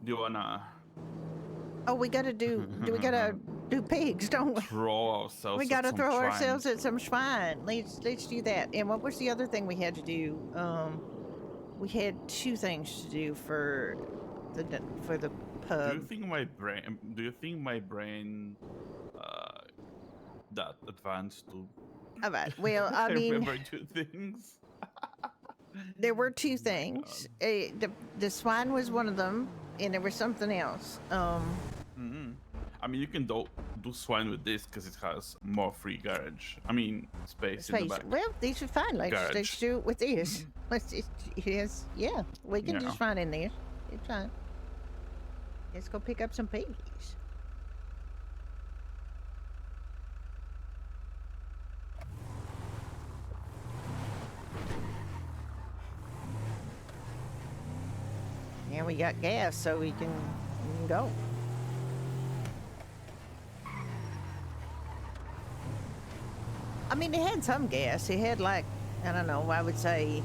Do you wanna Oh, we gotta do we gotta do pigs, don't we? throw ourselves We at gotta some throw swine? ourselves at some swine. Let's do that. And what was the other thing we had to do? We had two things to do for the pub. Do you think my brain that advanced to All right. Well, I mean, remember two things? there were two Oh my things. The swine was one of them, and there was something else. I mean, you can do swine with this because it has more free garage. I mean, space in the back. Well, these are fine. Let's Garage. do it with this. Let's just yes, yeah. We can Yeah. just fine in there. It's fine. Let's go pick up some piggies. Yeah, we got gas, so we can go. I mean, it had some gas. It had like, I don't know, I would say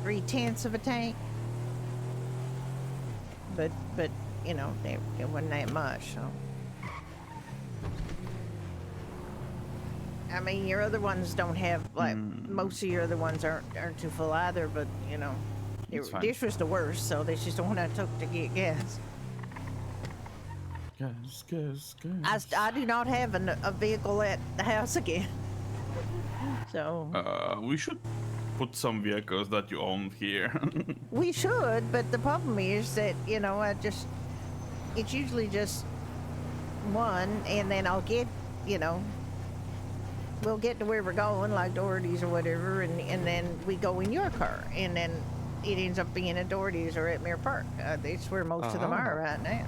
3/10 of a tank. But you know, it wasn't that much. So, I mean, your other ones don't have like most of your other ones aren't too full either. But you know, this was the worst. So this is the one I took to get gas. Gas. I do not have a vehicle at the house again. So we should put some vehicles that you own here. we should, but the problem is that you know it's usually just one, and then I'll get we'll get to where we're going, like Doherty's or whatever, and then we go in your car, and then it ends up being at Doherty's or at Mirror Park. That's where most of them are right now.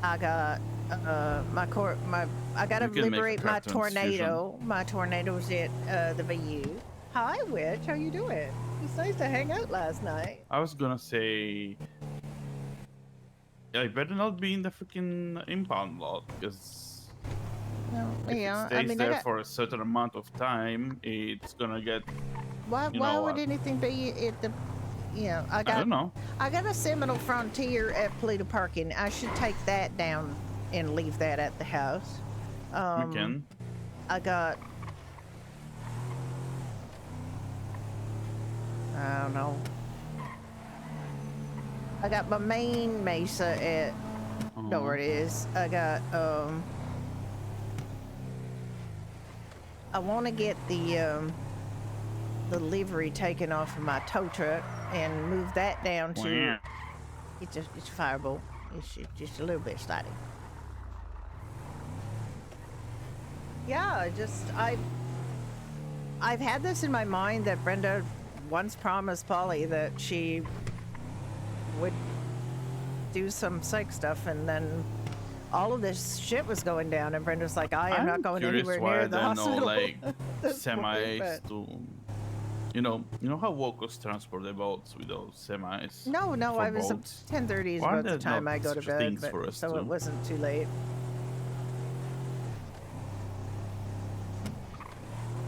I got I gotta liberate my tornado. My tornado's at the VU. Hi, Witch. How you doing? It's nice to hang out last night. I was gonna say, I better not be in the freaking impound lot because if it stays there for a certain amount of time, it's gonna get. Why would anything be at the? I don't know. I got a Seminole Frontier at Polito Parking. I should take that down and leave that at the house. We can. I got. I don't know. I got my main Mesa at Doherty's. I got I want to get the livery taken off of my tow truck and move that down to. It's Firebolt. It's just a little bit sliding. Yeah, I've had this in my mind that Brenda once promised Polly that she would do some psych stuff, and then all of this shit was going down, and Brenda's like, I'm not going anywhere near the hospital. Like semis to. You know how Wokos transport their boats with those semis? No, I was 10:30 is about the time I go to bed, so it wasn't too late.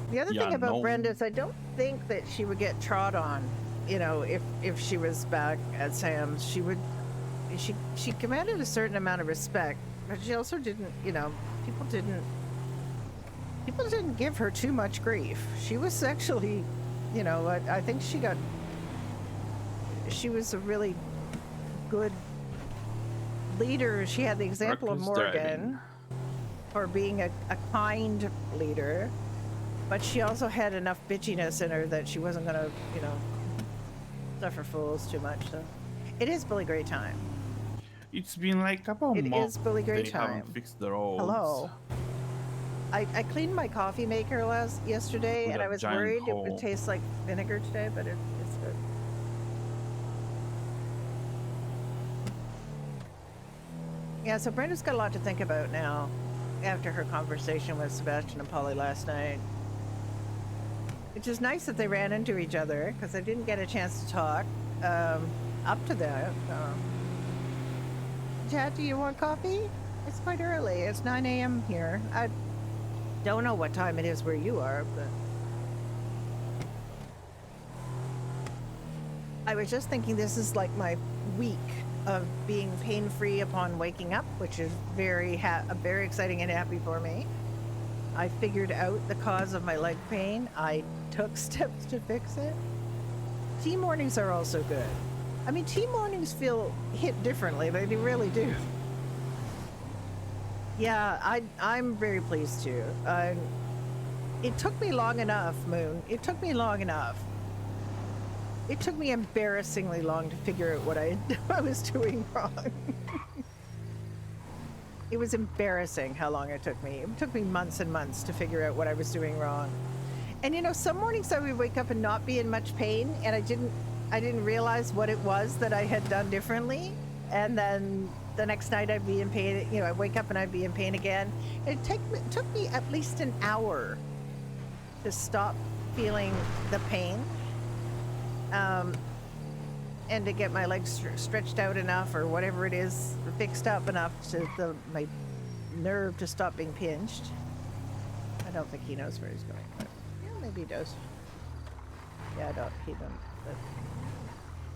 The other thing about Brenda is I don't think that she would get trod on, if she was back at Sam's. She commanded a certain amount of respect, but she also didn't, people didn't give her too much grief. She was actually, I think she was a really good leader. She had the example of Morgan for being a kind leader, but she also had enough bitchiness in her that she wasn't going to, suffer fools too much. So it is Billy Gray time. It's been like a couple months. It is Billy Gray time. They haven't fixed the roads. Hello. I cleaned my coffee maker yesterday, and I was worried it would taste like vinegar today, but it's good. Yeah, so Brenda's got a lot to think about now after her conversation with Sebastian and Polly last night. Which is nice that they ran into each other, because I didn't get a chance to talk up to that. Chad, do you want coffee? It's quite early. It's 9 a.m. here. I don't know what time it is where you are, but... I was just thinking this is like my week of being pain-free upon waking up, which is very exciting and happy for me. I figured out the cause of my leg pain. I took steps to fix it. Tea mornings are also good. I mean, tea mornings feel hit differently. They really do. Yeah, I'm very pleased too. It took me long enough, Moon. It took me long enough. It took me embarrassingly long to figure out what I was doing wrong. It was embarrassing how long it took me. It took me months and months to figure out what I was doing wrong. And you know, some mornings I would wake up and not be in much pain, and I didn't realize what it was that I had done differently. And then the next night I'd be in pain. You know, I'd wake up and I'd be in pain again. It took me at least an hour to stop feeling the pain, and to get my legs stretched out enough, or whatever it is, fixed up enough to my nerve to stop being pinched. I don't think he knows where he's going, but yeah, maybe he does. Yeah, he don't. But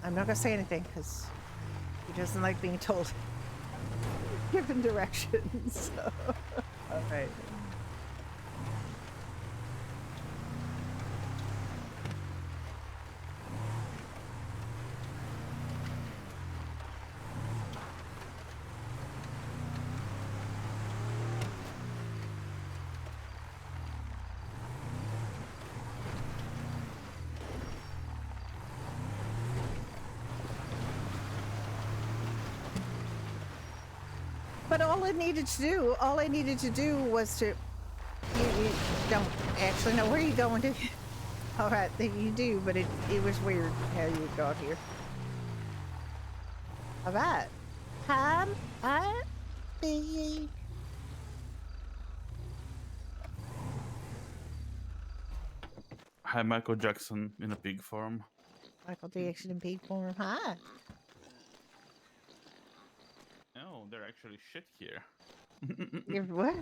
I'm not gonna say anything because he doesn't like being told, given directions. So. All right. But all I needed to do was to, you don't actually know where you're going to. All right, you do, but it was weird how you got here. All right. Hi, big. Hi, Michael Jackson in a pig form. Michael Jackson in pig form. Hi. No, they're actually shit here. You're what?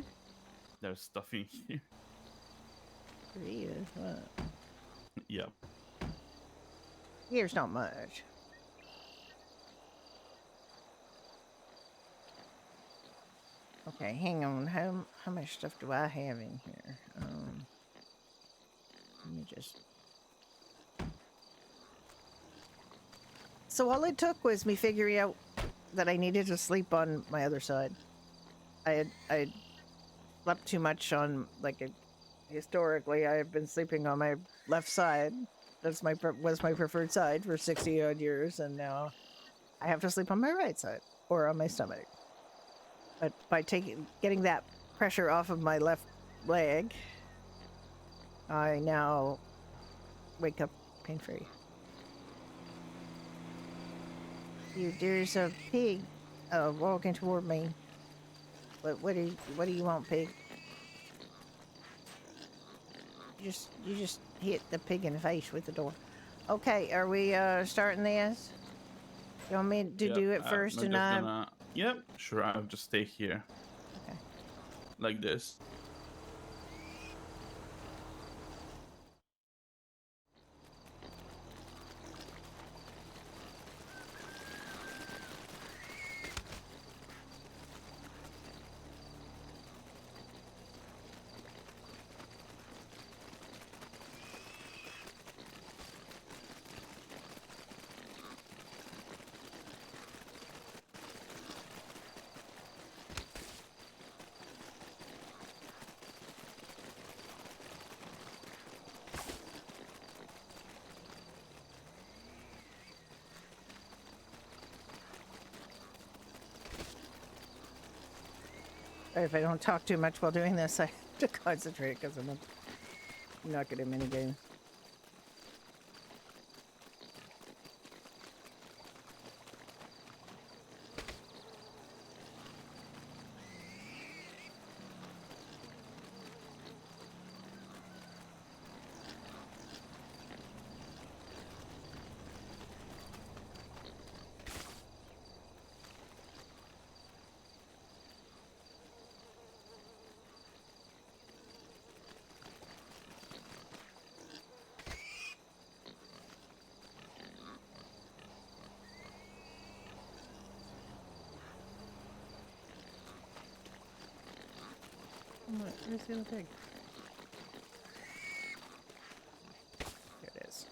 There's stuff in here. Really? What? Yeah. Here's not much. Okay, hang on. How much stuff do I have in here? Let me just. So all it took was me figuring out that I needed to sleep on my other side. I slept too much on, like, historically I have been sleeping on my left side. That's was my preferred side for 60 odd years, and now I have to sleep on my right side or on my stomach. But by getting that pressure off of my left leg, I now wake up pain-free. There's a pig walking toward me. What do you want, pig? You just hit the pig in the face with the door. Okay, are we starting this? You want me to do it first, and I? Yep, sure. I'll just stay here. Okay. Like this. If I don't talk too much while doing this, I have to concentrate because I'm not good at minigames. Where's the other pig? There it is.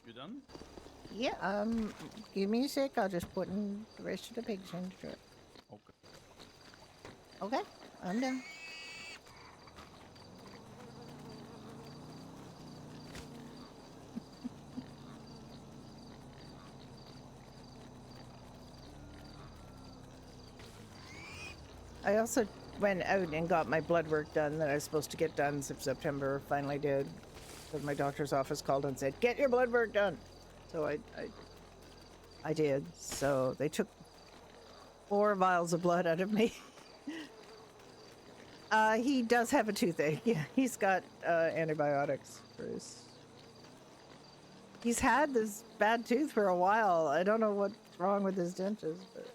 You done? Yeah, give me a sec. I'll just put in the rest of the pigs into it. Okay. Okay, I'm done. I also went out and got my blood work done that I was supposed to get done in September. Finally did. Because my doctor's office called and said, "Get your blood work done." So I did. So they took 4 vials of blood out of me. He does have a toothache. Yeah, he's got antibiotics for his. He's had this bad tooth for a while. I don't know what's wrong with his dentures, but.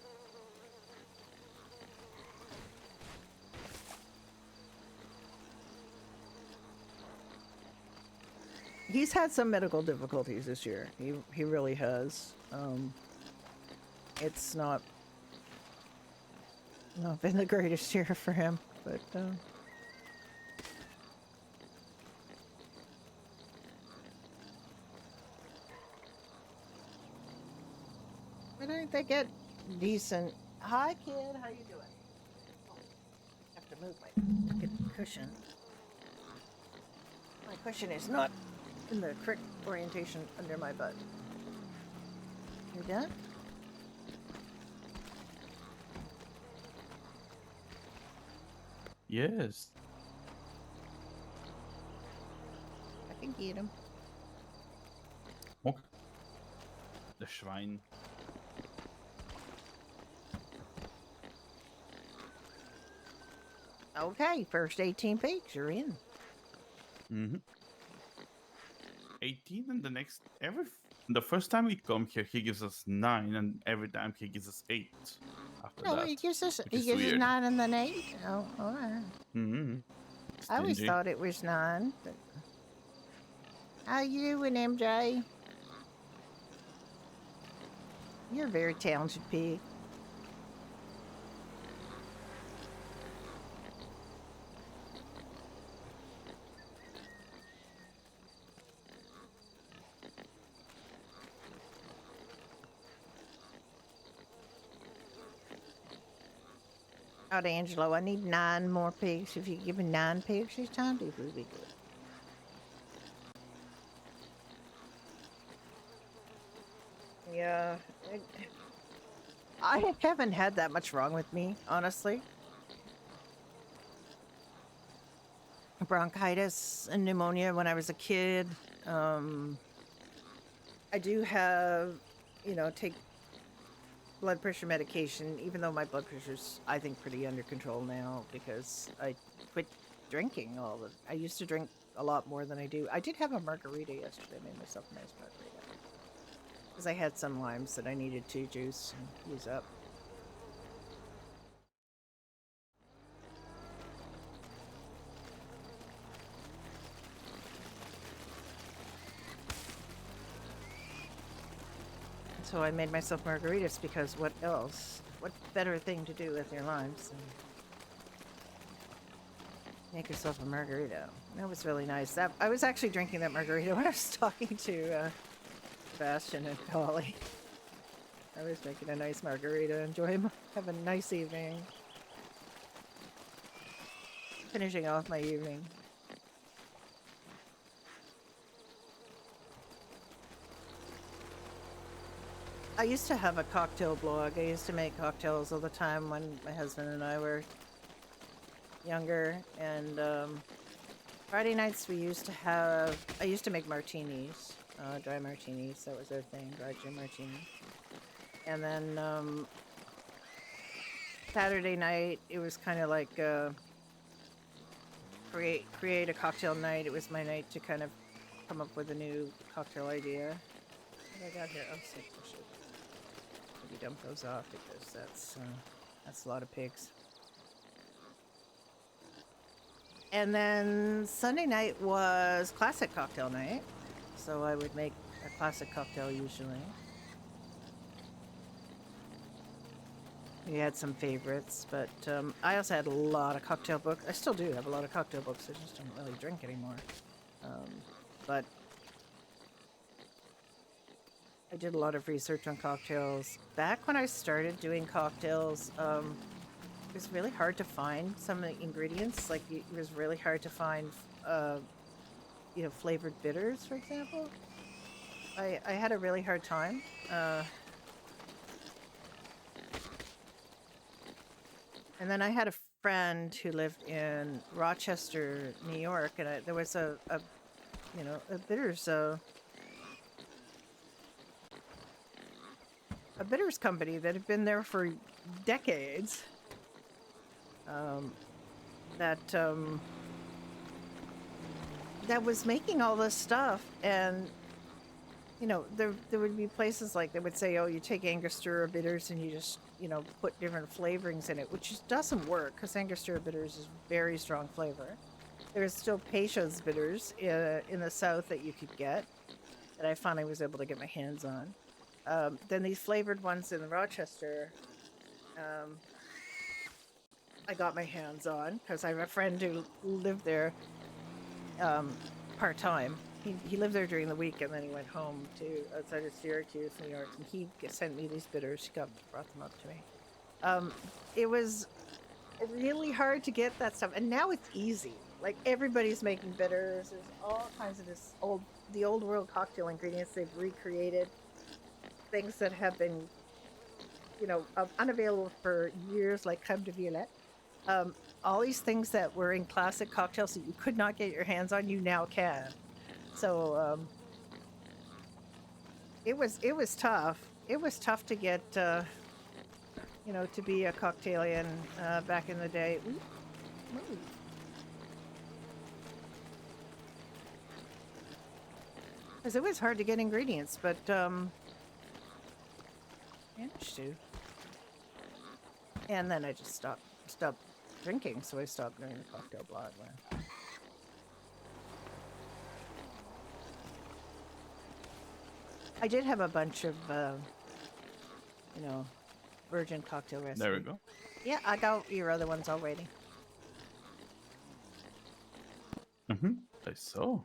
He's had some medical difficulties this year. He really has. It's not been the greatest year for him, but why don't they get decent? Hi, kid. How you doing? Oh, I have to move my cushion. My cushion is not in the correct orientation under my butt. You done? Yes. I can get him. Okay. The Schwein. Okay, first 18 pigs, you're in. Mm-hmm. 18 and the first time we come here he gives us 9 and every time he gives us 8 after Oh, that. he gives us Which is weird. 9 and then 8. Oh, all right. Mm-hmm. I always Stingy. thought it was 9. But... How you doing, MJ? You're a very talented pig. Oh, Angelo, I need 9 more pigs. If you give me 9 pigs this time, it would be good. Yeah. I haven't had that much wrong with me, honestly. Bronchitis and pneumonia when I was a kid. I do have, take blood pressure medication, even though my blood pressure's, I think, pretty under control now because I quit drinking I used to drink a lot more than I do. I did have a margarita yesterday. I made myself a nice margarita. Because I had some limes that I needed to juice and use up. So I made myself margaritas because what else? What better thing to do with your limes than make yourself a margarita? That was really nice. I was actually drinking that margarita when I was talking to Sebastian and Polly. I was making a nice margarita, have a nice evening. Finishing off my evening. I used to have a cocktail blog. I used to make cocktails all the time when my husband and I were younger. And Friday nights I used to make martinis, dry martinis. That was our thing, dry gin martini. And then Saturday night, it was kind of like create a cocktail night. It was my night to kind of come up with a new cocktail idea. What I got here? Oh, sick. I should maybe dump those off because that's a lot of pigs. And then Sunday night was classic cocktail night, so I would make a classic cocktail usually. We had some favorites, but I also had a lot of cocktail books. I still do have a lot of cocktail books. I just don't really drink anymore. But I did a lot of research on cocktails. Back when I started doing cocktails, it was really hard to find some of the ingredients. Like, it was really hard to find, flavored bitters, for example. I had a really hard time. And then I had a friend who lived in Rochester, New York, and there was a bitters company that had been there for decades. That was making all this stuff, and there would be places like they would say, oh, you take Angostura bitters and you just put different flavorings in it, which just doesn't work because Angostura bitters is very strong flavor. There's still Peychaud's bitters in the south that you could get that I finally was able to get my hands on. Then these flavored ones in Rochester, I got my hands on because I have a friend who lived there part-time. He lived there during the week, and then he went home to outside of Syracuse, New York, and he sent me these bitters. He brought them up to me. It was really hard to get that stuff, and now it's easy. Like, everybody's making bitters. There's all kinds of the old world cocktail ingredients they've recreated. Things that have been, unavailable for years, like crème de violette. All these things that were in classic cocktails that you could not get your hands on, you now can. So it was tough. It was tough to get, to be a cocktailian back in the day. Ooh. Because it was hard to get ingredients, but managed to. And then I just stopped drinking, so I stopped doing the cocktail blog. I did have a bunch of, virgin cocktail recipes. There we go. Yeah, I got your other ones already. I saw.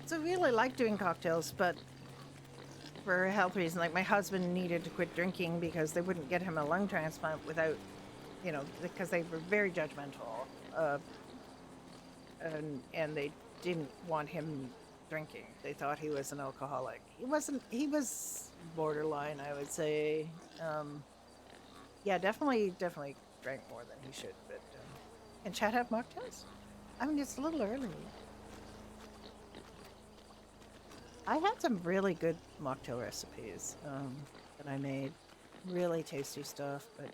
So I really like doing cocktails, but for a health reason, like my husband needed to quit drinking because they wouldn't get him a lung transplant without, because they were very judgmental, and they didn't want him drinking. They thought he was an alcoholic. He wasn't. He was borderline, I would say. Yeah, definitely drank more than he should. But can Chad have mocktails? I mean, it's a little early. I had some really good mocktail recipes that I made. Really tasty stuff, but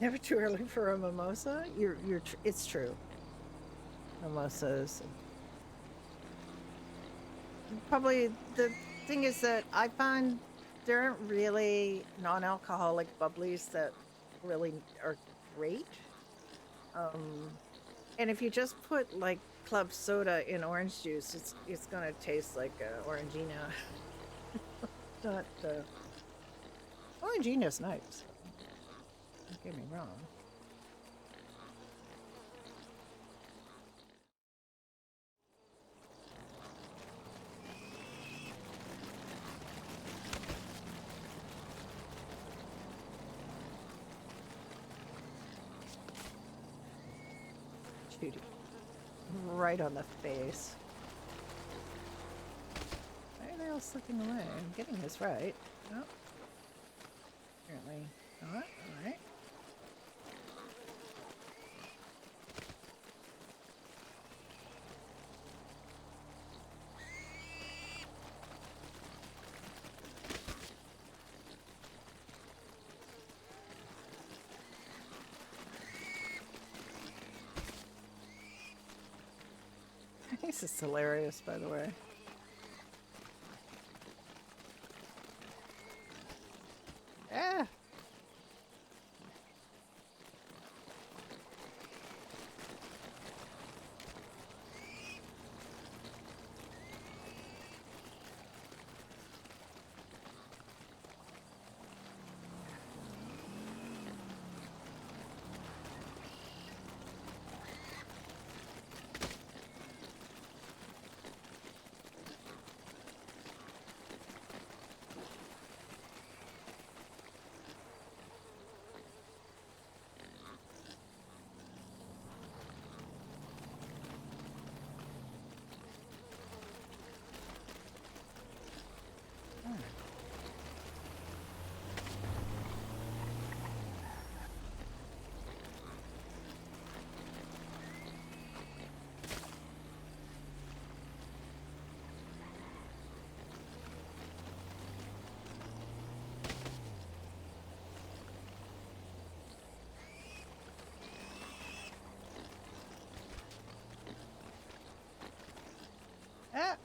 never too early for a mimosa. It's true. Mimosas. Probably the thing is that I find there aren't really non-alcoholic bubblies that really are great. And if you just put like club soda in orange juice, it's gonna taste like Orangina. Not Orangina's nice. Don't get me wrong. Right on the face. all slipping away? I'm getting this right. Oh. Apparently not. Alright. This is hilarious, by the way. Ah! Ah!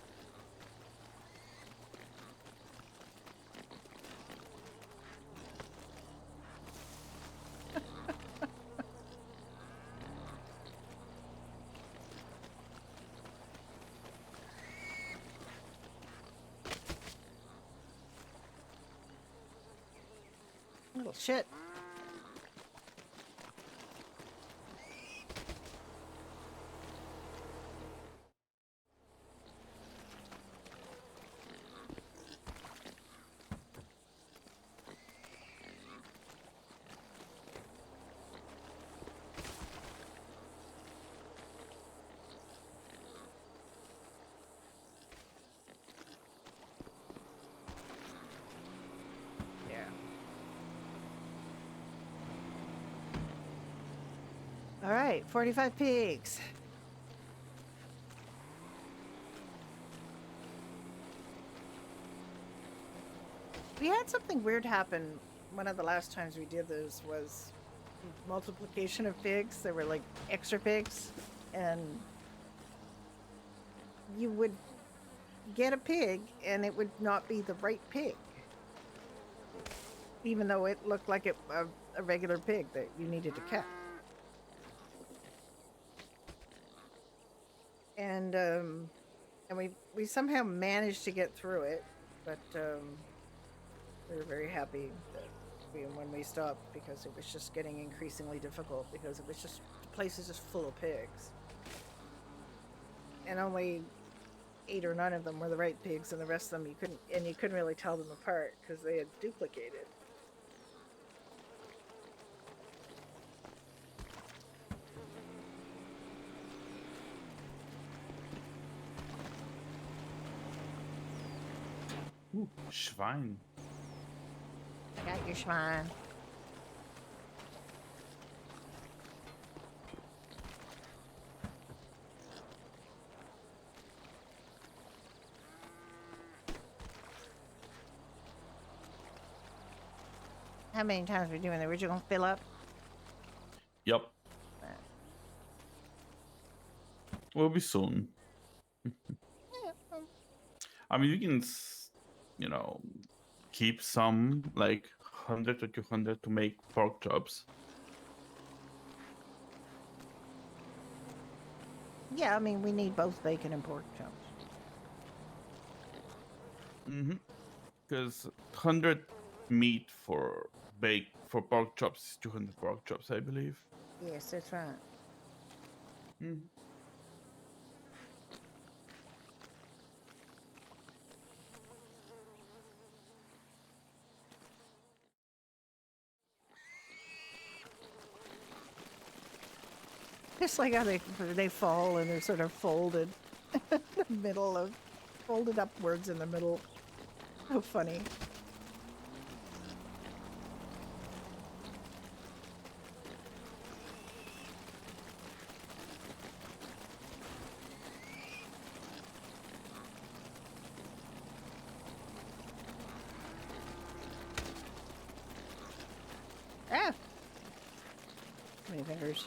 Little shit. All right, 45 pigs. We had something weird happen. One of the last times we did this was multiplication of pigs. There were like extra pigs, and you would get a pig and it would not be the right pig, even though it looked like a regular pig that you needed to catch. And we somehow managed to get through it, but we were very happy that when we stopped, because it was just getting increasingly difficult, because it was just, the place is just full of pigs, and only 8 or 9 of them were the right pigs, and the rest of them you couldn't really tell them apart because they had duplicated. Ooh, Schwein. I got your Schwein. How many times are we doing the original fill up? Yep. Will be soon. I mean, you can, you know, keep some like 100 or 200 to make pork chops. Yeah, I mean, we need both bacon and pork chops. Because 100 meat for pork chops is 200 pork chops, I believe. Yes, that's right. Just like how they fall and they're sort of folded in the middle of, folded upwards in the middle. So funny. Ah! Too many fingers.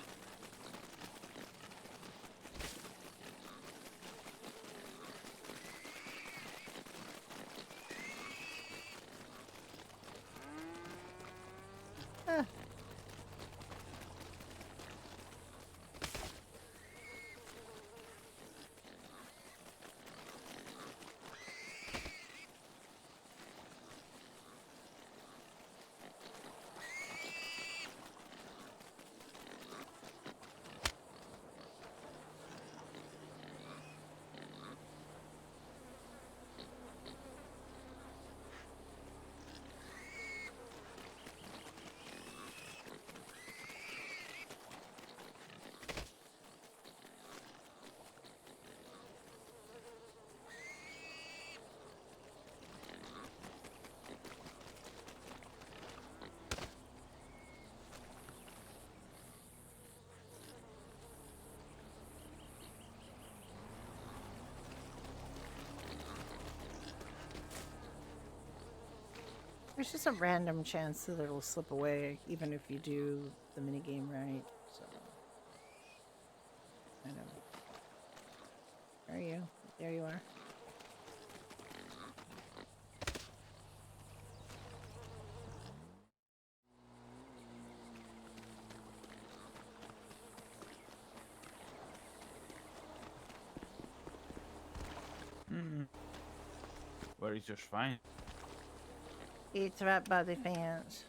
Ah. There's just a random chance that it'll slip away, even if you do the minigame right. So, I don't know. Where are you? There you are. Where is your shrine? It's right by the fence.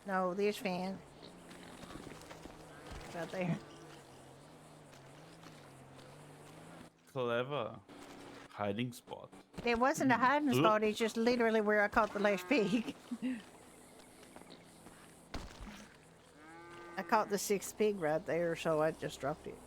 No, there's fence. Right there. Clever. Hiding spot. It wasn't a hiding spot, it's just literally where I caught the last pig. I caught the 6th pig right there, so I just dropped it.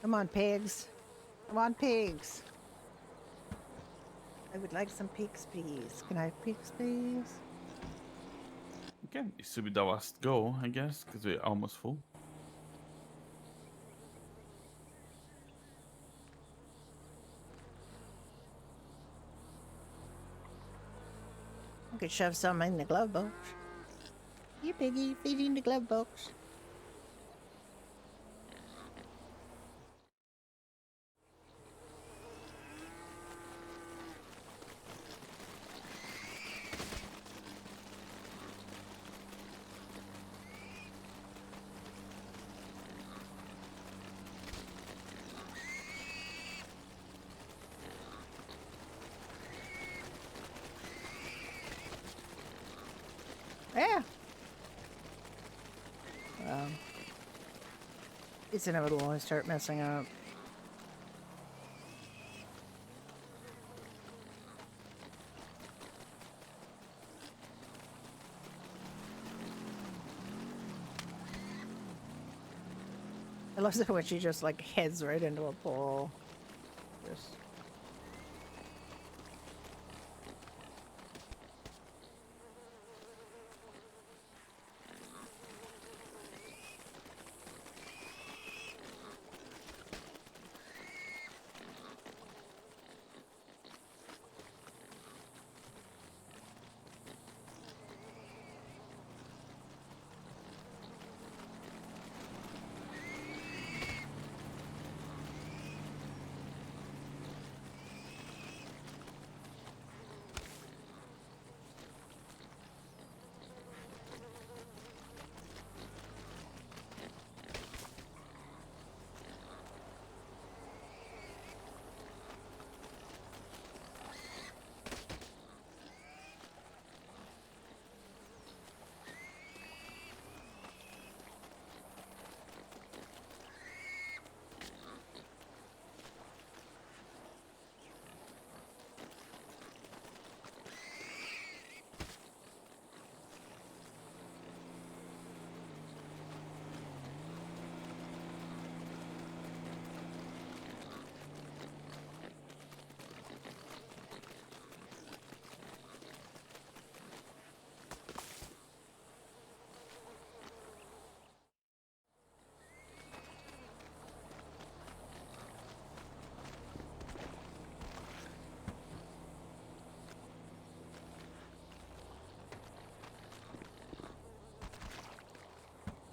Come on, pigs. Come on, pigs. I would like some pigs, please. Can I have pigs, please? Okay, this should be the last go, I guess, because we're almost full. I could shove some in the glove box. You piggy, feeding the glove box. Yeah. It's inevitable when I start messing up. I love it when she just like heads right into a pole. Just.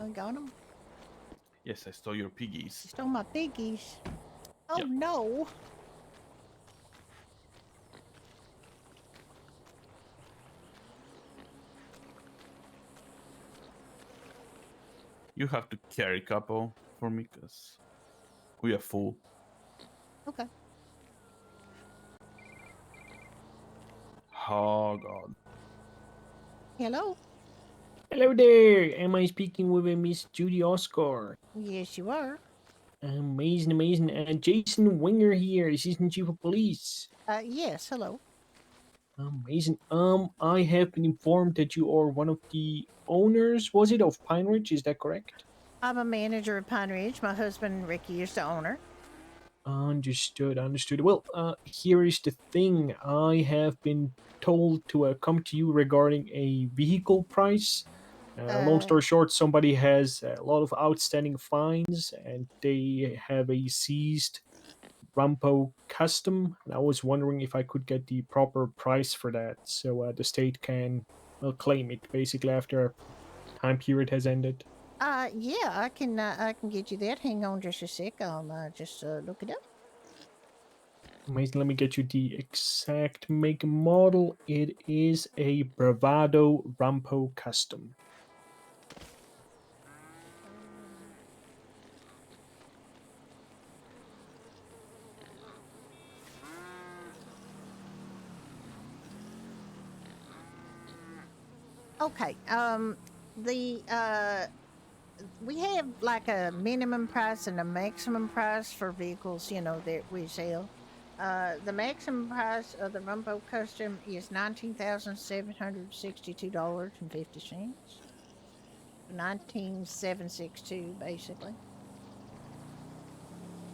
I got him. Yes, I stole your piggies. You stole my piggies. Oh Yep. no. You have to carry couple for me because we are full. Okay. Oh god. Hello. Hello there. Am I speaking with a Miss Judy Oscar? Yes, you are. Amazing, amazing. And Jason Winger here, Assistant Chief of Police. Yes. Hello. Amazing. I have been informed that you are one of the owners, was it, of Pine Ridge? Is that correct? I'm a manager of Pine Ridge. My husband Ricky is the owner. Understood, understood. Well, here is the thing. I have been told to come to you regarding a vehicle price. Long story short, somebody has a lot of outstanding fines and they have a seized Rampo Custom. And I was wondering if I could get the proper price for that so the state can claim it basically after a time period has ended. Yeah, I can get you that. Hang on just a sec. I'll just look it up. Amazing. Let me get you the exact make and model. It is a Bravado Rampo Custom. Okay. The we have like a minimum price and a maximum price for vehicles, that we sell. The maximum price of the Rumbo Custom is $19,762.50. 19762 basically.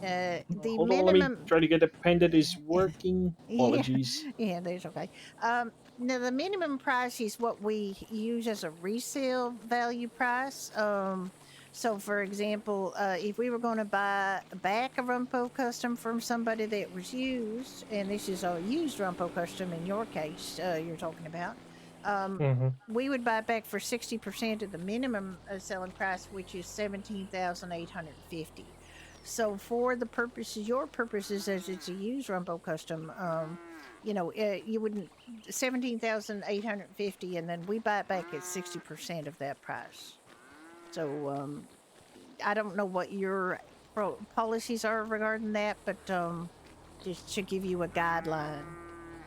The Hold on, let me minimum try to get a pen that is working. Yeah, Apologies. yeah, that's okay. Now the minimum price is what we use as a resale value price. So for example, if we were going to buy back a Rumpo Custom from somebody that was used, and this is a used Rumpo Custom in your case, you're talking about, we would buy it back for 60% of the minimum selling price, which is 17,850. So for the purposes, your purposes, as it's a used Rumbo Custom, you wouldn't 17,850, and then we buy it back at 60% of that price. So I don't know what your policies are regarding that, but just to give you a guideline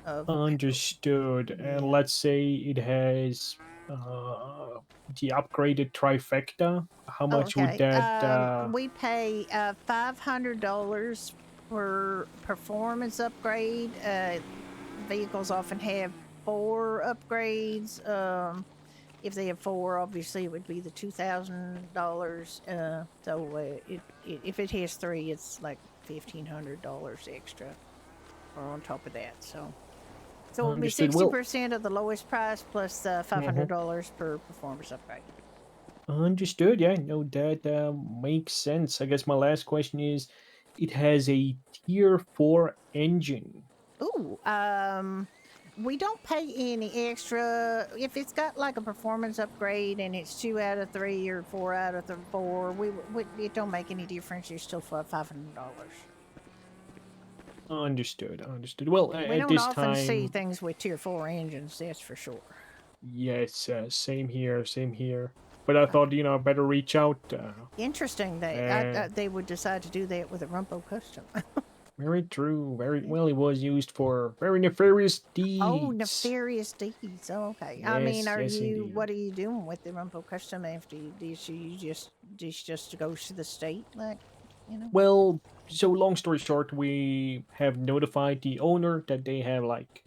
of Understood. And let's say it has the upgraded trifecta. How Oh, much would okay. that? We pay $500 for performance upgrade. Vehicles often have 4 upgrades. If they have 4, obviously it would be the $2,000. If it has 3, it's like $1,500 extra, or on top of that. So it would be Understood. 60% of the lowest price plus Mhm. $500 per performance upgrade. Understood. Yeah, no, that makes sense. I guess my last question is, it has a tier 4 engine. Ooh, we don't pay any extra if it's got like a performance upgrade and it's 2 out of 3 or 4 out of the 4. It don't make any difference. You're still for $500. Understood. Understood. Well, We at don't this often see time, things with tier 4 engines. That's for sure. yes, same here, same here. But I thought, I better reach out. Interesting Uh, that they would decide to do that with a Rumpo Custom. Very true. Very well. It was used for very nefarious Oh, deeds. nefarious deeds. Oh, okay. I mean, Yes, yes, what indeed. are you doing with the Rumpo Custom after you just goes to the state, like? Well, so long story short, we have notified the owner that they have like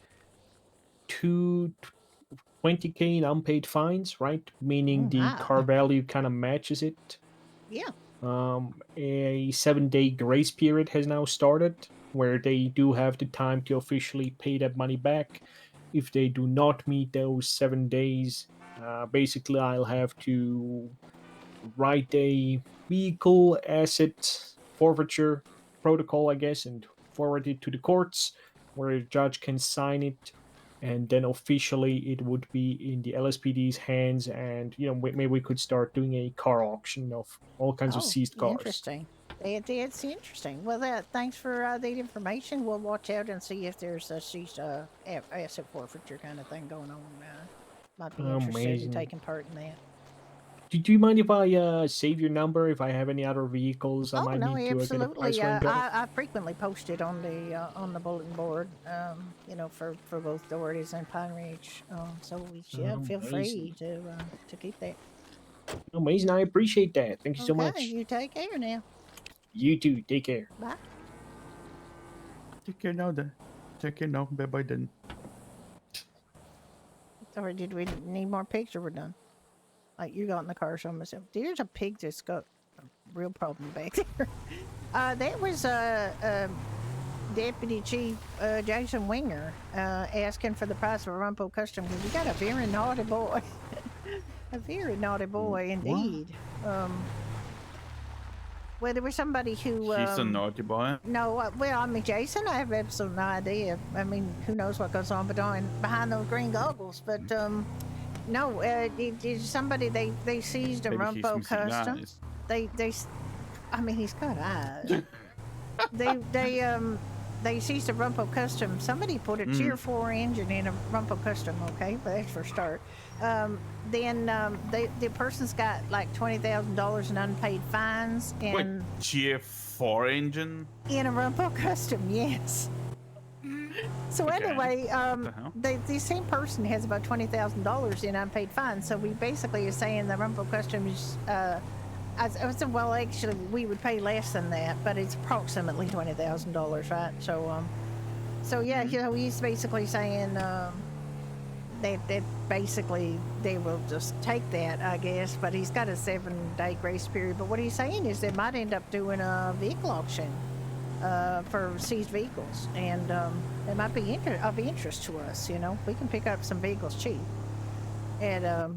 two 20K in unpaid fines, right? Meaning the car Wow. value kind of matches it. Yeah. A 7-day grace period has now started where they do have the time to officially pay that money back. If they do not meet those 7 days, basically I'll have to write a vehicle asset forfeiture protocol, I guess, and forward it to the courts where a judge can sign it. And then officially it would be in the LSPD's hands, and maybe we could start doing a car auction of all kinds of Oh, seized cars. interesting. It's interesting. Well, thanks for that information. We'll watch out and see if there's a ceased asset forfeiture kind of thing going on. Might be interested in Amazing. taking part in that. Do you mind if I save your number if I have any other vehicles I Oh might no, need to get a absolutely. price range of? I frequently post it on the bulletin board. For both Doherty's and Pine Ridge. Yeah, feel free Amazing. to keep that. Amazing. I appreciate that. Thank you so Okay, much. you take care now. You too. Take care. Bye. Take care now then. Take care now. Bye bye then. Or did we need more pigs, or we're done? Like you got in the car, showing myself. There's a pig that's got a real problem back there. That was Deputy Chief Jason Winger asking for the price of a Rumpo Custom because you got a very naughty boy. A very naughty boy indeed. Well, there was somebody who. He's a naughty boy. No, well, I mean, Jason, I have absolutely no idea. I mean, who knows what goes on behind those green goggles? But no, it's somebody they seized a Maybe he's Rumpo missing Custom. eyes. I mean, he's got eyes. They seized a Rumpo Custom. Somebody put a Tier 4 engine in a Rumpo Custom. Okay, but that's for a start. Then the person's got like $20,000 in unpaid fines and Wait, Tier 4 engine? in a Rumpo Custom, yes. So Okay. anyway, The hell? the same person has about $20,000 in unpaid fines. So we basically are saying the Rumpo Custom is. I said, well, actually, we would pay less than that, but it's approximately $20,000, right? So yeah, he's basically saying that basically they will just take that, I guess. But he's got a 7-day grace period. But what he's saying is they might end up doing a vehicle auction for seized vehicles, and it might be of interest to us. We can pick up some vehicles cheap at a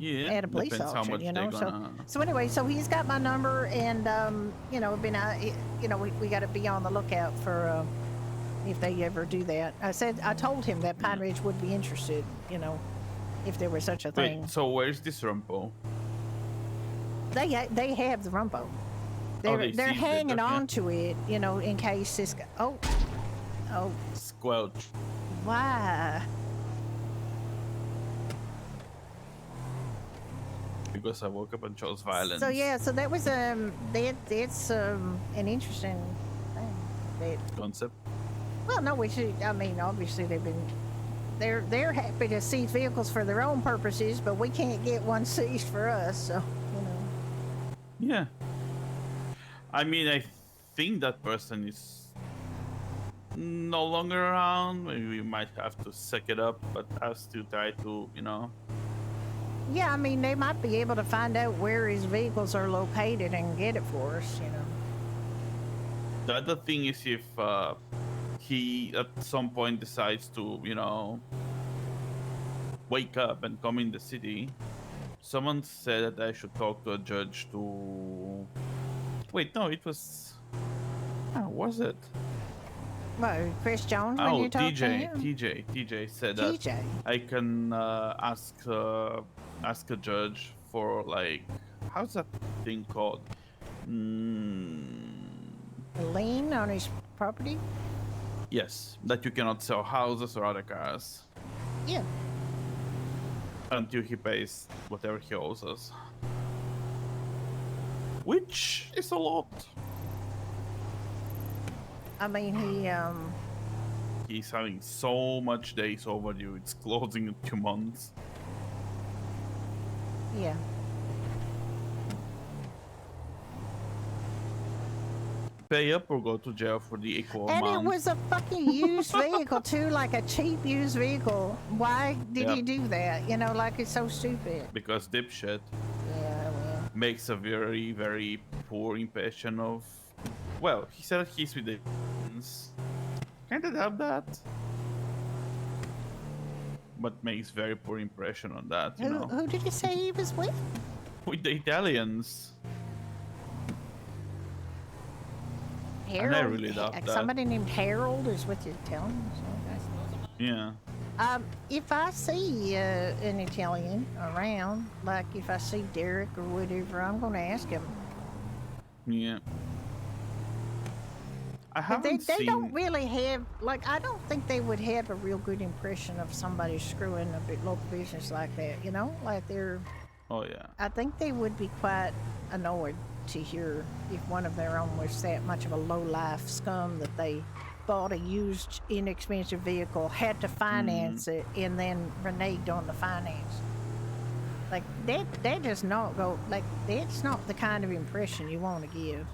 police depends how auction, much they're gonna... So anyway, so he's got my number, and we got to be on the lookout for if they ever do that. I told him that Pine Ridge would be interested, if there was such a thing. Wait, so where's this Rumpo? They have the Rumpo. They're hanging on to it, in case this. Oh, Squelch. why? Because I woke up and chose violence. So yeah, so that was that's an interesting thing. Concept. Well, no, obviously they've been they're happy to seize vehicles for their own purposes, but we can't get one seized for us. So Yeah. I mean, I think that person is no longer around. Maybe we might have to suck it up, but I'll still try to, Yeah, I mean, they might be able to find out where his vehicles are located and get it for us. The other thing is if he at some point decides to, wake up and come in the city. Someone said that I should talk to a judge to. Wait, no, it was. How was it? What, Chris Jones when Oh, you talk to him? TJ said that TJ. I can ask a judge for like how's that thing called? A lien on his property? Yes, that you cannot sell houses or other cars. Yeah. Until he pays whatever he owes us. Which is a lot. I mean, He's having so much days overdue. It's closing in 2 months. Yeah. Pay up or go to jail for the equal And amount. it was a fucking used vehicle too, like a cheap used vehicle. Why did he do that? Like it's so stupid. Because dipshit Yeah, well. makes a very, very poor impression of. Well, he said he's with the. Can't it have that? But makes very poor impression on that, you know. Who did you say he was with? With the Italians. Harold. And I really doubt that. Somebody named Harold is with the Italians. Yeah. If I see an Italian around, like if I see Derek or whatever, I'm going to ask him. Yeah. I haven't They seen. don't really have, like, I don't think they would have a real good impression of somebody screwing a big local business like that, Like they're. Oh yeah. I think they would be quite annoyed to hear if one of their own was that much of a low-life scum that they bought a used, inexpensive vehicle, had to finance it, and then reneged on the finance. Like, that does not go, like, that's not the kind of impression you want to give.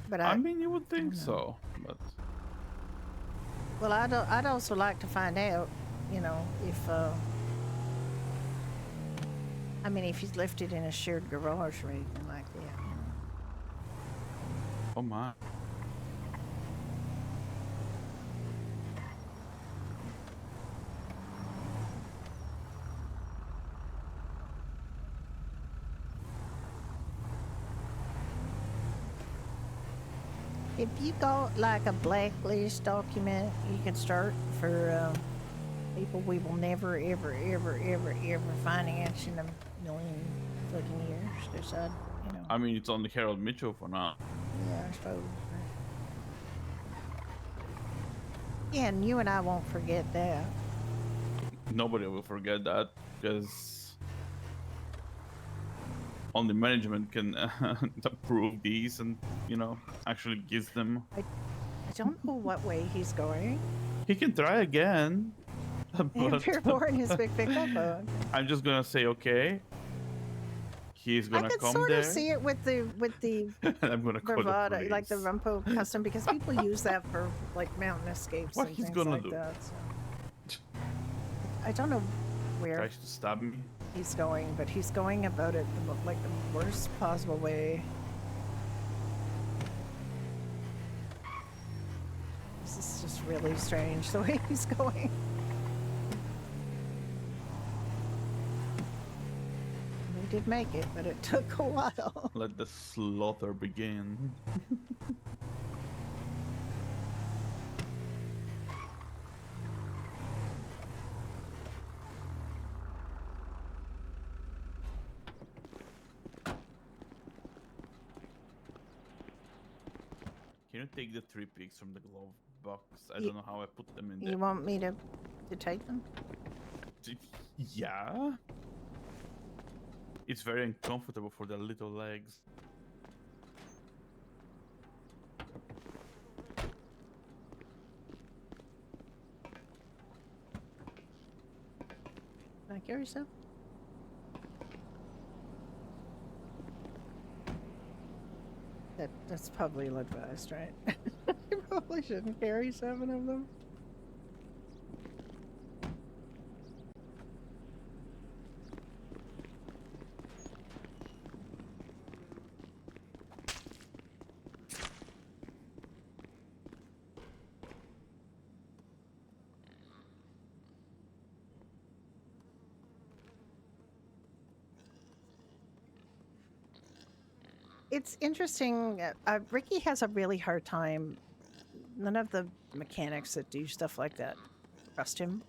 But I mean, you would think so, but. Well, I'd also like to find out, if, I mean, if he's left it in a shared garage or anything like that. Oh my. If you got like a blacklist document, you can start for people we will never, ever, ever, ever, ever finance in a million fucking years. There's a, I mean, it's only Harold Mitchell for now. Yeah, I suppose. Yeah, and you and I won't forget that. Nobody will forget that because only management can approve these and, actually gives them. I don't know what way he's going. He can try again. If you're born his big pickup. I'm just gonna say okay. He's gonna come there. I could sort of see it with the I'm gonna call the bravado, police. like the Rumpo custom, because people use that for like mountain escapes What and he's things gonna like do? that. So. I don't know where Tries to stab me. he's going, but he's going about it like the worst possible way. This is just really strange the way he's going. We did make it, but it took a while. Let the slaughter begin. Can you take the 3 pigs from the glove box? I don't know how I put them in there. You want me to take them? Yeah. It's very uncomfortable for their little legs. Gary stuff? That's probably ill-advised, right? You probably shouldn't carry 7 of them. It's interesting. Ricky has a really hard time. None of the mechanics that do stuff like that trust him,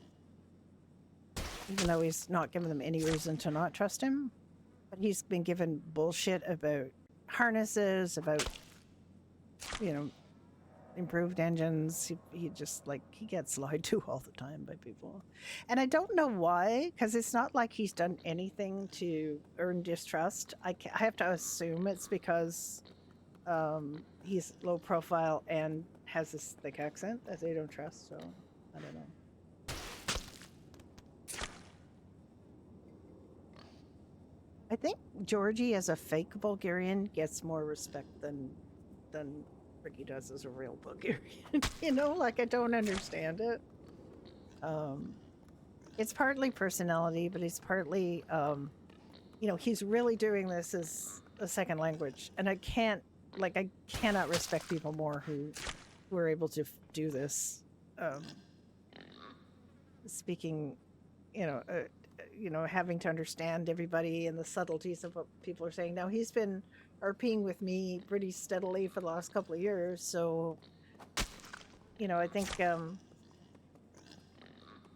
even though he's not given them any reason to not trust him. But he's been given bullshit about harnesses, about, you know, improved engines. He just, like, he gets lied to all the time by people. And I don't know why, because it's not like he's done anything to earn distrust. I have to assume it's because he's low profile and has this thick accent that they don't trust, so I don't know. I think Georgie as a fake Bulgarian gets more respect than Ricky does as a real Bulgarian. You know, like, I don't understand it. It's partly personality, but it's partly you know, he's really doing this as a second language, and I cannot respect people more who are able to do this. Speaking, you know, having to understand everybody and the subtleties of what people are saying. Now, he's been RPing with me pretty steadily for the last couple of years, so, you know, I think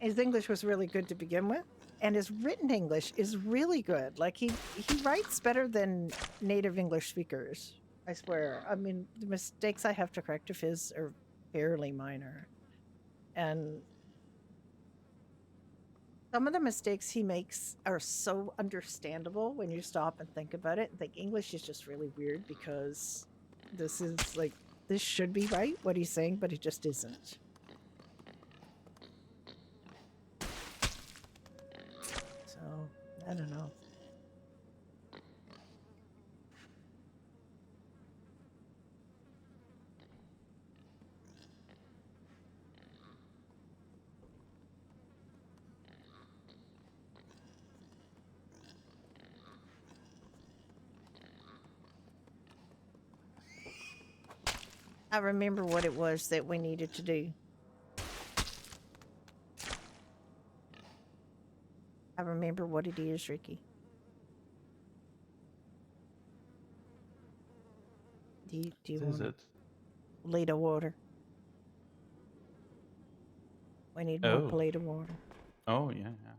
his English was really good to begin with, and his written English is really good. Like, he writes better than native English speakers, I swear. I mean, the mistakes I have to correct of his are fairly minor, and some of the mistakes he makes are so understandable when you stop and think about it. Like, English is just really weird because this is like, this should be right, what he's saying, but it just isn't. So, I don't know. I remember what it was that we needed to do. I remember what it is, Ricky. Do you What is want it? a plate of water? We need more plate of water. Oh, yeah, yeah.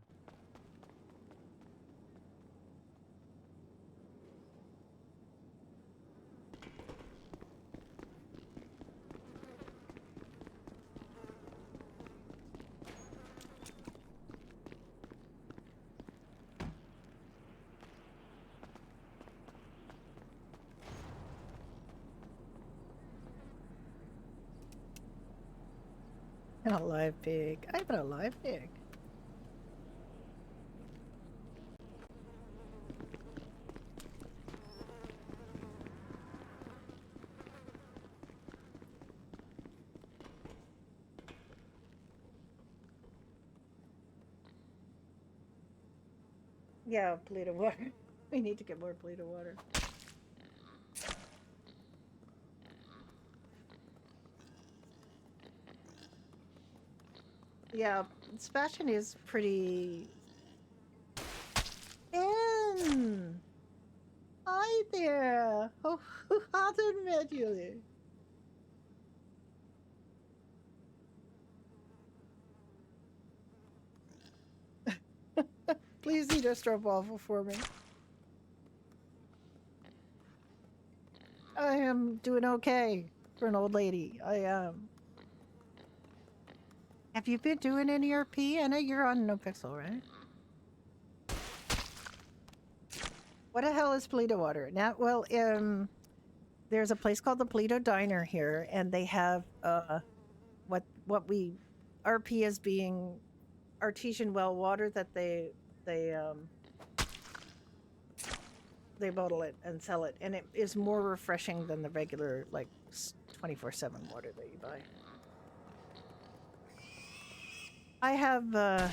An alive pig. I have an alive pig. Yeah, plate of water. We need to get more plate of water. Yeah, Sebastian is pretty... Ben! Hi there! Oh, hadn't met you. Please eat a stroopwafel for me. I am doing okay for an old lady. I am. Have you been doing any RP? I know you're on NoPixel, right? What the hell is Polito water? Now, well, there's a place called the Polito Diner here, and they have what we RP as being artesian well water that they they bottle it and sell it, and it is more refreshing than the regular like 24/7 water that you buy. I have a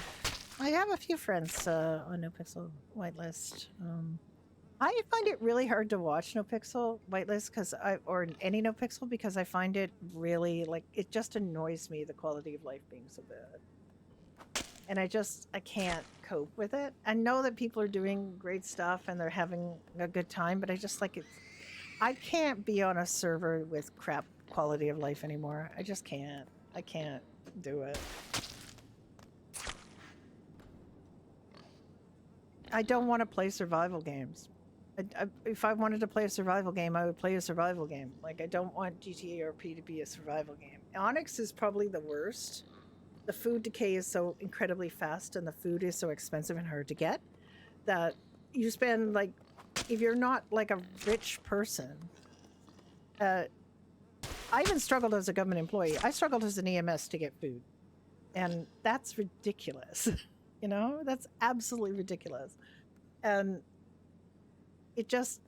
few friends on No Pixel Whitelist. I find it really hard to watch No Pixel Whitelist or any No Pixel because I find it really like it just annoys me the quality of life being so bad. And I can't cope with it. I know that people are doing great stuff and they're having a good time, but I just I can't be on a server with crap quality of life anymore. I just can't. I can't do it. I don't want to play survival games. If I wanted to play a survival game, I would play a survival game. Like, I don't want GTARP to be a survival game. Onyx is probably the worst. The food decay is so incredibly fast and the food is so expensive and hard to get that you spend, like, if you're not like a rich person, I even struggled as a government employee. I struggled as an EMS to get food. And that's ridiculous. You know, that's absolutely ridiculous. And it just,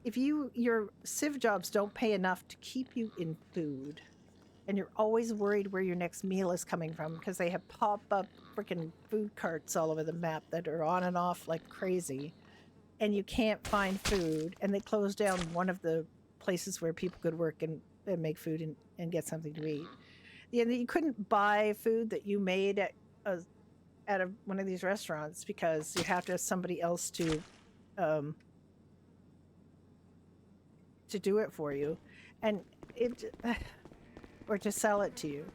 if your civ jobs don't pay enough to keep you in food, and you're always worried where your next meal is coming from because they have pop-up freaking food carts all over the map that are on and off like crazy, and you can't find food, and they close down one of the places where people could work and make food and get something to eat. You couldn't buy food that you made at one of these restaurants because you have to have somebody else to do it for you, and or to sell it to you.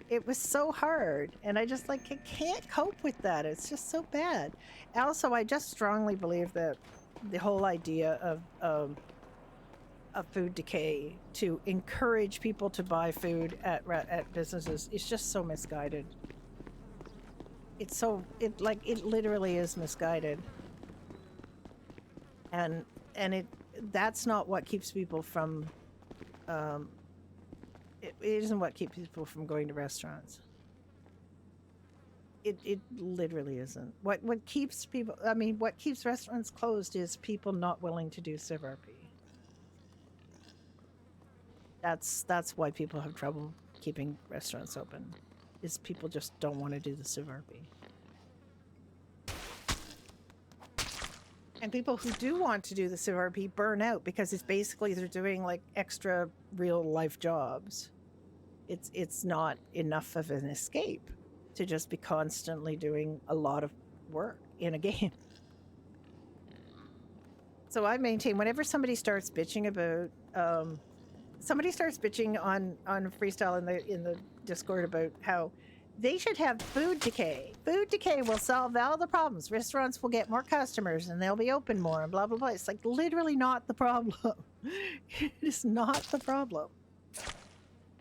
It was so hard, and I just I can't cope with that. It's just so bad. Also, I just strongly believe that the whole idea of food decay to encourage people to buy food at businesses is just so misguided. It literally is misguided, and that's not what keeps people from it isn't what keeps people from going to restaurants. It literally isn't. What keeps people, I mean, what keeps restaurants closed is people not willing to do CivRP. That's why people have trouble keeping restaurants open, is people just don't want to do the CivRP. And people who do want to do the CivRP burn out because it's basically they're doing like extra real life jobs. It's not enough of an escape to just be constantly doing a lot of work in a game. So I maintain whenever somebody starts bitching about on Freestyle in the Discord about how they should have food decay. Food decay will solve all the problems. Restaurants will get more customers and they'll be open more and blah, blah, blah. It's like literally not the problem. It is not the problem.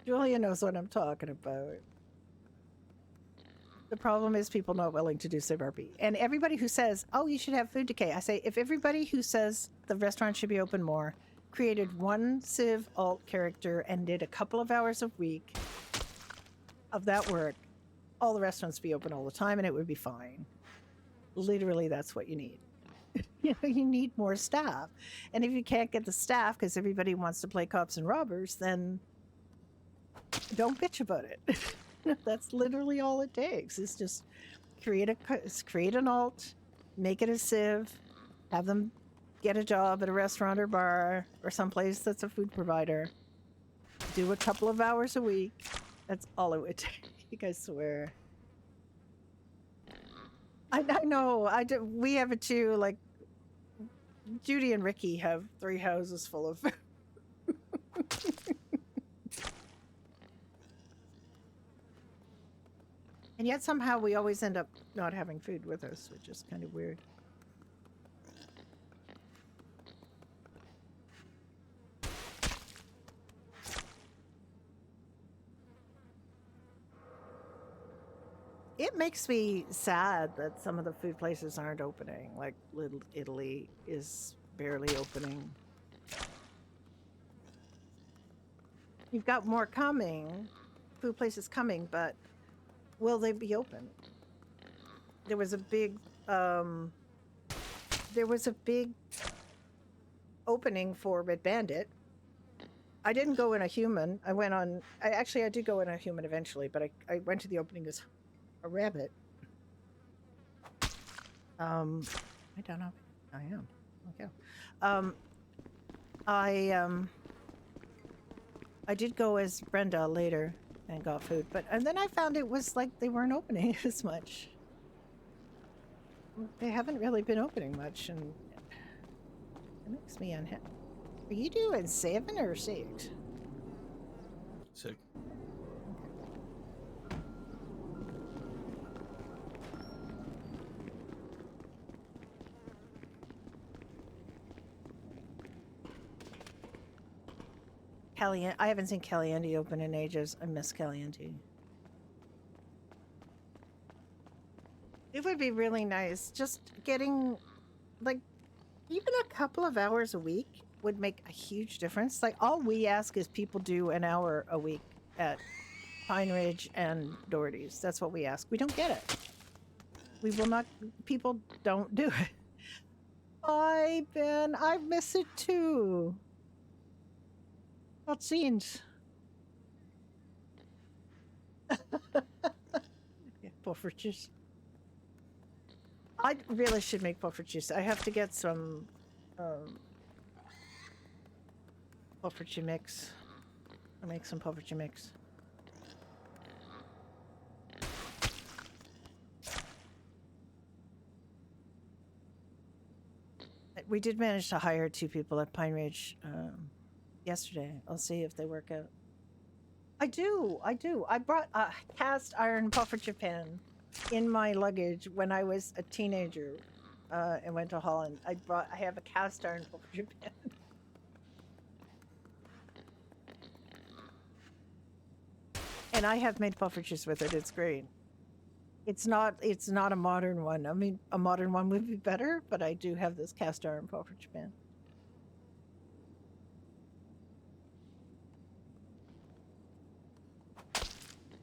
Julia knows what I'm talking about. The problem is people not willing to do CivRP. And everybody who says, oh, you should have food decay, I say, if everybody who says the restaurant should be open more created one Civ alt character and did a couple of hours a week of that work, all the restaurants would be open all the time and it would be fine. Literally, that's what you need. You need more staff. And if you can't get the staff because everybody wants to play cops and robbers, then don't bitch about it. That's literally all it takes. Is just create an alt, make it a Civ, have them get a job at a restaurant or bar or someplace that's a food provider, do a couple of hours a week. That's all it would take, I swear. I know. We have it too. Like Judy and Ricky have 3 houses full of food. And yet somehow we always end up not having food with us, which is kind of weird. It makes me sad that some of the food places aren't opening. Like Little Italy is barely opening. You've got more coming, food places coming, but will they be open? There was a big there was a big opening for Red Bandit. I didn't go in a human. I went on. I did go in a human eventually, but I went to the opening as a rabbit. I don't know. I am. Okay. I did go as Brenda later and got food, and then I found it was like they weren't opening as much. They haven't really been opening much, and it makes me unhappy. Are you doing 7 or 6? Sick. I haven't seen Caliente open in ages. I miss Caliente. It would be really nice. Just getting, like, even a couple of hours a week would make a huge difference. Like, all we ask is people do an hour a week at Pine Ridge and Doherty's. That's what we ask. We don't get it. We will not, people don't do it. Hi, Ben. I miss it too. What scenes? Yeah, puffer juice. I really should make puffer juice. I have to get some puffer juice mix. I'll make some puffer juice mix. We did manage to hire 2 people at Pine Ridge yesterday. I'll see if they work out. I do. I brought a cast iron puffer pan in my luggage when I was a teenager and went to Holland. I have a cast iron puffer pan. And I have made puffertjes with it. It's great. It's not a modern one. I mean, a modern one would be better, but I do have this cast iron puffertje pan.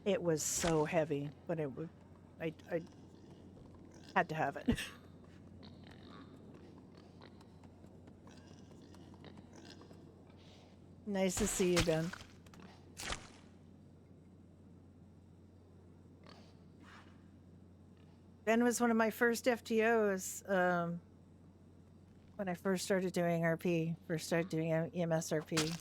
It was so heavy, but I had to have it. Nice to see you, Ben. Ben was one of my first FTOs when I first started doing RP, first started doing EMS RP.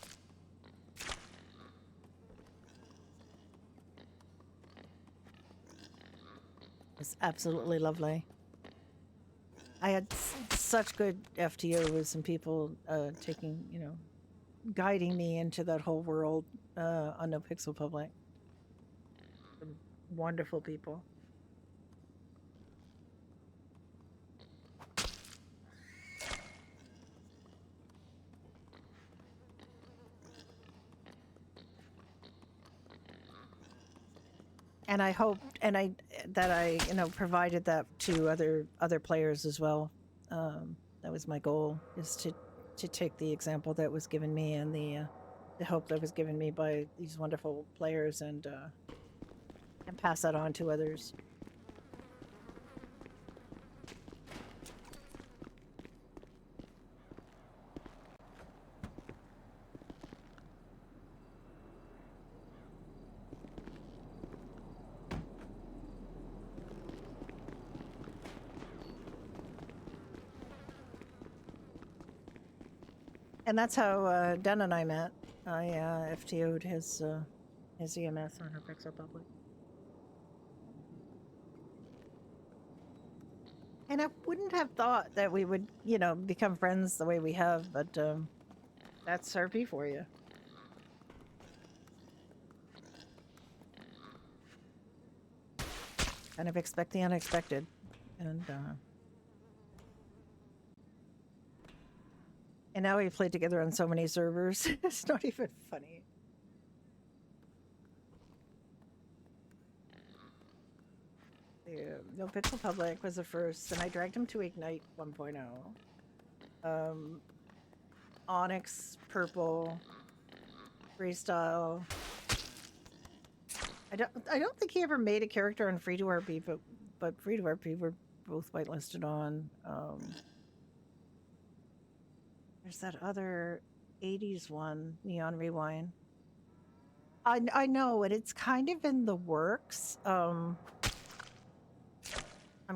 It's absolutely lovely. I had such good FTO with some people taking, guiding me into that whole world on No Pixel Public. Some wonderful people. And I hoped, that I provided that to other players as well. That was my goal, is to take the example that was given me and the hope that was given me by these wonderful players and pass that on to others. And that's how Dan and I met. I FTO'd his EMS on her Pixel Public. And I wouldn't have thought that we would, become friends the way we have, but that's RP for you. Kind of expect the unexpected. And now we play together on so many servers. It's not even funny. No Pixel Public was the first, and I dragged him to Ignite 1.0. Onyx, Purple, Freestyle. I don't think he ever made a character on Free2RP, but Free2RP both whitelisted on. There's that other 80s one, Neon Rewind. I know, and it's kind of in the works. I'm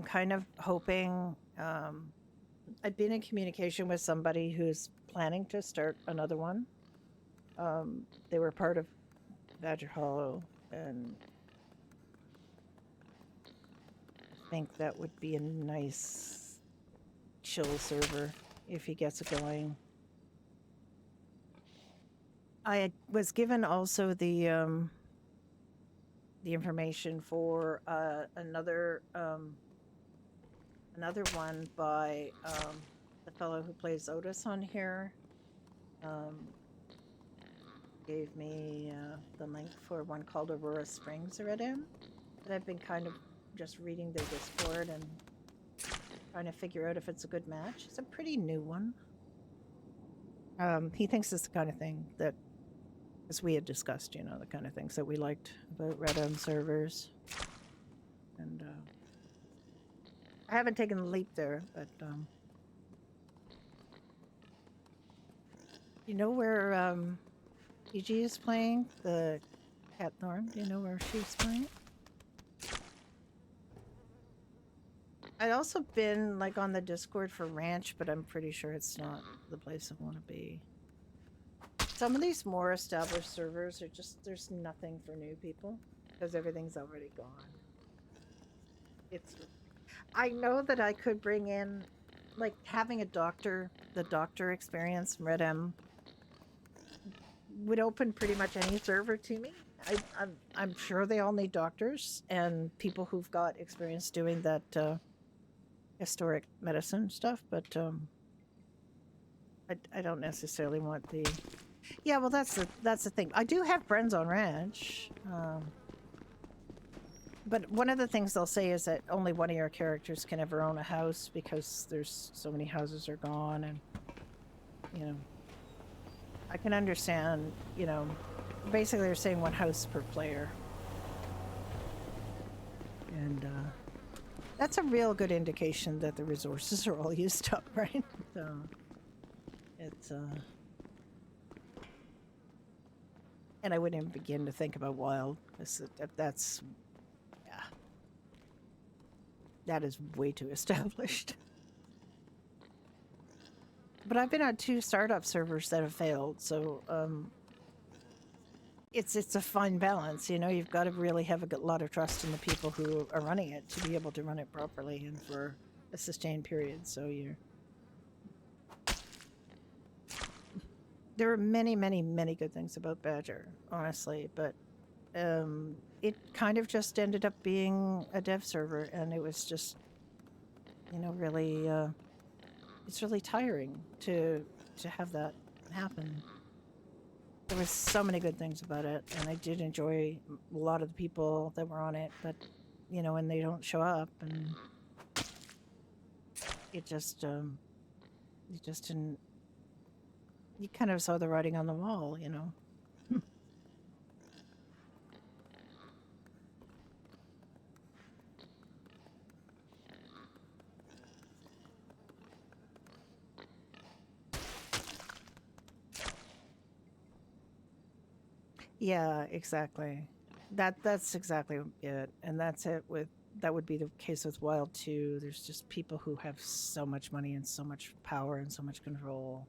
kind of hoping. I've been in communication with somebody who's planning to start another one. They were part of Badger Hollow, and I think that would be a nice chill server if he gets it going. I was given also the information for another one by the fellow who plays Otis on here. Gave me the link for one called Aurora Springs already. But I've been kind of just reading their Discord and trying to figure out if it's a good match. It's a pretty new one. He thinks it's the kind of thing that, as we had discussed, you know, the kind of things that we liked about Red M servers. And I haven't taken the leap there, but you know where PG is playing? The Cat Thorn? Do you know where she's playing? I'd also been like on the Discord for Ranch, but I'm pretty sure it's not the place I want to be. Some of these more established servers are just, there's nothing for new people because everything's already gone. I know that I could bring in, like, having a doctor, the doctor experience from Red M would open pretty much any server to me. I'm sure they all need doctors and people who've got experience doing that historic medicine stuff, but I don't necessarily want the. Yeah, well, that's the thing. I do have friends on Ranch, but one of the things they'll say is that only one of your characters can ever own a house because there's so many houses are gone, and you know, I can understand. You know, basically they're saying one house per player, and that's a real good indication that the resources are all used up, right? So it's and I wouldn't even begin to think about wild, because that's, yeah, that is way too established. But I've been on 2 startup servers that have failed, so it's a fine balance, you know. You've got to really have a lot of trust in the people who are running it to be able to run it properly and for a sustained period. So there are many, many, many good things about Badger, honestly, but it kind of just ended up being a dev server, and it was just, you know, really, it's really tiring to have that happen. There was so many good things about it, and I did enjoy a lot of the people that were on it, but, you know, when they don't show up, and it just didn't. You kind of saw the writing on the wall, you know. Yeah, exactly. That's exactly it, and that's it with. That would be the case with Wild too. There's just people who have so much money and so much power and so much control.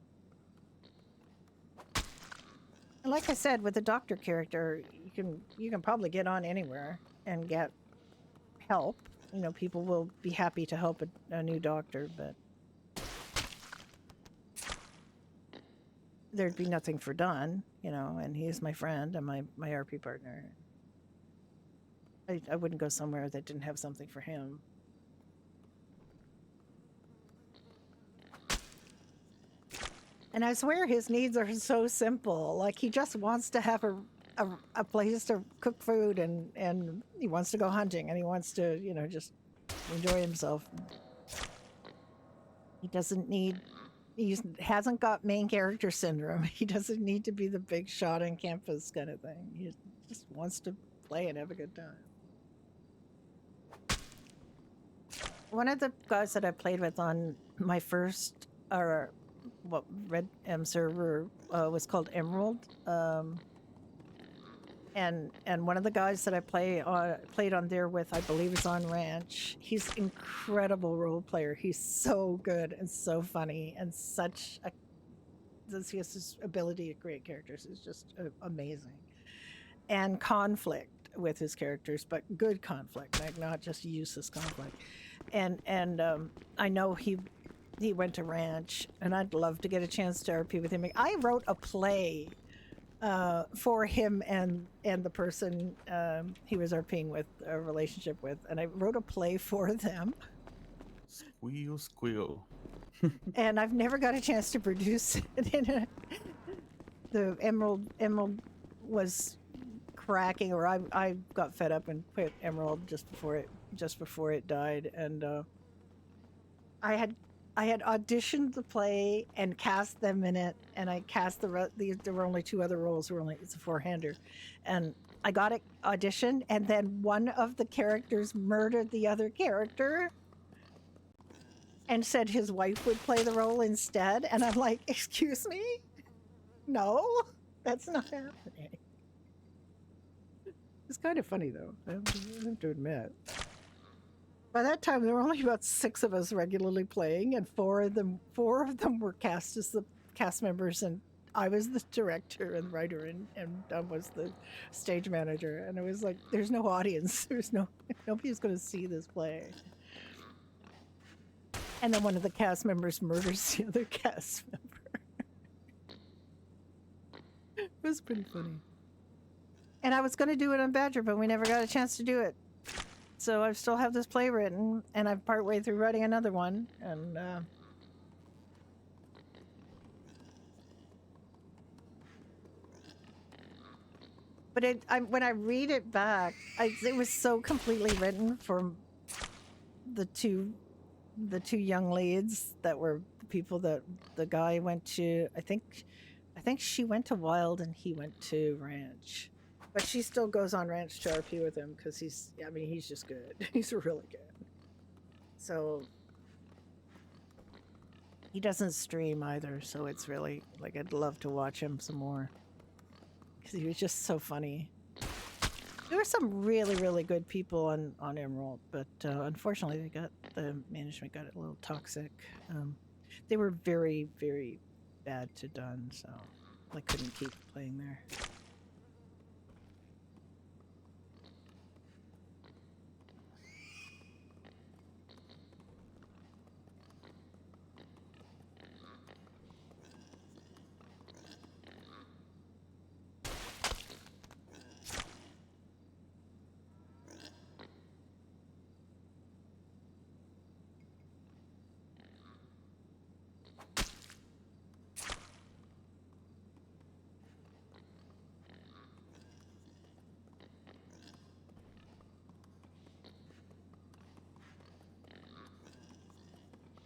And like I said, with the doctor character, you can probably get on anywhere and get help. You know, people will be happy to help a new doctor, but there'd be nothing for Dunn, you know, and he is my friend and my RP partner. I wouldn't go somewhere that didn't have something for him. And I swear his needs are so simple. Like, he just wants to have a place to cook food, and he wants to go hunting, and he wants to, you know, just enjoy himself. He doesn't need, he hasn't got main character syndrome. He doesn't need to be the big shot on campus kind of thing. He just wants to play and have a good time. one of the guys that I played with on my first Red M server was called Emerald. And one of the guys that I played on there with, I believe, is on Ranch. He's incredible role player. He's so good and so funny and such a. He has this ability to create characters. It's just amazing, and conflict with his characters, but good conflict, like not just useless conflict. And I know he went to Ranch, and I'd love to get a chance to RP with him. I wrote a play for him and the person he was RPing with, a relationship with, and I wrote a play for them. Squeal, squeal. And I've never got a chance to produce it. The Emerald was cracking, or I got fed up and quit Emerald just before it died, and I had auditioned the play and cast them in it, and I cast there were only 2 other roles. It's a 4-hander, and I got it auditioned, and then one of the characters murdered the other character and said his wife would play the role instead, and I'm like, excuse me? No, that's not happening. It's kind of funny though, I have to admit. By that time, there were only about 6 of us regularly playing, and 4 of them were cast as the cast members, and I was the director and writer, and Dom was the stage manager. And it was like, there's no audience. Nobody's going to see this play. And then one of the cast members murders the other cast member. It was pretty funny. And I was going to do it on Badger, but we never got a chance to do it. So I still have this play written, and I'm partway through writing another one, and but when I read it back, it was so completely written for the two young leads that were the people that the guy went to. I think she went to Wild and he went to Ranch. But she still goes on Ranch to RP with him because he's just good. He's really good. So he doesn't stream either, so it's really like I'd love to watch him some more because he was just so funny. There were some really, really good people on Emerald, but unfortunately the management got a little toxic. They were very, very bad to done, so I couldn't keep playing there.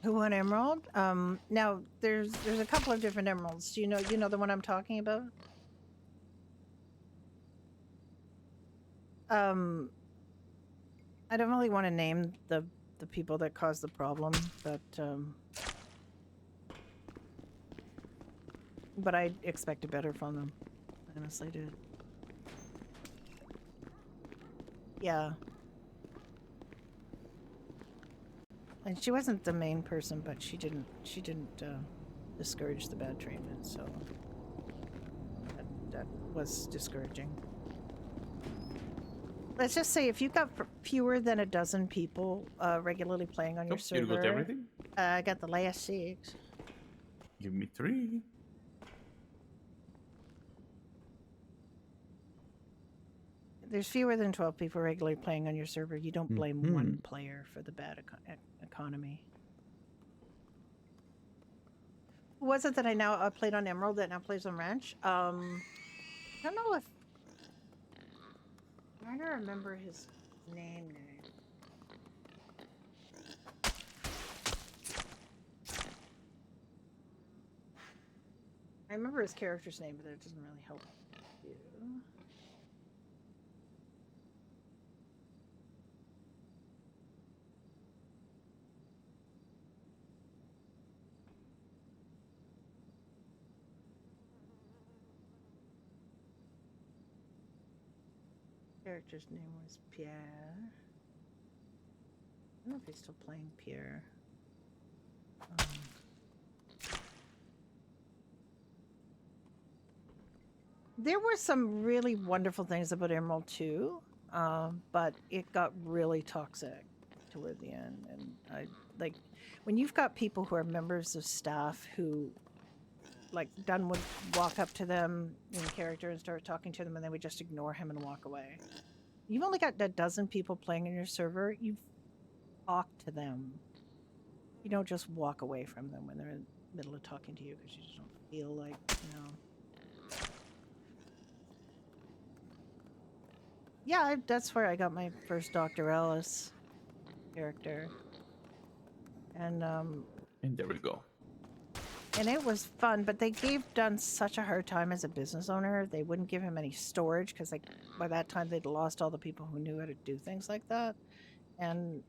Who won Emerald? Now there's a couple of different emeralds. Do you know the one I'm talking about? I don't really want to name the people that caused the problem, but I expected better from them. I honestly did. Yeah. And she wasn't the main person, but she didn't discourage the bad treatment, so that was discouraging. Let's just say if you've got fewer than a dozen people regularly playing on your server. You got everything? I got the last 6. Give me 3. There's fewer than 12 people regularly playing on your server. You don't blame one player for the bad economy. Who was it that I now played on Emerald that now plays on Ranch? I don't know if... I'm trying to remember his name now. I remember his character's name, but it doesn't really help you. Character's name was Pierre. I don't know if he's still playing Pierre. There were some really wonderful things about Emerald 2, but it got really toxic toward the end. And I like when you've got people who are members of staff who, like, Dunn would walk up to them in character and start talking to them, and they would just ignore him and walk away. You've only got a dozen people playing in your server. You talk to them. You don't just walk away from them when they're in the middle of talking to you because you just don't feel like, Yeah, that's where I got my first Dr. Ellis character. And there we go. And it was fun, but they gave Dunn such a hard time as a business owner. They wouldn't give him any storage because by that time they'd lost all the people who knew how to do things like that. And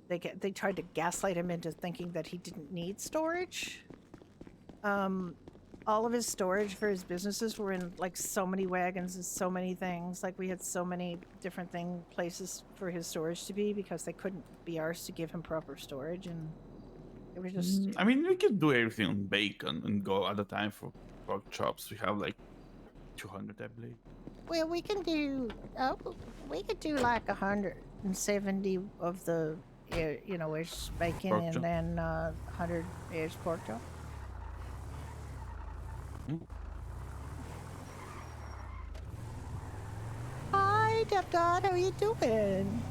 they tried to gaslight him into thinking that he didn't need storage. All of his storage for his businesses were in like so many wagons and so many things. Like we had so many different places for his storage to be because they couldn't be arsed to give him proper storage, and it was just. I mean, we could do everything on bacon and go at a time for pork chops. We have like 200, I believe. Well, we could do like 170 of the, ish bacon Pork and chop. then 100 ish pork chop. Hi, Depdot. How are you doing?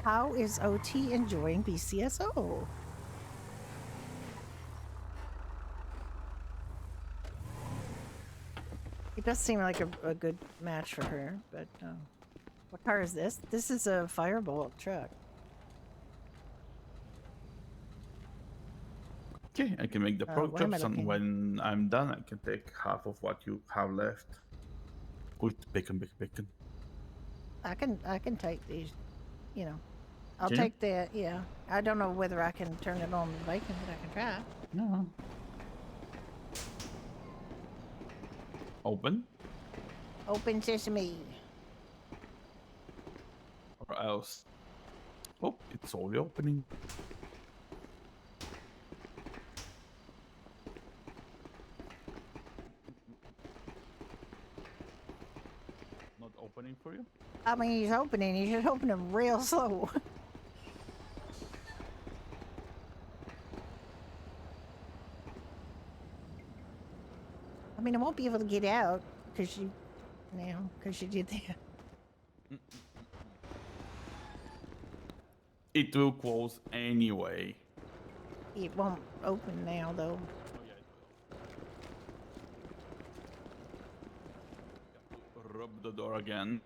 How is OT enjoying BCSO? It does seem like a good match for her, but what car is this? This is a Firebolt truck. Okay, I can make the pork what am I chops, and looking? when I'm done, I can take half of what you have left. Good bacon. I can take these, I'll Can you? take that. Yeah, I don't know whether I can turn it on the bacon, but I can try. No. Open, Open sesame. or else. Oh, it's already opening. Not opening for you? I mean, he's opening. He should open them real slow. I mean, I won't be able to get out because you did that. It will close anyway. It won't open now, though. Oh yeah, it will. Rub the door again.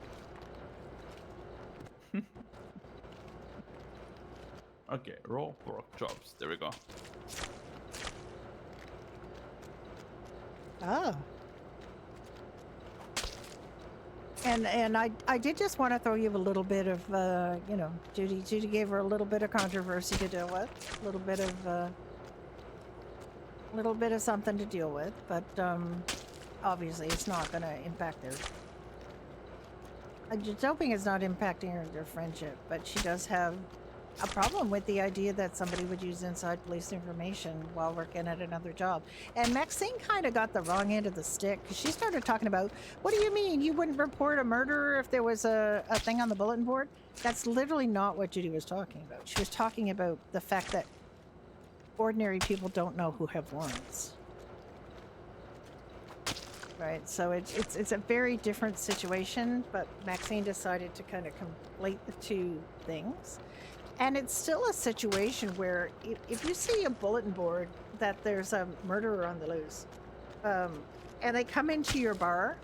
Okay, raw pork chops. There we go. Oh. And I did just want to throw you a little bit of, Judy gave her a little bit of controversy to deal with, a little bit of something to deal with, but obviously it's not going to impact their. I'm just hoping it's not impacting their friendship, but she does have a problem with the idea that somebody would use inside police information while working at another job. And Maxine kind of got the wrong end of the stick because she started talking about, what do you mean you wouldn't report a murderer if there was a thing on the bulletin board? That's literally not what Judy was talking about. She was talking about the fact that ordinary people don't know who have warrants. Right, so it's a very different situation, but Maxine decided to kind of conflate the two things. And it's still a situation where if you see a bulletin board that there's a murderer on the loose, and they come into your bar,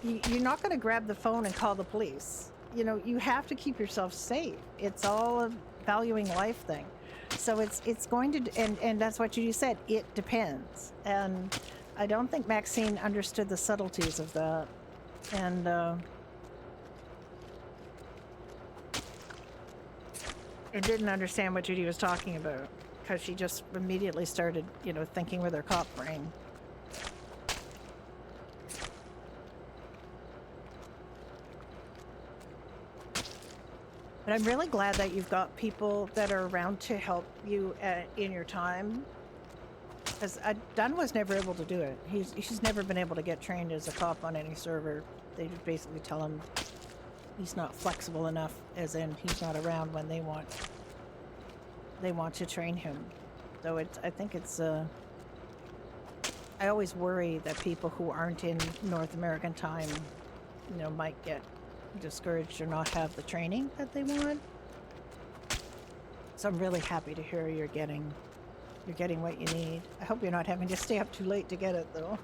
you're not going to grab the phone and call the police. You have to keep yourself safe. It's all a valuing life thing. So it's going to, and that's what you said, it depends. And I don't think Maxine understood the subtleties of that. And and didn't understand what Judy was talking about because she just immediately started, thinking with her cop brain. But I'm really glad that you've got people that are around to help you in your time. Because Dunn was never able to do it. She's never been able to get trained as a cop on any server. They just basically tell him he's not flexible enough, as in he's not around when they want to train him. So I think it's I always worry that people who aren't in North American time, might get discouraged or not have the training that they want. So I'm really happy to hear you're getting what you need. I hope you're not having to stay up too late to get it, though.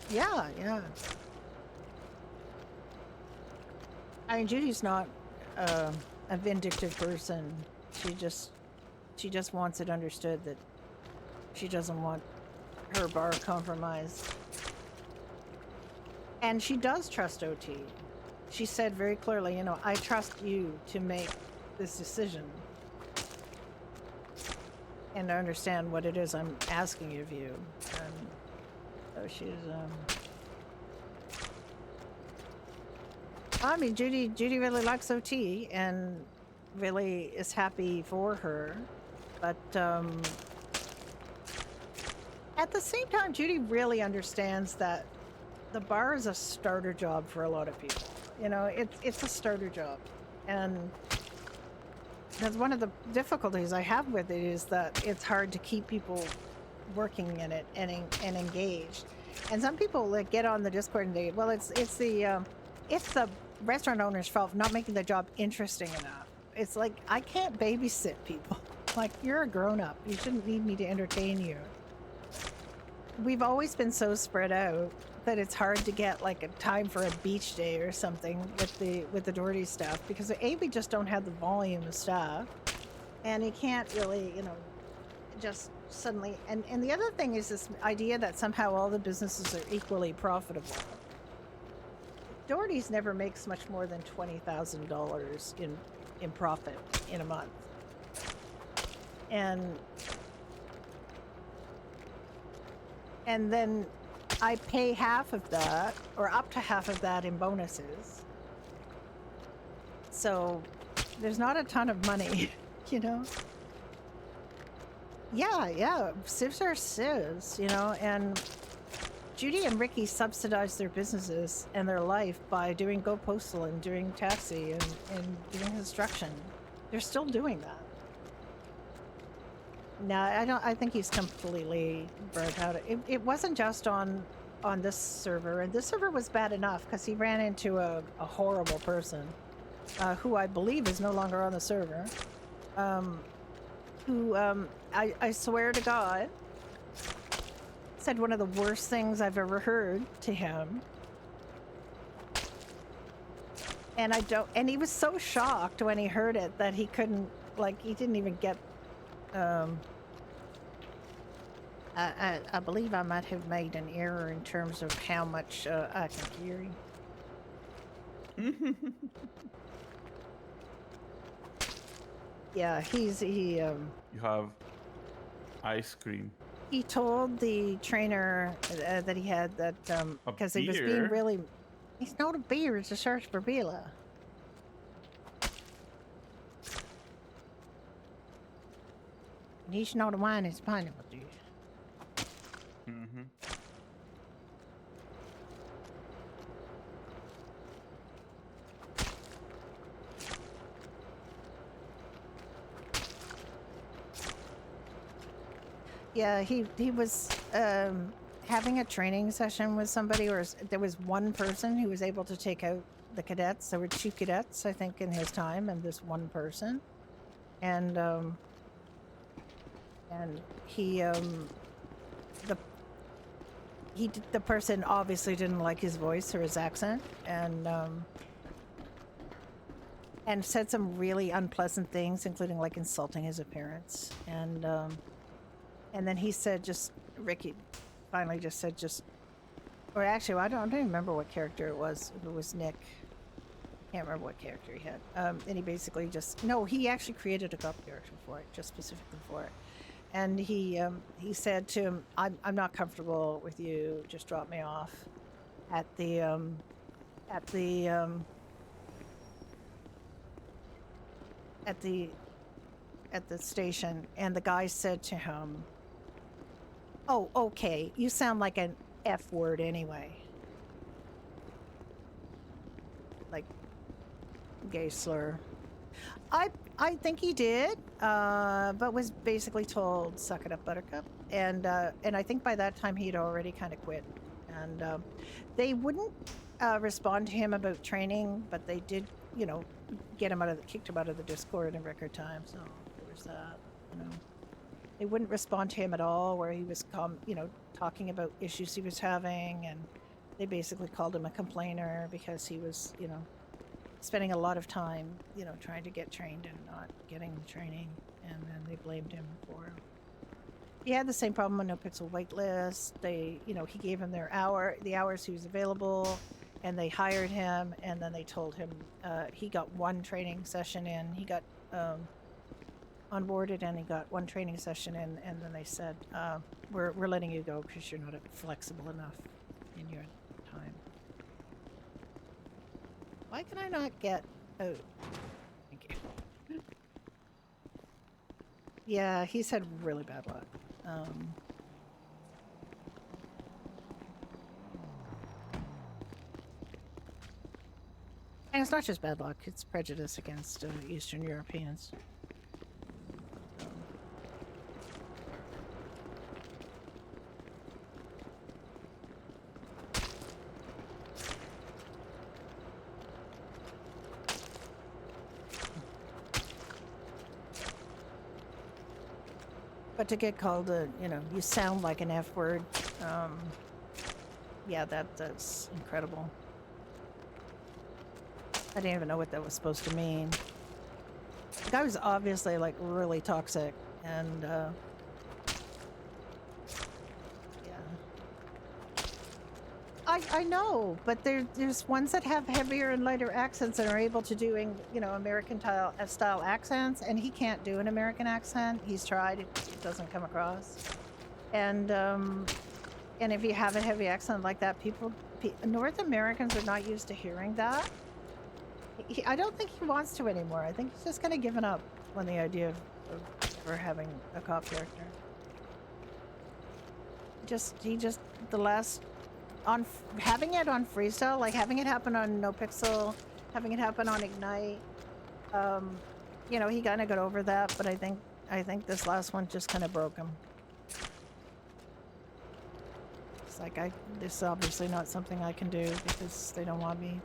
Yeah. I mean, Judy's not a vindictive person. She just wants it understood that she doesn't want her bar compromised. And she does trust OT. She said very clearly, I trust you to make this decision and to understand what it is I'm asking of you. And so she's, I mean, Judy really likes OT and really is happy for her, but at the same time, Judy really understands that the bar is a starter job for a lot of people. It's a starter job, and that's one of the difficulties I have with it, is that it's hard to keep people working in it and engaged. And some people that get on the Discord and it's the restaurant owner's fault for not making the job interesting enough. It's like, I can't babysit people. Like, you're a grown-up. You shouldn't need me to entertain you. We've always been so spread out that it's hard to get like a time for a beach day or something with the Doherty staff, because we just don't have the volume of staff, and you can't really, just suddenly. And the other thing is this idea that somehow all the businesses are equally profitable. Doherty's never makes much more than $20,000 in profit in a month, and then I pay half of that, or up to half of that, in bonuses. So there's not a ton of money, Yeah, civs are civs, and Judy and Ricky subsidize their businesses and their life by doing Go Postal and doing taxi and doing construction. They're still doing that. No, I think he's completely burnt out. It wasn't just on this server, and this server was bad enough because he ran into a horrible person who I believe is no longer on the server, who I swear to God said one of the worst things I've ever heard to him. And he was so shocked when he heard it that he couldn't, he didn't even get, I believe I might have made an error in terms of how much I can carry. Yeah, you have ice cream. He told the trainer that he had that because he was being really. It's not a beer; it's a sarsaparilla. And he's not a wine; it's pineapple juice. Yeah, he was having a training session with somebody, or there was one person who was able to take out the cadets. There were 2 cadets, I think, in his time, and this one person. And the person obviously didn't like his voice or his accent, and said some really unpleasant things, including insulting his appearance. And then he said, Ricky finally just said, or actually, I don't even remember what character it was. If it was Nick. Can't remember what character he had. And he basically he actually created a cop character for it, just specifically for it. and he said to him, I'm not comfortable with you. Just drop me off at the at the at the at the station. And the guy said to him, "Oh, okay. You sound like an F word anyway." Like gay slur. I think he did, but was basically told, "Suck it up, Buttercup." And I think by that time he'd already kind of quit. And they wouldn't respond to him about training, but they did, you know, kicked him out of the Discord in record time. So there was that. You know, they wouldn't respond to him at all, where he was, talking about issues he was having, and they basically called him a complainer because he was, spending a lot of time, trying to get trained and not getting training, and then they blamed him for. He had the same problem on No Pixel Whitelist. They, he gave him the hours he was available, and they hired him, and then they told him he got one training session in. He got onboarded, and he got one training session in, and then they said, we're letting you go because you're not flexible enough in your time. Why can I not get... Oh, thank you. Yeah, he's had really bad luck. And it's not just bad luck, it's prejudice against Eastern Europeans. But to get called you sound like an F word, yeah, that's incredible. I didn't even know what that was supposed to mean. The guy was obviously, like, really toxic, and, yeah. I know, but there's ones that have heavier and lighter accents and are able to doing, American style accents, and he can't do an American accent. He's tried, it doesn't come across. And if you have a heavy accent like that, North Americans are not used to hearing that. I don't think he wants to anymore. I think he's just kind of given up on the idea of having a cop character. Having it on Freestyle, like having it happen on No Pixel, having it happen on Ignite, he kind of got over that, but I think this last one just kind of broke him. It's like, this is obviously not something I can do because they don't want me.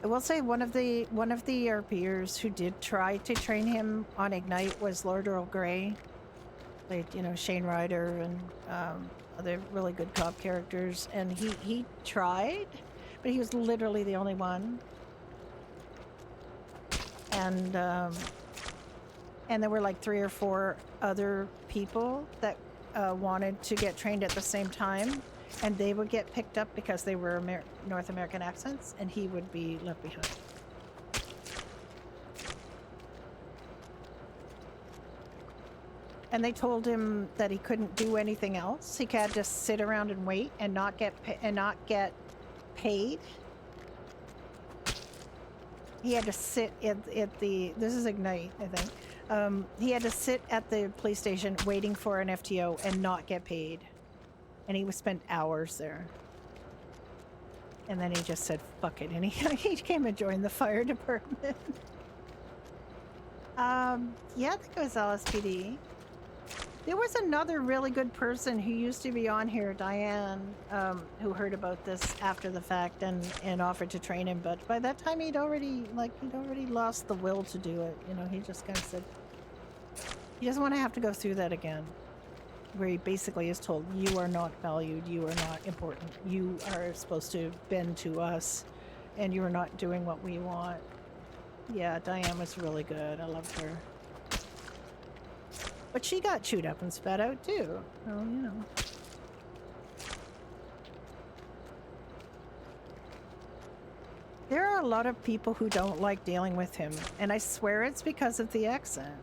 I will say one of the RPers who did try to train him on Ignite was Lord Earl Grey. Played, Shane Ryder and other really good cop characters, and he tried, but he was literally the only one. And there were like 3 or 4 other people that wanted to get trained at the same time. And they would get picked up because they were North American accents, and he would be left behind. And they told him that he couldn't do anything else. He had to sit around and wait and not get paid. He had to sit at the. This is Ignite, I think. He had to sit at the police station waiting for an FTO and not get paid. And he would spend hours there. And then he just said, fuck it. And he came and joined the fire department. Yeah, I think it was LSPD. There was another really good person who used to be on here, Diane, who heard about this after the fact and offered to train him. But by that time, he'd already lost the will to do it. He just kind of said, he doesn't want to have to go through that again. Where he basically is told, you are not valued, you are not important, you are supposed to bend to us, and you are not doing what we want. Yeah, Diane was really good. I loved her. But she got chewed up and spat out too. So, There are a lot of people who don't like dealing with him, and I swear it's because of the accent.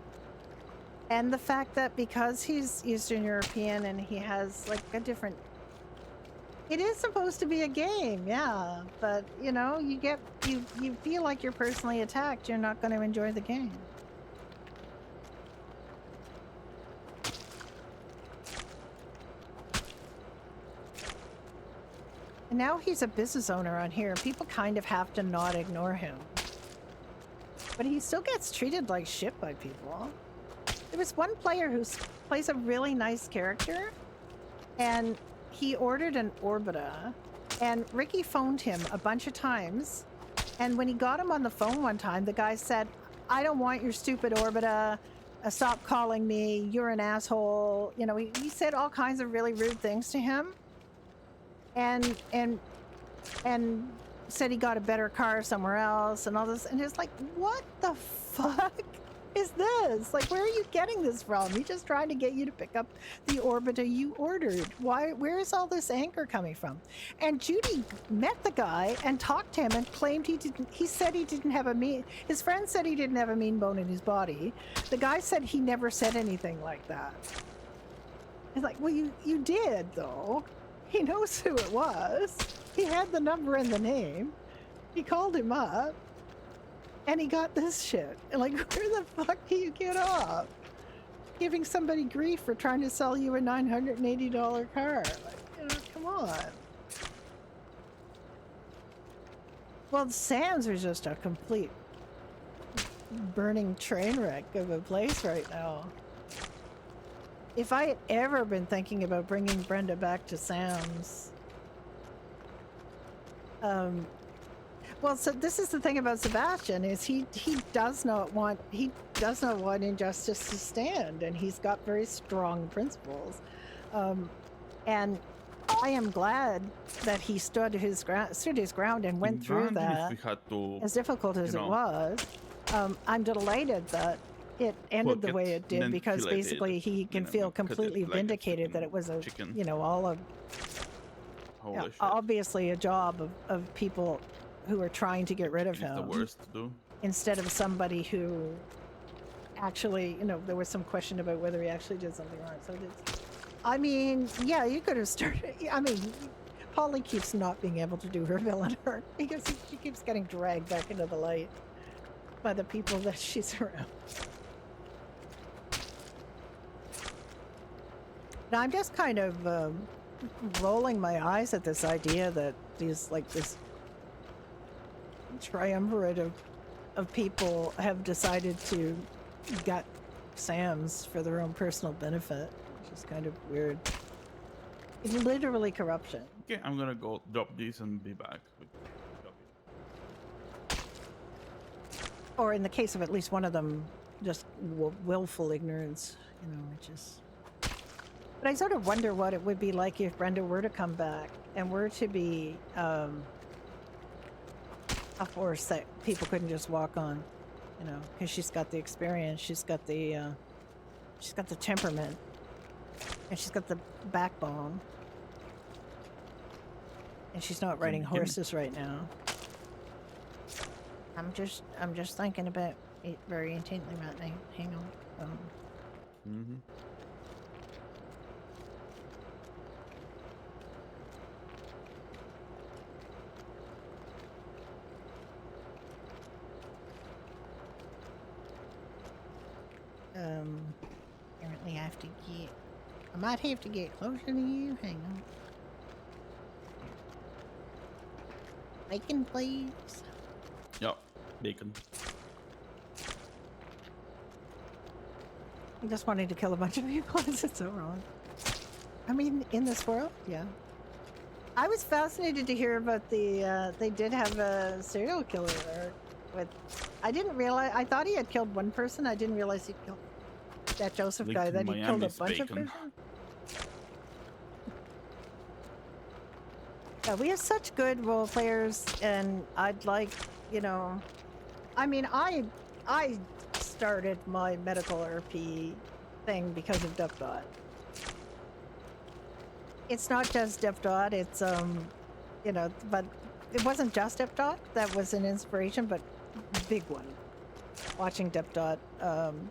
And the fact that because he's Eastern European and he has like a different... It is supposed to be a game, yeah, but you know, you feel like you're personally attacked, you're not going to enjoy the game. And now he's a business owner on here. People kind of have to not ignore him. But he still gets treated like shit by people. There was one player who plays a really nice character, and he ordered an Orbita, and Ricky phoned him a bunch of times, and when he got him on the phone one time, the guy said, I don't want your stupid Orbita, stop calling me, you're an asshole. You know, he said all kinds of really rude things to him, and said he got a better car somewhere else and all this, and it's like, what the fuck is this? Like, where are you getting this from? He's just trying to get you to pick up the Orbita you ordered. Where is all this anger coming from? And Judy met the guy and talked to him and claimed he said he didn't have a mean... His friend said he didn't have a mean bone in his body. The guy said he never said anything like that. It's like, well, you did, though. He knows who it was. He had the number and the name. He called him up. And he got this shit. And like, where the fuck do you get off? Giving somebody grief for trying to sell you a $980 car. Like, you know, come on. Well, Sam's are just a complete burning train wreck of a place right now. If I had ever been thinking about bringing Brenda back to Sam's, well, so this is the thing about Sebastian, is he does not want injustice to stand, and he's got very strong principles, and I am glad that he stood his ground and went through that, as difficult as it was. I'm delighted that it ended the way it did, because basically he can feel completely vindicated that it was obviously a job of people who are trying to get rid of him. The worst to do. Instead of somebody who actually, you know, there was some question about whether he actually did something wrong. So I mean, yeah, you could have started. I mean, Polly keeps not being able to do her villain arc because she keeps getting dragged back into the light by the people that she's around. Now I'm just kind of rolling my eyes at this idea that these, like, this triumvirate of people have decided to gut Sam's for their own personal benefit, which is kind of weird. It's literally corruption. Okay, I'm gonna go drop these and be back. Or in the case of at least one of them, just willful ignorance, you know, which is... But I sort of wonder what it would be like if Brenda were to come back and were to be a force that people couldn't just walk on, you know, because she's got the experience, she's got the temperament, and she's got the backbone, and she's not riding horses right now. I'm just thinking about it very intently right now. Hang on. Apparently I might have to get closer to you. Hang on. Bacon, please. Yep, bacon. I just wanted to kill a bunch of people. Is it so wrong? I mean, in this world, yeah. I was fascinated to hear about the, they did have a serial killer there with, I didn't realize, I thought he had killed one person. I didn't realize he killed that Joseph guy, that he killed a bunch of people. Yeah, we have such good role players, and I'd like, you know, I mean, I started my medical RP thing because of Death Dot. It's not just Death Dot, it's, you know, but it wasn't just Dip Dot that was an inspiration, but big one. Watching Dip Dot on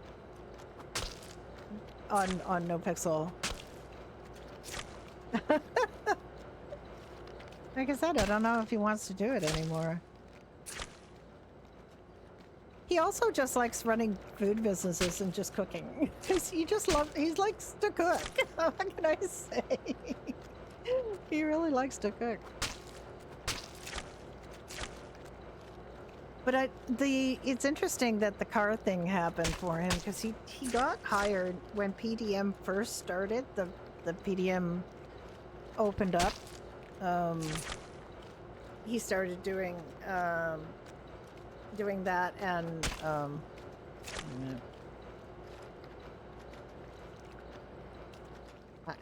No Pixel. Like I said, I don't know if he wants to do it anymore. He also just likes running food businesses and just cooking. He likes to cook. What can I say? He really likes to cook. But it's interesting that the car thing happened for him because he got hired when PDM first started. The PDM opened up. He started doing that, and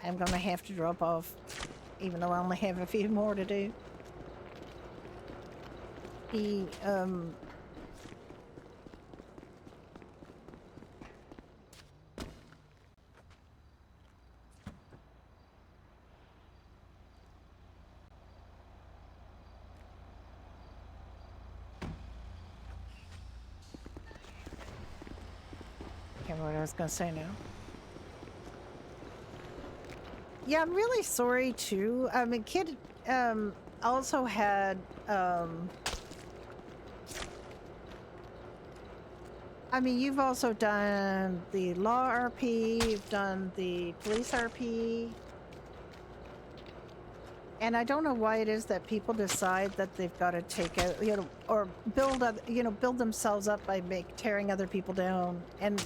I'm gonna have to drop off, even though I only have a few more to do. He can't remember what I was gonna say now. Yeah, I'm really sorry too. I mean, Kid also had I mean, you've also done the law RP, you've done the police RP. And I don't know why it is that people decide that they've got to take out, or build themselves up by tearing other people down. And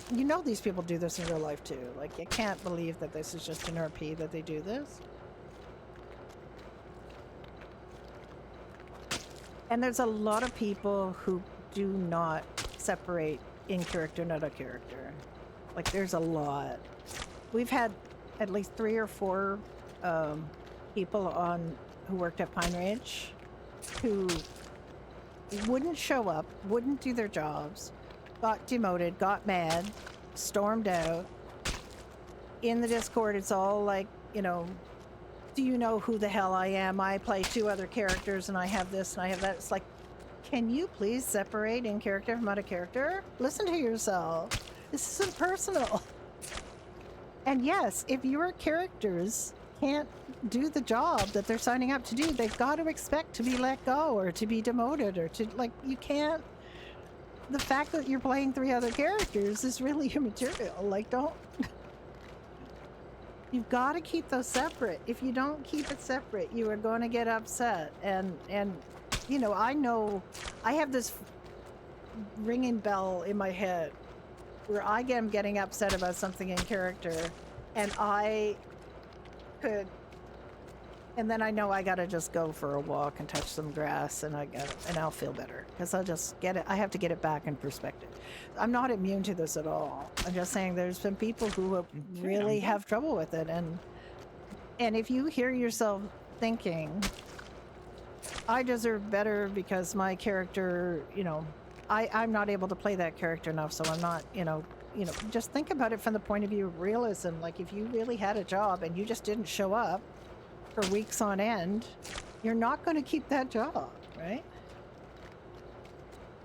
these people do this in real life too. Like, you can't believe that this is just an RP that they do this. And there's a lot of people who do not separate in character, not a character. Like, there's a lot. We've had at least 3 or 4 people who worked at Pine Ridge who wouldn't show up, wouldn't do their jobs, got demoted, got mad, stormed out. In the Discord, it's all like, do you know who the hell I am? I play 2 other characters and I have this and I have that. It's like, can you please separate in character from out of character? Listen to yourself. This isn't personal. And yes, if your characters can't do the job that they're signing up to do, they've got to expect to be let go or to be demoted or to, like, you can't. The fact that you're playing 3 other characters is really immaterial. Like, don't. You've got to keep those separate. If you don't keep it separate, you are going to get upset. And I know I have this ringing bell in my head where I am getting upset about something in character, and and then I know I gotta just go for a walk and touch some grass, and I'll feel better because I'll just get it. I have to get it back in perspective. I'm not immune to this at all. I'm just saying there's been people who really have trouble with it, and if you hear yourself thinking, I deserve better because my character, I'm not able to play that character enough, so I'm not, just think about it from the point of view of realism. Like, if you really had a job and you just didn't show up for weeks on end, you're not going to keep that job, right?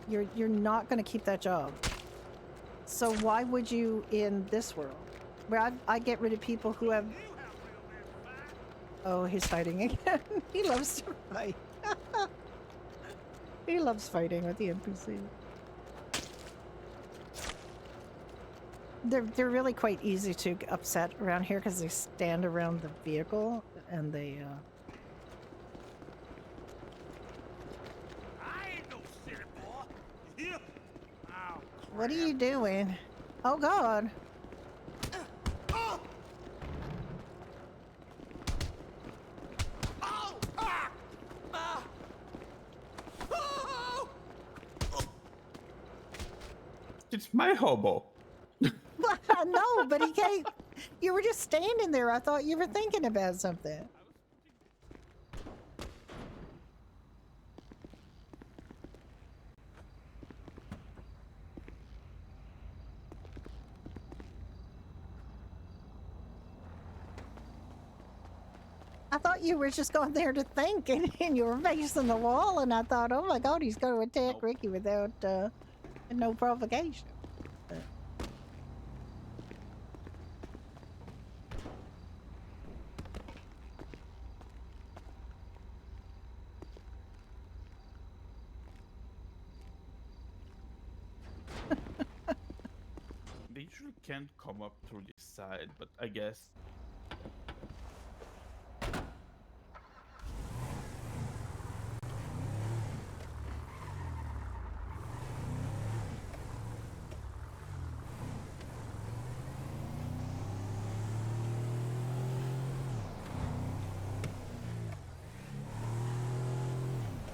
You're not going to keep that job. So why would you in this world, where I get rid of people who have... Oh, he's fighting again. He loves to fight. He loves fighting with the NPC. They're really quite easy to upset around here because they stand around the vehicle and they I ain't no city boy. Yeah. Ow, What are you doing? Oh God. Oh! Oh! Ah! Ah! Oh! It's my hobo. No, but he can't. You were just standing there. I thought you were thinking about something. I thought you were just going there to think, and you were facing the wall, and I thought, oh my god, he's going to attack Nope. Ricky without no provocation. But They usually can't come up through this side, but I guess.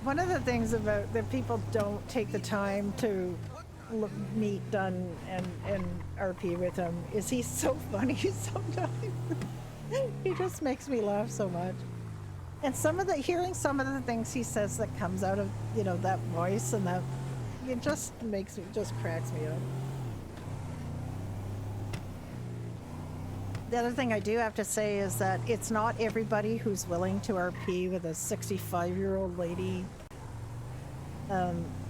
one of the things about that people don't take the time to meet Dunn and RP with him is he's so funny sometimes. He just makes me laugh so much. And hearing some of the things he says that comes out of, that voice and that, it just cracks me up. The other thing I do have to say is that it's not everybody who's willing to RP with a 65-year-old lady,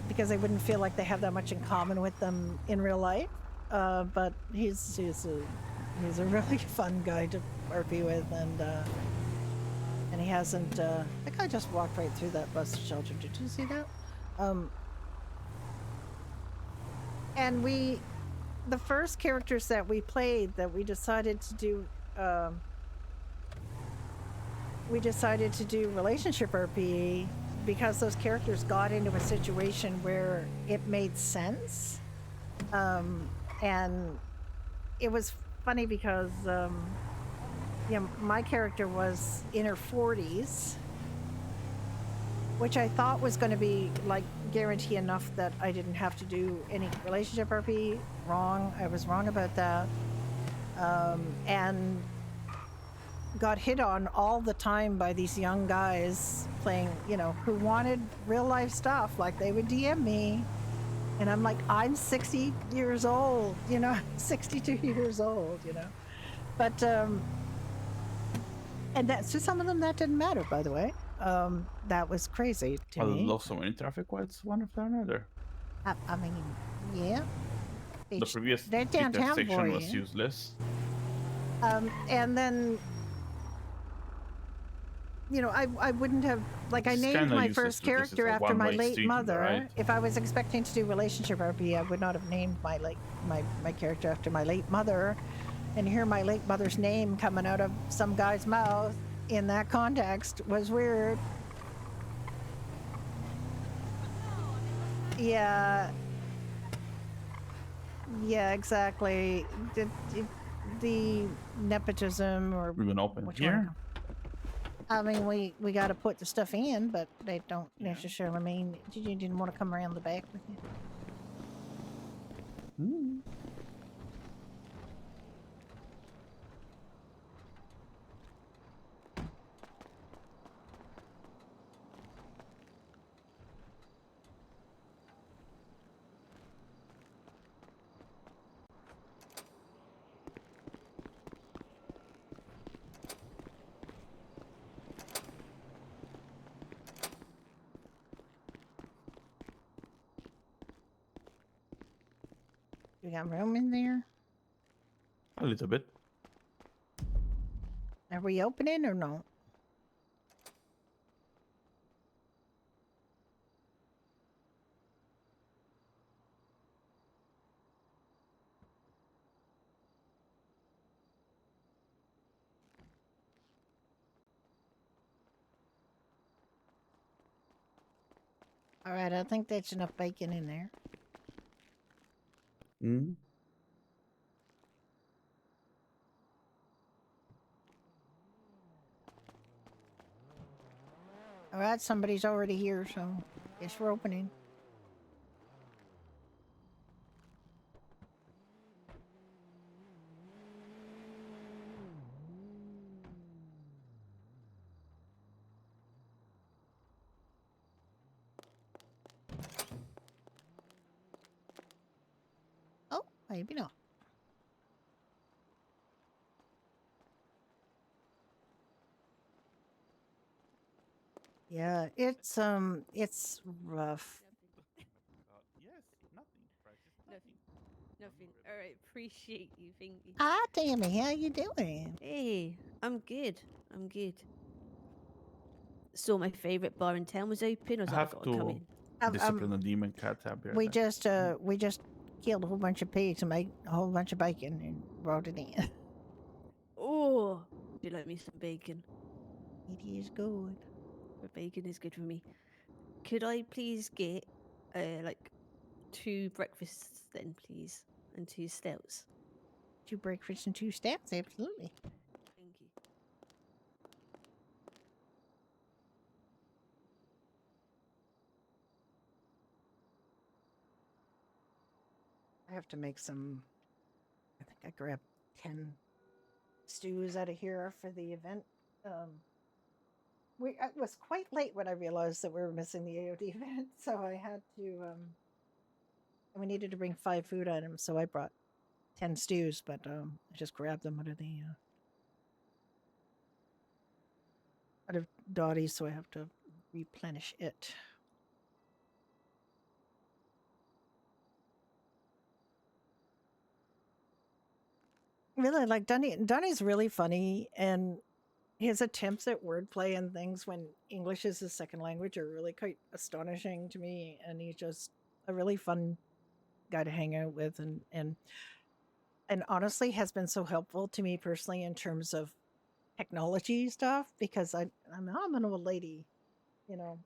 because they wouldn't feel like they have that much in common with them in real life. But he's a really fun guy to RP with, and he hasn't. That guy just walked right through that bus shelter. Did you see that? And the first characters that we played that we decided to do relationship RP because those characters got into a situation where it made sense. And it was funny because my character was in her 40s, which I thought was going to be like guarantee enough that I didn't have to do any relationship RP. Wrong. I was wrong about that. And got hit on all the time by these young guys playing, who wanted real life stuff. Like they would DM me, and I'm like, I'm 60 years old, 62 years old, But and that's to some of them that didn't matter, by the way. That was crazy to I me. love so many traffic lights, one after another. I mean, yeah. The previous They're downtown for intersection you. was useless. And then, I wouldn't have, like, I It's named kinda my useless first because it's character a after my one-way late street, mother. right? If I was expecting to do relationship RP, I would not have named my character after my late mother. And hear my late mother's name coming out of some guy's mouth in that context was weird. Yeah. Yeah, exactly. The nepotism, or We're gonna open what you want to here. call. I mean, we got to put the stuff in, but they don't Yeah. necessarily mean you didn't want to come around the back with you. Hmm. You got room in there? A little bit. Are we opening or no? All right, I think that's enough bacon in there. Hmm. All right, somebody's already here, so guess we're opening. Oh, maybe not. Yeah, it's rough. Yes, nothing. Price is nothing. Nothing. All right. Appreciate you. Thank you. Hi, Tammy. How you doing? Hey, I'm good. I'm good. Saw my favorite bar in town was open. I was I like, I have gotta come to in. discipline a demon cat. I'll be right We back. just killed a whole bunch of pigs and made a whole bunch of bacon and brought it in. Oh, do you like me some bacon? It is good. The bacon is good for me. Could I please get like 2 breakfasts then, please, and 2 stouts? 2 breakfasts and 2 stouts, absolutely. Thank you. I have to make some. I think I grabbed 10 stews out of here for the event. It was quite late when I realized that we were missing the AOD event, so I had to. And we needed to bring 5 food items, so I brought 10 stews, but I just grabbed them out of Dottie's, so I have to replenish it. Really, like Donnie's really funny, and his attempts at wordplay and things when English is his second language are really quite astonishing to me. And he's just a really fun guy to hang out with, and honestly has been so helpful to me personally in terms of technology stuff because I'm an old lady, you know.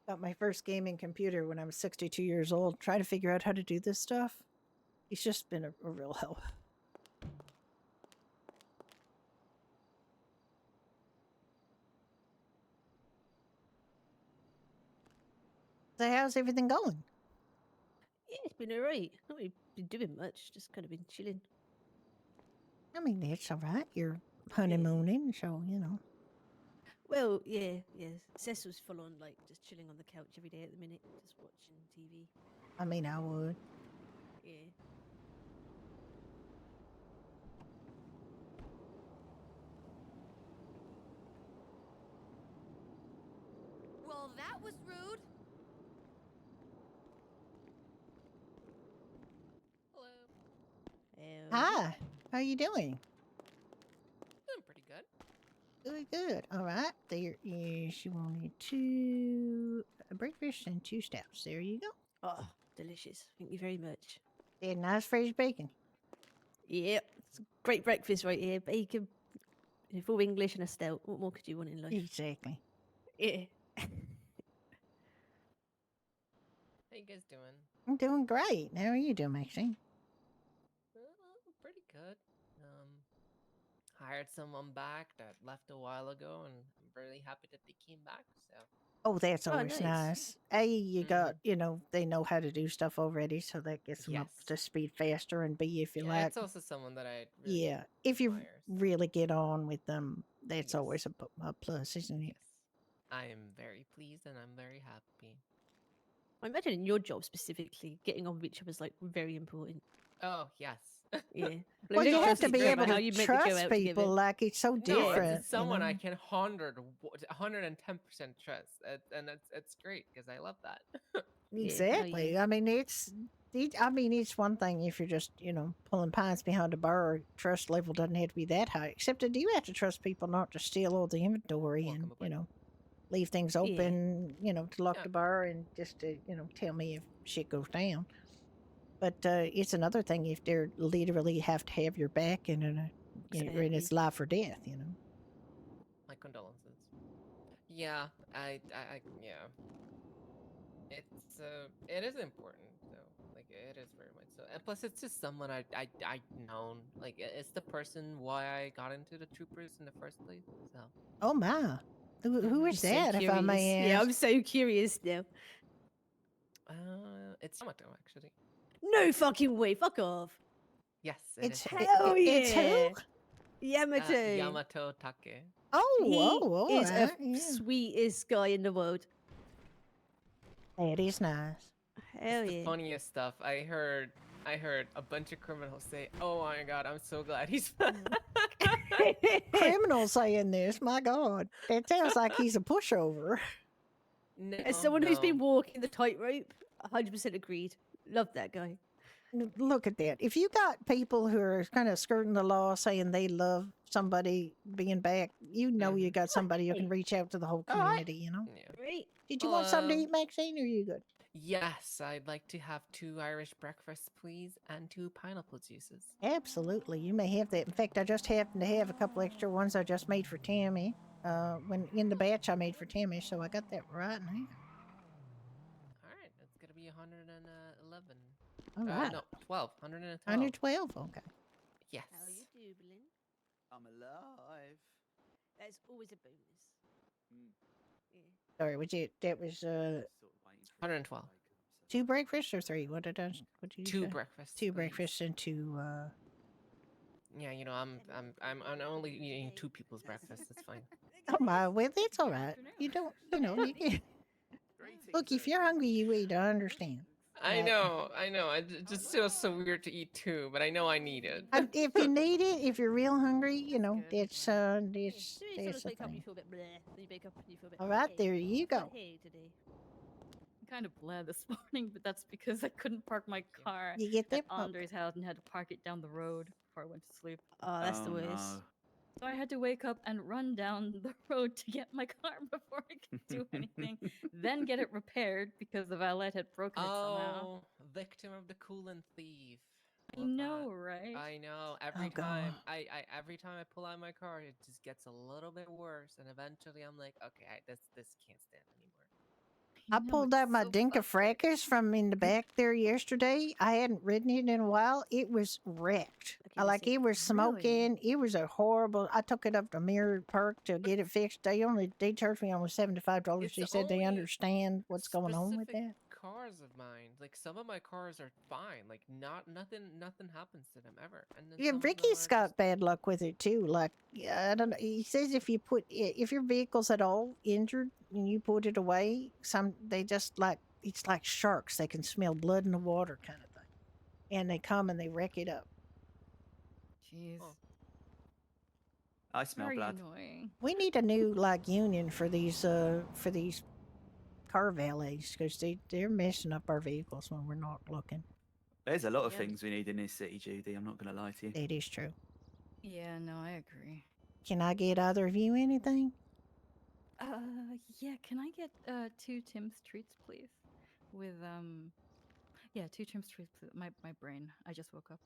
Got my first gaming computer when I was 62 years old, trying to figure out how to do this stuff. He's just been a real help. So how's everything going? Yeah, it's been alright. Not really been doing much. Just kind of been chilling. I mean, it's all right. You're honeymooning, so, you know. Well, yeah. Cecil's full on like just chilling on the couch every day at the minute, just watching TV. I mean, I would. Yeah. Well, that was rude. Hello. Hi, how you doing? Doing pretty good. Good, good. All right, there is, you wanted 2 breakfast and 2 stouts. There you go. Oh, delicious. Thank you very much. And nice fresh bacon. Yep. It's a great breakfast right here. Bacon, full English and a stout. What more could you want in life? Exactly. Yeah. How you guys doing? I'm doing great. How are you doing, Maxine? Pretty good. Hired someone back that left a while ago, and I'm really happy that they came back. So Oh, that's Oh, always nice. nice. A, you got, you know, they know how to do stuff already, so that gets them up Yes. to speed faster. And B, if you yeah, like, it's also someone that I really yeah, if you admire, so really get on with them, that's Yes. always a plus, isn't it? yes, I am very pleased and I'm very happy. I imagine in your job specifically, getting on with each other is like very important. Oh yes. Yeah. Like, Well, we you don't have to often be hear able about how to you meant to go trust out people. together. Like it's so No, different. it's someone you I know? can 110% trust, and it's great because I love that. Exactly. yeah. I mean, it's one thing if you're just, you know, pulling pines behind a bar. Trust level doesn't have to be that high. Except that you have to trust people not to steal all the inventory Welcome and, aboard. you know, leave things Yeah. open, you know, to lock Yeah. the bar and just to, you know, tell me if shit goes down. But it's another thing if they're literally have to have your back and and it's Exactly. life or death, you know. My condolences. Yeah, yeah. It is important though. Like it is very much so. And plus, it's just someone I known. Like it's the person why I got into the troopers in the first place. So Oh my. Who I'm is so that, if I may curious. ask? Yeah, I'm so curious now. it's Yamato actually. No fucking way. Fuck off. Yes, It's Hell it's who? yeah. Yamato. Yamato Take. He All is right, a yeah. sweetest guy in the world. That is nice. Hell It's the yeah. funniest stuff. I heard a bunch of criminals say, "Oh my god, I'm so glad he's back." Criminal saying this. My God, it sounds like he's a pushover. No, As someone who's been no. walking the tightrope, 100% agreed. Love that guy. Look at that. If you got people who are kind of skirting the law saying they love somebody being back, you know you got somebody who can reach out to the whole community, you know? Yeah. Right? Did you want something to eat, Maxine, or are you good? Yes, I'd like to have 2 Irish breakfasts, please, and 2 pineapple juices. Absolutely. You may have that. In fact, I just happen to have a couple extra ones I just made for Tammy. When in the batch I made for Tammy, so I got that right now. All right, it's gonna be 111. All right. No, 12. 112. 112. Okay. Yes. How you doing? I'm alive. That's always a bonus. Mm. Yeah. Sorry, that was Sort of waiting for it to 112. wake up, so- 2 breakfasts or 3? What did you 2 say? breakfasts. 2 please. breakfasts and 2 Yeah, you know, I'm only eating 2 people's breakfast. That's fine. Oh my, well that's all right. You don't, you know, you can, look, if you're hungry, you eat. I understand. I know. It just feels so weird to eat 2, but I know I need it. If you need it, if you're real hungry, you know, good. that's Sometimes the wake up and you thing. feel a bit bleh. Then you wake up and you feel a bit. All right, hey. there you It's not go. hey today. I'm kind of bleh this morning, but that's because I couldn't park my car You get at that? Andre's house and had to park it down the road before I went to sleep. Oh, that's the Oh, worst. no. So I had to wake up and run down the road to get my car before I could do anything, then get it repaired because the valet had broken it somehow. Oh, victim of the coolant thief. I Love know, that. right? I know. Oh, Every God. time every time I pull out my car, it just gets a little bit worse, and eventually I'm like, okay, this can't stand anymore. I know, pulled it's out my so Dinka frustrating. Fracas from in the back there yesterday. I hadn't ridden it in a while. It was wrecked. Okay, Like it was Really? smoking. It was a horrible. I took it up to Mirror Park to get it fixed. They charged me almost $75. It's They said they only understand what's going on with specific that. cars of mine. Like some of my cars are fine. Like nothing happens to them ever. And then Yeah, some of them Ricky's are got just bad luck with it too. Like, yeah, I don't know. He says if your vehicle's at all injured and you put it away, they just like it's like sharks. They can smell blood in the water, kind of thing, and they come and they wreck it up. Jeez. Oh. I smell Very blood. annoying. We need a new like union for these car valets because they're messing up our vehicles when we're not looking. There's a lot of Yeah. things we need in this city, Judy. I'm not going to lie to you. It is true. Yeah, no, I agree. Can I get either of you anything? Yeah, can I get 2 Tim's treats, please? With yeah, 2 Tim's treats, please. My brain. I just woke up.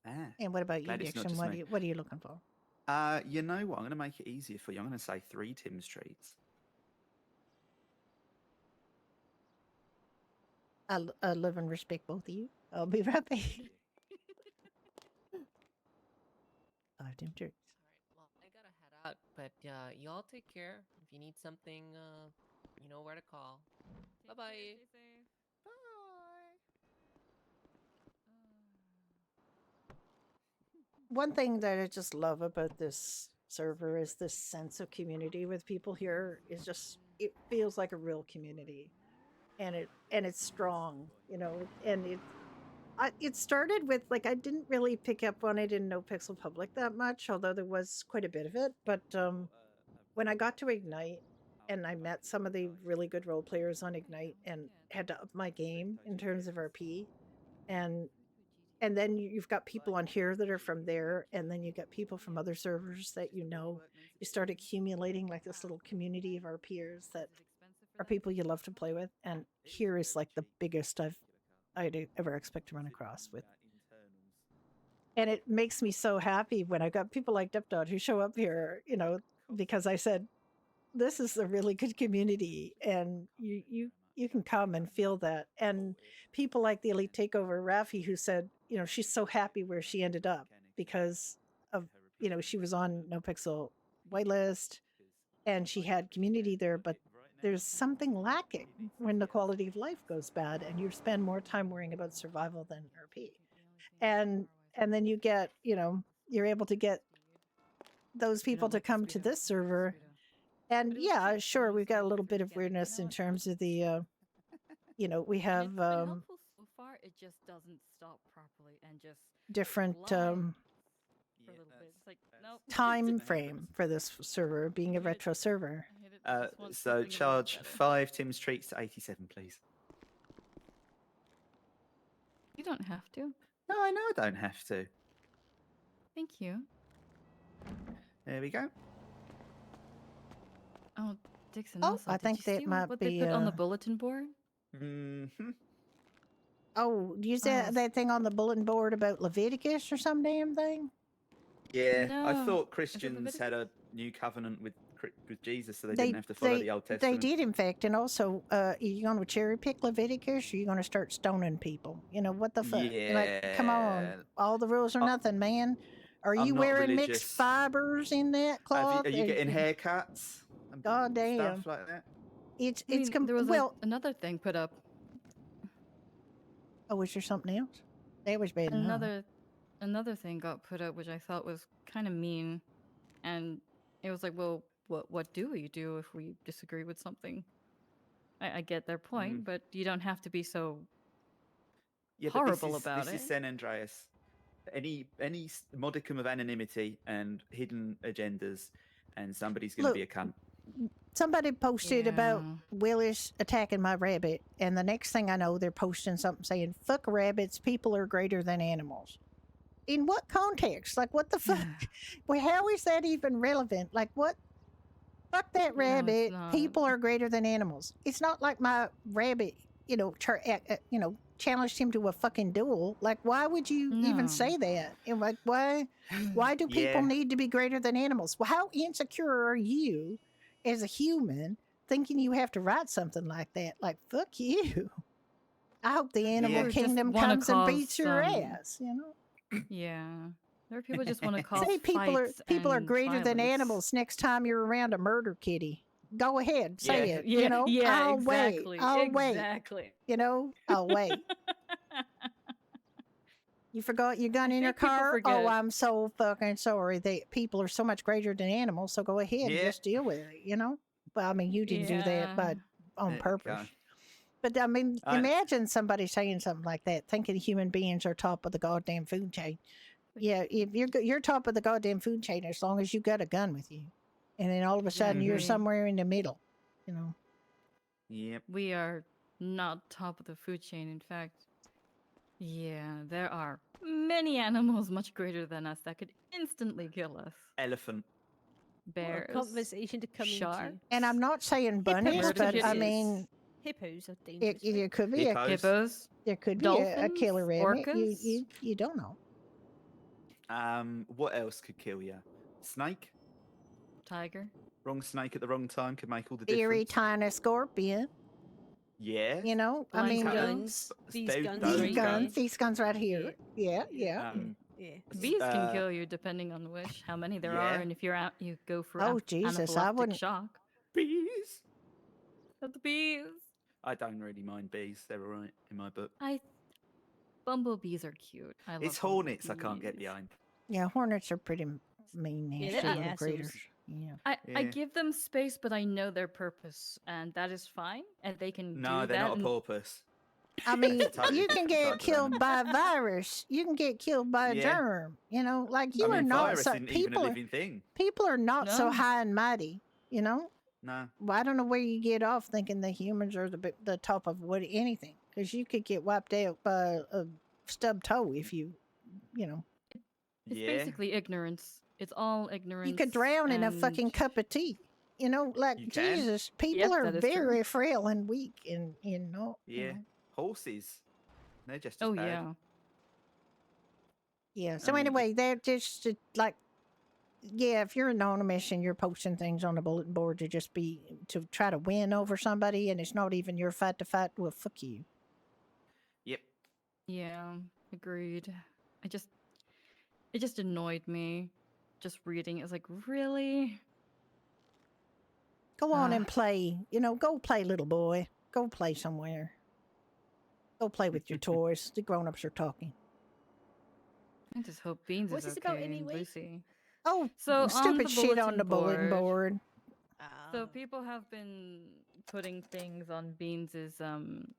Ah. And what about you, Glad it's not Dixon? just What me. are you looking for? You know what? I'm going to make it easier for you. I'm going to say 3 Tim's treats. I love and respect both of you. I'll be right back. 5 Tim treats. All right. Well, I gotta head out, but y'all take care. If you need something, you know where to call. Bye bye. One thing that I just love about this server is this sense of community with people here is just it feels like a real community, and it's strong, you know. And it started with like I didn't really pick up on it in No Pixel Public that much, although there was quite a bit of it. But when I got to Ignite and I met some of the really good role players on Ignite and had to up my game in terms of RP, and then you've got people on here that are from there, and then you get people from other servers that you know. You start accumulating like this little community of our peers that are people you love to play with, and here is like the biggest I'd ever expect to run across with. And it makes me so happy when I got people like Dipdot who show up here, you know, because I said, this is a really good community, and you can come and feel that. And people like the Elite Takeover, Rafi, who said, you know, she's so happy where she ended up because of, you know, she was on No Pixel whitelist and she had community there, but there's something lacking when the quality of life goes bad and you spend more time worrying about survival than RP. And then you get, you know, you're able to get those people to come to this server. And yeah, sure, we've got a little bit of weirdness in terms of the, you know, we have It's been helpful so far. It just doesn't stop properly and just different, fly. for a little bit. It's like, that's nope. Time Something frame happens. for this server being a hit it. retro server. I hit it just once So thinking it was charge better. 5 Tim's treats to 87, please. You don't have to. No, I know I don't have to. Thank you. There we go. Oh, Dixon. Oh, Also, I did think you that see might what be, they put on the bulletin board? Mm-hmm. Oh, you said that thing on the bulletin board about Leviticus or some damn thing? Yeah, I No. thought Is it Christians had a Leviticus? new covenant with Jesus, so they didn't have to follow the Old They Testament. did, in fact, and also, are you going to cherry pick Leviticus, or are you going to start stoning people? You know what the fuck? Like, come on, Yeah. all the rules or I- nothing, man. Are I'm you not wearing mixed religious. fibers in that cloth? Are you getting haircuts and God damn. stuff like that? It's I mean, there was another thing put up. Oh, was there something else? That was bad enough. Another thing got put up, which I thought was kind of mean, and it was like, well, what do we do if we disagree with something? I get their point, but you don't have to be so horrible about this it. is San Andreas. Any modicum of anonymity and hidden agendas, and somebody's going to be a cunt. Somebody posted about Willis attacking my rabbit, and the next thing I know, they're posting something saying, fuck rabbits, people are greater than animals. In what context? Like, what the fuck? Well, how is that even relevant? Like, what? Fuck that rabbit, people are greater than animals. It's not like my rabbit, challenged him to a fucking duel. Like, why would you even say that? And like, why do people need to be greater than animals? Well, how insecure are you as a human thinking you have to write something like that? Like, fuck you. I hope the animal kingdom comes and beats your ass, you know? Yeah. There are people just want to cause Say people are and greater than violence. animals next time you're around a murder kitty. Go ahead, say it. Yeah, you know, yeah, I'll exactly. wait. I'll Exactly. wait. You know, I'll wait. You forgot your gun in your car? Oh, I'm so fucking sorry. People are so much greater than animals, so go ahead and just deal with it, you know? Well, I mean, you didn't do that, but on purpose. But I mean, imagine somebody saying something like that, thinking human beings are top of the goddamn food chain. Yeah, if you're top of the goddamn food chain as long as you got a gun with you, and then all of a sudden you're somewhere in the middle, you know. Yep. We are not top of the food chain. In fact, there are many animals much greater than us that could instantly kill us. Elephant. Bears. Conversation to come into. And I'm not saying bunnies, but I mean, hippos are dangerous. it could be hippos. There could be dolphins, a killer rabbit. orcas. You don't know. What else could kill you? Snake? Tiger. Wrong snake at the wrong time could make all the difference. Very tiny scorpion. Yeah. You know, I mean, these guns right here. Yeah. Bees can kill you depending on how many there are, and if you're out, you go for Jesus, I wouldn't. shock. Bees. The bees. I don't really mind bees. They're all right in my book. Bumblebees are cute. I love it's hornets I can't get behind. Yeah, hornets are pretty mean, nasty little critters. Yeah. I give them space, but I know their purpose, and that is fine. And they can No, do they're that not a porpoise. I mean, you can get killed by a virus. You can get killed by a germ. You know, like you are not. Virus isn't even a living thing. People are not so high and mighty. You know. No. Well, I don't know where you get off thinking the humans are the top of anything, because you could get wiped out by a stub toe if you know. It's basically ignorance. It's all ignorance. You could drown in a fucking cup of tea. You know, like Jesus, people are very frail and weak, and Yeah. You know. Horses. They're just as bad. Yeah. So anyway, they're just like, if you're anonymous and you're posting things on the bulletin board to try to win over somebody, and it's not even your fight to fight, well, fuck you. Yep. Yeah, agreed. It just annoyed me. Just reading it was like, really? Go on and play. You know, go play, little boy. Go play somewhere. Go play with your toys. The grown-ups are talking. I just hope Beans What's is this okay about anyway? Lucy. Oh, so stupid shit on the bulletin board. So people have been putting things on Beans's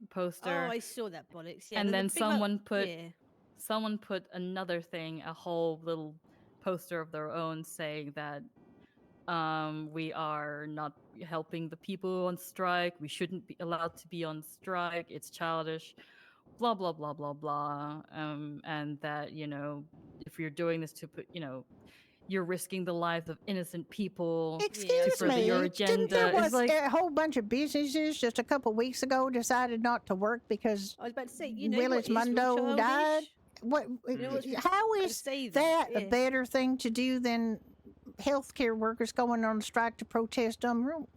poster. Oh, I saw that bollocks. Yeah, and then someone put another thing, a whole little poster of their own saying that we are not helping the people on strike. We shouldn't be allowed to be on strike. It's childish. Blah blah blah blah blah. And that if you're doing this to put you're risking the lives of innocent people to Excuse further your me, didn't there agenda. It's was like a whole bunch of businesses just a couple weeks ago decided not to work because I was about to say, you know Willis what is real Mundo died? childish? What? what's How I'd is say that a yeah. better thing to do than healthcare workers going on strike to protest dumb rules?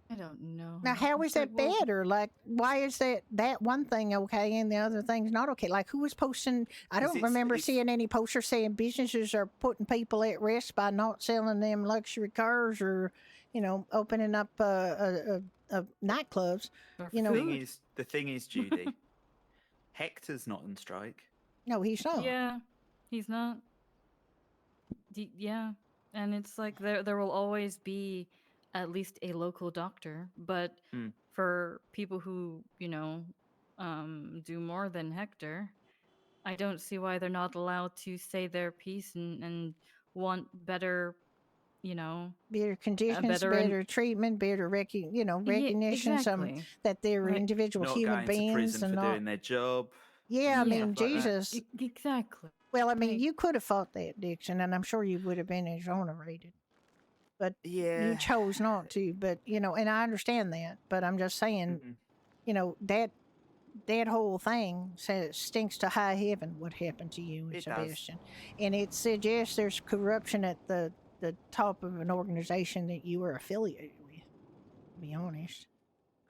I don't know. Now, how is It's like, that well, better? Like, why is that one thing okay and the other thing's not okay? Like, who was posting? I 'Cause don't it's- remember it's- seeing any posters saying businesses are putting people at risk by not selling them luxury cars or, opening up nightclubs. or You know, food. The thing is, Judy, Hector's not on strike. No, he's not. Yeah, he's not. Yeah, and it's like there will always be at least a local doctor, but Mm. for people who do more than Hector, I don't see why they're not allowed to say their piece and want better, Better conditions, better better treatment, better recognition, some exactly. that they're Right. individual Not human going to beings prison and for not. doing their job. Yeah, I mean, stuff like that. Jesus. Exactly. Well, I mean, Right. you could have fought that, Dixon, and I'm sure you would have been exonerated. But Yeah. you chose not to. But and I understand that. But I'm just saying, Mhm. that whole thing says stinks to high heaven. What happened to you, It does. Sebastian? And it suggests there's corruption at the top of an organization that you were affiliated with. To be honest.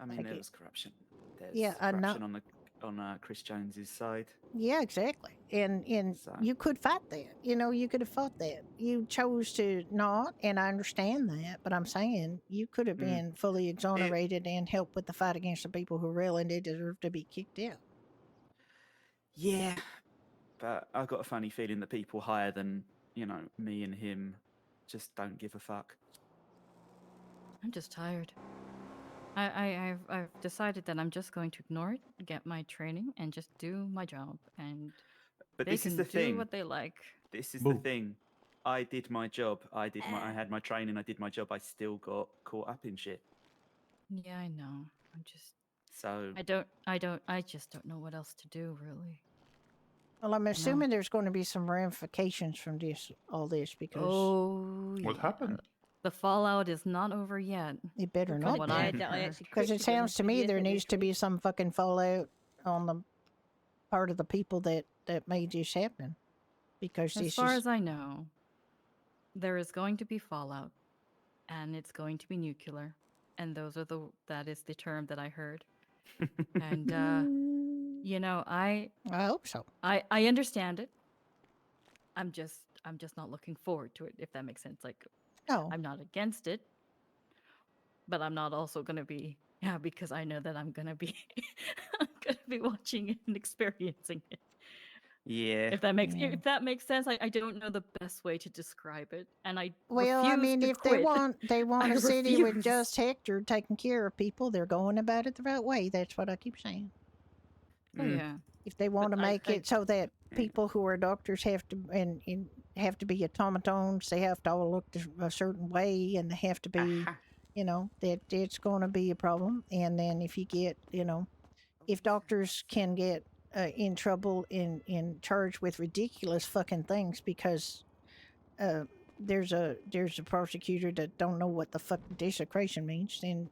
I mean, Like there it- was corruption. There's Yeah, I'm not- corruption on Chris Jones's side. Yeah, exactly. And So- you could fight that. You could have fought that. You chose to not, and I understand that, but I'm saying you could have been fully exonerated and helped with the fight against the people who really did deserve to be kicked out. Yeah, but I've got a funny feeling that people higher than me and him just don't give a fuck. I'm just tired. I've decided that I'm just going to ignore it, get my training, and just do my job. And But they this can is the do thing. what they like. This is Boo. the thing. I did my job. I had my training. I did my job. I still got caught up in shit. Yeah, I know. I'm just. So I just don't know what else to do, really. Well, I'm assuming there's going to be some ramifications from all this because Oh, What yeah. happened? The fallout is not over yet. it better I'm not kinda what be. I've glad that I heard. actually Because quit, it to be sounds honest to with me you, there at needs this to be rate. some fucking fallout on the part of the people that made this happen. Because As this far is as I know, there is going to be fallout, and it's going to be nuclear, and that is the term that I heard. And I hope so. I understand it. I'm just not looking forward to it, if that makes sense. Like, No. I'm not against it, but I'm not also gonna be because I know that I'm gonna be I'm gonna be watching it and experiencing it. yeah. If that makes sense. I don't know the best way to describe it, and I Well, I refuse mean, to if quit. they want I a city with refuse. just Hector taking care of people, they're going about it the right way. That's what I keep saying. Oh yeah. If they want to But make it so that Yeah. people who are doctors have to and have to be automatons, they have to all look a certain way, and they have to be, Aha. that it's going to be a problem. And then if you get, if doctors can get in trouble in charged with ridiculous fucking things because there's a prosecutor that don't know what the fuck desecration means, then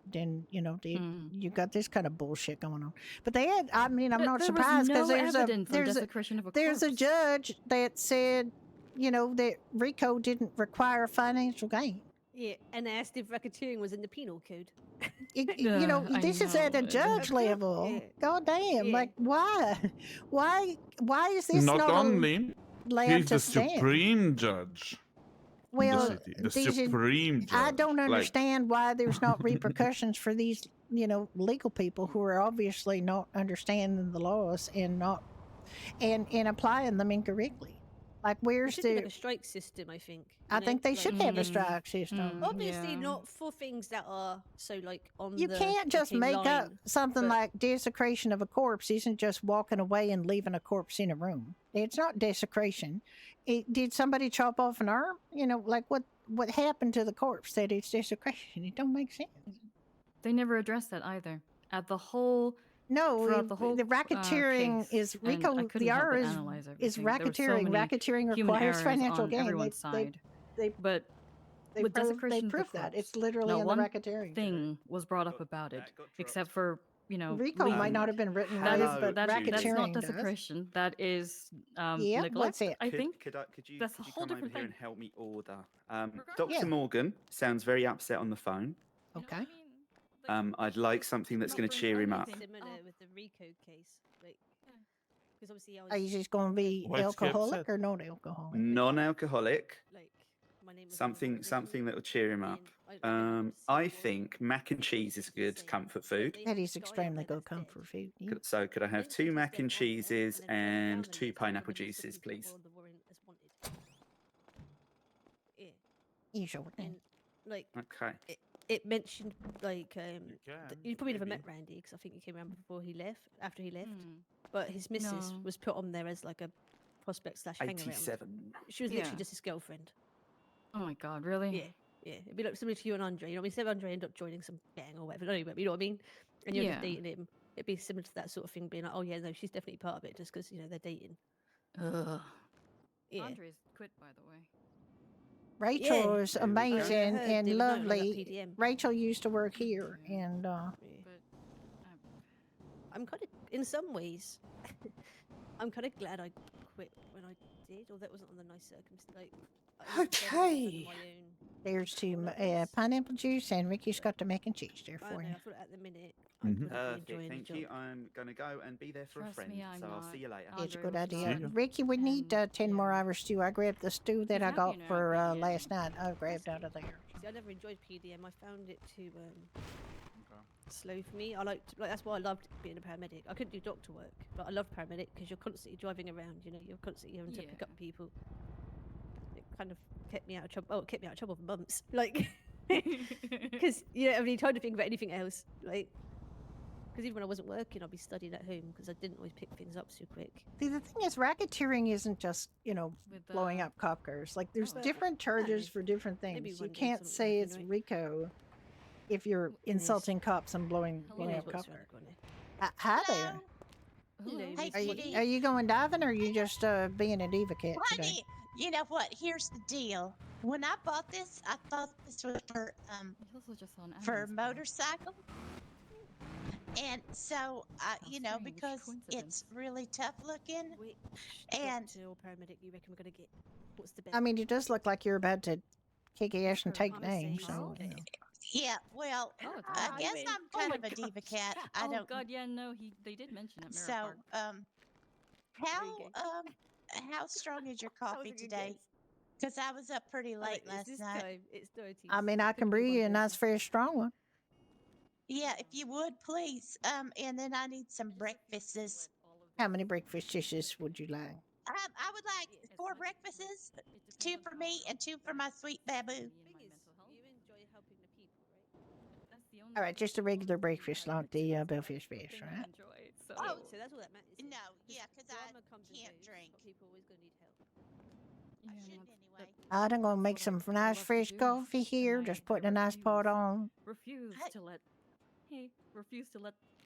you got this kind of bullshit going on. But they had, I mean, I'm not There was surprised because no there's evidence on a desecration of a there's a corpse. judge that said that RICO didn't require financial gain. Yeah, and asked if racketeering was in the penal code. I This is at a know. judge level. Yeah. God damn! Yeah. Like why is this Not not only, allowed he's to the stand? supreme judge in the Well, city. The these are- supreme judge. I don't Like, understand why there's not repercussions for these, legal people who are obviously not understanding the laws and not and applying them incorrectly. Like, There where's should be like the? a strike system, I think. I think they like, should have a Mm. strike system. Obviously, Yeah. not for things that are so like on You the can't just fucking make up line, something but- like desecration of a corpse isn't just walking away and leaving a corpse in a room. It's not desecration. Did somebody chop off an arm? You know, like what happened to the corpse that it's desecration? It don't make sense. They never addressed that either. At the whole No, throughout the whole racketeering case, is and I RICO. couldn't The help R but is analyze is everything. There were so racketeering. many Racketeering human requires errors financial on gain. everyone's side. They But with desecration of the prove that. corpse, It's literally not in the one racketeering. thing was brought up Got- about it, that got except dropped. for RICO might leaving not it. have been written That right, is but that's racketeering not does. desecration. That is Yeah, neglect. what's it? I think Could you that's a could you whole come over different here thing. and help me order? Dr. Regardless- Morgan sounds very upset on the phone. Okay. I'd like something that's not going to bring cheer him up. anything Similar up. with the Rico case, like because obviously I was Are you just going to be Why'd you get alcoholic upset? or not alcoholic? Non-alcoholic, like my name was something that will cheer him up. I think mac and cheese is a good comfort food. That is extremely good comfort food. Yeah. So could I have 2 mac and cheeses and 2 pineapple juices, please? Yeah, You sure thing. and like Okay. it mentioned like can, you probably never met maybe. Randy because I think he came around before he left, after he left. Hmm. But his missus No. was put on there as like a prospect / hang around. 87. She was Yeah. literally just his girlfriend. Oh my god, really? Yeah, yeah. It'd be like similar to you and Andre. You know, what I mean, instead of Andre end up joining some gang or whatever. Anyway, you know what I mean? And you're just Yeah. dating him. It'd be similar to that sort of thing, being like, oh yeah, no, she's definitely part of it, just because they're dating. Ugh. Yeah. Andre's quit, by the way. Rachel is There we go. I amazing heard and they were doing like lovely. PDM. Rachel used to work here, and Yeah. But I'm kind of, in some ways, I'm kind of glad I quit when I did, or that wasn't on the nice circumstance. Like, I was better off having Okay. my own. there's two pineapple juice, and Ricky's got the mac and cheese there I for know, you. I thought at the minute Mhm. I wouldn't be Perfect. enjoying Thank the you. job. I'm going to go and be there for a Trust friend. me, I'm So I'll not. see you later. It's a Andre good was idea. not, Ricky would need and 10 more yeah. hours too. I grabbed the stew that He's I got happy now, for but yeah. last night. I grabbed out of there. See, I never enjoyed PDM. I found it too slow for me. I liked, like, that's why I loved being a paramedic. I couldn't do doctor work, but I loved paramedic because you're constantly driving around. You're constantly having to pick up people. It kind of kept me out of trouble. Oh, it kept me out of trouble for months. Like, because you don't have any time to think about anything else. Like, because even when I wasn't working, I'd be studying at home because I didn't always pick things up so quick. See, the thing is, racketeering isn't just, With, blowing up cop cars. Like, there's Oh, different charges no. for different Maybe things. You one day can't something say will it's happen, right? RICO if you're Anyways. insulting cops and blowing Who knows up cop what's around cars. the corner? Hi there. Hello, Hello. Miss Are you, Woody. are you going diving, or are you just being a diva cat today? Honey, you know what? Here's the deal. When I bought this, I thought this was He's also just on for Andre's page. motorcycle. And so, you know, strange because coincidence. it's really tough looking. Which And- doctor or paramedic you reckon we're gonna get? What's the best? I mean, it does look like you're about to kick ass and take I'm names. saying, So, okay. Yeah, well, Oh, it's I on. guess win. I'm Oh kind my of a diva gosh. cat. I Oh don't. god, yeah, no, they did mention it. Mirror So, Park. how strong is your That was a coffee good today? guess. Because I was up pretty Alright, late it's last this night. time. It's dirty. I mean, I can brew you a nice, fresh, strong one. Yeah, if you would, please. And then I need some breakfasts. How many breakfast dishes would you like? I would like 4 breakfasts, 2 for me and 2 for my sweet babu. Thing is, you enjoy helping the people, right? All right, just a regular breakfast, not the Belfish fish, right? Oh, So that's all that matters. No, yeah, because I drama comes and can't goes, drink. but people always gonna need help. I shouldn't anyway. I'm gonna make some nice, fresh coffee here. Just putting a nice pot on. Refuse I- to let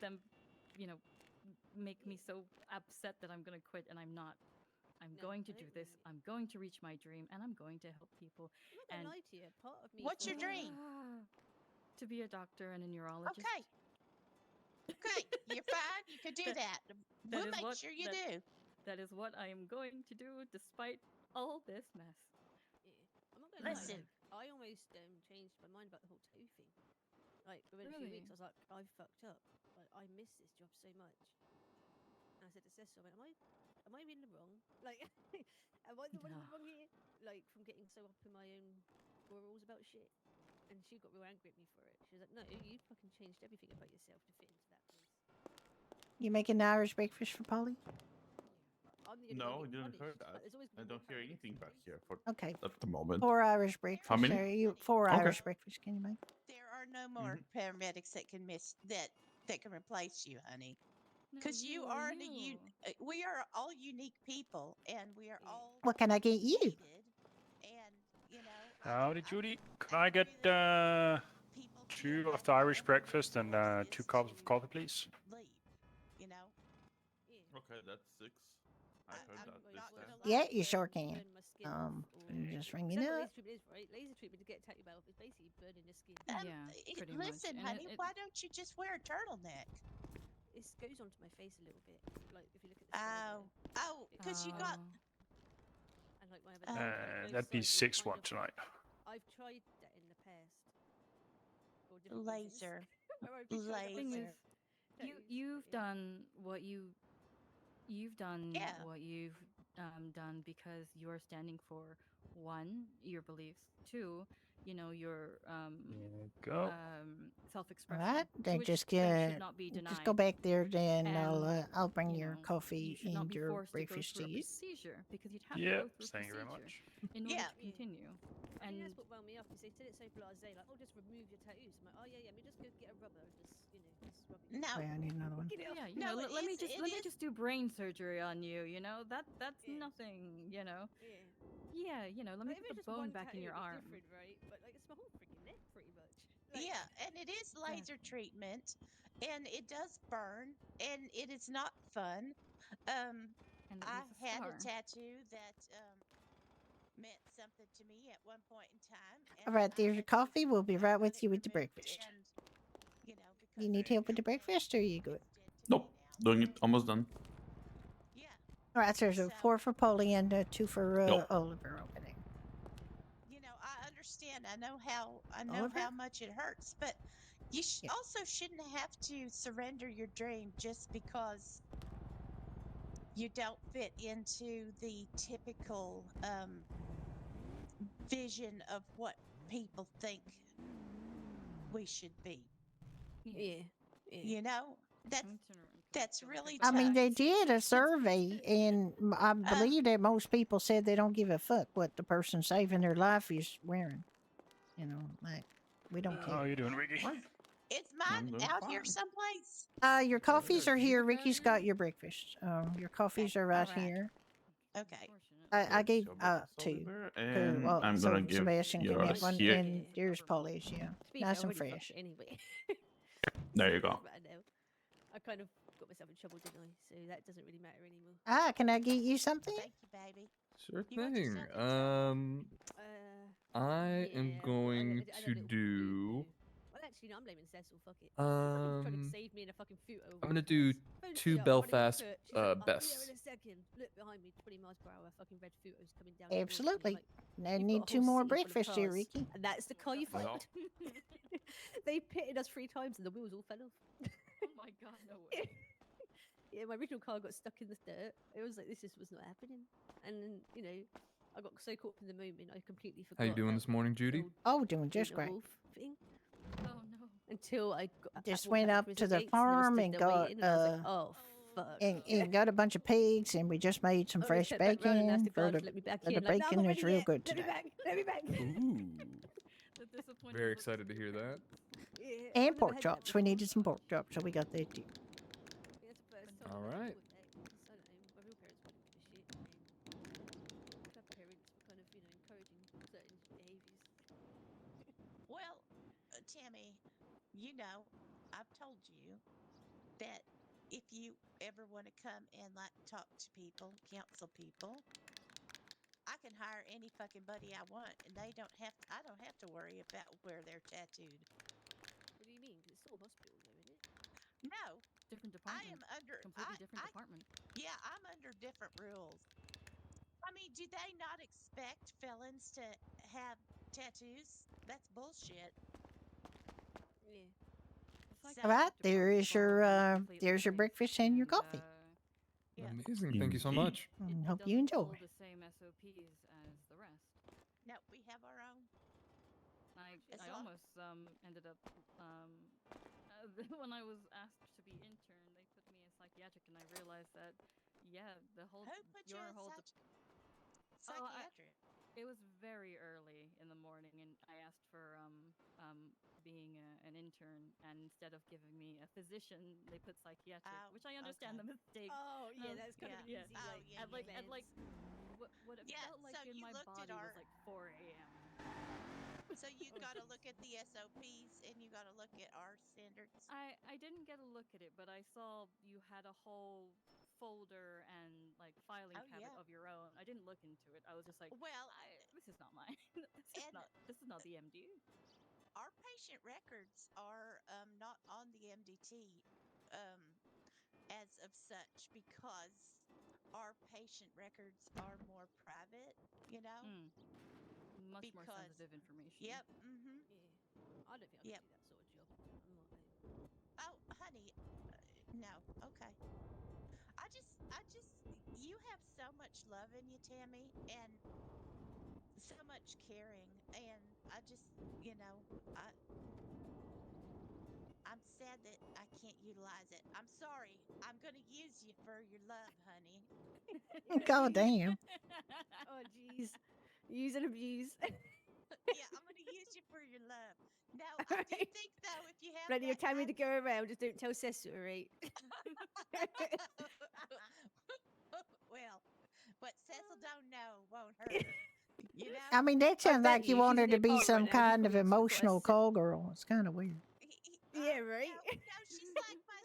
them, make me so upset that I'm gonna quit, and I'm not. I'm No, going to I do don't this. blame you. I'm going to reach my dream, and I'm going to help people. I'm not gonna And- lie to you. Part of me. What's your thought- dream? To be a doctor and a neurologist. Okay. Okay, you're fine. You can do That- that. that We'll is make what- sure you that- do. That is what I am going to do, despite all this mess. Yeah. I'm not gonna Listen. lie. I almost changed my mind about the whole toe thing. Like within a few weeks, I was like, I fucked up. Like I miss this job so much. And I said to Cecil, I went, am I in the wrong? Like, am I the one in the No. wrong here? Like from getting so up in my own morals about shit. And she got real angry at me for it. She was like, no, you fucking changed everything about yourself to fit into that place. You making the Irish breakfast for Polly? I'm the you're No, gonna we get didn't punished. hear Like, that. there's always I gonna be don't more hear paramedics anything these back days. here for Okay. at the moment. 4 Irish breakfast. How many? There. You 4 Okay. Irish breakfast. Can you make? There are no more paramedics that can that can replace you, honey. No, Because you are we are all unique people, and we are all What can I get you? needed. And you know, Howdy, Judy. Can I I get agree that people feel 2 of like the Irish they're breakfast and forced 2 cups of to coffee, please? leave. You know, Yeah. Okay, that's 6. I heard I'm that. not This gonna time. lie. Yeah, you sure can. Burn my skin off, or You're just 'cause ringing that's what up. laser treatment is, right? Laser treatment to get a tattoo off is basically burning your skin. Yeah, pretty much. Listen, And honey, why don't you just wear a turtleneck? It goes onto my face a little bit. Like if you look at the scar Oh, because you got. and like my other That'd be 6-1 tonight. I've tried that in the past. For different Laser. Where I've just tried to have, thing like, is, tattoos, you've but yeah. done what you've done Yeah. what you've done because you're standing for, 1, your beliefs, 2, you know, your Go. self-expression, All right. Then which just thing should not be denied. just go back there. Then And, I'll bring you your know, coffee you should not and be your forced to go breakfast through to a you. procedure, because you'd have to Yeah, go through a thank you very procedure much. in order Yeah. to continue. I And think that's what wound me up because they did it so blasé, like, oh, just remove your tattoos. I'm like, oh yeah, me just go get a rubber and just, just rub it. No. Wait, I need another one. Get it off. yeah, you No, know, it let me is- just it let me is- just do brain surgery on you. You know, that's Yeah. nothing. You know, Yeah. yeah, you know, let me Like, if put it's the just bone one back in tattoo, your it'd be arm. different, right? But like, it's my whole freaking neck, pretty much. Like, Yeah, and it is laser treatment, and it does burn, and it is not fun. And it I leaves a had a scar. tattoo that meant something to me at one point in time. All right, there's your coffee. We'll be right with you with the breakfast. And, you know, You need help with the breakfast, or are you good? Nope. Doing it. Almost done. Yeah. All right, so there's a 4 for Polly and 2 for Nope. Oliver opening. You know, I understand. I know how Oliver? much it hurts, but you Yeah. also shouldn't have to surrender your dream just because you don't fit into the typical vision of what people think we should be. yeah. You know, that's really I tough. mean, they did a survey, and I believe that most people said they don't give a fuck what the person saving their life is wearing. You know, like, we don't How are care. you doing, Ricky? Is mine doing out here fine. someplace? Your coffees are here. Ricky's got your breakfast. Your coffees are right Alright. here. Okay. I gave Your breakfast, 2. Oliver, and Well, I'm so gonna give Sebastian can yours have one, here. and yours Polly's, yeah. To be Nice fair, I and already fucked fresh. it anyway. There So you it go. doesn't matter now. I kind of got myself in trouble, didn't I? So that doesn't really matter anymore. Ah, can I get you something? Thank you, baby. Sure You got thing. yourself in trouble? I am Yeah, going I had a to little do. boo-boo. Well, actually, no, I'm blaming Cecil. Fuck it. He tried to save me in a fucking photo. I'm gonna do Phone 2 straight up, running Belfast skirt. She's like, I'll be there bests. in a second. Look behind me, 20 miles per hour. Fucking red photos coming down. towards me. I'm Absolutely. like, I "You've need got a 2 whole more city full of breakfast here, cars, Ricky. And that's the car you Well. followed. They pitted us 3 times and the wheels all fell off. Oh my god, no way. Yeah, my original car got stuck in the dirt. It was like this just was not happening. And then, I got so caught up in the moment, I completely forgot. How you doing about this morning, Judy? the Oh, doing just Green great. Wolf thing. Oh no. Until I Just walked went out up the to prison the gates and they were farm stood and there got waiting, and I was like, oh fuck. and got a bunch of pigs, and we just made some I fresh just stepped back round and asked bacon. the guard to let me back The in. Like, no, I'm bacon not is ready real yet. good Let me today. back. Let me back. Ooh. The disappointing Very looks excited to hear that. Yeah, And I've never pork had that chops. We before. needed some pork chops, so we got that too. Yeah, that's the first time All I've had right. to do that, 'cause I don't know, my real parents wouldn't give a shit. And club parents were kind of, encouraging certain behaviours. Well, Tammy, you know, I've told you that if you ever want to come and like talk to people, counsel people, I can hire any fucking buddy I want, and I don't have to worry about where they're tattooed. What do you mean? 'Cause it's still a hospital, though, isn't it? No, different I department. am under Completely different department. Yeah, I'm under different rules. I mean, do they not expect felons to have tattoos? That's bullshit. Yeah. The All right, psychiatric there department is follows your these completely there's your safe, breakfast and your and, coffee. Yeah. Amazing. Thank you so Indeed. much. It Hope you doesn't enjoy. follow the same SOPs as the rest. No, we have our own. As I long- almost ended up when I was asked to be intern, they put me in psychiatric, and I realized that Yeah, the whole Who put you your in whole psychiatric? it was very early in the morning, and I asked for being an intern, and instead of giving me a physician, they put psychiatric, which I understand the mistake. Oh yeah, that's kind of yeah. easy. Oh, Like, yeah, and like what it Yeah, felt like so in you my looked at body our- was like 4 a.m. So you got to look at the SOPs and you got to look at our standards. I didn't get a look at it, but I saw you had a whole folder and like filing Oh, cabinet yeah. of your own. I didn't look into it. I was just like, Well, this is not mine. This is not the MD. Our patient records are not on the MDT as of such because our patient records are more private, you know? Much more sensitive information. Yep. Mm-hmm. Yeah. I don't think I Yep. could do that sort of job. I'm not. Oh, honey, no. Okay. You have so much love in you, Tammy, and so much caring, and I'm sad that I can't utilize it. I'm sorry. I'm gonna use you for your love, honey. God damn. Oh jeez, use and abuse. Yeah, I'm gonna use you for your love. No, I do think though, if you have Plenty of that time to go around. Just don't tell Cecil, right? well, what Cecil don't know won't hurt her. You know? I mean, that sounds bet like you you, she's want her in to the be apartment some right now, she's kind of probably asking for quite a emotional call girl. It's kind of weird. Yeah, right. No, she's like my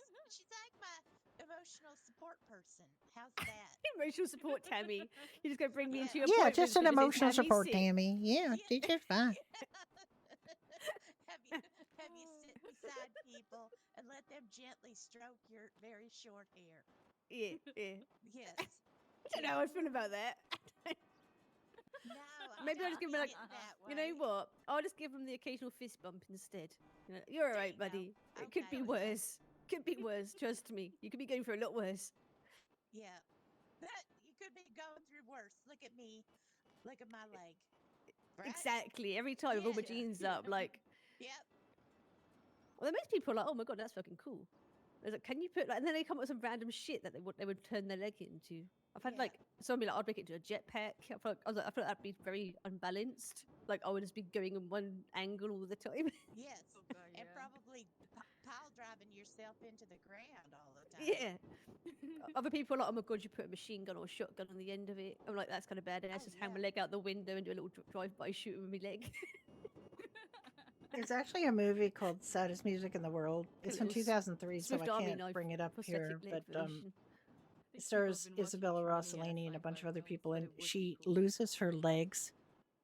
emotional support person. How's that? Emotional support, Tammy. You just go bring me into your Yeah, appointments just an and visit emotional Tammy's support, sick. Tammy. Yeah, she's just fine. Have you sit beside people and let them gently stroke your very short hair? Yeah, yeah. Yes. I don't know how I feel about that. No, Maybe I'll just give him like, that way. you know what? I'll just give him the occasional fist bump instead. You know, you're all right, buddy. It could be worse. Could be worse. Trust me. You could be going for a lot worse. Yeah. That you could be going through worse. Look at me. Look at my leg. Right? Exactly. Every time with all my jeans up, like. Yep. Well, that makes people like, oh my god, that's fucking cool. It's like, can you put like, and then they come up with some random shit that they would turn their leg into. I've had like somebody like I'd make it into a jetpack. I feel like that'd be very unbalanced. Like I would just be going in one angle all the time. Yes. And probably pile driving yourself into the ground all the time. Yeah. Other people are like, oh my god, you put a machine gun or a shotgun on the end of it. I'm like, that's kind of badass. Just hang my leg out the window and do a little drive-by shooting with my leg. There's actually a movie called Saddest Music in the World. It's from 2003, so I can't bring it up here. But it stars Isabella Rossellini and a bunch of other people, and she loses her legs,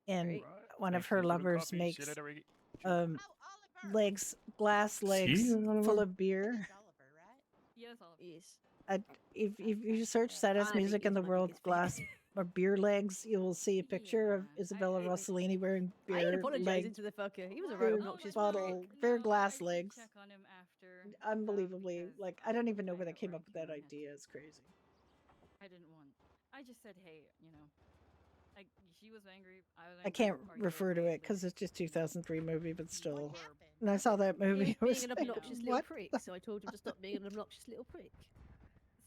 and one of her lovers makes glass legs full of beer. Yes, Oliver. Yes. If you search Saddest Music in the World glass or beer legs, you will see a picture of Isabella Rossellini wearing beer I ain't apologizing leg. to the fucker. He was a right obnoxious bottle, prick. bare glass legs. Check on him after. Unbelievably, like I don't even know where they came up with that idea. It's crazy. I didn't want. I just said, hey, you know, she was angry. I was angry. I can't refer to it because it's just 2003 movie, but still. And I saw that movie. He It was was being an like, obnoxious little what? prick, so I told him to stop being an obnoxious little prick.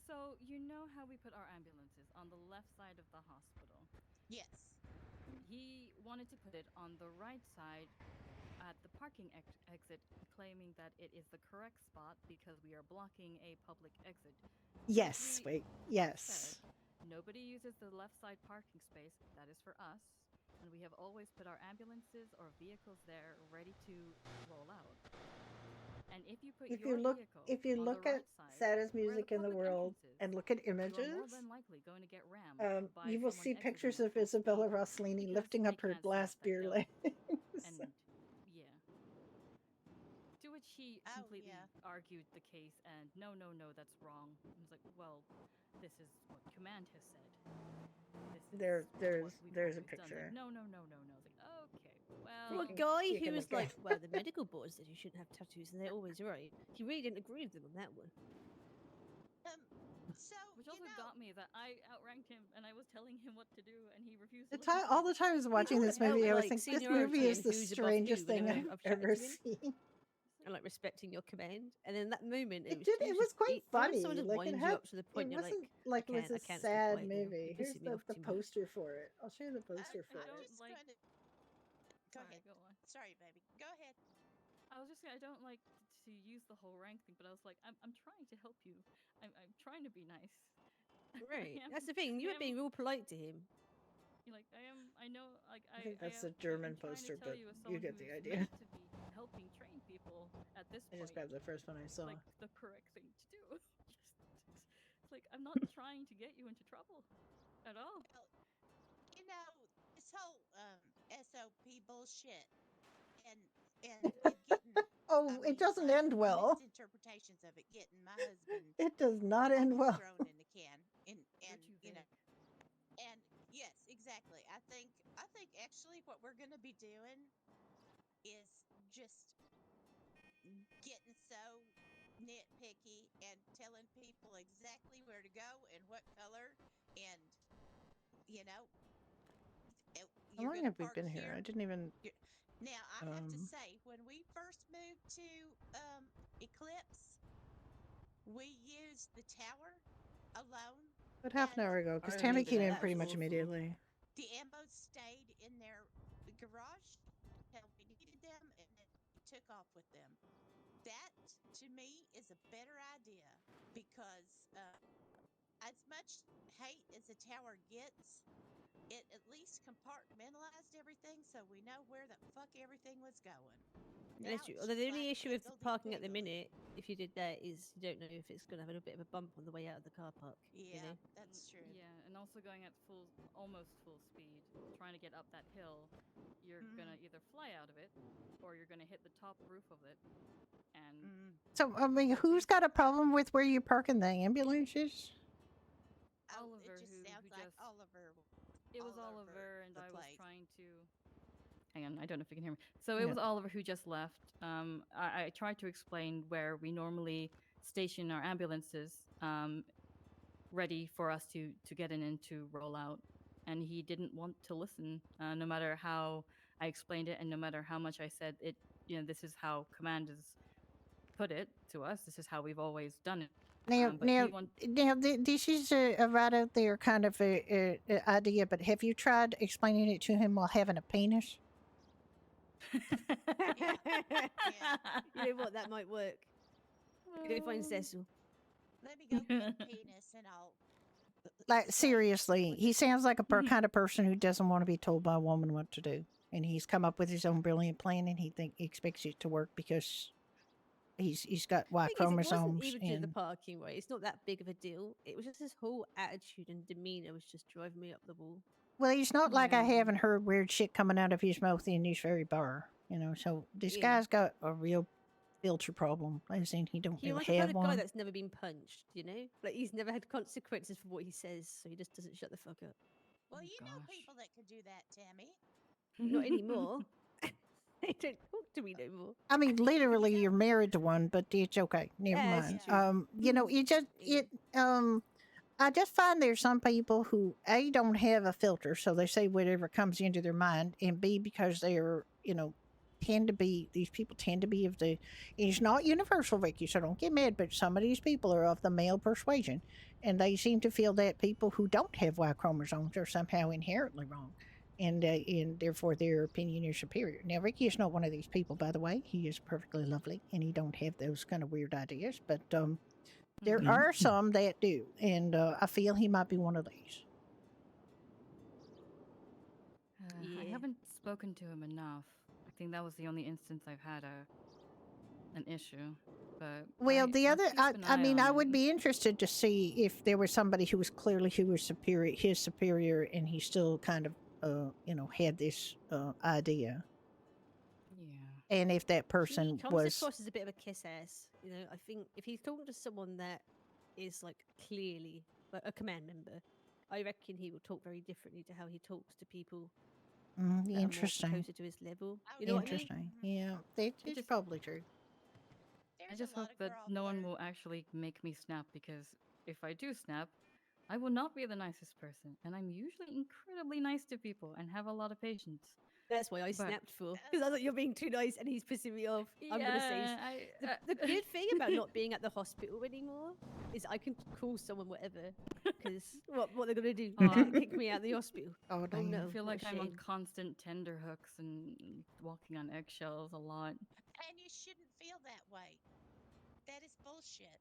So you know how we put our ambulances on the left side of the hospital? Yes. He wanted to put it on the right side at the parking exit, claiming that it is the correct spot because we are blocking a public exit. Yes, wait, yes. Nobody uses the left side parking space. That is for us. And we have always put our ambulances or vehicles there ready to roll out. And if you put your vehicle if you on look the right at side, Saddest where Music the in the public World entrance is, and look at you are more images, than likely going to get rammed by you will someone see pictures exiting of Isabella Rossellini because lifting they up her can't see glass upside beer down. legs. And yeah. To which he completely argued the case and no, that's wrong. And it's like, well, this is what command has said. There's a It's like, picture. no. I was like, okay, well. From a guy you who can was look at like, well, the medical board said you shouldn't have tattoos, and they're always right. He really didn't agree with them on that one. Which also got me that I outranked him and I was telling him what to do and he refused to All the time I was watching this movie, I was thinking, this movie is the strangest thing I've ever seen. and like respecting your command. And then that moment, it was It just, was quite you know when funny. someone just Like it winds you had, up to the it point you're wasn't like, like it was a I can't stay sad quiet now. You're movie. Here's pissing me off the too much. poster for it. I'll show you the poster for I'm it. just like- going to go Sorry, ahead. go on. Sorry, baby. Go ahead. I was just I don't like to use the whole rank thing, but I was like, I'm trying to help you. I'm trying to be nice. Right. am- That's the thing. You I were being am- real polite to him. Like I know like I think that's am, a German I'm trying poster, to tell but you as you someone get the who's idea. meant to be helping train people at this I point. just grabbed the first one I saw. Like the correct thing to do. It's like I'm not trying to get you into trouble at all. Well, you know, this whole SOP bullshit and getting Oh, it doesn't end well. misinterpretations of it, getting my husband It does not end well. thrown in the can, and too you know, vague. and yes, exactly. I think actually what we're gonna be doing is just getting so nitpicky and telling people exactly where to go and what color, and you know, How you're long gonna have we park been here? I didn't even. Now I have to say, when we first moved to Eclipse, we used the tower alone. But half an and hour ago, because I Tammy remember came that. in That pretty was much awful. immediately. The ammo stayed in their garage until we needed them, and then we took off with them. That, to me, is a better idea because as much hate as the tower gets, it at least compartmentalized everything so we know where the fuck everything was going. Now it's Although the just only like issue with the higgledy parking at the piggledy. minute, if you did that, is you don't know if it's going to have a bit of a bump on the way out of the car park. Yeah, You know? that's true. Yeah, and also going at almost full speed, trying to get up that hill, you're gonna either fly out of it, or you're gonna hit the top roof of it, and So, I mean, who's got a problem with where you're parking the ambulances? Oliver, it just who sounds like just Oliver. it was all over Oliver, and the I was place. trying to. Hang on, I don't know if you can hear me. So it was Oliver who just left. I tried to explain where we normally station our ambulances, ready for us to get in and to roll out, and he didn't want to listen. No matter how I explained it, and no matter how much I said it, this is how commanders put it to us. This is how we've always done it. Now, this is a right out there kind of a idea, but have you tried explaining it to him while having a penis? You know what? That might work. Go find Cecil. Let me go get a penis and I'll. Like, seriously, he sounds like a kind of person who doesn't want to be told by a woman what to do. And he's come up with his own brilliant plan, and he expects it to work because he's got Y chromosomes. It wasn't even the parking, right? It's not that big of a deal. It was just his whole attitude and demeanor was just driving me up the wall. Well, he's not like I haven't heard weird shit coming out of his mouth in this very bar, So this guy's got a real filter problem. As in, he don't He's really like the kind have of one. guy that's never been punched, Like he's never had consequences for what he says, so he just doesn't shut the fuck up. Well, you know people that could do that, Tammy. Not anymore. They don't talk to me no more. I mean, literally, you're married to one, but it's okay. Never mind. I just find there's some people who A, don't have a filter, so they say whatever comes into their mind, and B, because they're, these people tend to be of the, it's not universal, Vicky, so don't get mad, but some of these people are of the male persuasion, and they seem to feel that people who don't have Y chromosomes are somehow inherently wrong, and therefore their opinion is superior. Now, Ricky is not one of these people, by the way. He is perfectly lovely, and he don't have those kind of weird ideas, but there are some that do, and I feel he might be one of these. I haven't spoken to him enough. I think that was the only instance I've had an issue. But well, I would be interested to see if there was somebody who was clearly his superior, and he still kind of had this idea. Yeah. And if that person he comes across as a bit of a kiss ass, I think if he's talking to someone that is like clearly a command member, I reckon he will talk very differently to how he talks to people. Interesting. Closer to his level. Interesting. What I mean? Yeah, it's probably true. I just hope that no one will actually make me snap, because if I do snap, I will not be the nicest person, and I'm usually incredibly nice to people and have a lot of patience. That's why I snapped for, because I thought you're being too nice and he's pissing me off. I'm gonna say the good thing about not being at the hospital anymore is I can call someone whatever. Because what they're gonna do? Kick me out of the hospital? Oh, damn. no! I feel what like a I'm on shame. constant tender hooks and walking on eggshells a lot. And you shouldn't feel that way. That is bullshit.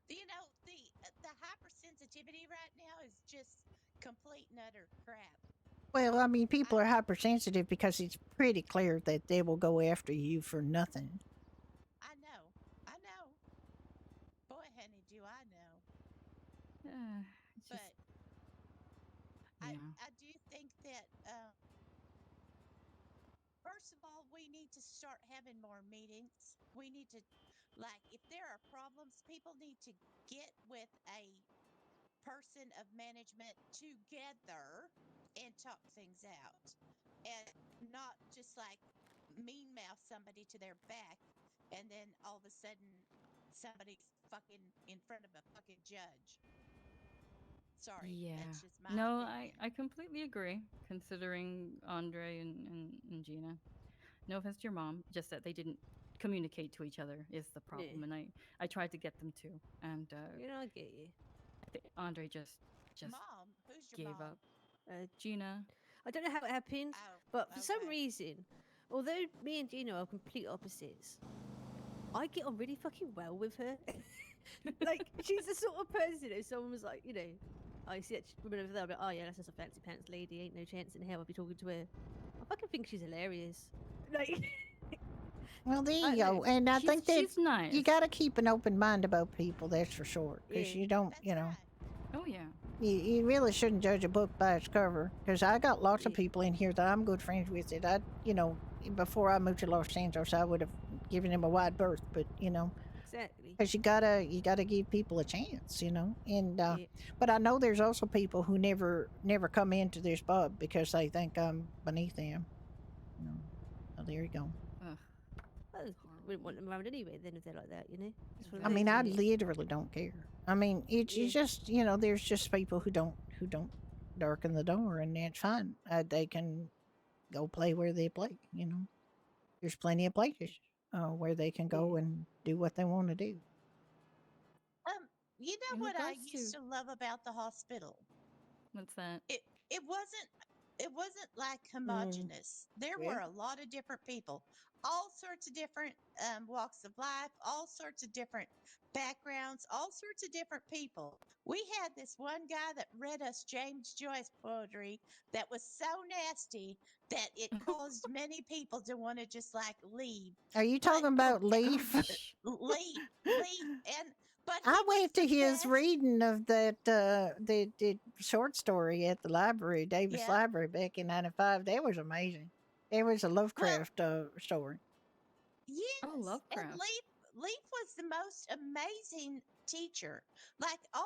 You know, the hypersensitivity right now is just complete and utter crap. Well, I mean, people are hypersensitive because it's pretty clear that they will go after you for nothing. I know. Boy, honey, do I know. But yeah. I do think that first of all, we need to start having more meetings. We need to, like, if there are problems, people need to get with a person of management together and talk things out, and not just like mean mouth somebody to their back, and then all of a sudden somebody's fucking in front of a fucking judge. Sorry, Yeah. that's just my No, opinion. I completely agree, considering Andre and Gina. No offense to your mom, just that they didn't communicate to each other is the problem. And I tried to get them to. And I get you. I think Andre just Mom, who's your gave mom? up. Gina. I don't know how it happened, but for some reason, although me and Gina are complete opposites, I get on really fucking well with her. Like, she's the sort of person if someone was like, I see that woman over there, I'll be like, oh yeah, that's just a fancy pants lady, ain't no chance in hell I'll be talking to her. I fucking think she's hilarious. Like, well, there you go. And I think that she's nice. You got to keep an open mind about people, that's for sure. Because you don't, Oh, yeah. You really shouldn't judge a book by its cover. Because I got lots of people in here that I'm good friends with. That before I moved to Los Angeles, I would have given them a wide berth. But exactly. because you gotta give people a chance, And but I know there's also people who never come into this pub because they think I'm beneath them. So there you go. Well, I wouldn't want them around anyway. Then if they're like that, I mean, I literally don't care. I mean, it's just there's just people who don't darken the door, and that's fine. They can go play where they play. There's plenty of places where they can go and do what they want to do. You know what I used to love about the hospital? What's that? It wasn't like homogenous. There were a lot of different people, all sorts of different walks of life, all sorts of different backgrounds, all sorts of different people. We had this one guy that read us James Joyce poetry that was so nasty that it caused many people to want to just like leave. Are you talking about Leaf? Leave, and but I went to his reading of that the short story at the library, Davis Library, back in '95. That was amazing. It was a Lovecraft story. Yes, oh, Lovecraft. And Leaf was the most amazing teacher. Like all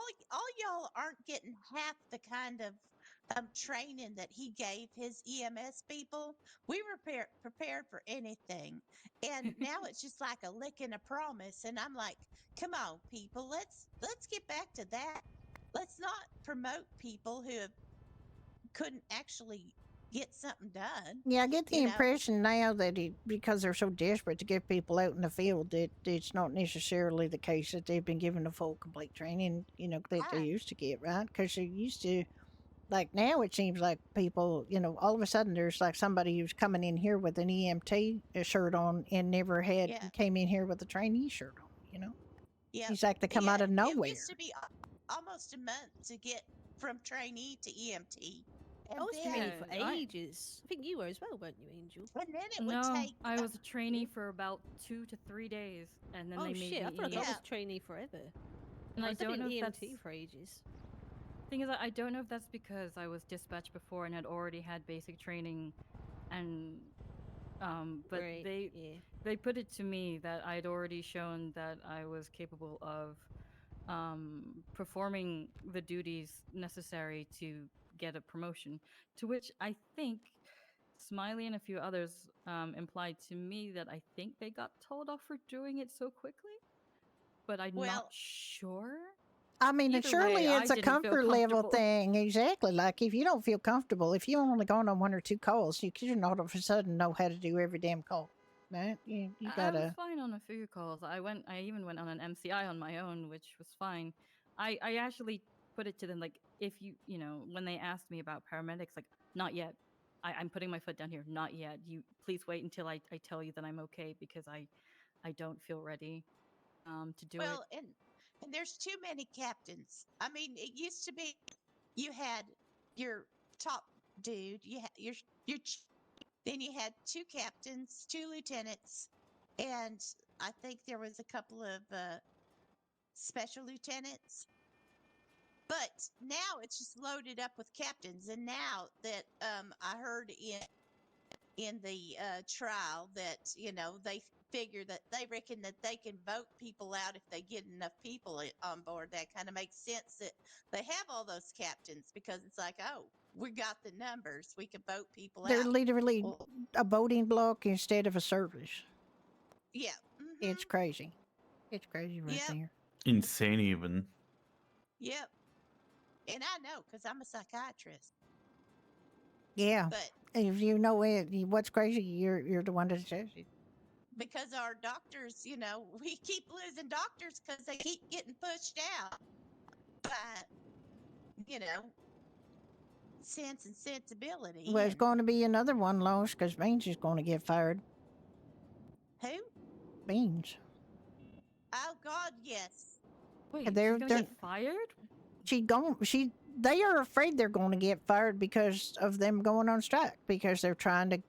y'all aren't getting half the kind of training that he gave his EMS people. We were prepared for anything, and now it's just like a lick and a promise. And I'm like, come on, people, let's get back to that. Let's not promote people who couldn't actually get something done. Yeah, I get the impression now that because they're so desperate to get people out in the field, that it's not necessarily the case that they've been given a full, complete training, that they used to get, right? Because they used to, like now it seems like people, all of a sudden there's like somebody who's coming in here with an EMT shirt on and never came in here with a trainee shirt on, Yeah. It's like they come out of nowhere. It used to be almost a month to get from trainee to EMT. And I was trainee for ages. I think you were as well, weren't you, Angel? And then it would take. I was a trainee for about 2 to 3 days, and then they made me. I thought I was trainee forever. And I don't know if EMT that's for ages. Thing is, I don't know if that's because I was dispatched before and had already had basic training, and but they put it to me that I'd already shown that I was capable of performing the duties necessary to get a promotion, to which I think Smiley and a few others implied to me that I think they got told off for doing it so quickly, but I'm not sure. I mean, Either surely way, I it's a didn't feel comfort level comfortable. thing. Exactly. Like if you don't feel comfortable, if you only gone on 1 or 2 calls, you shouldn't all of a sudden know how to do every damn call. Right? You I was gotta. fine on a few calls. I even went on an MCI on my own, which was fine. I actually put it to them like, if you know, when they asked me about paramedics, like, not yet. I'm putting my foot down here. Not yet. You please wait until I tell you that I'm okay, because I don't feel ready to do it. Well, and there's too many captains. I mean, it used to be you had your top dude, you had your then you had 2 captains, 2 lieutenants, and I think there was a couple of special lieutenants. But now it's just loaded up with captains. And now that I heard in the trial that they figure that they reckon that they can vote people out if they get enough people on board. That kind of makes sense that they have all those captains, because it's like, oh, we got the numbers, we can vote people They're out. literally Well, a voting block instead of a service. yeah. It's crazy. It's crazy right Yep. there. Insane, even. Yep. And I know because I'm a psychiatrist. Yeah. But If you know what's crazy, you're the one that says it. because our doctors, we keep losing doctors because they keep getting pushed out by, sense and sensibility. Well, it's And going to be another one lost because Beans is going to get fired. who? Beans. Oh God, yes. Wait, They're she's gonna get fired? They are afraid they're going to get fired because of them going on strike, because they're trying to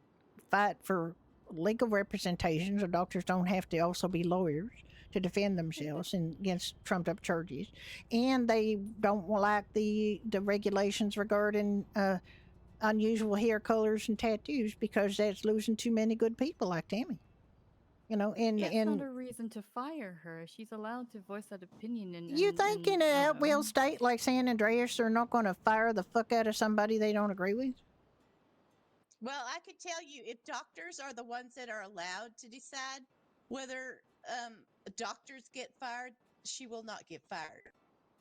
fight for legal representation so doctors don't have to also be lawyers to defend themselves and against trumped up charges, and they don't like the regulations regarding unusual hair colors and tattoos, because that's losing too many good people like Tammy. That's not And a reason to fire her. She's allowed to voice that opinion you think in an at-will state like San Andreas, they're not going to fire the fuck out of somebody they don't agree with? Well, I could tell you, if doctors are the ones that are allowed to decide whether doctors get fired, she will not get fired.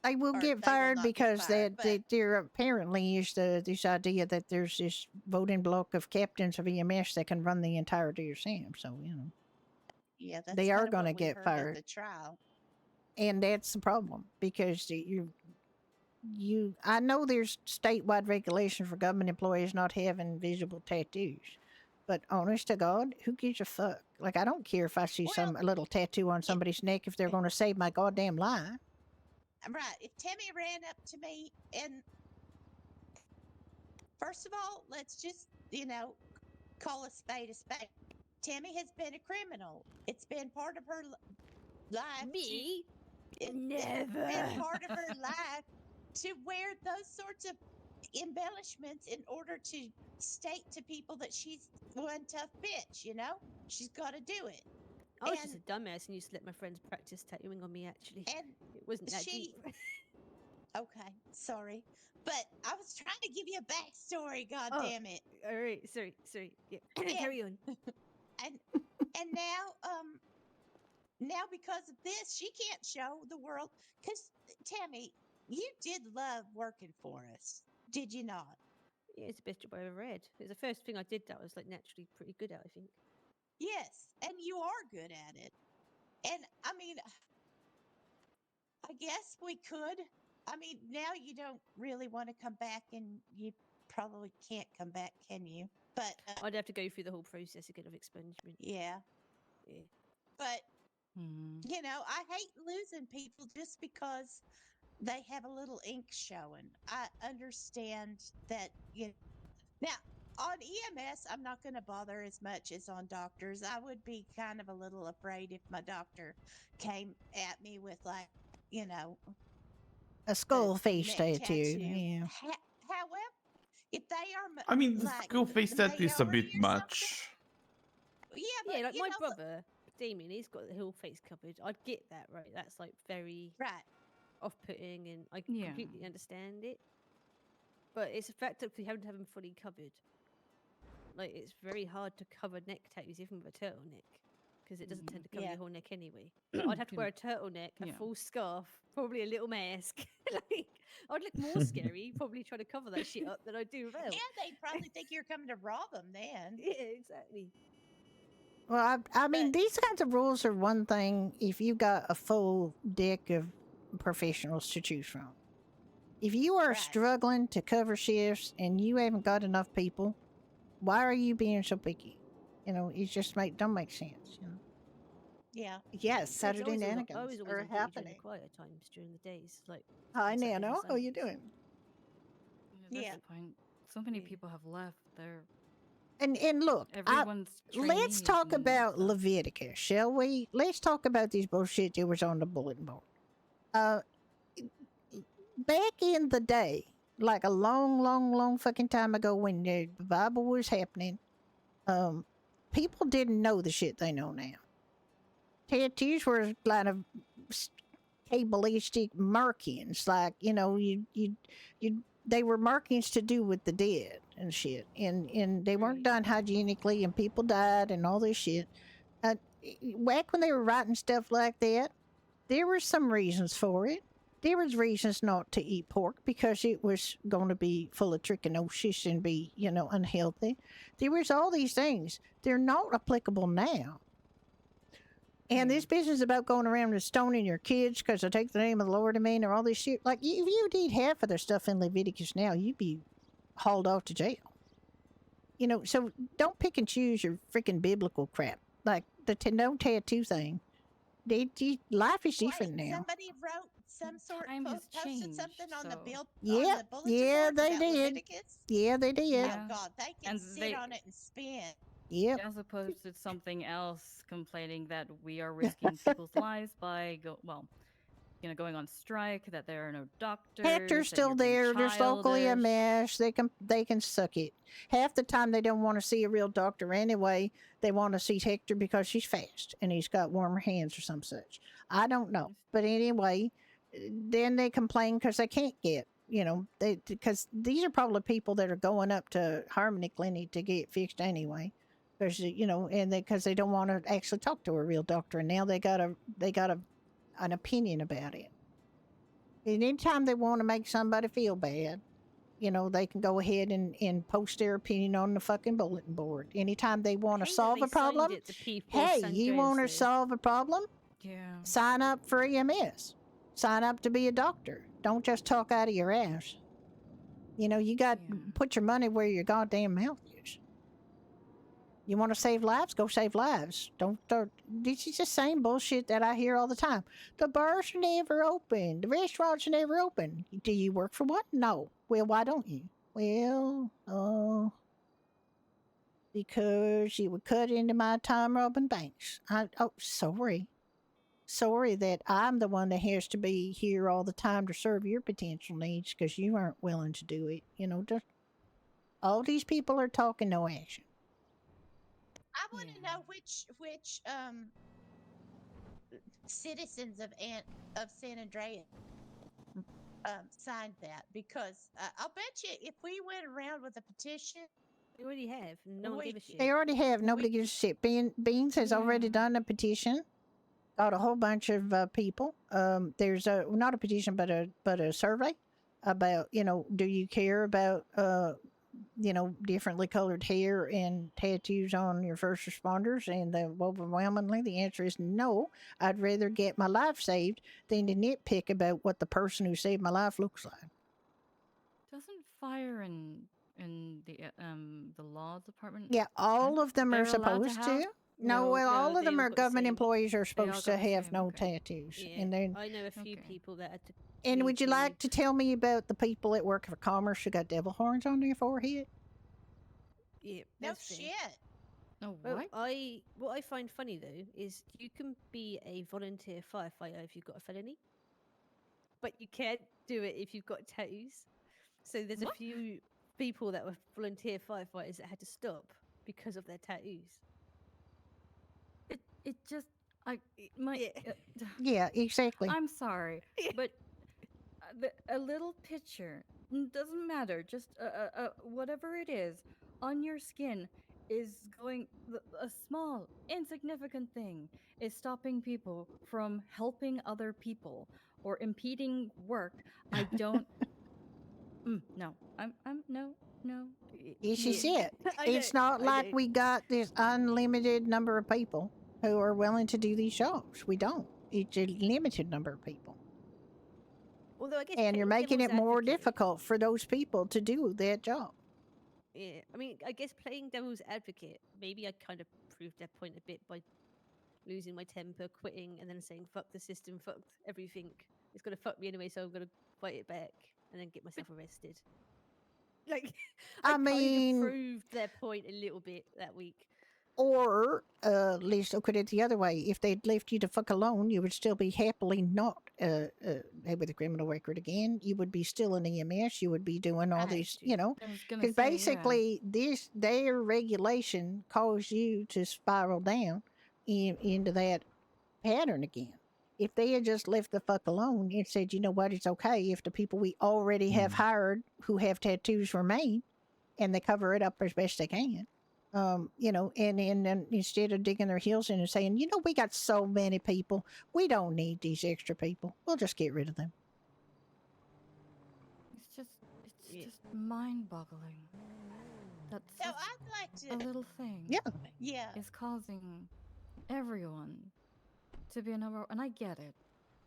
They will Or get they will fired not get because fired, but there apparently is this idea that there's this voting block of captains of EMS that can run the entire DSM. So, yeah, that's they are kind of going to what we get heard at fired. the trial. And that's the problem, because I know there's statewide regulation for government employees not having visible tattoos, but honest to God, who gives a fuck? Like, I don't care if I see Well, a little tattoo on somebody's neck if they're going to save my goddamn life. right. If Tammy ran up to me and, first of all, let's just, call a spade a spade. Tammy has been a criminal. It's been part of her life. Me? It's Never. been part of her life to wear those sorts of embellishments in order to state to people that she's one tough bitch, She's got to do it. I was just a dumbass and used to let my friends practice tattooing on me, actually. And it wasn't that she. deep. Okay, sorry. But I was trying to give you a backstory, god damn it. All right, sorry. Yeah. Carry on. And now because of this, she can't show the world. Because Tammy, you did love working for us, did you not? Yeah, it's the best job I ever had. It was the first thing I did that I was like naturally pretty good at, I think. Yes, and you are good at it. And I mean, I guess we could. I mean, now you don't really want to come back, and you probably can't come back, can you? But I'd have to go through the whole process again of expungement. Yeah. But I hate losing people just because they have a little ink showing. I understand that, now on EMS, I'm not going to bother as much as on doctors. I would be kind of a little afraid if my doctor came at me with, like, a skull face neck tattoo. Yeah. However, if they are, I mean, the like, skill face that is a Maori bit or much. Yeah, like my brother Damien, he's got the whole face covered. I'd get that, right? That's like very off-putting, and I completely understand it. But it's a fact that we haven't have them fully covered. Like, it's very hard to cover neck tattoos, even with a turtleneck. because it doesn't tend to cover Yeah. your whole neck anyway. But I'd have to wear a turtleneck, a full scarf, probably a little mask. Like, I'd look more scary, probably trying to cover that shit up than I do without. Yeah, they'd probably think you're coming to rob them then. Yeah, exactly. Well, I mean, these kinds of rules are one thing if you got a full deck of professionals to choose from. If you are struggling to cover shifts and you haven't got enough people, why are you being so picky? You know, it just don't make sense. You know. Yeah. Yes, Saturday I Shenanigans was always are on duty during the happening. quieter times during the days, like. Hi, on Saturdays and Nano. How you Sundays. doing? At this point, so many people have left. They're And look, everyone's let's trainees talk and about stuff. Leviticus, shall we? Let's talk about these bullshit that was on the bulletin board. Back in the day, like a long, long, long fucking time ago when the Bible was happening, people didn't know the shit they know now. Tattoos were kind of cabalistic markings, like, you know, they were markings to do with the dead and shit, and they weren't done hygienically, and people died and all this shit. Back when they were writing stuff like that, there were some reasons for it. There was reasons not to eat pork because it was going to be full of trichinosis and be, you know, unhealthy. There was all these things. They're not applicable now. And this business about going around and stoning your kids because they take the name of the Lord in vain or all this shit, like, if you did half of the stuff in Leviticus now, you'd be hauled off to jail. You know, so don't pick and choose your freaking biblical crap. Like the no tattoo thing. Life is different now. Somebody wrote some sort posted something on the bill. Yeah, on the bulletin yeah, board they about did. Leviticus. Yeah, they did. Oh God, they can And sit they- on it and spin. Yep. They also posted something else complaining that we are risking people's lives by going on strike. That there are no doctors. Hector's that still you're being there. There's locally a childish. mess. They can suck it. Half the time they don't want to see a real doctor anyway. They want to see Hector because she's fast and he's got warmer hands or some such. I don't know, but anyway, then they complain because they can't get. You know, because these are probably people that are going up to Harmony Clinic to get fixed anyway. Because, you know, and because they don't want to actually talk to a real doctor, and now they got an opinion about it. And anytime they want to make somebody feel bad, you know, they can go ahead and post their opinion on the fucking bulletin board. Anytime they want to solve a problem, hey, you want to solve a problem? Yeah. Sign up for EMS. Sign up to be a doctor. Don't just talk out of your ass. You know, you got put your money where your goddamn mouth is. You want to save lives? Go save lives. Don't. This is the same bullshit that I hear all the time. The bars are never open. The restaurants are never open. Do you work for one? No. Well, why don't you? Well, because you would cut into my time robbing banks. Sorry. Sorry that I'm the one that has to be here all the time to serve your potential needs because you aren't willing to do it. You know, just all these people are talking, no action. I want to know which citizens of San Andreas signed that, because I'll bet you if we went around with a petition, we already have. No one gave a shit. They already have. Nobody gives a shit. Beans has already done a petition. Got a whole bunch of people. There's not a petition, but a survey about, you know, do you care about you know, differently colored hair and tattoos on your first responders? And overwhelmingly the answer is no. I'd rather get my life saved than to nitpick about what the person who saved my life looks like. Doesn't fire in the law department? Yeah, all of them are they're allowed supposed have- to. No, well, all of them are government employees are all supposed got to the have same, no okay. tattoos. Yeah, And then, I know a few people that had to. and would you to- like to tell me about the people that work for Commerce who got devil horns on their forehead? Yeah, no that's fair. shit. No, Well, what? what I find funny though is you can be a volunteer firefighter if you've got a felony, but you can't do it if you've got tattoos. So there's a few people that were volunteer firefighters that had to stop because of their tattoos. It just my Yeah, exactly. I'm sorry, but a little picture doesn't matter. Just whatever it is on your skin, is a small, insignificant thing is stopping people from helping other people or impeding work, I don't. No, no. Yes, you No. see it. I It's know, not I like know. we got this unlimited number of people who are willing to do these jobs. We don't. It's a limited number of people. Although I guess And you're playing making it devil's more advocate- difficult for those people to do that job. Yeah, I mean, I guess playing devil's advocate, maybe I kind of proved that point a bit by losing my temper, quitting, and then saying "fuck the system, fuck everything." It's gonna fuck me anyway, so I'm gonna fight it back and then get myself arrested. Like, I kind mean- of proved their point a little bit that week. Or, at least look at it the other way. If they'd left you to fuck alone, you would still be happily not with a criminal record again. You would be still in EMS. You would be doing all these, you know. I was gonna Because say, yeah. basically, their regulation caused you to spiral down into that pattern again. If they had just left the fuck alone and said, you know what, it's okay if the people we already have hired who have tattoos remain, and they cover it up as best they can. You know, and instead of digging their heels in and saying, you know, we got so many people, we don't need these extra people. We'll just get rid of them. It's just mind-boggling that So such I'd like a to. little thing Yeah. is causing everyone to be a number. And I get it,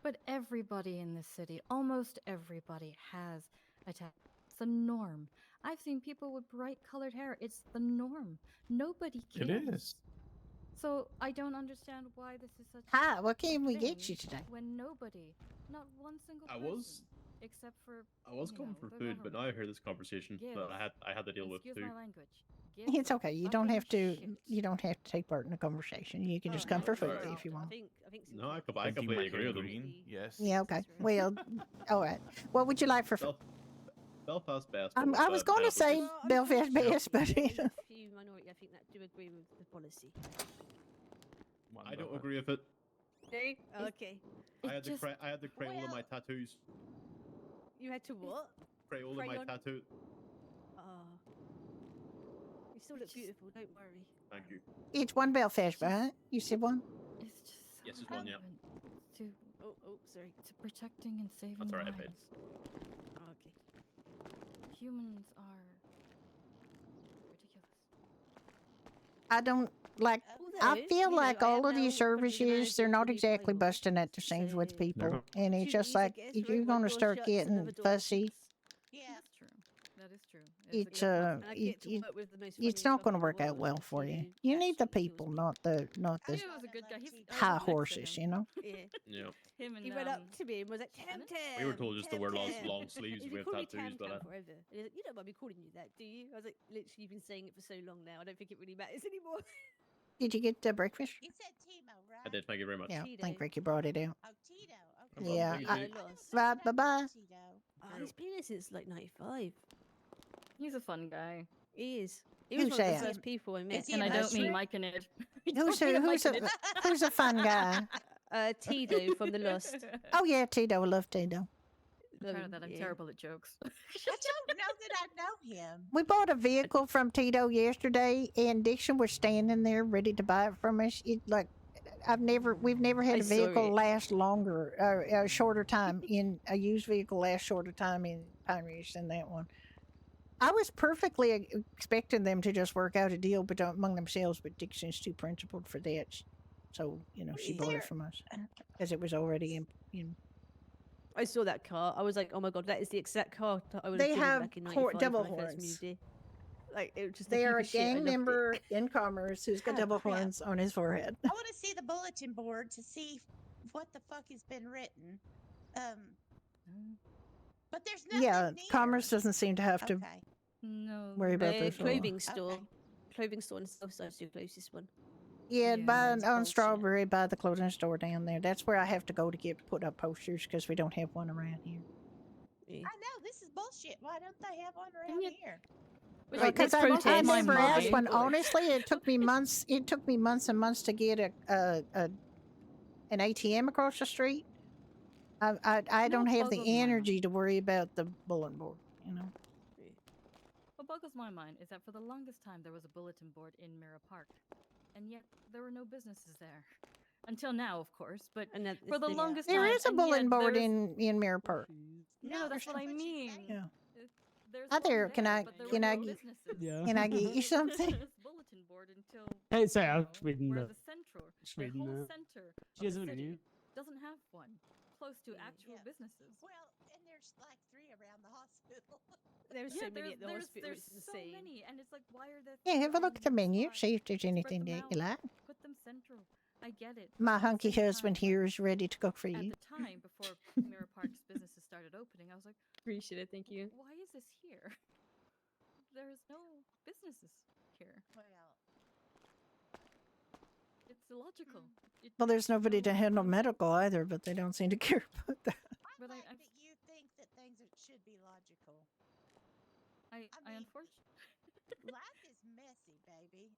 but everybody in this city, almost everybody, has a tattoo. It's the norm. I've seen people with bright-colored hair. It's the norm. Nobody cares. It is. So I don't understand why this is such. Hi, what can a we get thing you today? When nobody, not one single I person, was- except for I was you coming know, for the food, but now I government. hear this conversation Give. that I had to deal with Excuse too. my language. Give It's a okay. You don't fucking have to. shit. You don't have to take part in the conversation. You can just come for food if you want. I think No, I Painting completely my agree hair with them. green. Yes. Yeah. Okay. Well. All right. What would you like for food? Belfast best. but with, I was going to pineapple say juice. Belfast best, but There's a few minority I think that do agree with the policy. I don't agree with it. No? Okay. I had the Crayola in my tattoos. You had to what? Crayola in my Crayon? tattoo. Oh. You still look beautiful, don't worry. Thank you. it's one Belfast, right? You said one. It's just so Yes, it's one, yeah. relevant to Oh, sorry. to protecting and saving That's alright, babe. lives. Oh, okay. Humans are ridiculous. I don't like. I Although, feel you know, like I all am of these now probably the services, manager they're of not the new exactly playbook, busting at the seams with so- people, and it's just Duties, I like guess, if right? you're One going to door start shuts, getting another door fussy, opens. Yeah. That's true. That is true. it's And I get to work with the most it's funniest not going to fucker in the work out world, well for you. who You need the absolutely kills people, me. not the Tito was a good guy. He's high horses. You know. Yeah. Yeah. Him and He went up to me and was like, Tam Shannon? Tam. We were told just to wear long, Tam, long Tam." sleeves He's with called me tattoos, Tam but Tam forever. And he's like, you don't mind me calling you that, do you? I was like, literally, you've been saying it for so long now. I don't think it really matters anymore. Did you get breakfast? You said Timo, right? I did. Thank you very much. Yeah, I Tito. think Ricky brought it out. Oh, Tito. No Okay. problem. Yeah, Thank I- you. I lost. Bye, bye-bye. Tito. Oh, he's been here since like 95. He's a fun guy. He is. He was Who's one of that? the first people I met. Is he And a I don't mean mushroom? Mike and Ed. Who's who's a fun guy? Tito from The Lost. Oh yeah, Tito. I love Tito. I'm proud of that. I'm terrible at jokes. I don't know that I know him. We bought a vehicle from Tito yesterday, and Dixon was standing there ready to buy it from us. It like we've never had I a saw vehicle it. last longer, a shorter time in a used vehicle last shorter time in Pine Ridge than that one. I was perfectly expecting them to just work out a deal among themselves, but Dixon's too principled for that. So she bought it from us because it was already in. I saw that car. I was like, oh my god, that is the exact car that I would They have driven have back in 95 double when I first horns. moved here. Like, it was just the They are a cutest shit. I gang loved it. member in Commerce who's got Oh, double crap. horns on his forehead. I want to see the bulletin board to see what the fuck has been written. But there's nothing Yeah, near. Commerce doesn't seem to have to Okay. No. worry about those. Clothing store. Okay. Clothing store on the south side is the closest one. Yeah, Yeah, by that's on bullshit. Strawberry, by the clothing store down there. That's where I have to go to put up posters because we don't have one around here. Yeah. I know this is bullshit. Why don't they have one And around yet- here? Right, Because let's I protest. never My asked one. mind. Honestly, it took me months. It took me months and months to get an ATM across the street. I don't have boggles the my mind. energy to worry about the bulletin board. You know. What boggles my mind is that for the longest time there was a bulletin board in Mirror Park, and yet there were no businesses there. Until now, of course, but for the longest time. There is a and bulletin yet board there's- in Mirror Park. No, that's what I mean. Yeah. There's Hi one there. Can there, I but there can were I no get businesses. Yeah. can I get you something? This bulletin board until Hey, say you I'm know, reading where the. the center, the Sweden, whole center She of has the a city menu. doesn't have one close to actual businesses. Well, and there's like 3 around the hospital. There's Yeah, so many at the hospital. there's It's so insane. many, and it's like, why are there? Yeah, three have a all look in at the one menu. spot? See if there's Spread anything them that you out, like. Put them central. I get it. My but at the hunky same husband time, here is ready to cook for At you. the time, before Mirror Park's businesses started opening, I was like, Appreciate it. Thank you. why is this here? There's no businesses here. Well, It's illogical. It Well, there's makes nobody no to handle sense. medical either, but they don't seem to care about that. But like I that you think that things should be logical. I mean, unfortunately. Life is messy, baby.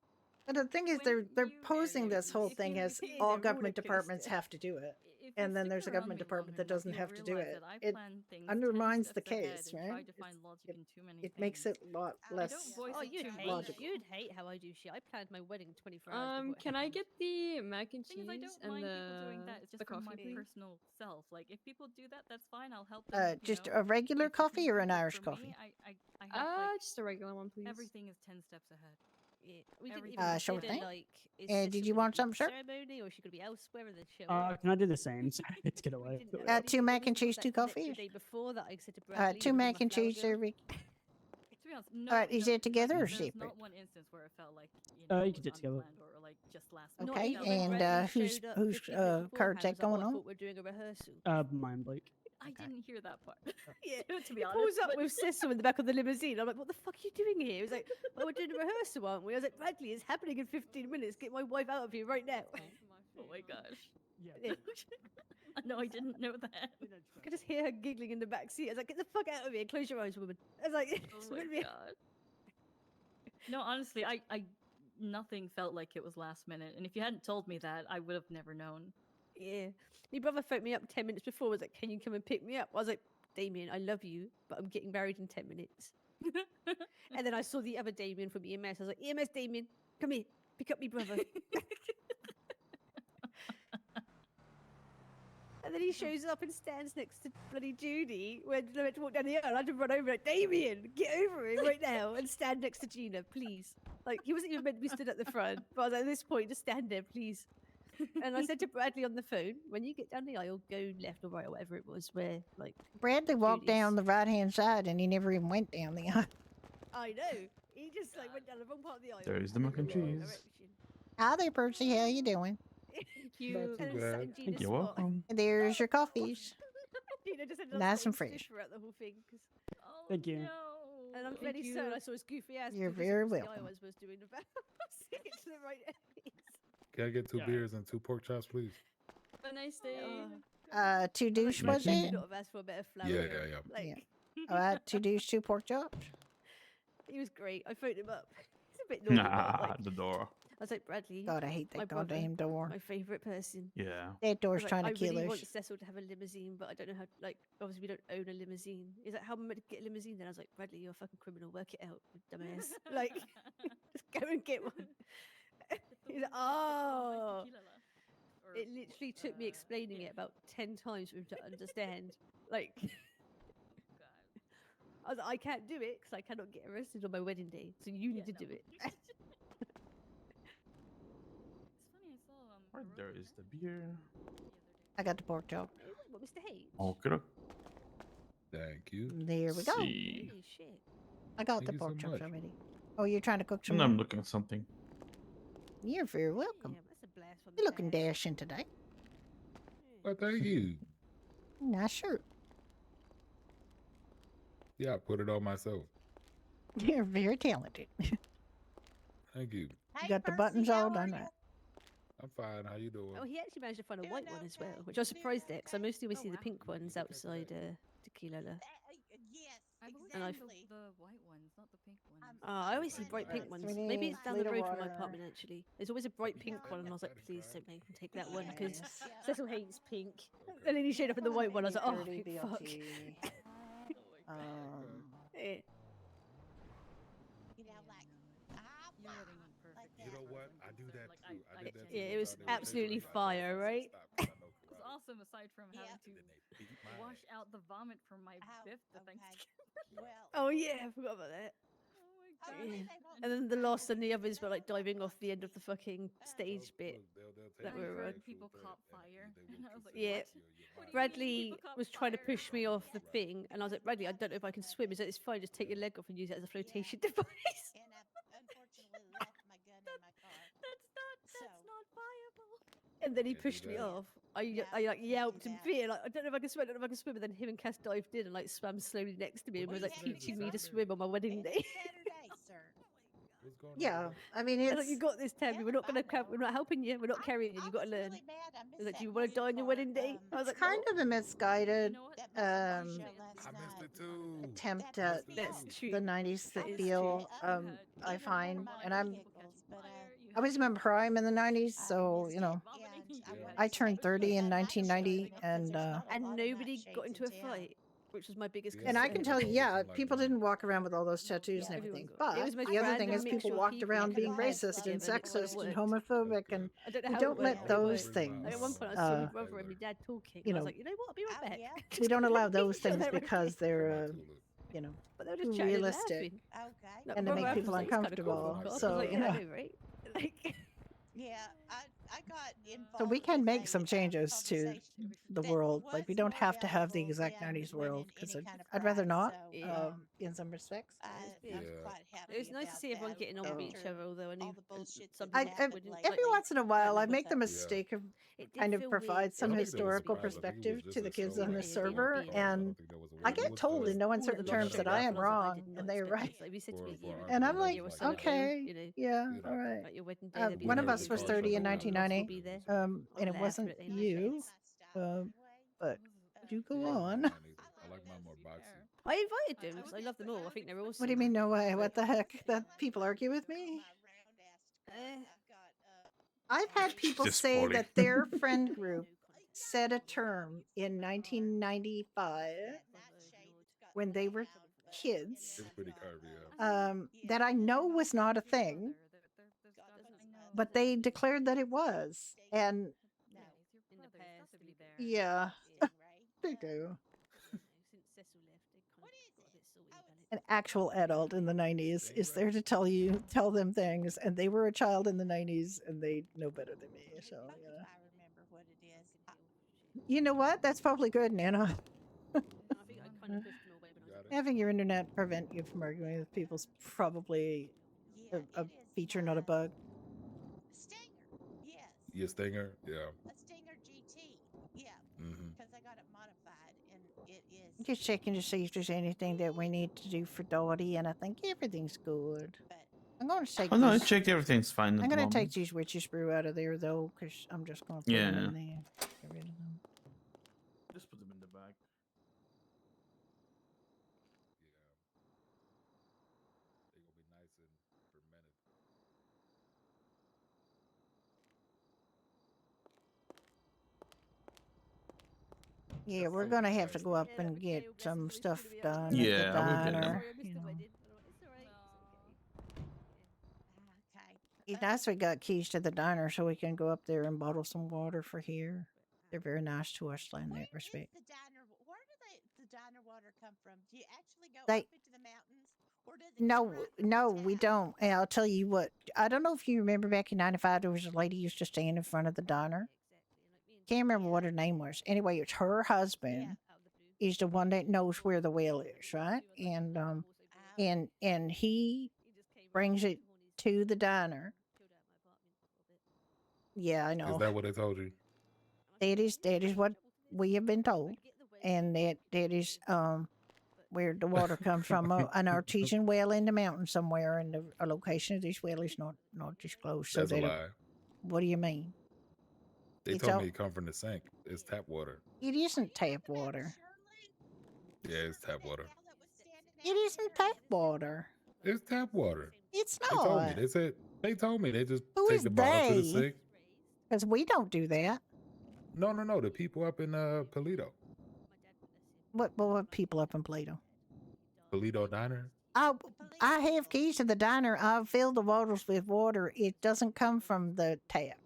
But the thing is, When they're you- posing this whole if thing you- as if you- all They're government roller departments coaster. have to do it, If you and then stick there's a around government me department long that doesn't enough, have you'll to do realize it. that I It plan things 10 undermines the steps ahead case, and right? try to find logic in too many It makes things. it a lot I less. don't voice Oh, it you'd too hate, much. logical. you'd hate how I do shit. I planned my wedding 24 hours before it Can I happened. get the mac and Thing cheese is, I don't and mind people doing that. It's the just for my coffee, please? personal self. Like, if people do that, that's fine. I'll help them. Just you know, a regular if coffee or need an be, but Irish for coffee? Me, I have like Just a regular one, please. everything is 10 steps ahead. Yeah. We didn't Everything. even Sure consider, thing. like, is Did this you want gonna be something, sir? ceremony, or is she going to be elsewhere in the show? Can I do the same? Sorry, let's get away. We didn't- Two we mac and thought cheese, that 2 literally coffees. The day before that, I said to Bradley, 2 "You're mac my and flower cheese, girl." sir, Rick. To be honest, no. Alright, is no, it together or there's separate? not one instance where it felt like you You can do it together. unplanned or like just last minute. Okay, It felt and, like Bradley whose- showed up whose, 15 minutes card's that beforehand, was like, going "Oh, I on?" thought we're doing a rehearsal." Mine, Blake. I didn't hear that part. Yeah, to he be honest. pulls up but- with Cecil in the back of the limousine. I'm like, "What the fuck are you doing here?" He was like, "Well, we're doing a rehearsal, aren't we?" I was like, "Bradley, it's happening in 15 minutes. Get my wife out of here right now." Oh my gosh. Yeah. No, I didn't know that. I could just hear her giggling in the back seat. I was like, "Get the fuck out of here! Close your eyes, woman." I was like, Oh "It's my gonna be- god. No, honestly, I nothing felt like it was last minute, and if you hadn't told me that, I would have never known. Yeah. My brother phoned me up 10 minutes before. Was like, "Can you come and pick me up?" I was like, "Damien, I love you, but I'm getting married in 10 minutes." And then I saw the other Damien from EMS. I was like, "EMS Damien, come here, pick up me brother." And then he shows up and stands next to bloody Judy when I went to walk down the aisle. I had to run over like, "Damien, get over here right now and stand next to Gina, please." Like, he wasn't even meant to be stood at the front. But I was like, at this point, just stand there, please. And I said to Bradley on the phone, "When you get down the aisle, go left or right or whatever it was, where, like, Bradley walked Judy's." down the right-hand side, and he never even went down the aisle. I know. He just, like, went down the wrong part of the aisle. There's the mac and in the wrong cheese. direction. Hi there, Percy. How you doing? Thank you. And then sat in Gina's You're spot. welcome. There's your coffees. Gina just ended up Nice and staying stiff fresh. throughout the whole thing. Oh, Thank you. No. And I'm Thank fairly certain I saw his goofy ass. You're because very obviously welcome. I was doing the back. To the right enemies. Can I get 2 Yeah. beers and 2 pork chops, please? Have a nice day. 2 douche, was You it? could not have asked for a better flower. Yeah, girl. yeah, Like, Yeah. All right, 2 douche, 2 pork chops. he was great. I phoned him up. He's a bit naughty. Nah, but, like, the door. I was like, "Bradley, God, I hate my that brother, goddamn door. my favourite person." Yeah. That I door's was trying like, to "I kill really us. want Cecil to have a limousine, but I don't know how. Like, obviously we don't own a limousine. He's like, "How am I meant to get a limousine?" Then I was like, "Bradley, you're a fucking criminal. Work it out, you dumbass. Like, just go and get one." He's like, "Oh." It literally took me explaining it about 10 times for him to understand. Like, I was like, "I can't do it because I cannot get arrested on my wedding day. So you need to do it." It's funny, I saw Right there is the beer. I got the pork chop. What, Mr. H? Okay. Thank you. There we go. See. Holy shit. I got Thank the you pork so chops much. already. Oh, you're trying to cook some And I'm more? looking at something. You're very welcome. Damn, that's a blast from You're the looking past. dashing today. Well, thank you. Nice shirt. Yeah, I put it on myself. You're very talented. Thank you. You got the buttons all done right. I'm fine. How you doing? Oh, he actually managed to find a Doing white one as well, okay, which I was doing surprised at because I okay. mostly always Oh, see the wow. pink ones outside Tequila. Yes, I believe And I- exactly. the white ones, not the pink ones. I always see bright pink ones. Maybe it's down the Sweetie, road from my water. apartment actually. There's always a bright pink one, and I was like, "Please don't make him take that one because Yes. Cecil hates pink." And then he showed up in the white one. I was like, "Oh, Dirty thank fuck." BLT. Eh. I do that Like, too. I did that too. Yeah, it One was time they were absolutely taking my fire, right? stop 'cause I know It was karate. awesome aside from having Yep. to And then they beat my wash ass. out the vomit from my Oh, biff the okay. Thanksgiving. Well, Oh yeah, I forgot about that. Oh my hopefully Yeah. they won't And then the try lost to and the others were like no one diving off the wants end of the fucking Oh, stage bit. look, they'll take That it I as were an heard actual people threat, caught and fire, they and will I was like, consider Yeah. "What? your What do you mean Bradley people caught was trying to fire?" push me off the Right. thing, and I was like, Bradley, I don't know if I can swim. He said, it's fine, just take your Yeah. leg off and use it as a Yeah. flotation device. And I unfortunately left my gun in my car. That's So not viable. And then he Can't do pushed me that. off. I No, like can't do yelped in that. fear, like I don't know if I can swim, I don't know if I can swim. And then him and Cass dived in and like swam slowly next to me and What was day like is today? Is it teaching me to Saturday? swim on my wedding It's day. Saturday, sir. What's going on Yeah, today? I mean And like, you it's got this, Tammy. Hell We're if not I gonna we're know. not helping you. We're not carrying you. I You got to was learn. really mad. I He's missed like, do that you want to die on your NASCAR. wedding day? I was it's like, kind no. of a misguided You know what? That NASCAR um show last I missed night. it too. attempt That at pissed me That's off. true. the 90s That I is was feel really You upset. I Even one of find, my and I'm vehicles, but I was in my prime in the 90s, I so missed you know it, and I Yeah. wanted I to turned make sure 30 in that night shade 1990, in it, 'cause and there's not a And lot of nobody nightshades got into a town. fight, which was my biggest Yeah, and I some can concern. of tell them you, don't yeah, seem like people them. didn't walk around with all those tattoos and Yeah. Everyone everything. got it. But It was the most the other thing random is people mixture of walked people around who being had heads racist and together, and it all sexist and worked. homophobic, That's and good. I don't know we how don't it worked, let but it those worked. Bring my, Like at one things, point, I was seeing my brother Taylor. and my dad talking. you I was know, like, you know what? I'll be right Oh, back. yeah. we don't allow those Sure, things they were because okay. For my they're, tulip. you know, But they were too just chatting and realistic laughing. Okay. Like, and my to brother make people was like, it's kind of cool uncomfortable. for a cop. I was So, like, you yeah, I know, know, right? Like, Yeah, I got so involved we can with make a some changes to conversation the that world. Like, we was don't more have to have the valuable exact than 90s world winning because any kind of I'd rather prize. not, So yeah. in some respects. Yeah. I'm Yeah. quite happy It was nice to about see everyone that. getting on with each After other, although I all knew the bullshit some that's people happened wouldn't. lately. Every once in a while, I with make the the- mistake of It did kind of feel provide weird. some I don't think there was a historical prize. I think it was perspective just to the a kids show on the with server, cars. I and don't think there was a I winner. get What's told in no all of uncertain the winner terms of that the I am raffle? I did wrong, not and they're expect right. this. Like we said to For me, you know, our And I'm crew, that like, you was were like so okay, you know, yeah, you know, all right. at your wedding day, there'd be One a of winner load of us the of was car people, 30 show in that and we the loss will 1990, be there. and I'll it laugh, wasn't but then you, anyway. but you go Yeah, I don't on. like mine either. I like mine more boxy. I invited them because I love them all. I think they're awesome. What do you mean, no way? What But the heck? That people argue with me? I've had people Just say Polly. that their friend group set a term in 1995 when they were kids It's pretty curvy, yeah. that I know was not a thing, but they declared that it was. And in the past, yeah, they do. Since Cecil left, they kind of got a bit salty about it. An actual adult in the 90s is there to tell them things, and they were a child in the 90s and they know better than me. So, yeah. I remember what it is. You know what? That's probably good, Nana. I think I kind of pushed them away when I was Having your internet prevent you from arguing with people's probably a feature, not a bug. Stinger, yes. Yeah, Stinger, yeah. A Stinger GT, yeah. Because I got it modified, and it is. Just checking to see if there's anything that we need to do for Dottie, and I think everything's good. I'm going to take Oh no, I these. checked everything's fine. I'm going to take these witches brew out of there though, because I'm just going to put them in there. Get rid of them. Just put them in the bag. Yeah. They're gonna be nice and fermented. Yeah, we're going to have to go up and get some stuff done at the Yeah, I will get them. diner. You know. It's nice we got keys to the diner so we can go up there and bottle some water for here. They're very nice to us in that respect. The diner, where do the diner water come from? Do you actually go They- up into the mountains, or does it come No, right from no, the we tap? don't. And I'll tell you what. I don't know if you remember back in '95, there was a lady used to stand in front of the diner. Can't remember what her name was. Anyway, it's her husband is the one that knows where the well is, right? And he brings it to the diner. Yeah, I know. Is that what they told you? That is what we have been told, and that is where the water comes from, an artesian well in the mountain somewhere, and the location of this well is not disclosed. So That's a that lie. what do you mean? They It's told all- me it come from the sink. It's tap water. It isn't tap water. Yeah, it's tap water. It isn't tap water. It's tap water. It's They told me. not. They said they told me. They just Who take is the bottle to the they? sink. Because we don't do that. No. The people up in Polito. What people up in Plato? Polito Diner. I have keys to the diner. I've filled the bottles with water. It doesn't come from the tap.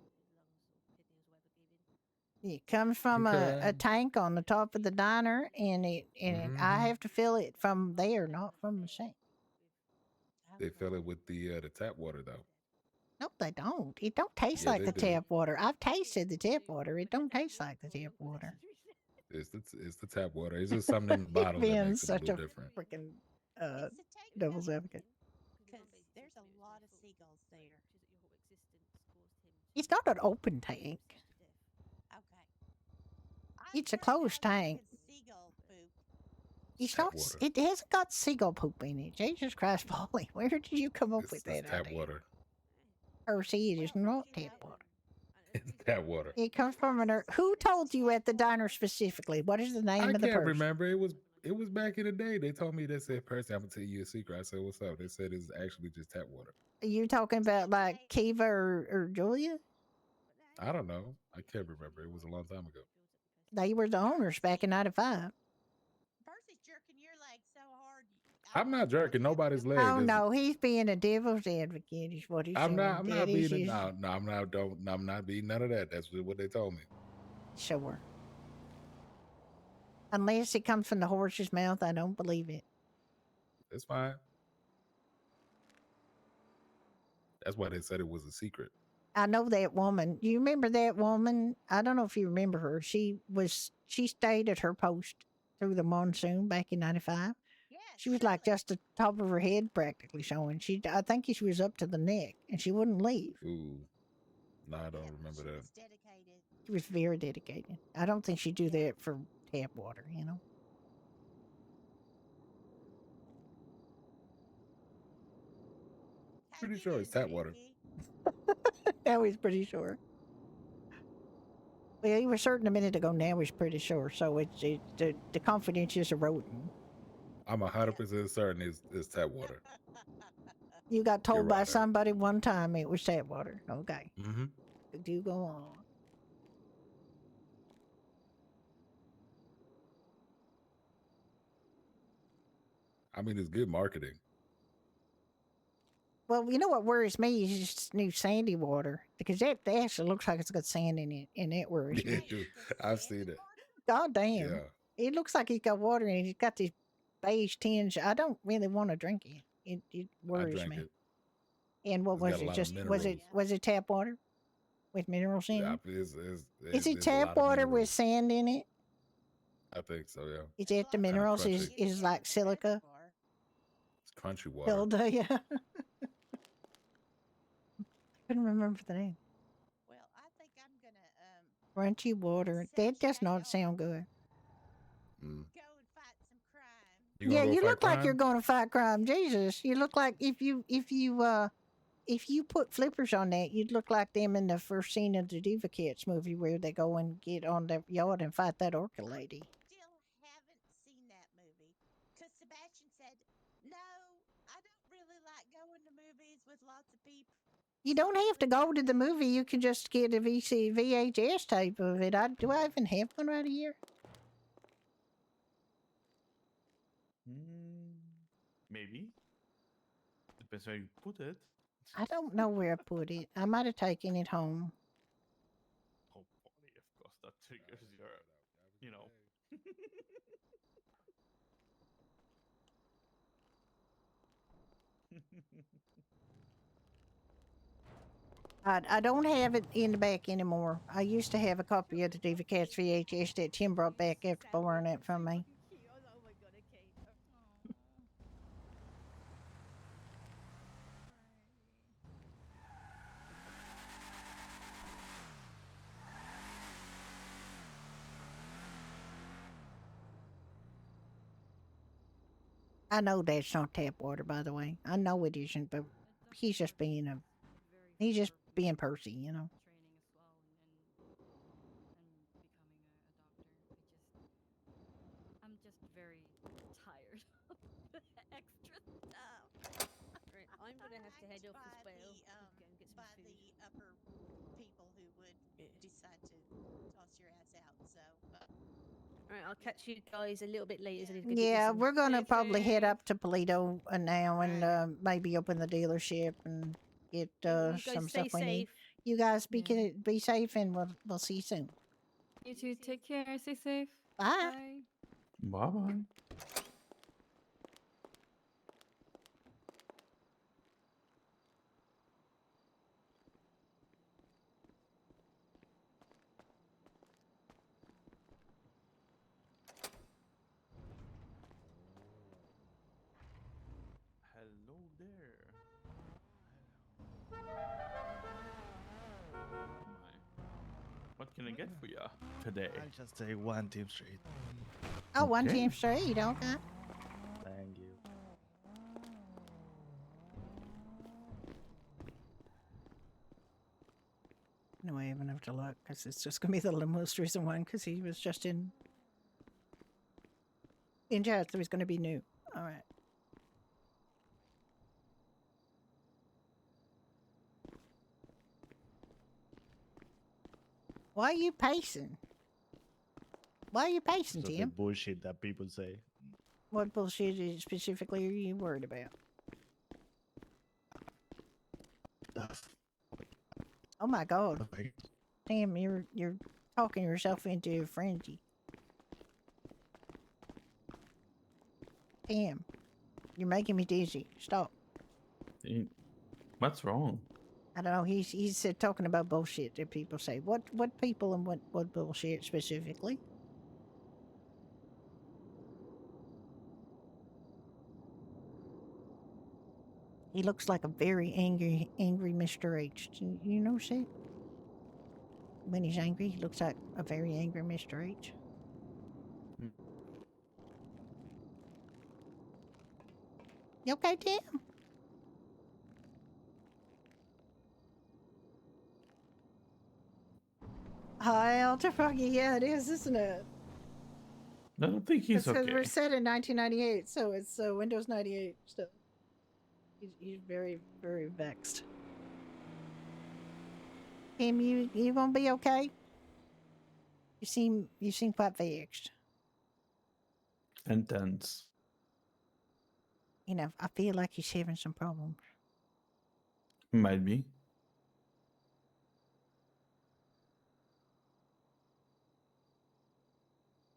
It comes from a tank on the top of the diner, and I have to fill it from there, not from the sink. They fill it with the tap water though. No, they don't. It don't taste Yeah, like they the do. tap water. I've tasted the tap water. It don't taste like the tap water. It's the tap water. It's just something in the bottle that Being makes it a such little a different. freaking It's a tank devil's though, advocate. because there's a lot of seagulls there. It's not an open tank. Okay. It's a closed tank. Seagull poop. It's Tap not. water. It hasn't got seagull poop in it. Jesus Christ, Polly, where did you come up with It's that tap idea? water. Or see, it is not tap water. It's tap water. It comes from an. Who told you at the diner specifically? What is the name I of the can't person? remember. It was back in the day. They told me, they said, Percy, I'm gonna tell you a secret. I said, what's up? They said it's actually just tap water. Are you talking about like Kiva or Julia? I don't know. I can't remember. It was a long time ago. They were the owners back in '95. Percy's jerking your leg so hard. I'm not jerking nobody's leg. Oh no, he's being a devil's advocate. Is what he's I'm doing. not. I'm not That is being. his- No, I'm not. I'm not being none of that. That's what they told me. Sure. Unless it comes from the horse's mouth, I don't believe it. It's fine. That's why they said it was a secret. I know that woman. You remember that woman? I don't know if you remember her. She stayed at her post through the monsoon back in '95. She was like just the top of her head practically showing. I think she was up to the neck, and she wouldn't leave. Ooh, no, I don't remember that. She was very dedicated. I don't think she'd do that for tap water, you know. Pretty sure it's tap water. Now he's pretty sure. Well, he was certain a minute ago. Now he's pretty sure. So the confidence is eroding. I'm 100% certain it's tap water. You got told You're by right. somebody one time it was tap water. Okay. Mm-hmm. Do go on. I mean, it's good marketing. Well, you know what worries me is just new sandy water because that actually looks like it's got sand in it, and that worries Yeah, me. dude, I've seen it. God damn. Yeah. It looks like it's got water in it. It's got this beige tinge. I don't really want to drink it. It I worries drank me. it. And what It's was got a it? lot of Just minerals. was it tap water with minerals in Yeah, it? it's Is there's it a tap lot of water with minerals. sand in it? I think so. Yeah. Is it the minerals? Is like silica? It's crunchy water. Builder, yeah. Couldn't remember the name. Well, I think I'm gonna Crunchy water. That does not sound good. Mm. go and fight some crime. You gonna Yeah, go you fight look like crime? you're going to fight crime. Jesus, you look like if you put flippers on that, you'd look like them in the first scene of the Diva Cats movie where they go and get on the yard and fight that orca lady. Still haven't seen that movie because Sebastian said, "No, I don't really like going to movies with lots of people." You don't have to go to the movie. You can just get a VHS tape of it. Do I even have one right here? Maybe. Depends where you put it. I don't know where I put it. I might have taken it home. Oh, Polly, of course, that triggers your, you know. I don't have it in the back anymore. I used to have a copy of the Diva Cats VHS that Tim brought back after borrowing it from me. I know that's not tap water, by the way. I know it isn't, but he's just being Percy, you know. I'm just very tired of the extra stuff. Right, I'm gonna have to head off as well. Go and get some By food. the upper people who would decide to toss your ass out. So All right, I'll catch you guys a little bit later. So I need to go get me Yeah, some we're gonna probably head food. up to Polito now and maybe open the dealership and get You guys some stay stuff we need. safe. You guys be safe and we'll see you soon. You too. Take care. Stay safe. Bye. Bye bye. Hello there. What can I get for you today? I'll just say one team straight. Oh, one Okay. team straight, okay. Thank you. No, I haven't have to look because it's just gonna be the most recent one because he was just in chat, so he's gonna be new. All right. Why are you pacing? Why are you pacing, So the Tim? bullshit that people say. What bullshit specifically are you worried about? Oh my god. Tim, you're talking yourself into a frenzy. Tim, you're making me dizzy. Stop. What's wrong? I don't know. He's talking about bullshit that people say. What people and what bullshit specifically? He looks like a very angry Mr. H. Do you know, see? When he's angry, he looks like a very angry Mr. H. You okay, Tim? Hi, Ultra Foggy. Yeah, it is, isn't it? I don't think he's Because okay. we're set in 1998, so it's Windows 98 still. He's very, very vexed. Tim, you gonna be okay? You seem quite vexed. Intense. You know, I feel like he's having some problems. Might be.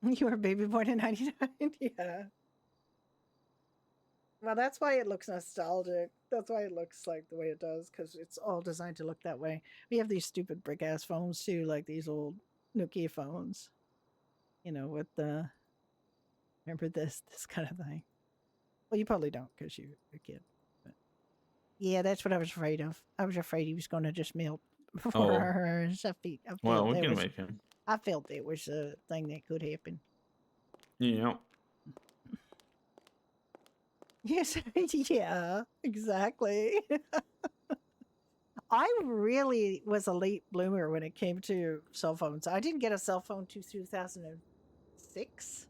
You were a baby born in 99? Yeah. Well, that's why it looks nostalgic. That's why it looks like the way it does, because it's all designed to look that way. We have these stupid brick-ass phones, too, like these old Nokia phones. You know, with the... Remember this kind of thing? Well, you probably don't, because you're a kid. But yeah, that's what I was afraid of. I was afraid he was going to just melt before Oh. our eyes. Well, we can make him. I felt it was a thing that could happen. Yeah. Yes, yeah, exactly. I really was a late bloomer when it came to cell phones. I didn't get a cell phone to 2006,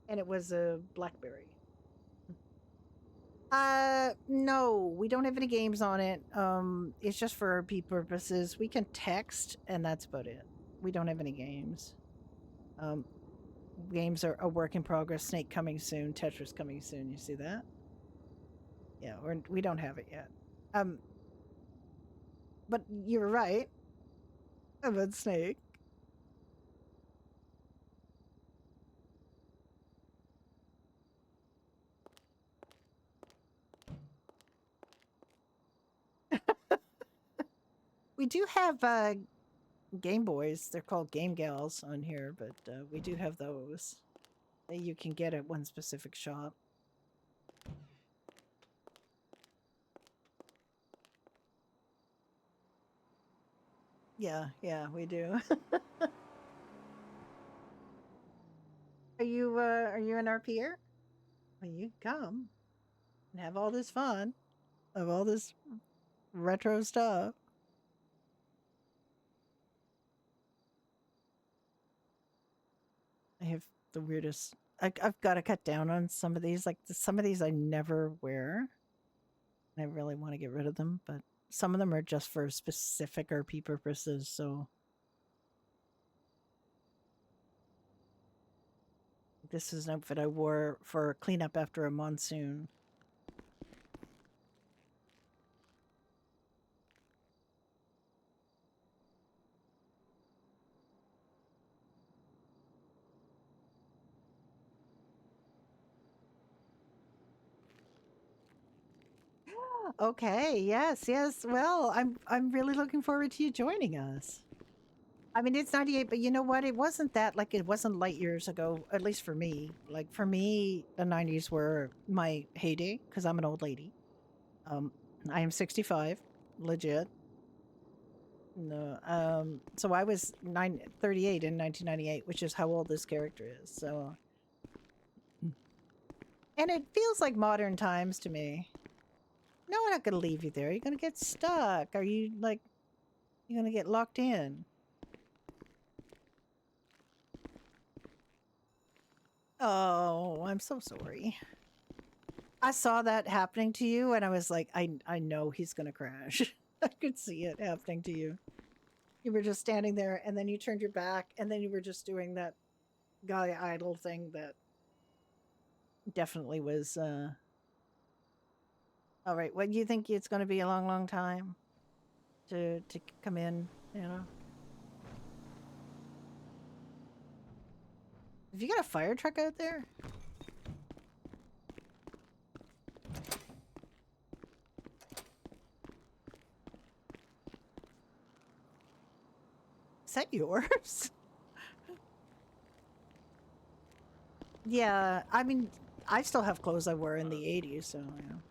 and it was a BlackBerry. No, we don't have any games on it. It's just for RP purposes. We can text, and that's about it. We don't have any games. Games are a work in progress. Snake coming soon. Tetris coming soon. You see that? Yeah, we don't have it yet. But you're right about Snake. We do have Game Boys. They're called Game Gals on here, but we do have those that you can get at one specific shop. Yeah, we do. Are you an RPer? Well, you come and have all this fun of all this retro stuff. I have the weirdest. I've got to cut down on some of these. Like some of these I never wear. I really want to get rid of them, but some of them are just for specific RP purposes. So this is an outfit I wore for cleanup after a monsoon. Okay, yes, yes. Well, I'm really looking forward to you joining us. I mean, it's 98, but you know what? It wasn't that, like, it wasn't light years ago, at least for me. Like, for me, the 90s were my heyday, because I'm an old lady. I am 65, legit. No, so I was 38 in 1998, which is how old this character is, so... And it feels like modern times to me. No, we're not gonna leave you there. You're gonna get stuck. Are you, like... You're gonna get locked in. Oh, I'm so sorry. I saw that happening to you, and I was like, I know he's gonna crash. I could see it happening to you. You were just standing there, and then you turned your back, and then you were just doing that guy idle thing that definitely was, All right, what do you think it's gonna be a long, long time to come in, you know? Have you got a fire truck out there? Is that yours? Yeah, I mean, I still have clothes I wore in the 80s, so, you know.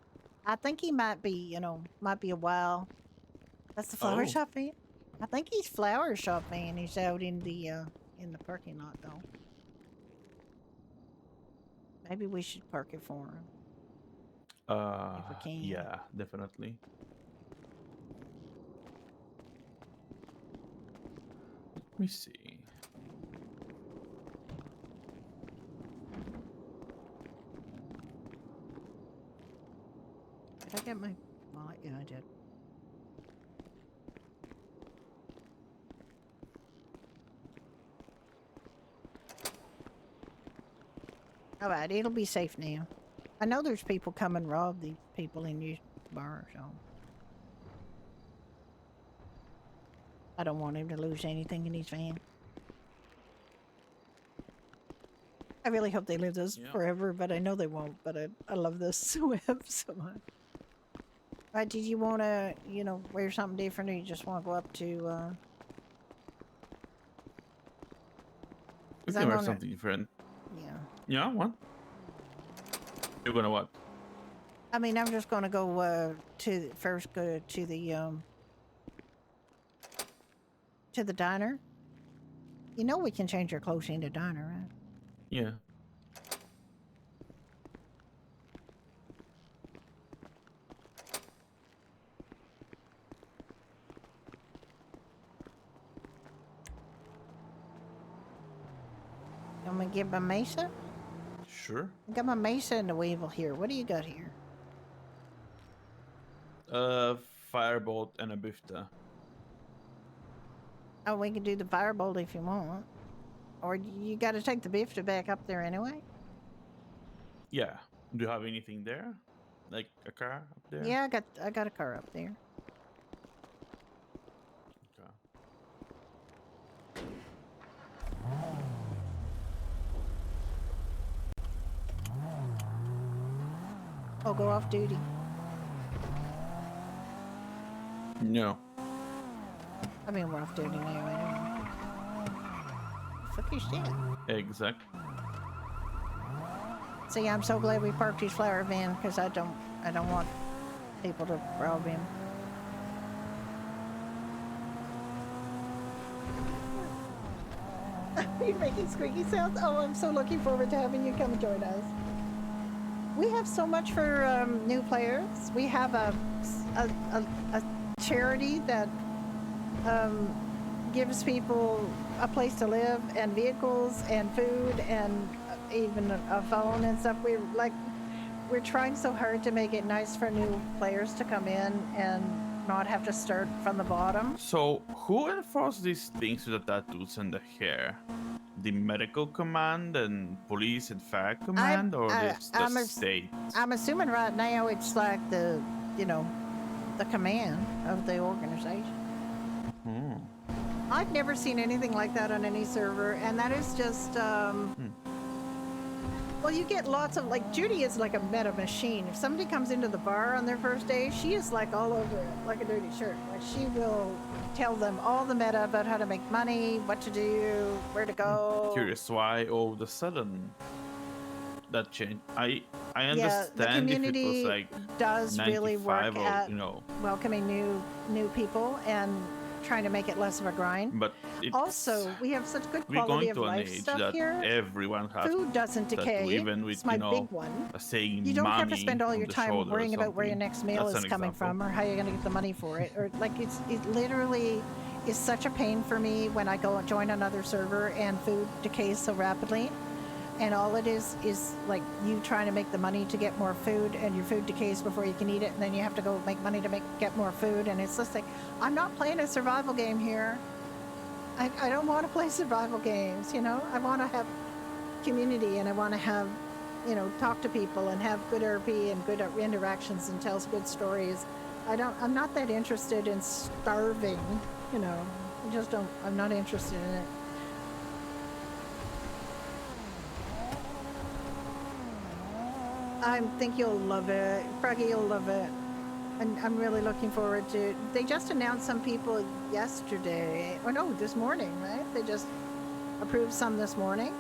I think he might be, you know, might be a while. That's the flower shop man? I think he's flower shop man. He's out in the parking lot, though. Maybe we should park it for him. If we can. Yeah, definitely. Let me see. Did I get my wallet? Yeah, I did. Alright, it'll be safe now. I know there's people come and rob the people in your bar, so... I don't want him to lose anything in his van. I really hope they live this forever, but I know they won't. But I love this web so much. Right, did you want to, you know, wear something different, or you just want to go up to, We can wear something different. Yeah. Yeah, what? You're gonna what? I mean, I'm just going to go, go to the diner. You know we can change our clothes in the diner, right? Yeah. I'm gonna get my mesa. Sure. I got my mesa and the weevil here. What do you got here? Firebolt and a bifta. Oh, we can do the firebolt if you want. Or you got to take the bifta back up there anyway? Yeah. Do you have anything there? Like a car up there? Yeah, I got a car up there. Okay. Oh, go off duty. No. I mean, we're off duty now anyway. Fuck your shit. Exact. See, I'm so glad we parked his flower van because I don't want people to rob him. You're making squeaky sounds. Oh, I'm so looking forward to having you come join us. We have so much for new players. We have a charity that gives people a place to live and vehicles and food and even a phone and stuff. We're trying so hard to make it nice for new players to come in and not have to start from the bottom. So, who enforces these things with the tattoos and the hair? the medical command and police and fire command, or just the state? I'm assuming right now it's like the, you know, the command of the organization. I've never seen anything like that on any server, and that is just, well, you get lots of, like, Judy is like a meta machine. If somebody comes into the bar on their first day, she is like all over it, like a dirty shirt. Like, she will tell them all the meta about how to make money, what to do, where to go. Curious why all of a sudden that changed. I Yeah, understand the community if it was like does really work 95 or, at you know, welcoming new people and trying to make it less of a grind. but it's, Also, we have such good we're quality going of to an life age stuff that here. everyone has Food doesn't that decay. even with, It's my you know, big one. saying You don't have to money spend all on your the time shoulder or worrying about where your something. next meal That's is an coming example. from or how you're going to get the money for it. Or like it literally is such a pain for me when I go and join another server and food decays so rapidly. And all it is like you trying to make the money to get more food, and your food decays before you can eat it, and then you have to go make money to get more food. And it's just like, I'm not playing a survival game here. I don't want to play survival games, you know? I want to have community, and I want to have, you know, talk to people and have good RP and good interactions and tell good stories. I'm not that interested in starving, you know? I'm not interested in it. I think you'll love it. Froggy, you'll love it. And I'm really looking forward to. They just announced some people yesterday, or no, this morning, right? They just approved some this morning.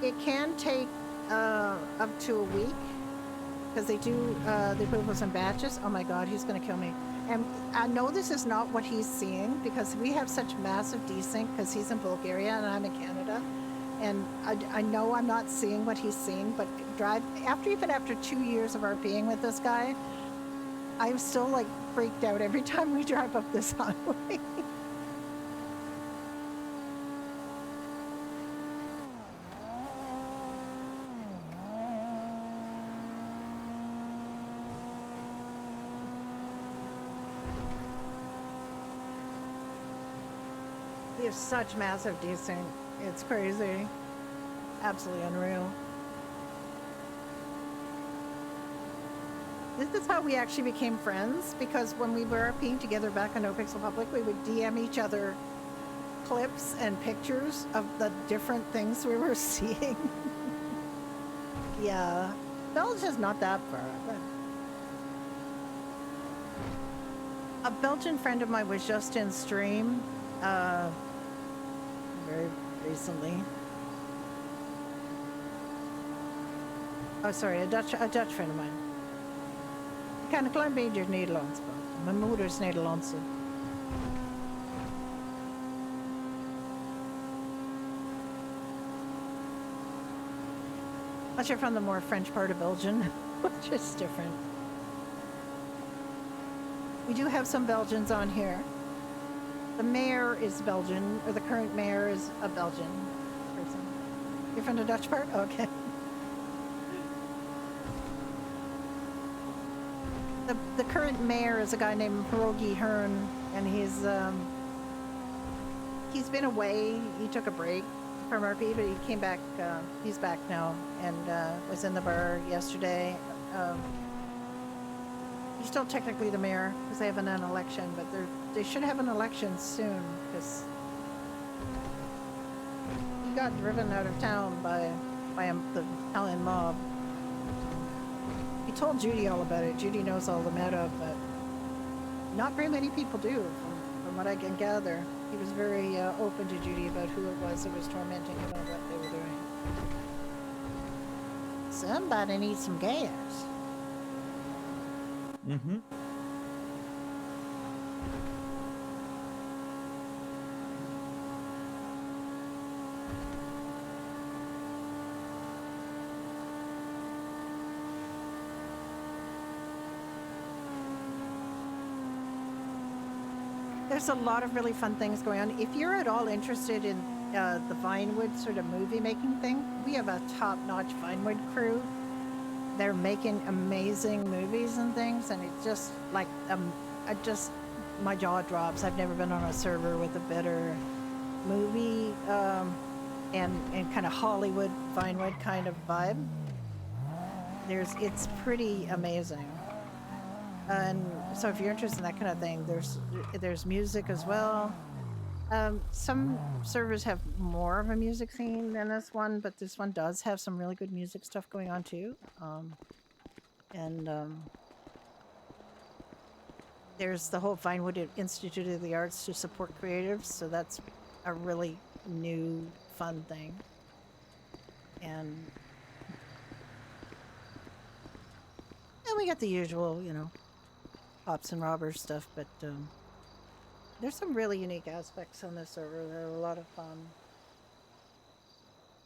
It can take up to a week because they do the approvals in batches. Oh my God, he's gonna kill me. And I know this is not what he's seeing because we have such massive desync because he's in Bulgaria and I'm in Canada. And I know I'm not seeing what he's seeing, but even after 2 years of RPing with this guy, I'm still like freaked out every time we drive up this highway. We have such massive desync. It's crazy. Absolutely unreal. This is how we actually became friends, because when we were RPing together back on No Pixel Public, we would DM each other clips and pictures of the different things we were seeing. Yeah. Belgium's not that far, but... A Belgian friend of mine was just in stream, very recently. Oh, sorry, a Dutch friend of mine. Ik kan een klein beetje Nederlands praten. Mijn moeder is Nederlandse. Unless you're from the more French part of Belgium, which is different. We do have some Belgians on here. The mayor is Belgian, or the current mayor is a Belgian person. You're from the Dutch part? Okay. The current mayor is a guy named Pierogi Hearn, and he's been away. He took a break from RP, but he came back. He's back now, and was in the bar yesterday. He's still technically the mayor because they haven't an election, but they should have an election soon because he got driven out of town by the Italian mob. He told Judy all about it. Judy knows all the meta, but not very many people do, from what I can gather. He was very open to Judy about who it was that was tormenting him and what they were doing. Somebody needs some gas. Mm-hmm. There's a lot of really fun things going on. If you're at all interested in the Vinewood sort of movie making thing, we have a top-notch Vinewood crew. They're making amazing movies and things, and it's just like my jaw drops. I've never been on a server with a better movie and kind of Hollywood Vinewood kind of vibe. It's pretty amazing. And so if you're interested in that kind of thing, there's music as well. Some servers have more of a music scene than this one, but this one does have some really good music stuff going on too. There's the whole Vinewood Institute of the Arts to support creatives, so that's a really new, fun thing. And we got the usual, cops and robbers stuff, but there's some really unique aspects on this server that are a lot of fun.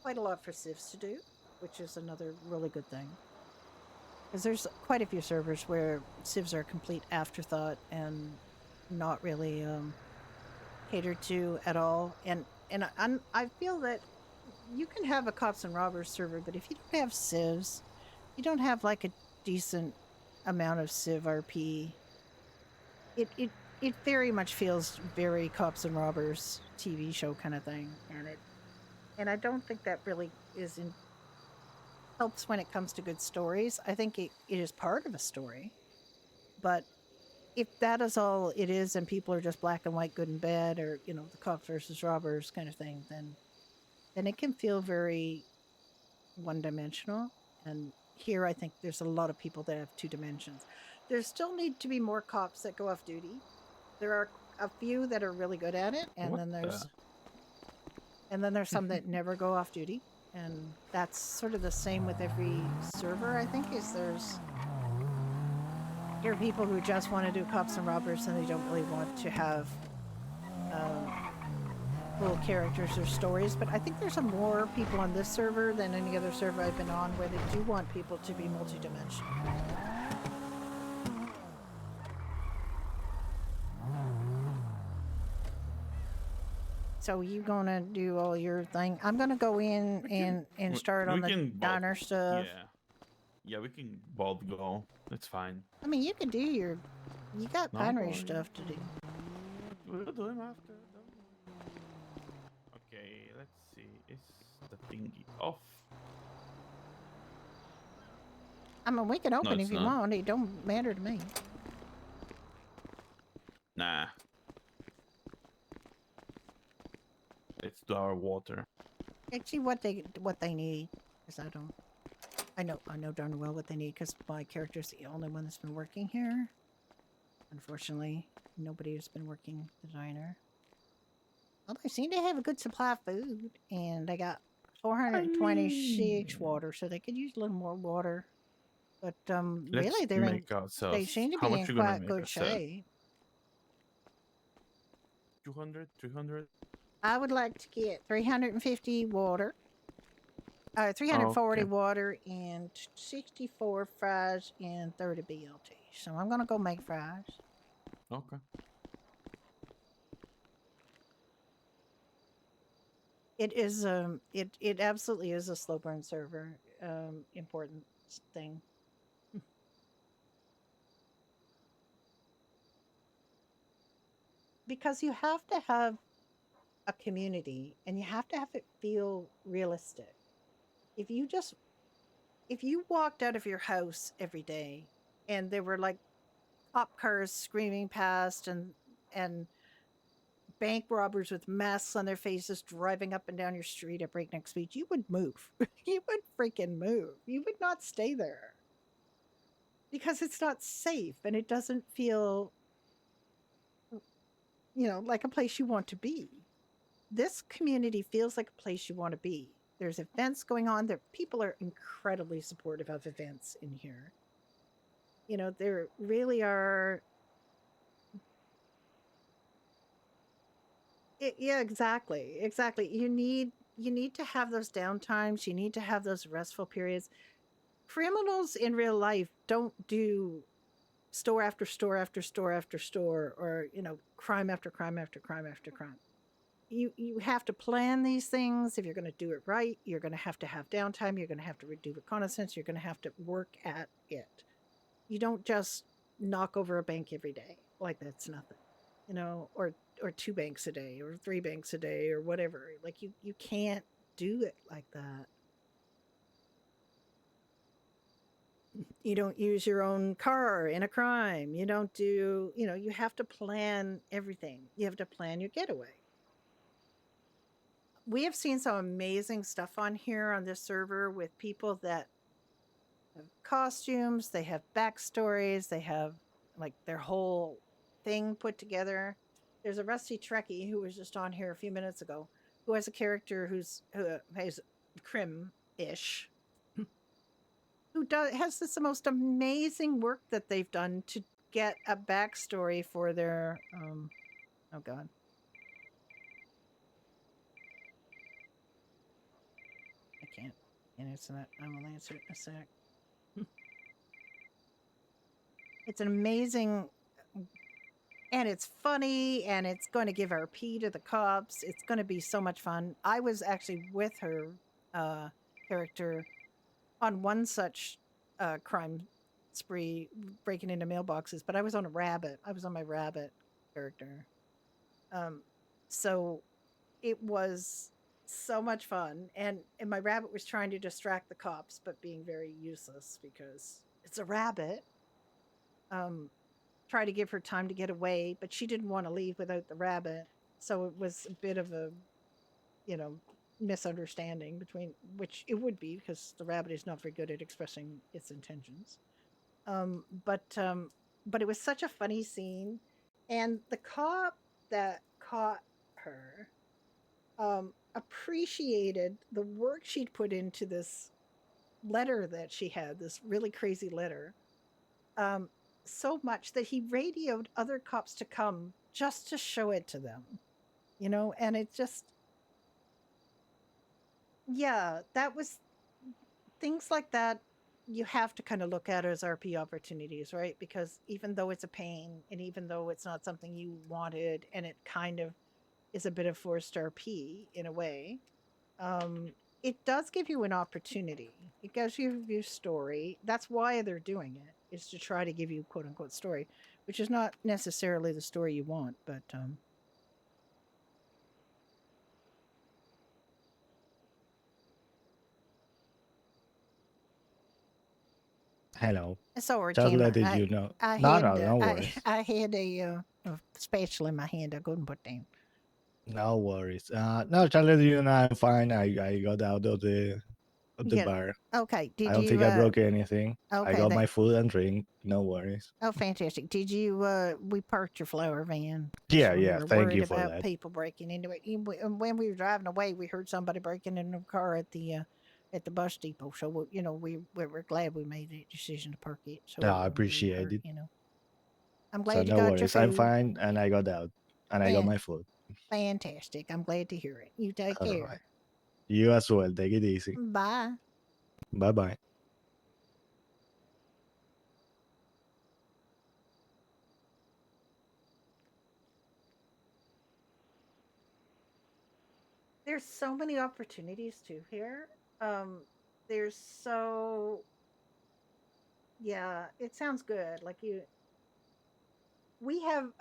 Quite a lot for civs to do, which is another really good thing. Because there's quite a few servers where civs are a complete afterthought and not really catered to at all. And I feel that you can have a cops and robbers server, but if you don't have civs, you don't have like a decent amount of civ RP. It very much feels very cops and robbers TV show kind of thing, and I don't think that really helps when it comes to good stories. I think it is part of a story, but if that is all it is, and people are just black and white, good and bad, or the cops versus robbers kind of thing, then it can feel very one-dimensional. And here, I think there's a lot of people that have two dimensions. There still need to be more cops that go off duty. There are a few that are really good at it, and then there's some that never go off duty, and that's sort of the same with every server. I think there are people who just want to do cops and robbers, and they don't really want to have full characters or stories. But I think there's some more people on this server than any other server I've been on where they do want people to be multidimensional. So you gonna do all your thing? I'm gonna go in and start on the diner stuff. Yeah, we can both go. It's fine. I mean, you can do you got binary stuff to do. We'll do them after. Okay, let's see. Is the thingy off? I mean, we can open if you want. It don't matter to me. Nah. Let's do our water. Let's see what they need, because I know darn well what they need, because my character's the only one that's been working here. Unfortunately, nobody has been working the diner. Well, they seem to have a good supply of food, and they got 426 water, so they could use a little more water. But really, they seem to be in quite good shape. 200, 300. I would like to get 350 water, 340 water, and 64 fries and 30 BLT. So I'm gonna go make fries. Okay. It is it absolutely is a slow burn server. Important thing. Because you have to have a community, and you have to have it feel realistic. If you walked out of your house every day and there were like cop cars screaming past and bank robbers with masks on their faces driving up and down your street at breakneck speed, you would move. You would freaking move. You would not stay there because it's not safe, and it doesn't feel like a place you want to be. This community feels like a place you want to be. There's events going on. People are incredibly supportive of events in here. There really are. Yeah, exactly. You need to have those downtimes. You need to have those restful periods. Criminals in real life don't do store after store after store after store, or crime after crime after crime after crime. You have to plan these things. If you're going to do it right, you're going to have downtime. You're going to have to do reconnaissance. You're going to have to work at it. You don't just knock over a bank every day like that's nothing, or 2 banks a day or 3 banks a day or whatever. Like you can't do it like that. You don't use your own car in a crime. You don't do, you have to plan everything. You have to plan your getaway. We have seen some amazing stuff on here on this server with people that have costumes, they have backstories, they have like their whole thing put together. There's a Rusty Trekkie who was just on here a few minutes ago who has a character who has Crim-ish, who has this the most amazing work that they've done to get a backstory for their oh god. I can't answer that. I will answer it in a sec. It's an amazing, and it's funny, and it's going to give RP to the cops. It's going to be so much fun. I was actually with her character on one such crime spree, breaking into mailboxes, but I was on a rabbit. I was on my rabbit character. So it was so much fun, and my rabbit was trying to distract the cops, but being very useless because it's a rabbit. Try to give her time to get away, but she didn't want to leave without the rabbit. So it was a bit of a, misunderstanding between, which it would be because the rabbit is not very good at expressing its intentions. But it was such a funny scene, and the cop that caught her appreciated the work she'd put into this letter that she had, this really crazy letter. So much that he radioed other cops to come just to show it to them, and it just, that was things like that. You have to kind of look at as RP opportunities, right? Because even though it's a pain and even though it's not something you wanted and it kind of is a bit of forced RP in a way, it does give you an opportunity. It gives you your story. That's why they're doing it, is to try to give you quote unquote story, which is not necessarily the story you want, but Hello. sorry, Just Tim. letting you know. I No, had no, no worries. I had a spatula in my hand. I couldn't put down. No worries. No, just letting you know I'm fine. I got out of the Yeah. bar. Okay. I don't think I broke anything. I Okay, got my food and drink. No worries. Oh, fantastic. Did you, we parked your flower van. Yeah, We yeah. were Thank worried you for about that. people breaking into it. And when we were driving away, we heard somebody breaking into a car at the bus depot. So, we were glad we made the decision to park it. So No, I appreciate it. I'm So glad you no got your worries. I'm food. fine, and I got out, and I got my food. Fantastic. I'm glad to hear it. You take All care. right. You as well. Take it easy. Bye. Bye bye. There's so many opportunities too here. There's so, yeah, it sounds good. Like we have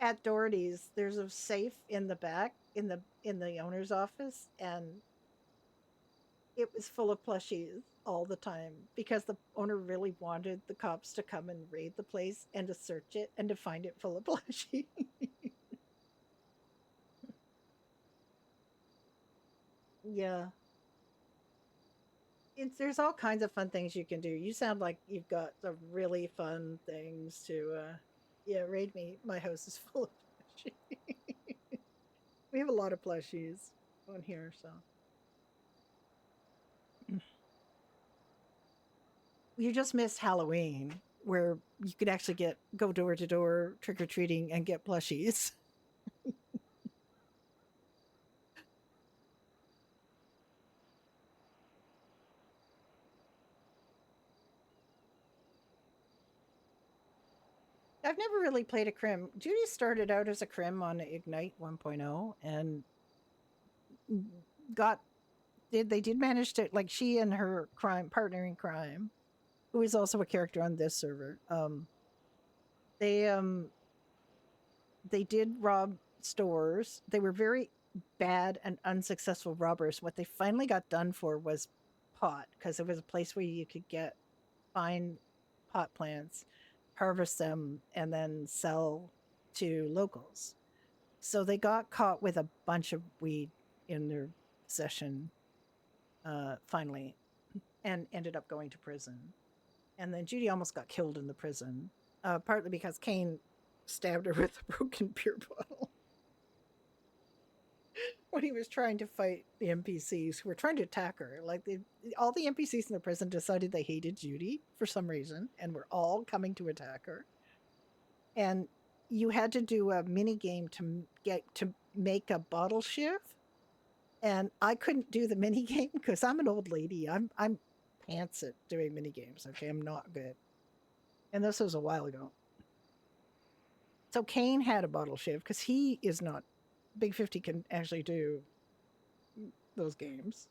at Doherty's, there's a safe in the back in the owner's office, and it was full of plushies all the time because the owner really wanted the cops to come and raid the place and to search it and to find it full of plushies. Yeah. There's all kinds of fun things you can do. You sound like you've got some really fun things to raid me. My house is full of plushies. We have a lot of plushies on here, so you just missed Halloween, where you could actually go door to door trick or treating and get plushies. I've never really played a crim. Judy started out as a crim on Ignite 1.0 and they did manage to, like, she and her partner in crime, who is also a character on this server, they they did rob stores. They were very bad and unsuccessful robbers. What they finally got done for was pot, because it was a place where you could find pot plants, harvest them, and then sell to locals. So they got caught with a bunch of weed in their possession, finally, and ended up going to prison. And then Judy almost got killed in the prison, partly because Kane stabbed her with a broken beer bottle when he was trying to fight the NPCs who were trying to attack her. Like all the NPCs in the prison decided they hated Judy for some reason and were all coming to attack her. And you had to do a mini game to make a bottle shiv. And I couldn't do the mini game because I'm an old lady. I'm pants at doing mini games. Okay, I'm not good. And this was a while ago. So Kane had a bottle shiv because he is not. Big 50 can actually do those games.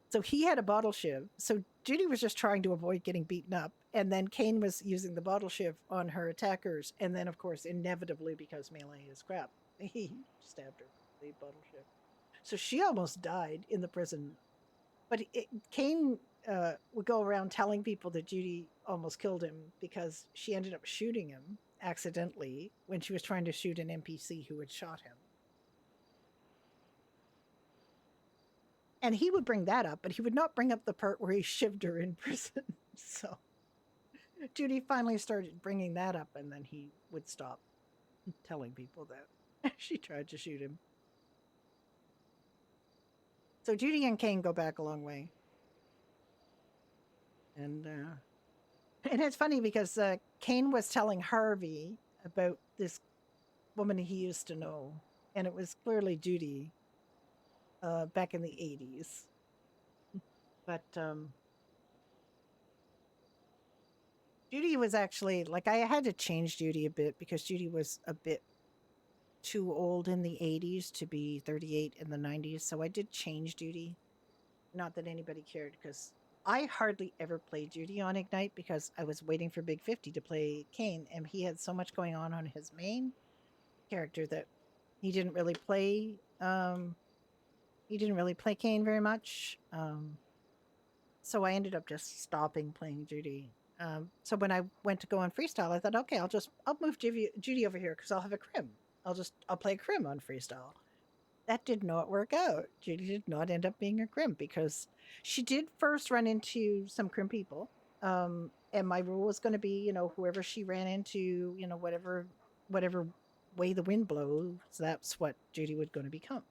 So he had a bottle shiv. So Judy was just trying to avoid getting beaten up. And then Kane was using the bottle shiv on her attackers. And then, of course, inevitably, because melee is crap, he stabbed her with the bottle shiv. So she almost died in the prison. But Kane would go around telling people that Judy almost killed him because she ended up shooting him accidentally when she was trying to shoot an NPC who had shot him. And he would bring that up, but he would not bring up the part where he shivved her in prison. So Judy finally started bringing that up, and then he would stop telling people that she tried to shoot him. So Judy and Kane go back a long way. And it's funny because Kane was telling Harvey about this woman he used to know, and it was clearly Judy. Back in the 80s. But Judy was actually, like, I had to change Judy a bit because Judy was a bit too old in the 80s to be 38 in the 90s. So I did change Judy. Not that anybody cared, because I hardly ever played Judy on Ignite because I was waiting for Big 50 to play Kane, and he had so much going on his main character that he didn't really play. He didn't really play Kane very much. So I ended up just stopping playing Judy. So when I went to go on Freestyle, I thought, okay, I'll move Judy over here because I'll have a Crim. I'll play Crim on Freestyle. That did not work out. Judy did not end up being a Crim because she did first run into some Crim people. And my rule was going to be, whoever she ran into, whatever way the wind blows, that's what Judy was going to become.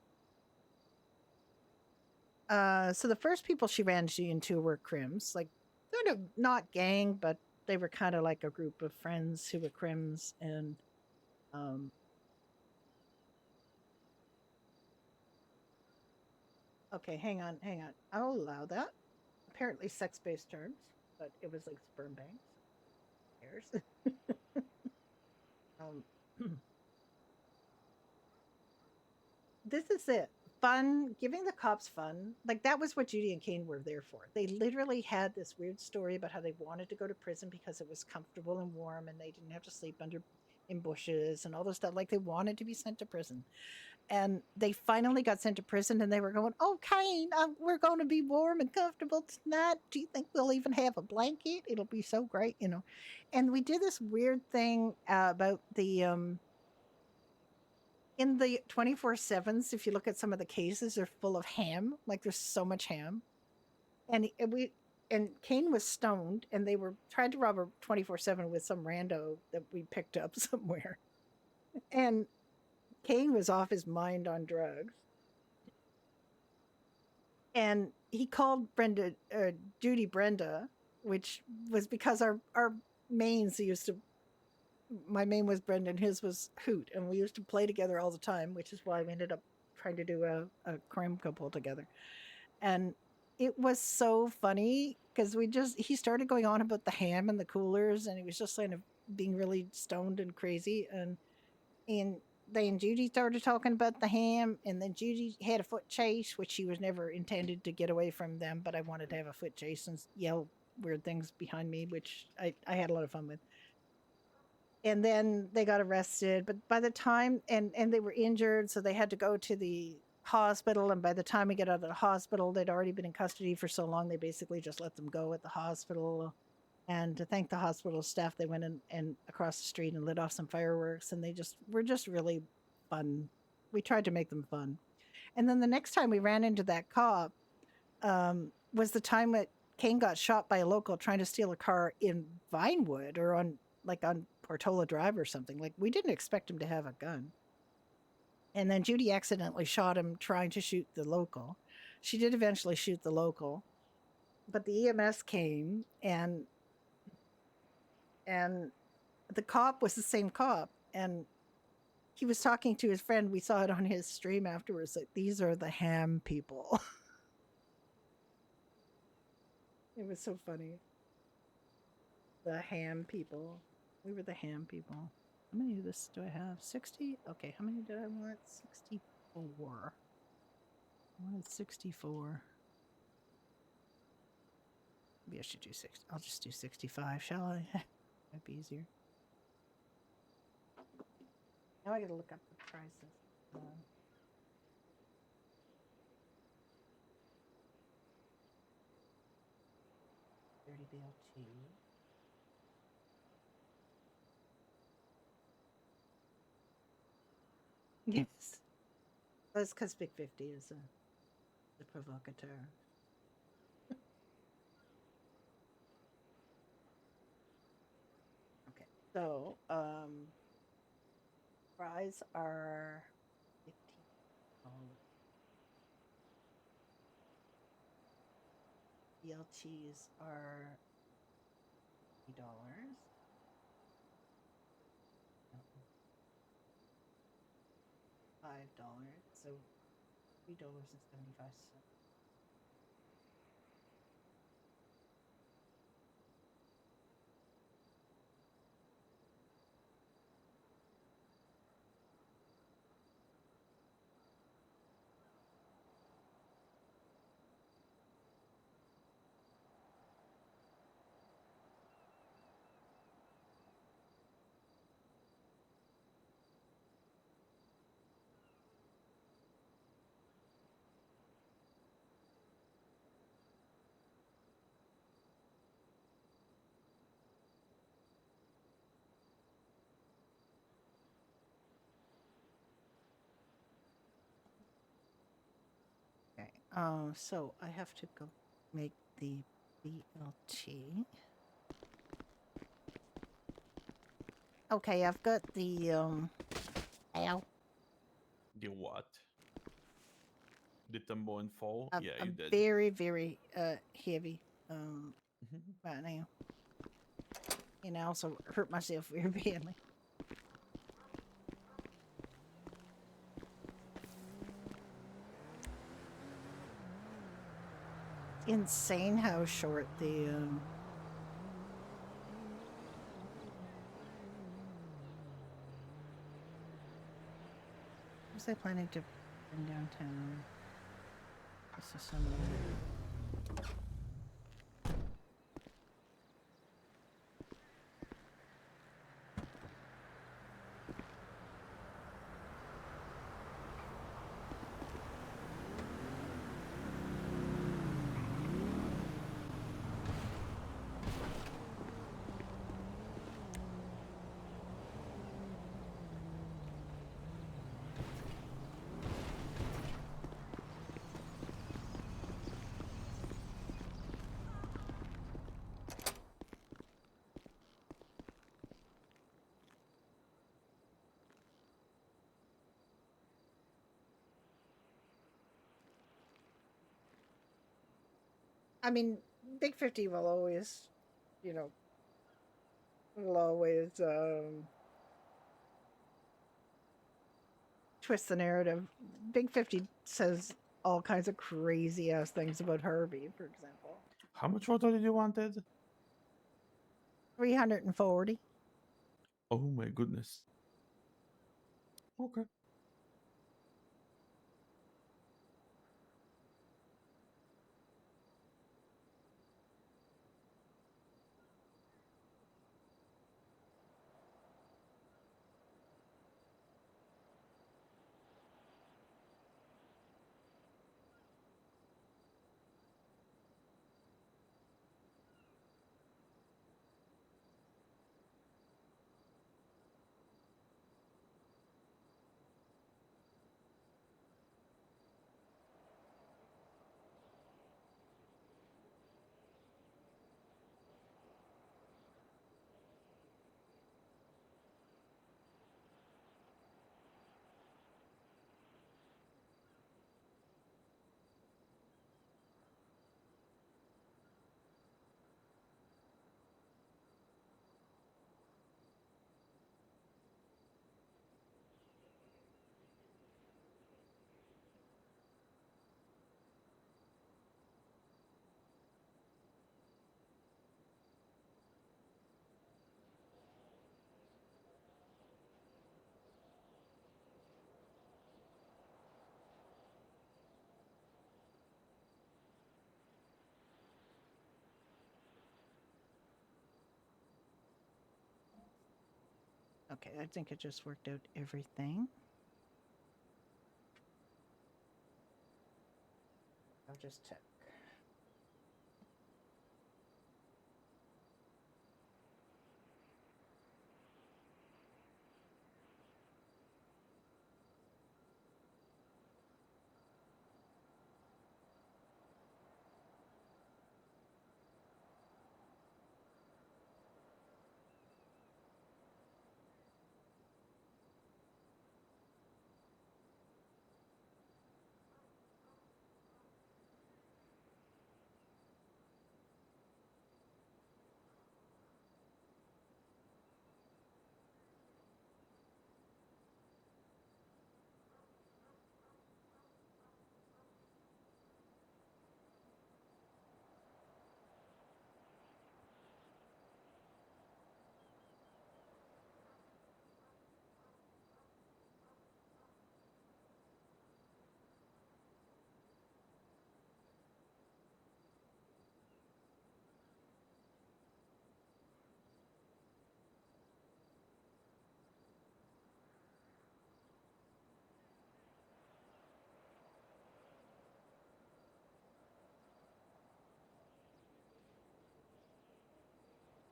So the first people she ran into were Crims, like sort of not gang, but they were kind of like a group of friends who were Crims, and okay, hang on. I'll allow that. Apparently sex-based terms, but it was like sperm banks. Who cares? This is it. Fun, giving the cops fun. Like, that was what Judy and Kane were there for. They literally had this weird story about how they wanted to go to prison because it was comfortable and warm and they didn't have to sleep in bushes and all this stuff. Like, they wanted to be sent to prison. And they finally got sent to prison and they were going, oh, Kane, we're going to be warm and comfortable tonight. Do you think we'll even have a blanket? It'll be so great, And we did this weird thing about the... in the 24/7s, if you look at some of the cases, they're full of ham. Like, there's so much ham. And Kane was stoned, and they were trying to rob a 24/7 with some rando that we picked up somewhere. And Kane was off his mind on drugs. And he called Judy Brenda, which was because our mains used to... My main was Brendan, his was Hoot, and we used to play together all the time, which is why we ended up trying to do a crime couple together. And it was so funny because he started going on about the ham and the coolers, and he was just kind of being really stoned and crazy. And then Judy started talking about the ham, and then Judy had a foot chase, which she was never intended to get away from them, but I wanted to have a foot chase and yell weird things behind me, which I had a lot of fun with. and then they got arrested. But by the time and they were injured, so they had to go to the hospital. And by the time we get out of the hospital, they'd already been in custody for so long. They basically just let them go at the hospital. And to thank the hospital staff, they went in and across the street and lit off some fireworks. And they just were just really fun. We tried to make them fun. And then the next time we ran into that cop was the time that Kane got shot by a local trying to steal a car in Vinewood or on Portola Drive or something. Like, we didn't expect him to have a gun. And then Judy accidentally shot him trying to shoot the local. She did eventually shoot the local, but the EMS came and the cop was the same cop, and he was talking to his friend. We saw it on his stream afterwards. Like, these are the ham people. It was so funny. The ham people. We were the ham people. How many of this do I have? 60? Okay, how many did I want? 64. I wanted 64. Maybe I should do 60. I'll just do 65, shall I? Might be easier. Now I gotta look up the prices. 30 BLT. Yes. That's because Big 50 is the provocateur. Okay, so fries are $15. BLTs are $3. $5, so $3.75. Okay, so I have to go make the BLT. Okay, I've got the ow. The what? Did them both fall? A, Yeah, a you did. very, very heavy right now. And I also hurt myself very badly. Insane how short the was I planning to bring downtown? This is somewhere. I mean, Big 50 will always, will always twist the narrative. Big 50 says all kinds of crazy ass things about Harvey, for example. How much water did you wanted? 340. Oh my goodness. Okay. Okay, I think I just worked out everything. I'll just check.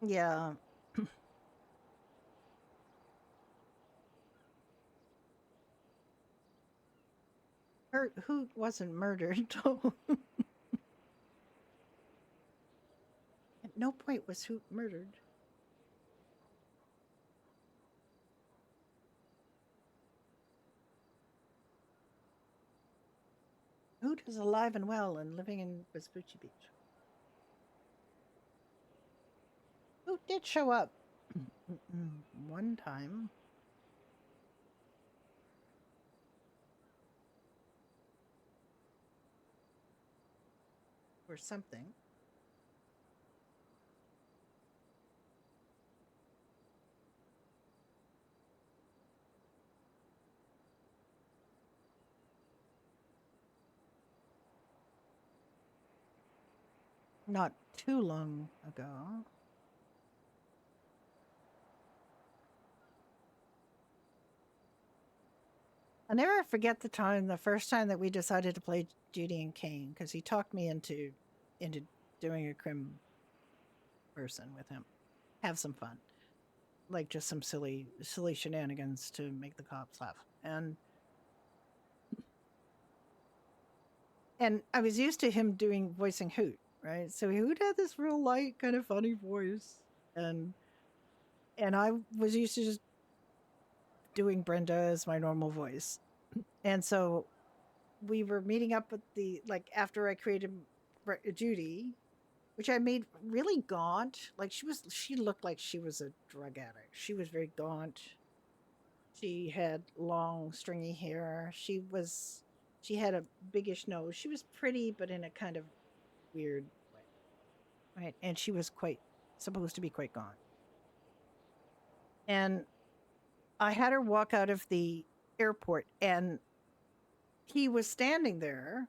Yeah. Who wasn't murdered? At no point was Hoot murdered. Hoot is alive and well and living in Vespucci Beach. Hoot did show up one time. Or something. Not too long ago. I'll never forget the first time that we decided to play Judy and Kane, because he talked me into doing a crim person with him. Have some fun. Like just some silly shenanigans to make the cops laugh. And I was used to him voicing Hoot, right? So Hoot had this real light, kind of funny voice. And I was used to just doing Brenda as my normal voice. And so we were meeting up at after I created Judy, which I made really gaunt. Like she looked like she was a drug addict. She was very gaunt. She had long, stringy hair. She had a biggish nose. She was pretty, but in a kind of weird way. Right. And she was supposed to be quite gaunt. And I had her walk out of the airport, and he was standing there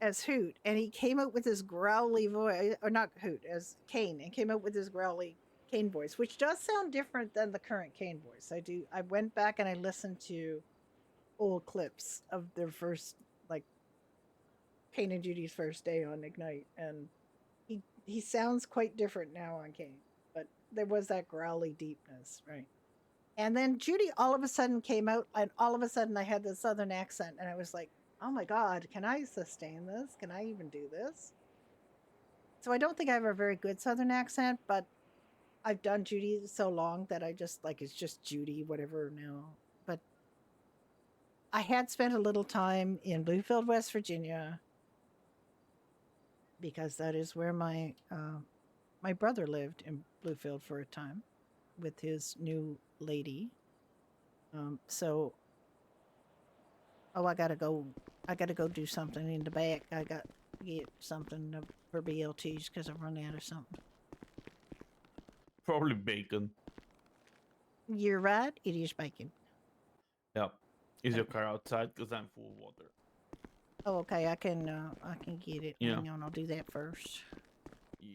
as Hoot, and he came out with his growly voice, or not Hoot, as Kane, and came out with his growly Kane voice, which does sound different than the current Kane voice. I went back and I listened to old clips of their first, Kane and Judy's first day on Ignite, and he sounds quite different now on Kane, but there was that growly deepness, right? And then Judy all of a sudden came out, and all of a sudden I had this southern accent, and I was like, oh my God, can I sustain this? Can I even do this? So I don't think I have a very good southern accent, but I've done Judy so long that I just it's just Judy, whatever now. But I had spent a little time in Bluefield, West Virginia, because that is where my brother lived, in Bluefield for a time with his new lady. So I gotta go do something in the back. I got to get something for BLTs because I've run out of something. Probably bacon. You're right, it is bacon. Yeah. Is your car outside? Because I'm full of water. Oh, okay, I can get it. Yeah. Hang on, I'll do that first. Yeah.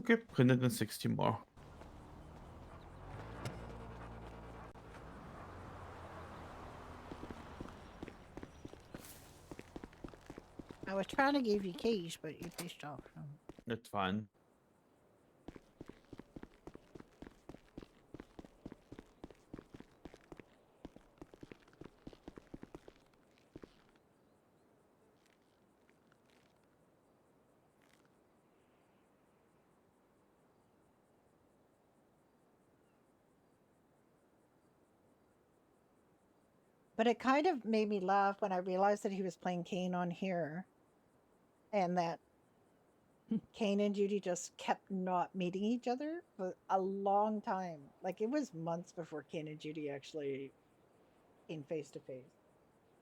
Okay, 160 more. I was trying to give you keys, but you pissed off. So. That's fine. But it kind of made me laugh when I realized that he was playing Kane on here, and that Kane and Judy just kept not meeting each other for a long time. Like it was months before Kane and Judy actually came face to face.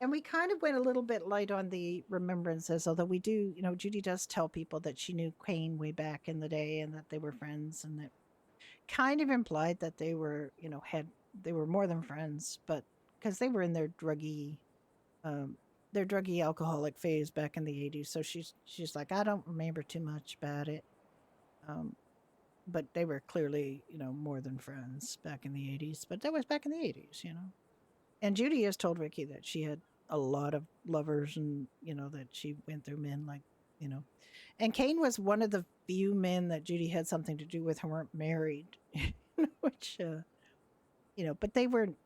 And we kind of went a little bit light on the remembrances, although we do, Judy does tell people that she knew Kane way back in the day and that they were friends, and that kind of implied that they were, they were more than friends, but because they were in their druggy alcoholic phase back in the 80s. So she's like, I don't remember too much about it. But they were clearly, more than friends back in the 80s. But that was back in the 80s, And Judy has told Ricky that she had a lot of lovers and, that she went through men like, And Kane was one of the few men that Judy had something to do with who weren't married, which, but they weren't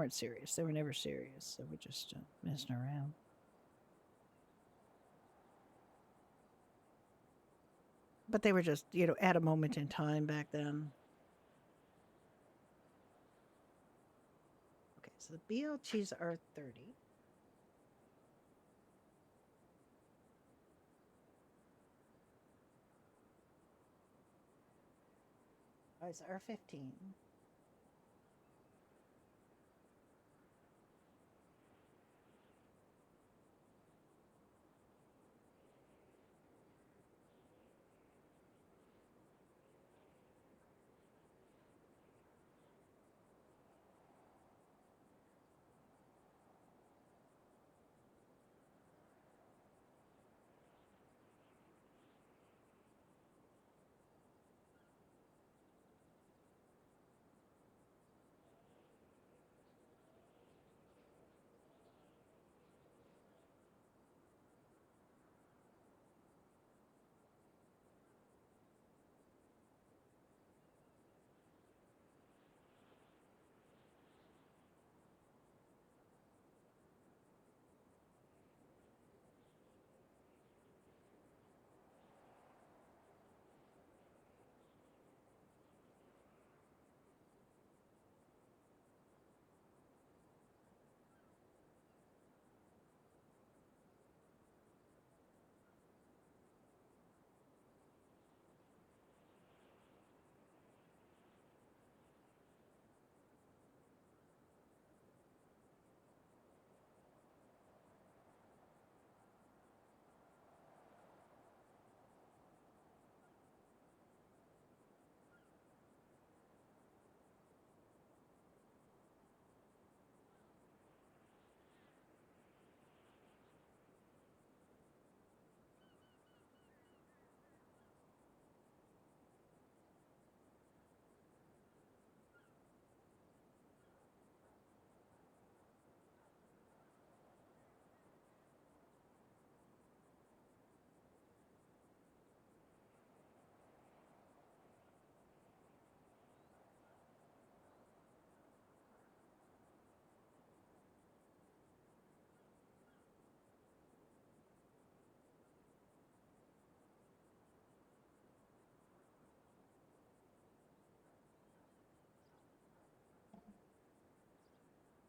serious. They were never serious. They were just messing around. But they were just, at a moment in time back then. Okay, so the BLTs are 30. Ours are 15.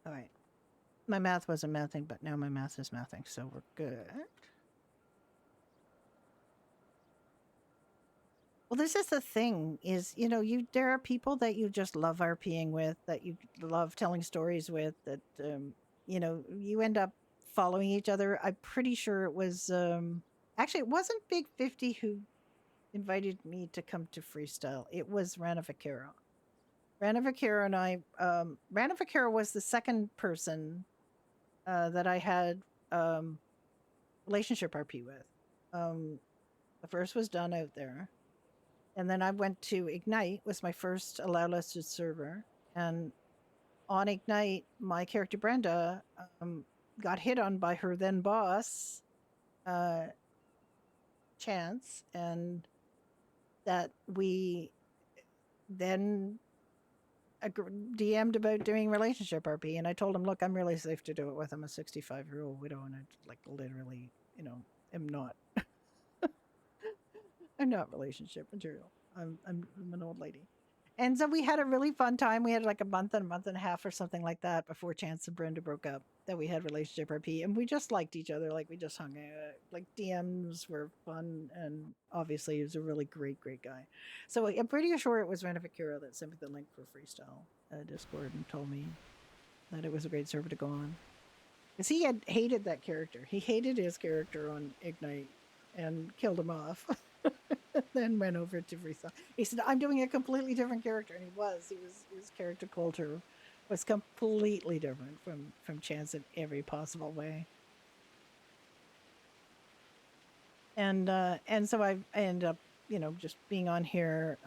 All right. My math wasn't mathing, but now my math is mathing, so we're good. Well, this is the thing is, there are people that you just love RPing with, that you love telling stories with, that, you end up following each other. I'm pretty sure it was, actually, it wasn't Big 50 who invited me to come to Freestyle. It was Rana Vaquero. Rana Vaquero and I, Rana Vaquero was the second person that I had relationship RP with. The first was done out there. And then I went to Ignite, was my first allow listed server. And on Ignite, my character Brenda got hit on by her then boss, Chance, and that we then DM'd about doing relationship RP. And I told him, look, I'm really safe to do it with. I'm a 65-year-old widow, and I like literally, am not. I'm not relationship material. I'm an old lady. And so we had a really fun time. We had like a month and a half or something like that before Chance and Brenda broke up, that we had relationship RP, and we just liked each other. Like we just hung out. Like DMs were fun, and obviously he was a really great guy. So I'm pretty sure it was Renavakura that sent me the link for Freestyle Discord and told me that it was a great server to go on. Because he had hated that character. He hated his character on Ignite and killed him off. Then went over to Freestyle. He said, I'm doing a completely different character. And he was. His character culture was completely different from Chance in every possible way. And so I ended up, just being on here.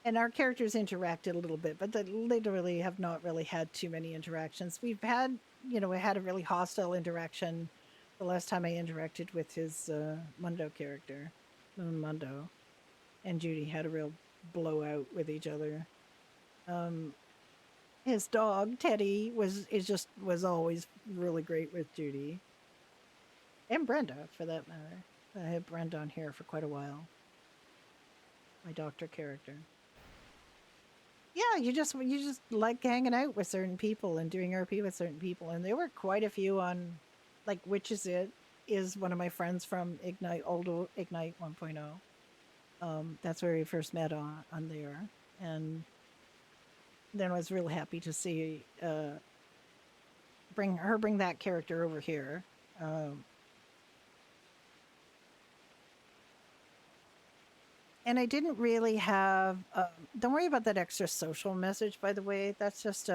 And our characters interacted a little bit, but they literally have not really had too many interactions. We've had, we had a really hostile interaction the last time I interacted with his Mundo character, Mundo, and Judy had a real blowout with each other. His dog Teddy was always really great with Judy, and Brenda for that matter. I had Brenda on here for quite a while. My doctor character. Yeah, you just like hanging out with certain people and doing RP with certain people, and there were quite a few on, like Which Is It is one of my friends from Ignite, old Ignite 1.0. That's where we first met on there, and then I was really happy to see bring that character over here. And I didn't really have. Don't worry about that extra social message, by the way. That's just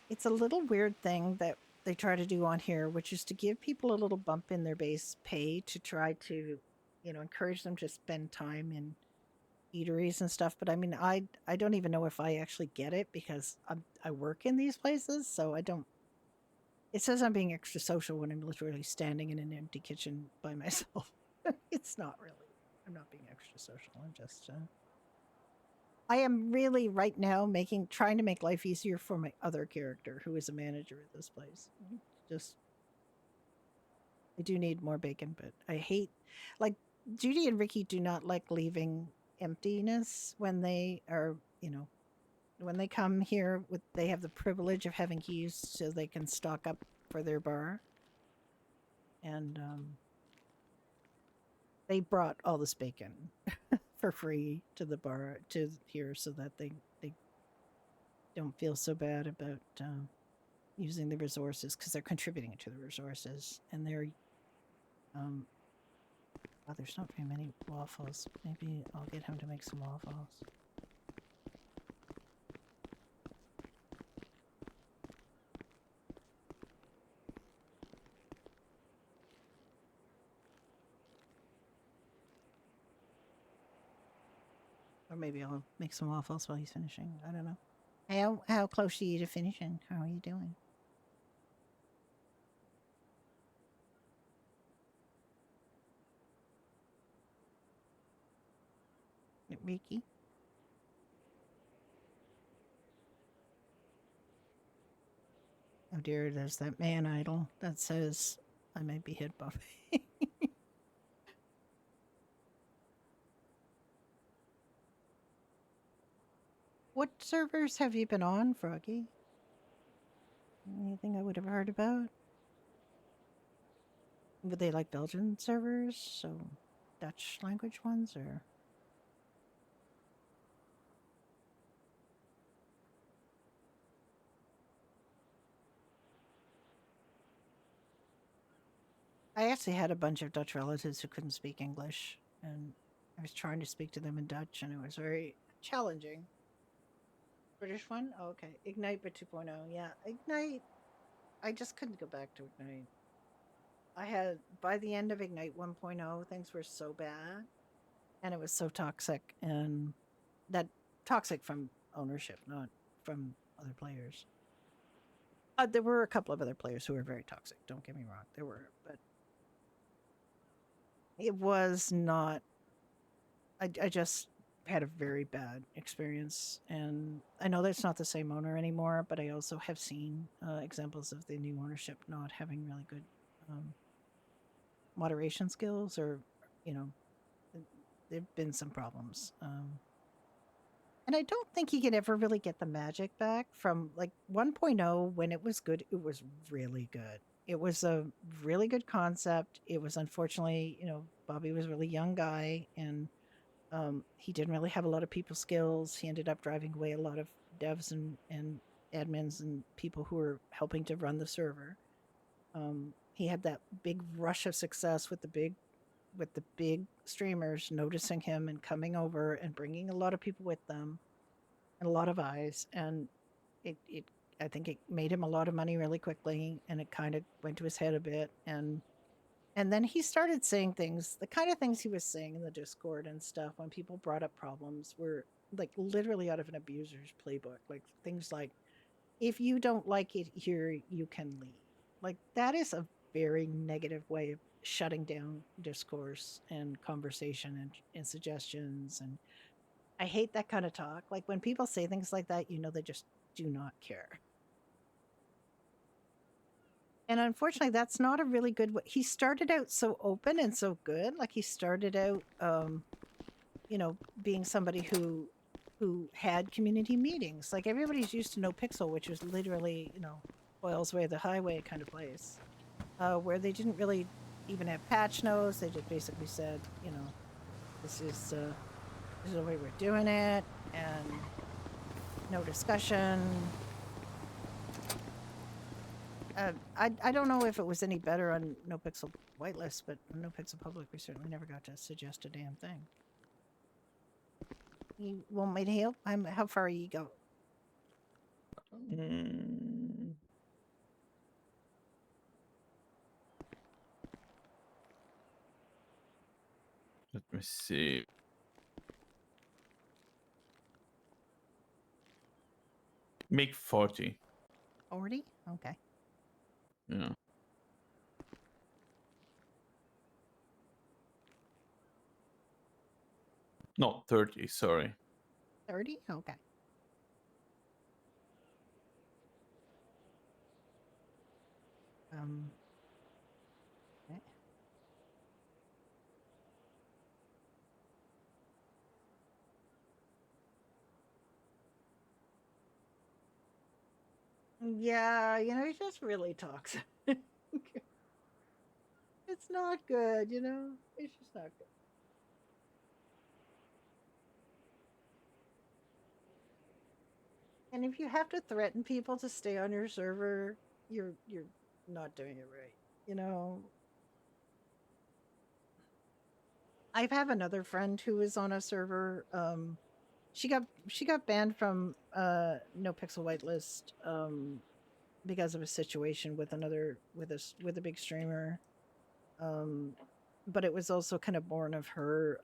it's a little weird thing that they try to do on here, which is to give people a little bump in their base pay to try to, encourage them to spend time in eateries and stuff. But I mean, I don't even know if I actually get it because I work in these places, so I don't. It says I'm being extra social when I'm literally standing in an empty kitchen by myself. It's not really. I'm not being extra social. I'm just. I am really right now trying to make life easier for my other character who is a manager at this place. I do need more bacon, but I hate, like, Judy and Ricky do not like leaving emptiness when they are, when they come here they have the privilege of having keys so they can stock up for their bar. And they brought all this bacon for free to the bar to here so that they don't feel so bad about using the resources because they're contributing to the resources, and they're there's not very many waffles. Maybe I'll get him to make some waffles. Or maybe I'll make some waffles while he's finishing. I don't know. How close are you to finishing? How are you doing? Ricky? Oh dear, there's that man idol that says I might be hit buffing. What servers have you been on, Froggy? Anything I would have heard about? Would they like Belgian servers? So Dutch language ones, or? I actually had a bunch of Dutch relatives who couldn't speak English, and I was trying to speak to them in Dutch, and it was very challenging. British one? Oh, okay. Ignite but 2.0. Yeah, Ignite. I just couldn't go back to Ignite. I had by the end of Ignite 1.0, things were so bad, and it was so toxic, and that toxic from ownership, not from other players. There were a couple of other players who were very toxic. Don't get me wrong, there were, but it was not. I just had a very bad experience, and I know that's not the same owner anymore. But I also have seen examples of the new ownership not having really good moderation skills, or you know, there've been some problems. And I don't think you could ever really get the magic back from like 1.0 when it was good. It was really good. It was a really good concept. It was unfortunately, Bobby was a really young guy, and he didn't really have a lot of people skills. He ended up driving away a lot of devs and admins and people who were helping to run the server. He had that big rush of success with the big streamers noticing him and coming over and bringing a lot of people with them and a lot of eyes, and it I think it made him a lot of money really quickly, and it kind of went to his head a bit, and then he started saying things, the kind of things he was saying in the Discord and stuff when people brought up problems were like literally out of an abuser's playbook, like things like, if you don't like it here, you can leave. Like that is a very negative way of shutting down discourse and conversation and suggestions. And I hate that kind of talk. Like when people say things like that, they just do not care. And unfortunately, that's not a really good way. He started out so open and so good. Like he started out, being somebody who had community meetings. Like everybody's used to No Pixel, which was literally, oil's way the highway kind of place, where they didn't really even have patch notes. They just basically said, this is the way we're doing it, and no discussion. I don't know if it was any better on No Pixel Whitelist, but on No Pixel Public, we certainly never got to suggest a damn thing. You want me to help? How far you go? Let me see. Make 40. 40? Okay. Yeah. No, 30, sorry. 30? Okay. Okay. Yeah, it's just really toxic. It's not good, It's just not good. And if you have to threaten people to stay on your server, you're not doing it right. I have another friend who is on a server. She got banned from No Pixel Whitelist because of a situation with a big streamer. But it was also kind of born of her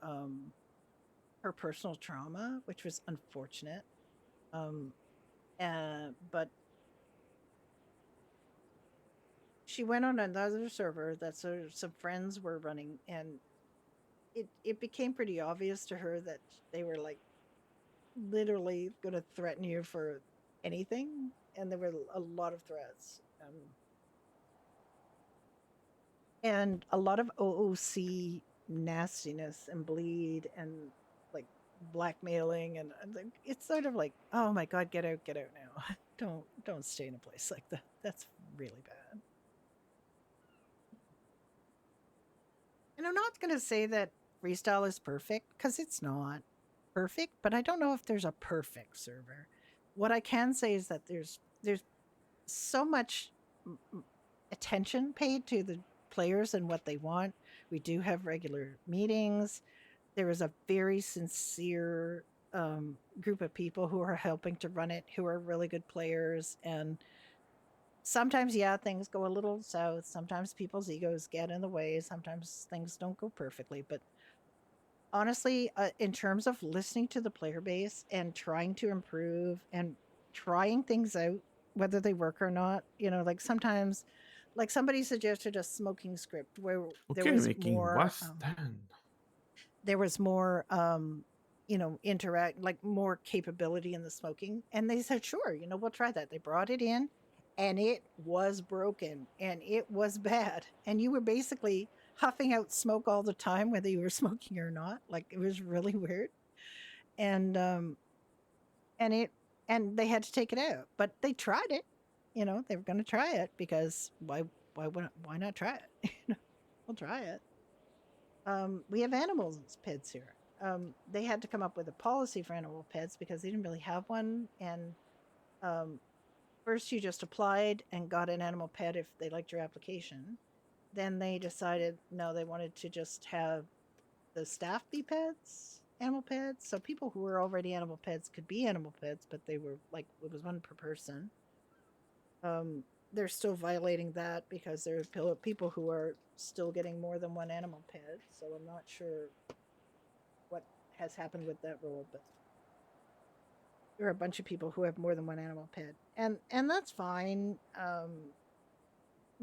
personal trauma, which was unfortunate. But she went on another server that some friends were running, and it became pretty obvious to her that they were like literally going to threaten you for anything, and there were a lot of threats, and a lot of OOC nastiness and bleed and like blackmailing, and it's sort of like, oh my god, get out now. Don't stay in a place like that. That's really bad. And I'm not going to say that Freestyle is perfect, because it's not perfect, but I don't know if there's a perfect server. What I can say is that there's so much attention paid to the players and what they want. We do have regular meetings. There is a very sincere group of people who are helping to run it, who are really good players, and sometimes, yeah, things go a little south. Sometimes people's egos get in the way. Sometimes things don't go perfectly. But honestly, in terms of listening to the player base and trying to improve and trying things out, whether they work or not, like sometimes, like somebody suggested a smoking script where there Okay, was making more. There was more interact, like more capability in the smoking, and they said sure, we'll try that. They brought it in and it was broken and it was bad, and you were basically huffing out smoke all the time whether you were smoking or not. Like, it was really weird. And they had to take it out, but they tried it. They were going to try it because why not try it? We'll try it. We have animals pets here. They had to come up with a policy for animal pets because they didn't really have one. And first, you just applied and got an animal pet if they liked your application. Then they decided no, they wanted to just have the staff be pets, animal pets. So people who were already animal pets could be animal pets, but they were like, it was one per person. They're still violating that because there are people who are still getting more than one animal pet. So I'm not sure what has happened with that rule, but there are a bunch of people who have more than one animal pet, and that's fine.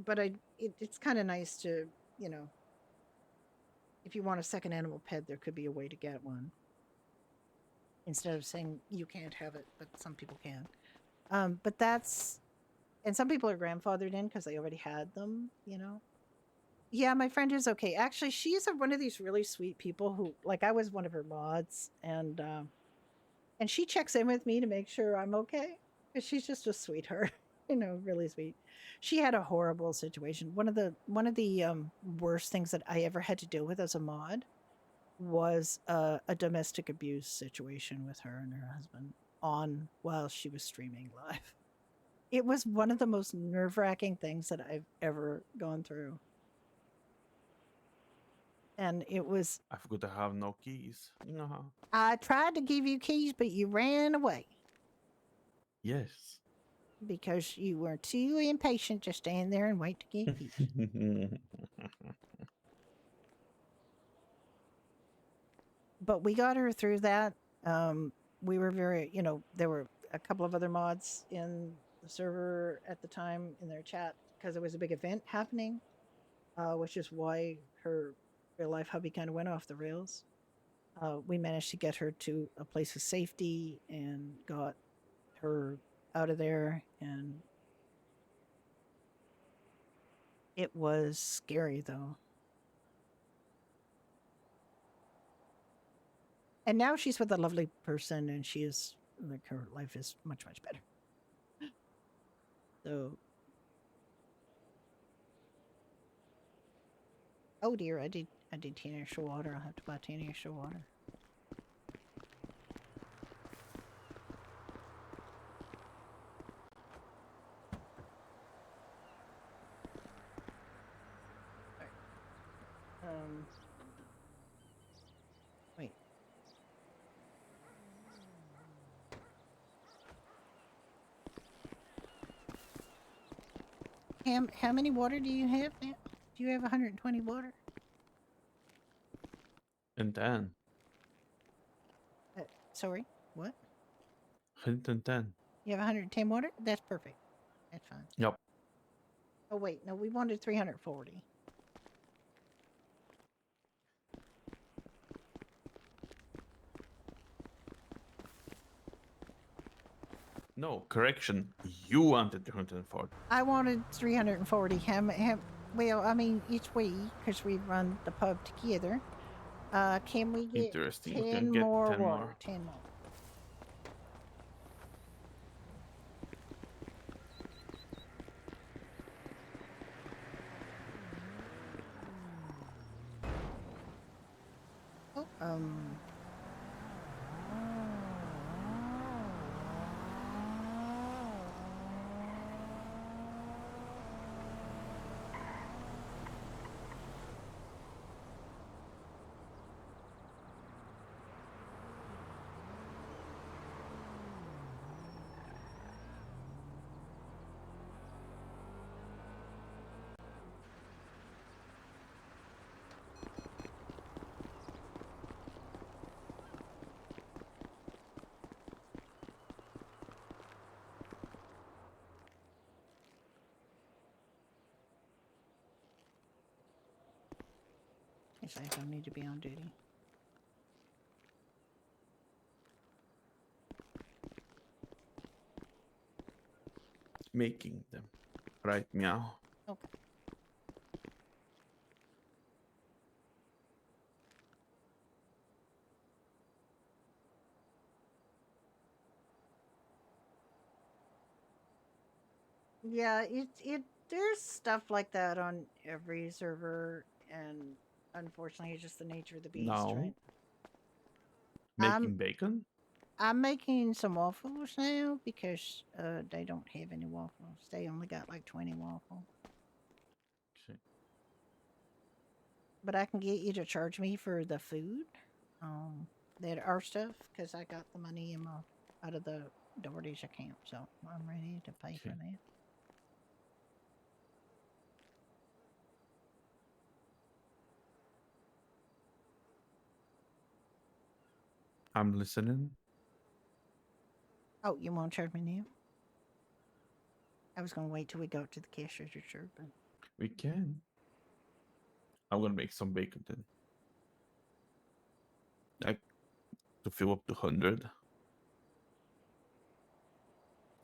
But it's kind of nice to, if you want a second animal pet, there could be a way to get one instead of saying you can't have it, but some people can. But that's, and some people are grandfathered in because they already had them. Yeah, my friend is okay. Actually, she's one of these really sweet people who, like, I was one of her mods, and she checks in with me to make sure I'm okay. Because she's just a sweetheart, really sweet. She had a horrible situation. One of the worst things that I ever had to deal with as a mod was a domestic abuse situation with her and her husband while she was streaming live. It was one of the most nerve-wracking things that I've ever gone through. And it was... I forgot to have no keys. I tried to give you keys, but you ran away. Yes. Because you were too impatient to stand there and wait to get keys. But we got her through that. We were very, there were a couple of other mods in the server at the time in their chat because there was a big event happening, which is why her real life hubby kind of went off the rails. We managed to get her to a place of safety and got her out of there, and it was scary though. And now she's with a lovely person, and she is, like, her life is much, much better. So, oh dear, I did 10 extra water. I'll have to buy 10 extra water. Wait. How many water do you have now? Do you have 120 water? And then. Sorry, what? 110. You have 110 water? That's perfect. That's fine. Yep. Oh wait, no, we wanted 340. No, correction. You wanted 340. I wanted 340. Well, I mean, each week, because we run the pub together. Can we get Interesting. 10 We can get more 10 water? more. 10 more. Oh, Guess I don't need to be on duty. Making them. Right, meow. Okay. Yeah, there's stuff like that on every server, and unfortunately, it's just the nature of the beast, No. right? Making bacon? I'm making some waffles now because they don't have any waffles. They only got like 20 waffles. Okay. But I can get you to charge me for the food, that our stuff, because I got the money in my out of the DoorDash account, so I'm ready to pay for that. I'm listening. Oh, you want to charge me now? I was going to wait till we got to the cash register, but We can. I'm gonna make some bacon then. Like to fill up to 100.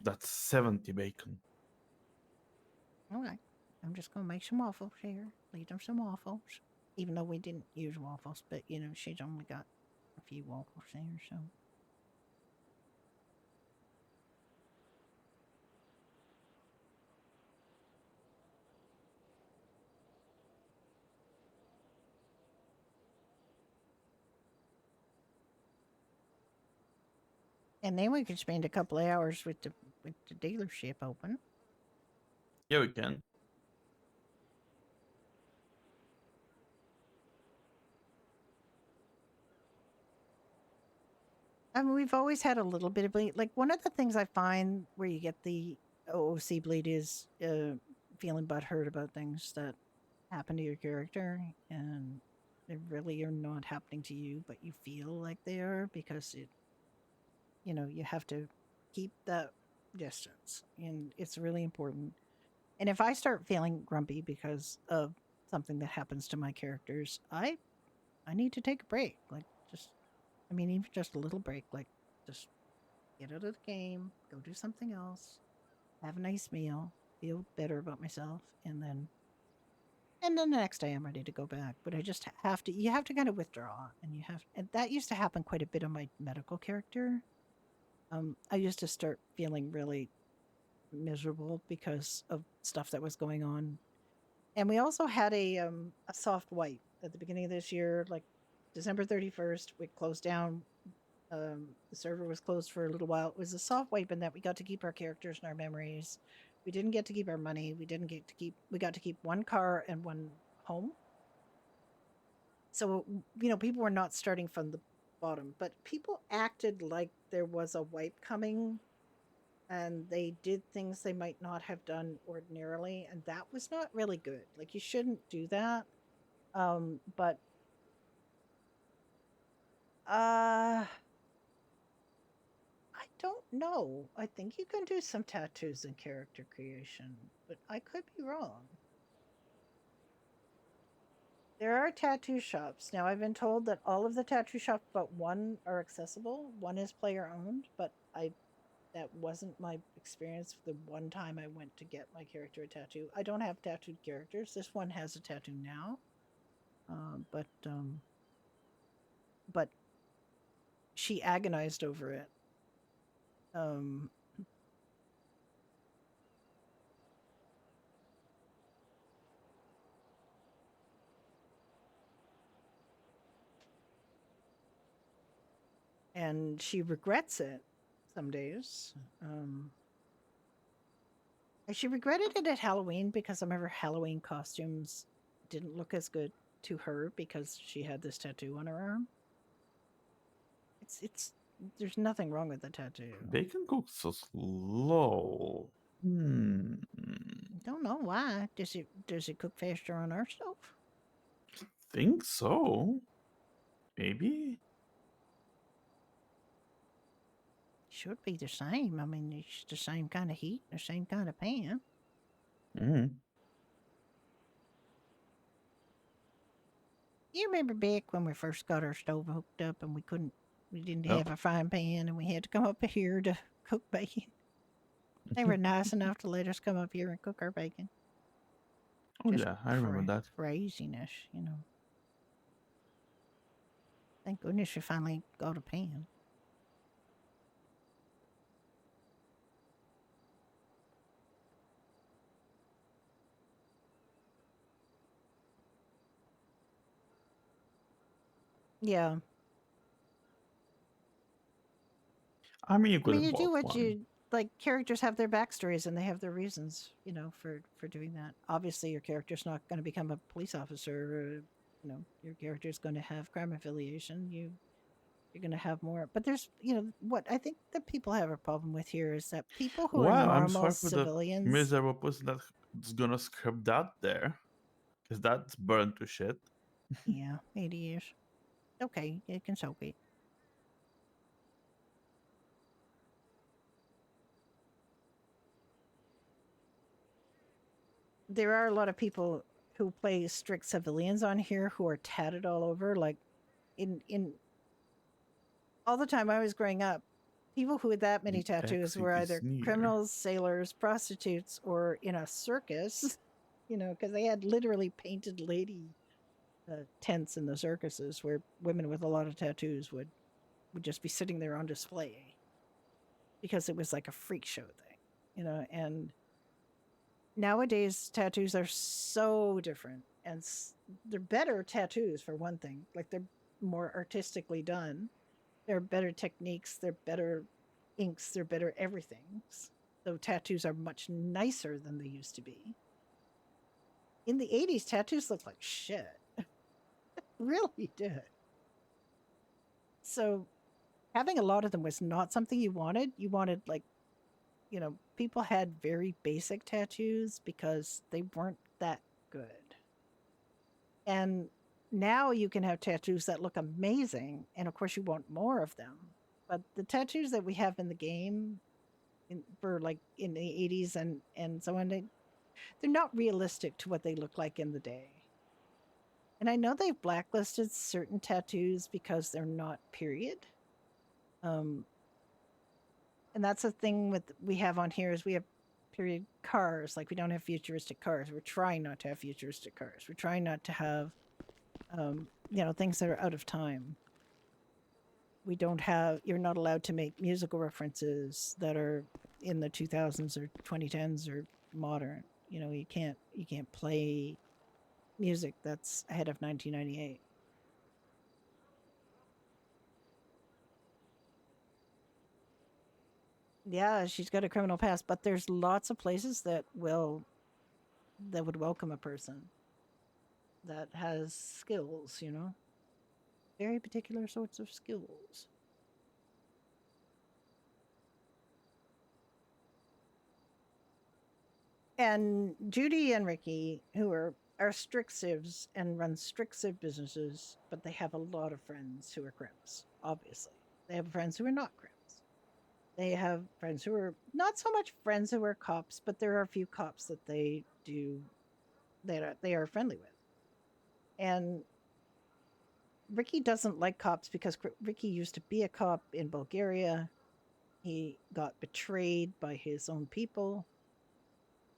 That's 70 bacon. okay. I'm just going to make some waffles here. Leave them some waffles. Even though we didn't use waffles, but you know, she's only got a few waffles there, so. And then we could spend a couple of hours with the dealership open. Yeah, we can. I mean, we've always had a little bit of bleed. Like, one of the things I find where you get the OOC bleed is feeling butthurt about things that happen to your character, and they really are not happening to you, but you feel like they are because you have to keep that distance, and it's really important. And if I start feeling grumpy because of something that happens to my characters, I need to take a break. Like, even just a little break. Like, just get out of the game, go do something else, have a nice meal, feel better about myself, and then the next day I'm ready to go back. But I just have to. You have to kind of withdraw, and that used to happen quite a bit on my medical character. I used to start feeling really miserable because of stuff that was going on. And we also had a soft wipe at the beginning of this year, like December 31st. We closed down. The server was closed for a little while. It was a soft wipe in that we got to keep our characters and our memories. We didn't get to keep our money. We got to keep one car and one home. So, people were not starting from the bottom, but people acted like there was a wipe coming, and they did things they might not have done ordinarily, and that was not really good. Like, you shouldn't do that. But I don't know. I think you can do some tattoos in character creation, but I could be wrong. There are tattoo shops. Now, I've been told that all of the tattoo shops but one are accessible. One is player owned, but that wasn't my experience the one time I went to get my character a tattoo. I don't have tattooed characters. This one has a tattoo now. But she agonized over it. And she regrets it some days. And she regretted it at Halloween because some of her Halloween costumes didn't look as good to her because she had this tattoo on her arm. There's nothing wrong with the tattoo. Bacon cooks so slow. Don't know why. Does it cook faster on our stove? Think so. Maybe. Should be the same. I mean, it's the same kind of heat, the same kind of pan. You remember back when we first got our stove hooked up and we didn't Yep. have a frying pan and we had to come up here to cook bacon. They were nice enough to let us come up here and cook our bacon. Oh Just yeah, I remember that. Craziness, you know. Thank goodness we finally got a pan. Yeah. I mean, you I could mean, have you do bought what one. you like. Characters have their backstories and they have their reasons, you know, for doing that. Obviously, your character's not going to become a police officer. You know, your character's going to have crime affiliation. You're going to have more. But there's, you know, what I think that people have a problem with here is that people who are Well, I'm normal sorry for the civilians. miserable person that's gonna scrap that there, because that's burned to shit. Yeah, it is. Okay, it can soak it. There are a lot of people who play strict civilians on here who are tatted all over. Like in all the time I was growing up, people who had that many The tattoos were exit is either near. criminals, sailors, prostitutes, or in a circus. You know, because they had literally painted lady tents in the circuses where women with a lot of tattoos would just be sitting there on display because it was like a freak show thing, you know. And nowadays tattoos are so different and they're better tattoos for one thing. Like they're more artistically done, they're better techniques, they're better inks, they're better everything. So tattoos are much nicer than they used to be. In the 80s, tattoos looked like shit. Really did. So having a lot of them was not something you wanted. You wanted, like, you know, people had very basic tattoos because they weren't that good. And now you can have tattoos that look amazing, and of course you want more of them. But the tattoos that we have in the game for like in the 80s and so on, they're not realistic to what they look like in the day. And I know they've blacklisted certain tattoos because they're not period. And that's the thing with we have on here is we have period cars. Like we don't have futuristic cars. We're trying not to have futuristic cars. We're trying not to have, you know, things that are out of time. We don't have. You're not allowed to make musical references that are in the 2000s or 2010s or modern. You know, you can't play music that's ahead of 1998. Yeah, she's got a criminal past, but there's lots of places that would welcome a person that has skills, you know. Very particular sorts of skills. And Judy and Ricky, who are strict civs and run strict civ businesses, but they have a lot of friends who are crims, obviously. They have friends who are not crims. They have friends who are not so much friends who are cops, but there are a few cops that they are friendly with. And Ricky doesn't like cops because Ricky used to be a cop in Bulgaria. He got betrayed by his own people,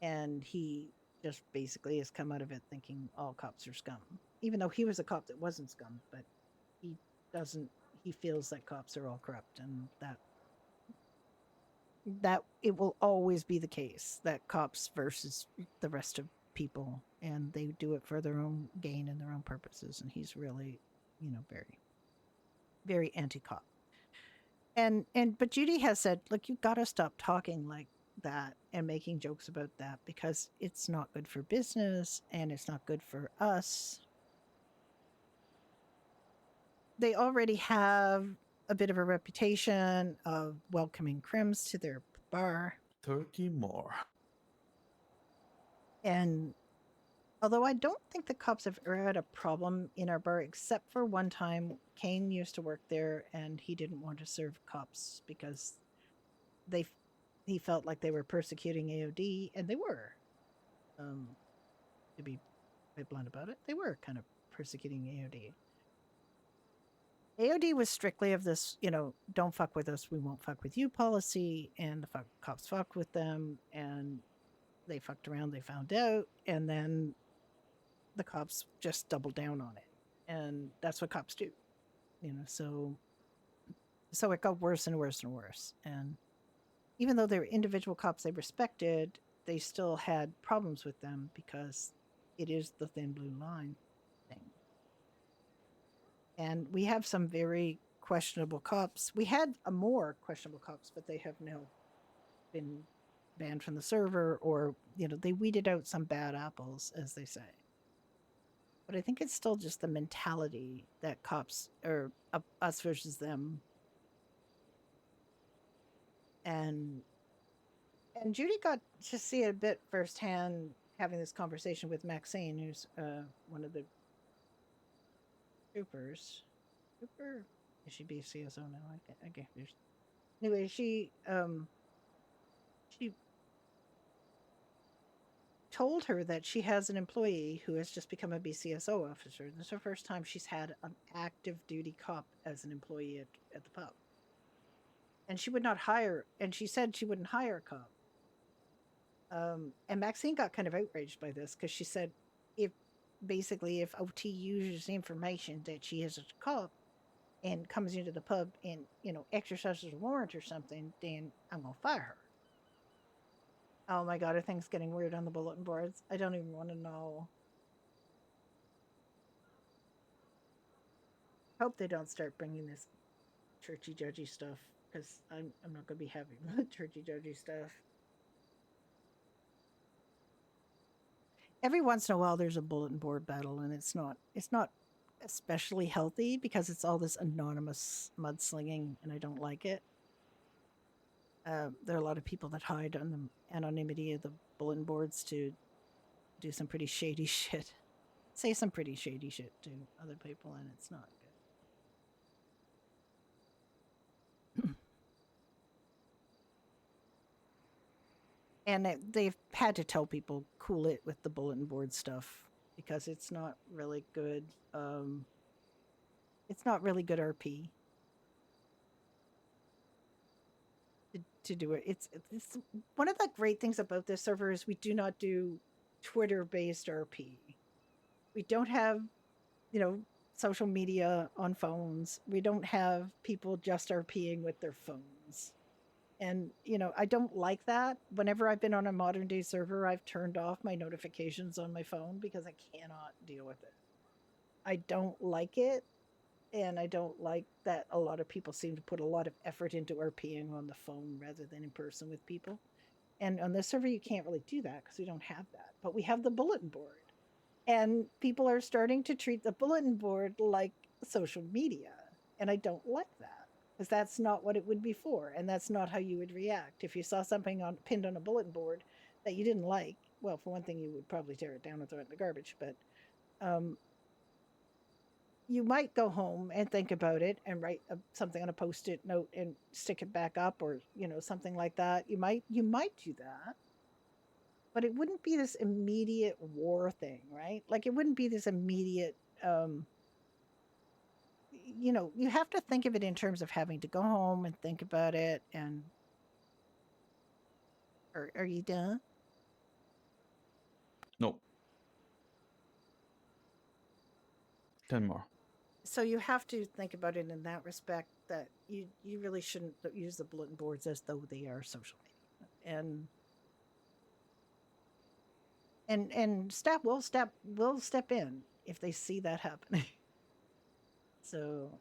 and he just basically has come out of it thinking all cops are scum. Even though he was a cop that wasn't scum, but he doesn't. He feels that cops are all corrupt, and that it will always be the case that cops versus the rest of people, and they do it for their own gain and their own purposes. And he's really, you know, very, very anti-cop. But Judy has said, look, you got to stop talking like that and making jokes about that because it's not good for business and it's not good for us. They already have a bit of a reputation of welcoming crims to their bar. Turkey more. And although I don't think the cops have ever had a problem in our bar, except for one time Kane used to work there and he didn't want to serve cops because he felt like they were persecuting AOD, and they were. To be quite blunt about it, they were kind of persecuting AOD. AOD was strictly of this, don't fuck with us, we won't fuck with you policy, and the cops fucked with them, and they fucked around, they found out, and then the cops just doubled down on it. And that's what cops do, so it got worse and worse and worse. And even though they were individual cops they respected, they still had problems with them because it is the thin blue line thing. And we have some very questionable cops. We had more questionable cops, but they have now been banned from the server, or, they weeded out some bad apples, as they say. But I think it's still just the mentality that cops are us versus them. And Judy got to see it a bit firsthand having this conversation with Maxine, who's one of the troopers. Trooper? Is she BCSO now? I get confused. Anyway, she told her that she has an employee who has just become a BCSO officer. This is the first time she's had an active duty cop as an employee at the pub. And she would not hire, and she said she wouldn't hire a cop. And Maxine got kind of outraged by this because she said, if OT uses information that she is a cop and comes into the pub and, exercises a warrant or something, then I'm going to fire her. Oh my God, are things getting weird on the bulletin boards? I don't even want to know. Hope they don't start bringing this churchy judgy stuff, because I'm not going to be happy with churchy judgy stuff. Every once in a while there's a bulletin board battle, and it's not especially healthy because it's all this anonymous mudslinging, and I don't like it. There are a lot of people that hide on the anonymity of the bulletin boards to do some pretty shady shit. Say some pretty shady shit to other people, and it's not good. And they've had to tell people, cool it with the bulletin board stuff, because it's not really good. It's not really good RP to do it. It's one of the great things about this server is we do not do Twitter-based RP. We don't have, social media on phones. We don't have people just RPing with their phones. And, I don't like that. Whenever I've been on a modern day server, I've turned off my notifications on my phone because I cannot deal with it. I don't like it. And I don't like that a lot of people seem to put a lot of effort into RPing on the phone rather than in person with people. And on this server, you can't really do that because we don't have that. But we have the bulletin board. And people are starting to treat the bulletin board like social media. And I don't like that, because that's not what it would be for. And that's not how you would react. If you saw something pinned on a bulletin board that you didn't like, well, for one thing, you would probably tear it down and throw it in the garbage. But you might go home and think about it and write something on a Post-it note and stick it back up, or, something like that. You might do that. But it wouldn't be this immediate war thing, right? Like, it wouldn't be this immediate, you have to think of it in terms of having to go home and think about it. And are you done? No. 10 more. So you have to think about it in that respect, that you really shouldn't use the bulletin boards as though they are social media. And staff will step in if they see that happening. So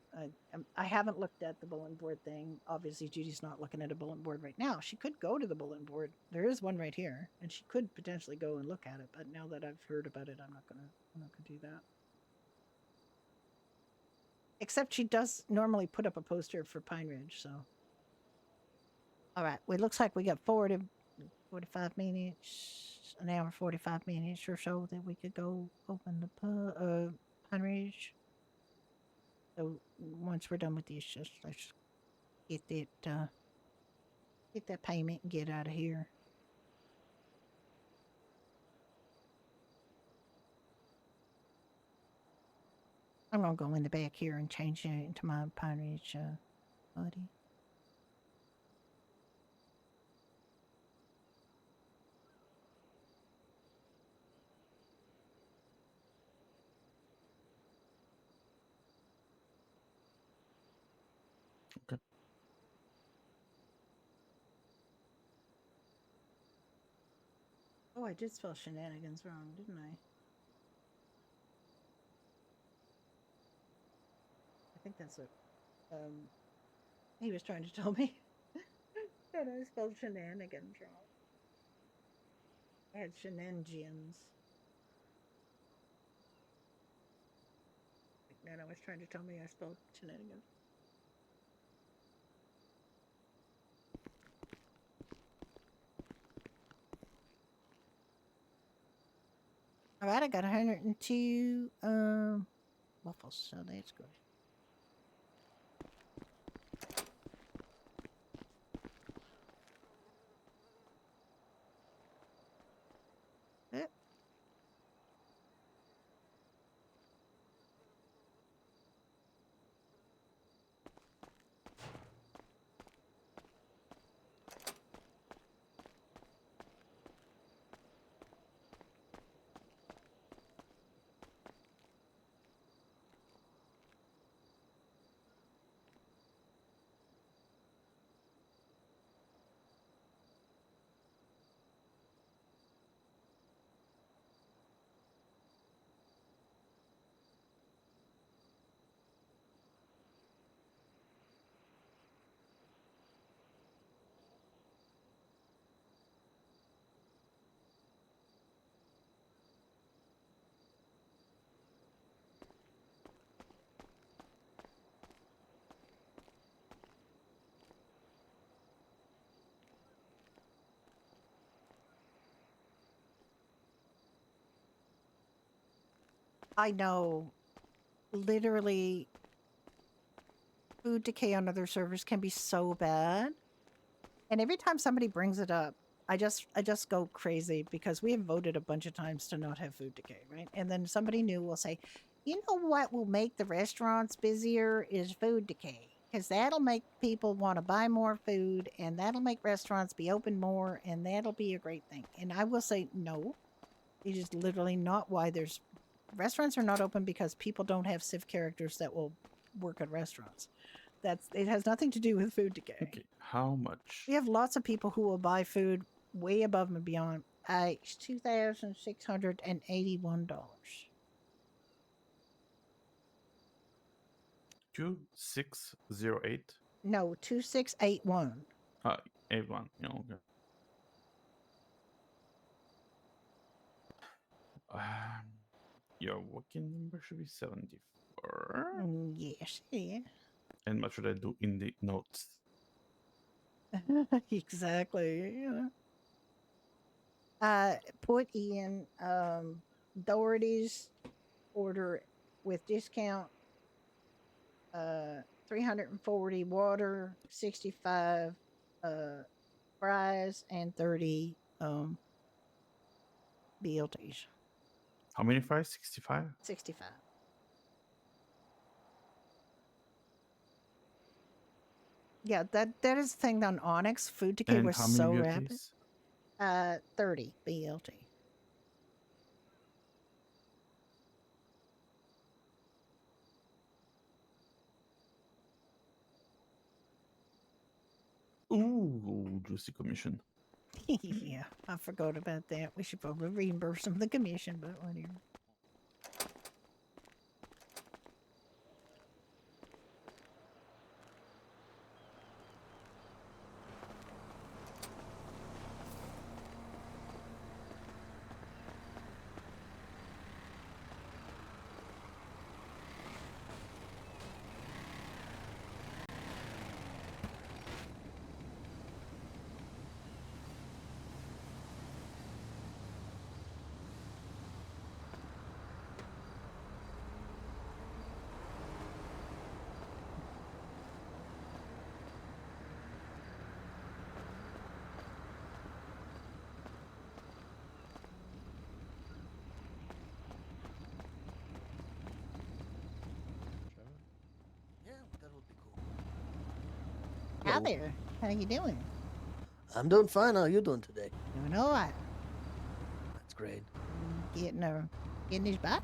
I haven't looked at the bulletin board thing. Obviously, Judy's not looking at a bulletin board right now. She could go to the bulletin board. There is one right here, and she could potentially go and look at it. But now that I've heard about it, I'm not gonna do that. Except she does normally put up a poster for Pine Ridge. So, all right. Well, it looks like we got 45 minutes, an hour, 45 minutes or so that we could go open the Pine Ridge. So once we're done with this, let's get that payment and get out of here. I'm gonna go in the back here and change it into my Pine Ridge buddy. Okay. Oh, I did spell shenanigans wrong, didn't I? I think that's what he was trying to tell me. That I spelled shenanigans wrong. I had Shenangians. Man, I was trying to tell me I spelled shenanigans. All right, I got 102 waffles, so that's good. Yep. I know. Literally, food decay on other servers can be so bad. And every time somebody brings it up, I just go crazy because we have voted a bunch of times to not have food decay, right? And then somebody new will say, "You know what will make the restaurants busier is food decay, because that'll make people want to buy more food, and that'll make restaurants be open more, and that'll be a great thing." And I will say, no, it is literally not why there's restaurants are not open because people don't have civ characters that will work at restaurants. It has nothing to do with food decay. Okay, how much? We have lots of people who will buy food way above and beyond. It's $2,681. 2608. No, 2681. 81. Yeah, okay. Your working number should be 74. Yes, yeah. And what should I do in the notes? Exactly. Put in Doherty's order with discount. 340 water, 65 fries, and 30 BLTs. How many fries? 65? 65. Yeah, that is the thing on Onyx. Food decay And was how many so rapid. BLTs? 30 BLT. Ooh, juicy commission. Yeah, I forgot about that. We should probably reimburse them the commission, but whatever. Hi there. How you doing? I'm doing fine. How are you doing today? Doing all right. That's great. Getting his back?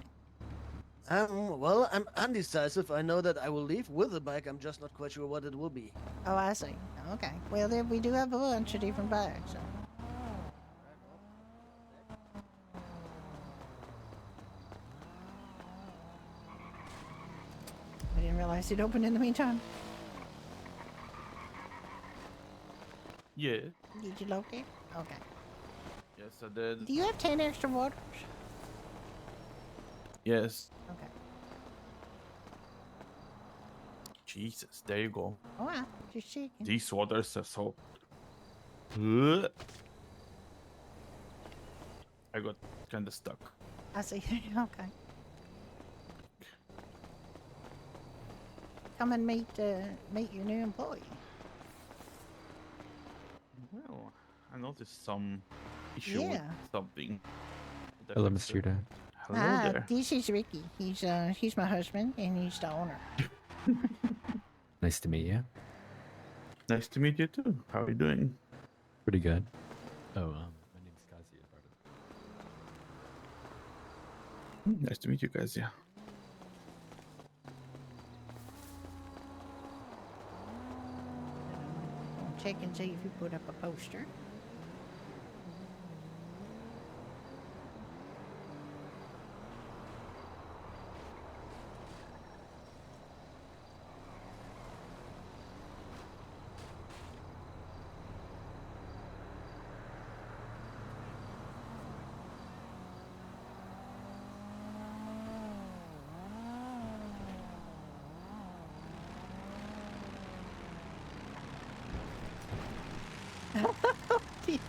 Well, I'm undecisive. I know that I will leave with a bike. I'm just not quite sure what it will be. Oh, I see. Okay. Well, then we do have a bunch of different bags. So. I didn't realize it opened in the meantime. Yeah. Did you locate? Okay. Yes, I did. Do you have 10 extra waters? Yes. Okay. Jesus, there you go. All right. Just checking. These waters are so. Ugh. I got kind of stuck. I see. Okay. Come and meet your new employee. Well, I noticed some issue with Yeah. something. Hello, Mr. Dan. Hello there. This is Ricky. He's my husband and he's the owner. Nice to meet you. Nice to meet you too. How are you doing? Pretty good. Oh, my name's Kazi. Nice to meet you guys. Yeah. Check and see if you put up a poster. Oh dear.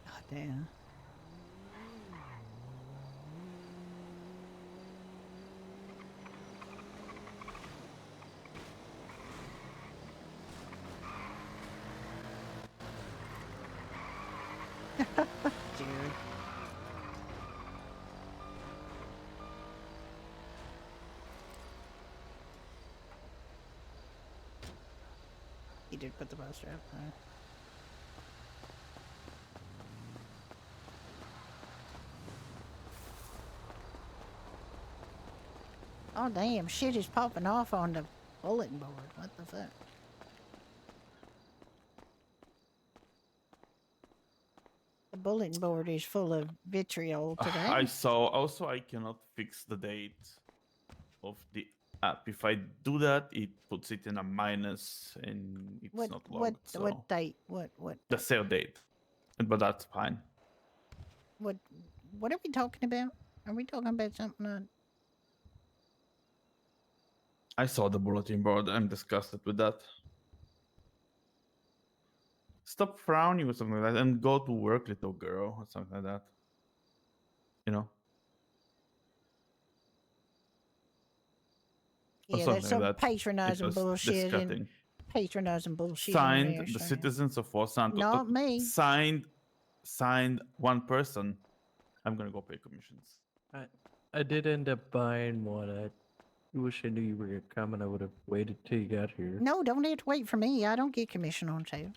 God damn. Dude. He did put the poster up. Huh? Oh damn, shit is popping off on the bulletin board. What the fuck? The bulletin board is full of vitriol today. I saw. Also, I cannot fix the date of the app. If I do that, it puts it in a minus and it's not logged. What date? What The sale date. But that's fine. what are we talking about? Are we talking about something I saw the bulletin board. I'm disgusted with that. Stop frowning or something like that and go to work, little girl, or something like that. You know? Or Yeah, that's something some like that. patronizing It was bullshit and disgusting. patronizing bullshit. Signed in there, the so- citizens of Los Santos. Not me. Signed one person. I'm gonna go pay commissions. I did end up buying one. I wish I knew you were coming. I would have waited till you got here. No, don't have to wait for me. I don't get commission on sale.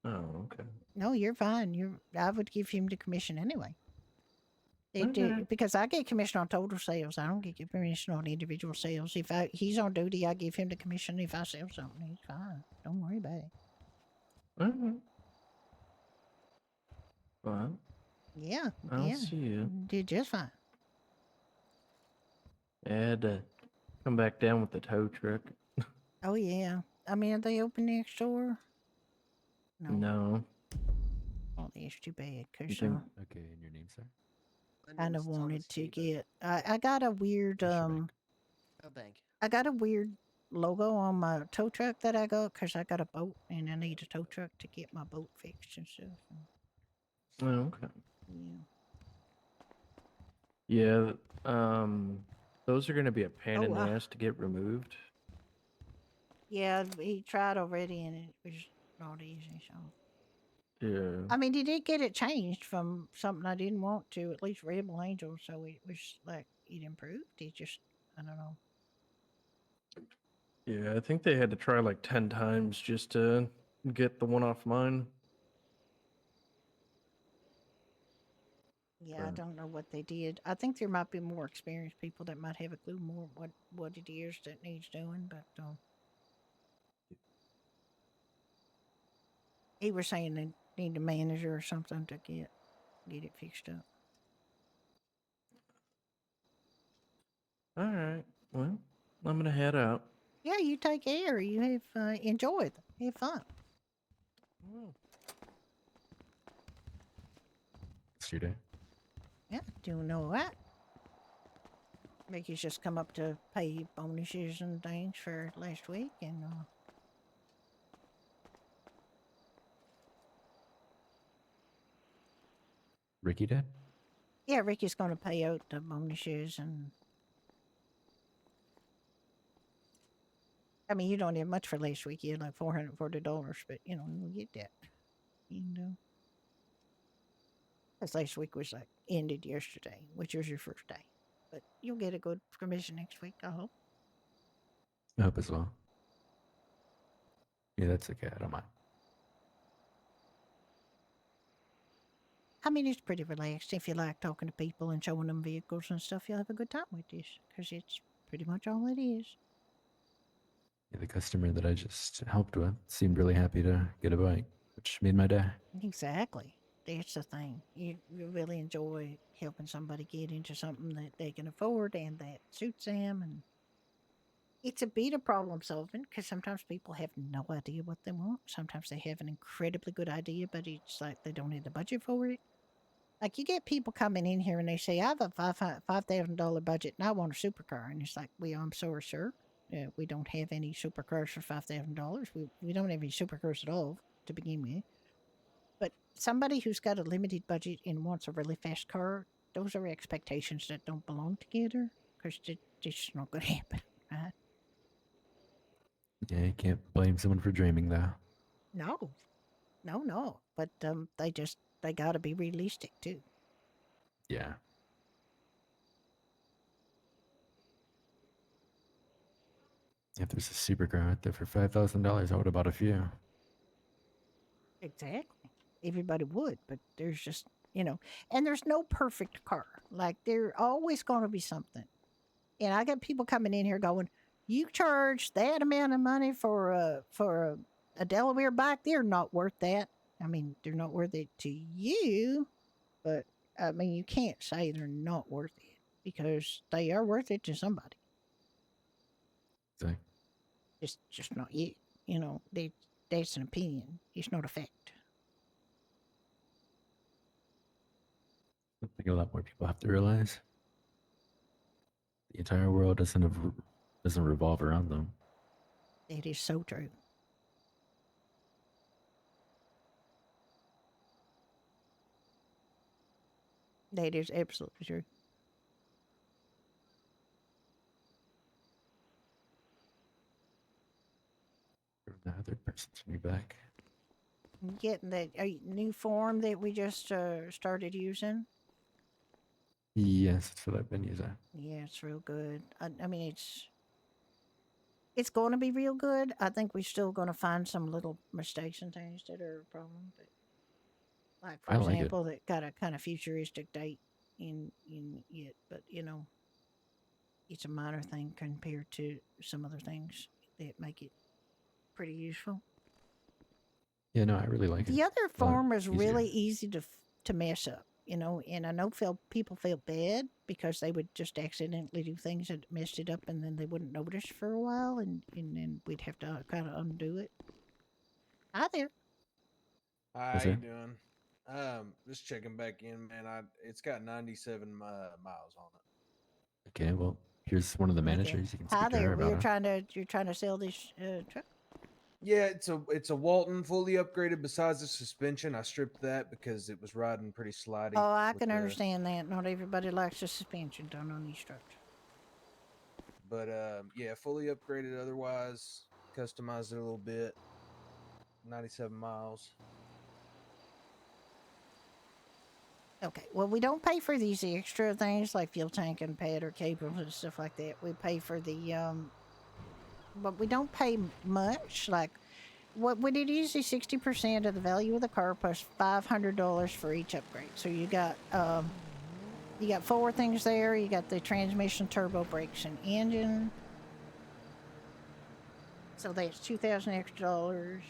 Oh, okay. No, you're fine. I would give him the commission anyway. Okay. Because I get commission on total sales. I don't get commission on individual sales. If he's on duty, I give him the commission. If I sell something, he's fine. Don't worry about it. Alright. Well, Yeah. I'll yeah. see you. Did just fine. I had to come back down with the tow truck. Oh yeah. I mean, are they open next door? No. Oh, that's too bad. You Cause think- Okay, and your name, sir? kind of wanted to get. I got a weird Oh, thank you. I got a weird logo on my tow truck that I got because I got a boat and I need a tow truck to get my boat fixed and stuff. Oh, okay. Yeah. Yeah, those are going to be a pain Oh, in the wow. ass to get removed. Yeah, he tried already and it was not easy. So, Yeah. I mean, he did get it changed from something I didn't want to at least Rebel Angel. So it was like it improved. He just, I don't know. Yeah, I think they had to try like 10 times just to get the one off mine. Yeah, I But don't know what they did. I think there might be more experienced people that might have a clue more what it is that needs doing. But he was saying they need a manager or something to get it fixed up. all right. Well, I'm going to head out. Yeah, you take care. You have enjoy it. Have fun. It's your day. Yeah, doing all right. Ricky's just come up to pay bonuses and things for last week, and Ricky did? yeah, Ricky's going to pay out the bonuses, and I mean, you don't have much for last week. You had like $440, but you know you'll get that. You know, because last week was like ended yesterday, which was your first day, but you'll get a good commission next week. I hope. I hope as well. Yeah, that's okay. I don't mind. I mean, it's pretty relaxed. If you like talking to people and showing them vehicles and stuff, you'll have a good time with this because it's pretty much all it is. Yeah, the customer that I just helped with seemed really happy to get a bike, which made my day. Exactly. That's the thing. You really enjoy helping somebody get into something that they can afford and that suits them. And it's a bit of problem solving because sometimes people have no idea what they want. Sometimes they have an incredibly good idea, but it's like they don't have the budget for it. Like you get people coming in here and they say, I have a $5,000 budget and I want a supercar. And it's like, well, I'm sorry, sir. We don't have any supercars for $5,000. We don't have any supercars at all to begin with. But somebody who's got a limited budget and wants a really fast car, those are expectations that don't belong together because it's just not going to happen, right? Yeah, you can't blame someone for dreaming, though. No. But they got to be realistic too. Yeah. If there's a supercar out there for $5,000, I would have bought a few. Exactly. Everybody would, but there's just, and there's no perfect car. Like there's always going to be something. And I got people coming in here going, "You charge that amount of money for a Delaware bike? They're not worth that." I mean, they're not worth it to you, but I mean, you can't say they're not worth it because they are worth it to somebody. Exactly. Just not you. That's an opinion. It's not a fact. I think a lot more people have to realize the entire world doesn't revolve around them. That is so true. That is absolutely true. The other person's me back. Getting that new form that we just started using. Yes, that's what I've been using. Yeah, it's real good. I mean, it's going to be real good. I think we're still going to find some little mistakes and things that are a problem. But like for example, that got a kind of futuristic date in it, but it's a minor thing compared to some other things that make it pretty useful. Yeah, no, I really like it. The other form is really easy to mess up, and I know people feel bad because they would just accidentally do things that messed it up, and then they wouldn't notice for a while, and then we'd have to kind of undo it. Hi there. How you doing? Just checking back in, man. It's got 97 miles on it. Okay, well, here's one of the Okay. managers. You can Hi speak to her there. about it. You're trying to sell this truck. Yeah, it's a Walton fully upgraded. Besides the suspension, I stripped that because it was riding pretty slidey. Oh, I with can the- understand that. Not everybody likes the suspension done on these trucks. But yeah, fully upgraded. Otherwise, customized it a little bit. 97 miles. Okay, well, we don't pay for these extra things like fuel tank and pad or cables and stuff like that. We pay for the, but we don't pay much. Like, what it is 60% of the value of the car plus $500 for each upgrade. So you got 4 things there. You got the transmission, turbo, brakes, and engine. So that's $2,000 extra dollars.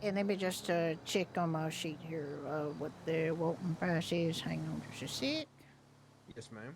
And let me just check on my sheet here what the Walton price is. Hang on just a sec. Yes, ma'am.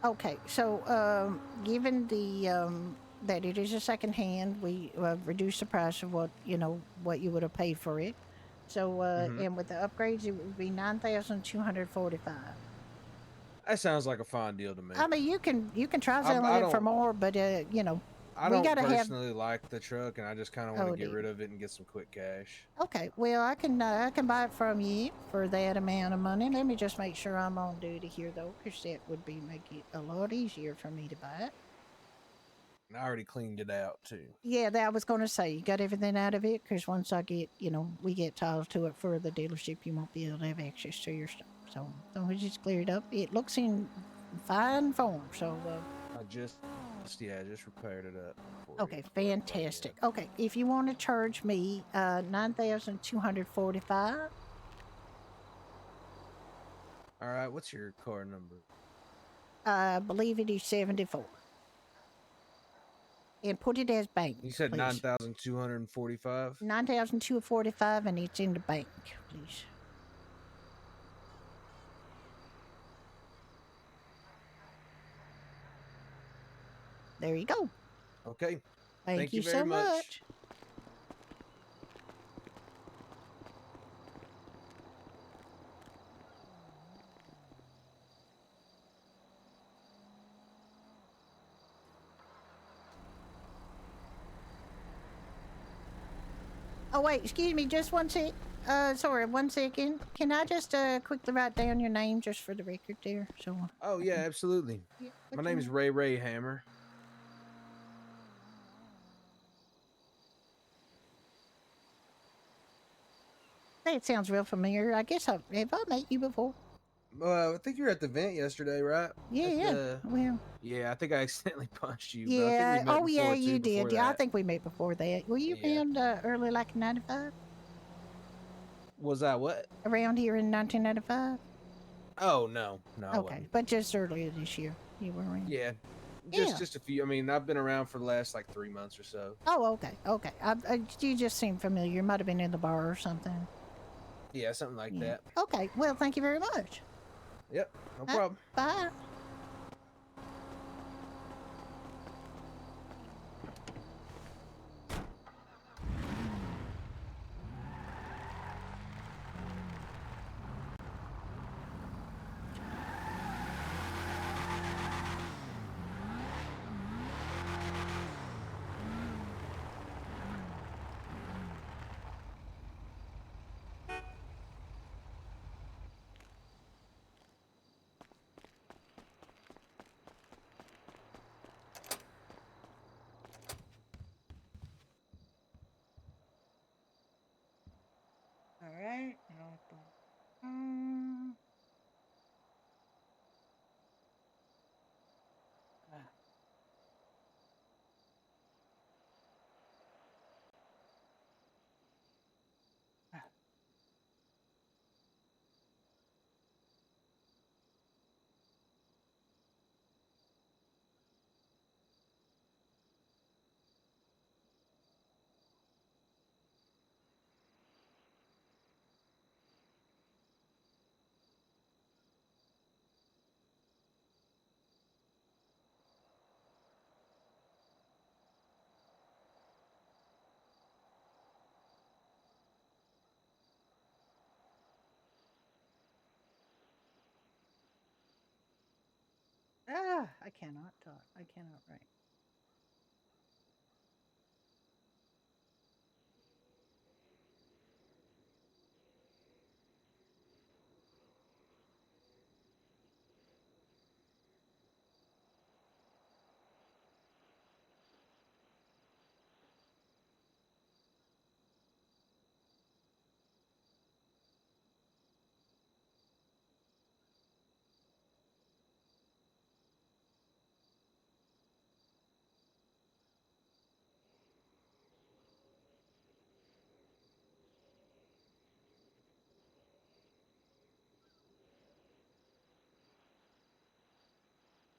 Okay, so given the that it is a second hand, we reduce the price of what you would have paid for it. So and with the upgrades, it would be $9,245. That sounds like a fine deal to me. I mean, you can try I selling it for don't- more, but I we don't gotta have. personally like the truck, and I just kind of want Oh, to get dear. rid of it and get some quick cash. Okay, well, I can buy it from you for that amount of money. Let me just make sure I'm on duty here, though, because that would make it a lot easier for me to buy it. And I already cleaned it out too. Yeah, that I was going to say. You got everything out of it? Because once I get, we get titles to it for the dealership, you won't be able to have access to your stuff. So we just cleared up. It looks in fine form. So. I just repaired it up. Okay, fantastic. Okay, if you want to charge me $9,245. All right, what's your car number? I believe it is 74. And put it as bank. You said 9,245. 9,245, and it's in the bank, please. There you go. Okay. Thank you very so much. Oh, wait, excuse me, just one sec. Sorry, 1 second. Can I just quickly write down your name just for the record there? So. Oh yeah, absolutely. Yeah, My name is Ray Hammer. That sounds real familiar. I guess have I met you before? I think you were at the event yesterday, right? Yeah. Well. Yeah, I think I accidentally punched you. Yeah. But I think we met before, you too, did. before Yeah, I that. think we met before that. Were you around early, like 95? Was I what? Around here in 1995? Oh no, I Okay, wasn't. but just earlier this year you were around. Yeah, Yeah. just a few. I mean, I've been around for the last like 3 months or so. Oh, okay. You just seem familiar. You might have been in the bar or something. Yeah, something like Yeah. that. Okay. Well, thank you very much. Yep, no problem. Bye. I cannot talk. I cannot write.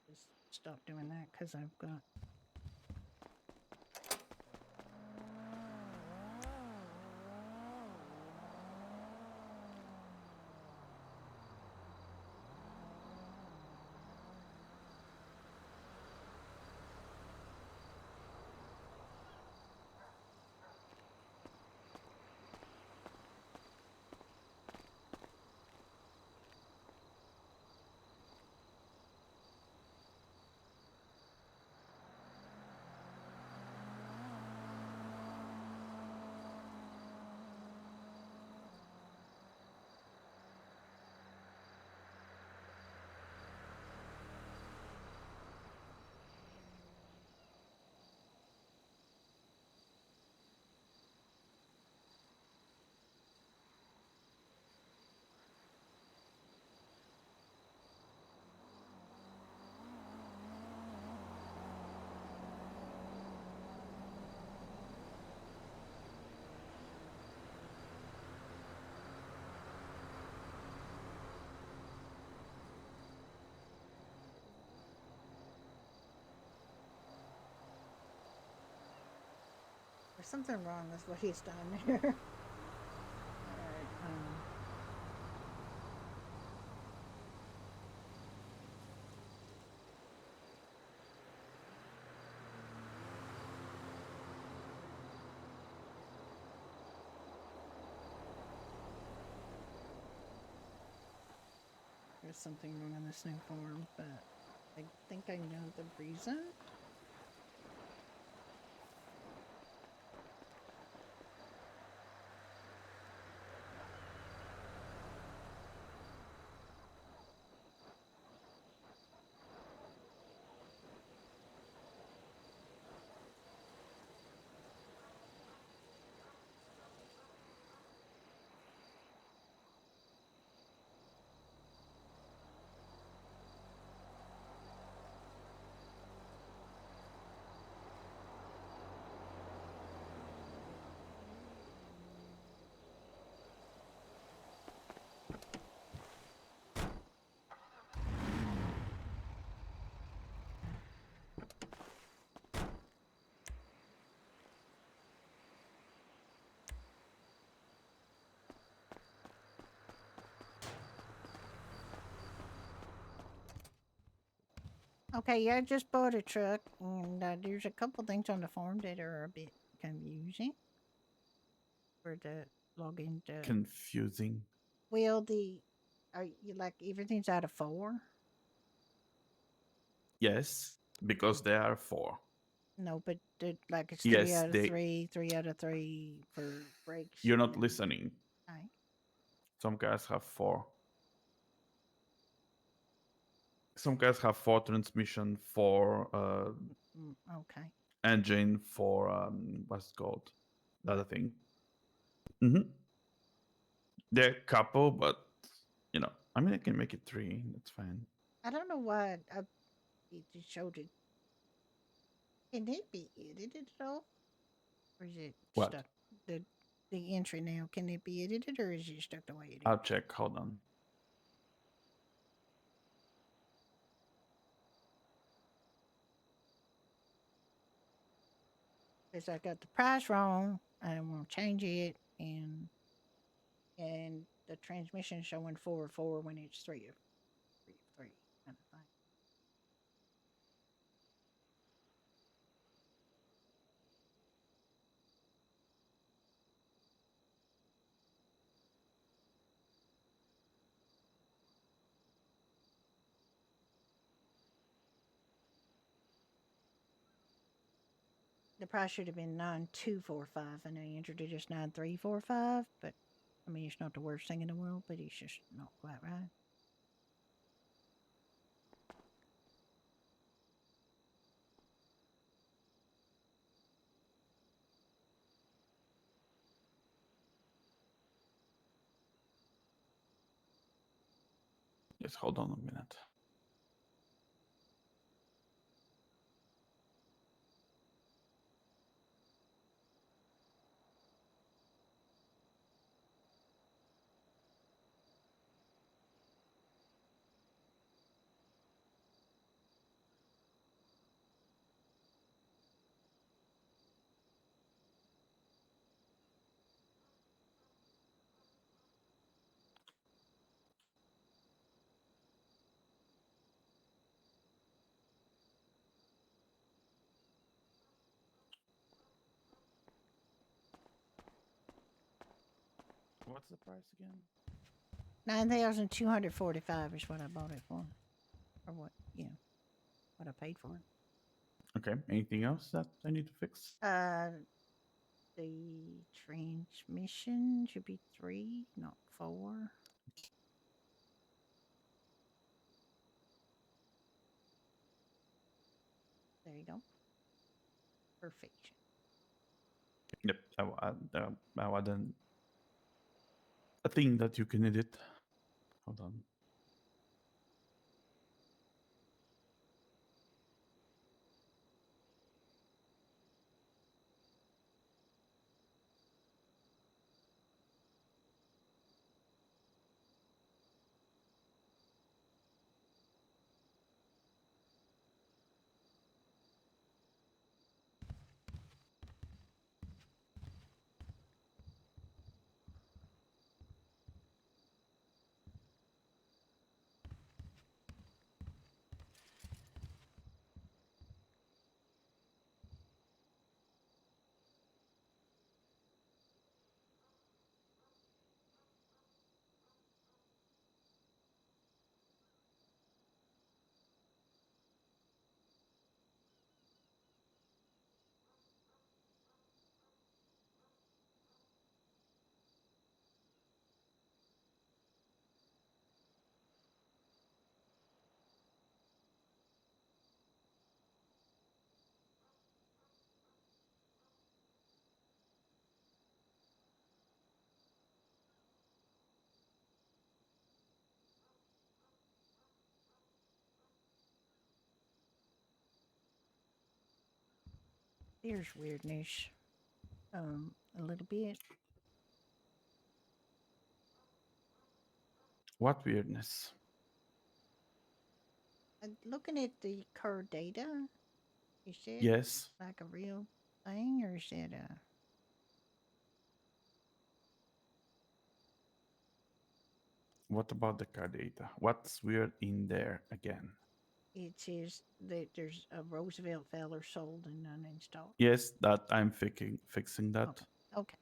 Just stop doing that because I've got. There's something wrong with what he's done here. Alright, there's something wrong on this new form, but I think I know the reason. Okay, yeah, I just bought a truck, and there's a couple things on the form that are a bit confusing for the login. Confusing. Well, are you like everything's out of 4? Yes, because there are 4. No, but like it's 3 Yes, out of they. 3, 3 out of 3 for brakes. You're not listening. Okay. Some guys have 4. Some guys have 4 transmission, 4 Okay. engine, 4 what's it called? The other thing. Mm-hmm. They're a couple, but I mean, I can make it 3. That's fine. I don't know why it just showed it. Can it be edited at all? Or is it What? stuck? The entry now, can it be edited or is it stuck the way it is? I'll check. Hold on. Because I got the price wrong. I want to change it, and the transmission showing 4 when it's 3 kind of thing. The price should have been 9245. I know you entered it as 9345, but I mean it's not the worst thing in the world, but it's just not quite right. Just hold on a minute. What's the price again? 9,245 is what I bought it for, or what what I paid for it. Okay. Anything else that I need to fix? The transmission should be 3, not 4. There you go. Perfection. Yep. I wasn't a thing that you can edit. Hold on. There's weirdness. A little bit. What weirdness? Looking at the car data, is it Yes. like a real thing, or is it a? What about the car data? What's weird in there again? It says that there's a Roosevelt Feller sold and none installed. Yes, that I'm fixing that. Okay.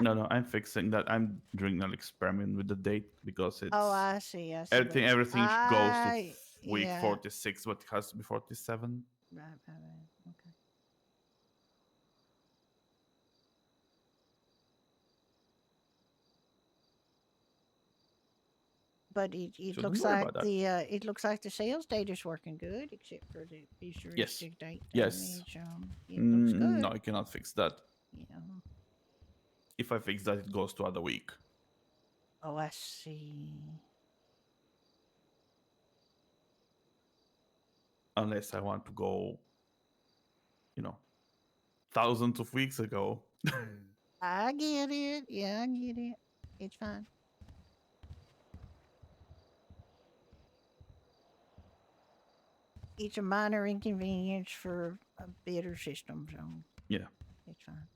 No, I'm fixing that. I'm doing an experiment with the date because it's. Oh, I see. I see. Everything goes to week yeah. 46, but it has to be 47. Right. Okay. But it So looks don't worry like about that. it looks like the sales data's working good, except for the futuristic date Yes. damage. It looks good. No, I cannot fix that. Yeah. If I fix that, it goes to other week. Oh, I see. Unless I want to go, thousands of weeks ago. I get it. Yeah, I get it. It's fine. It's a minor inconvenience for a better system, so Yeah. it's fine.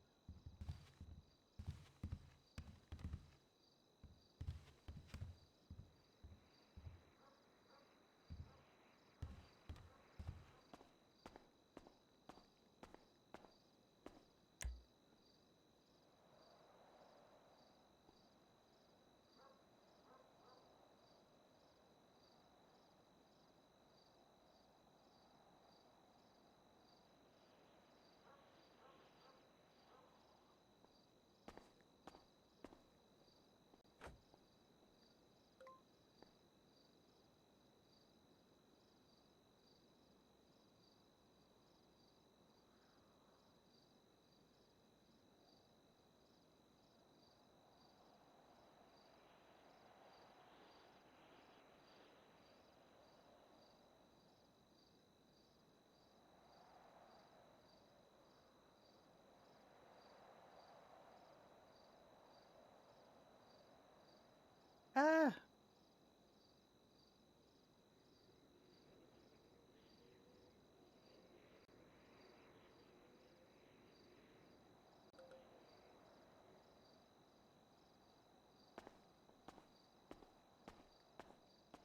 Ah.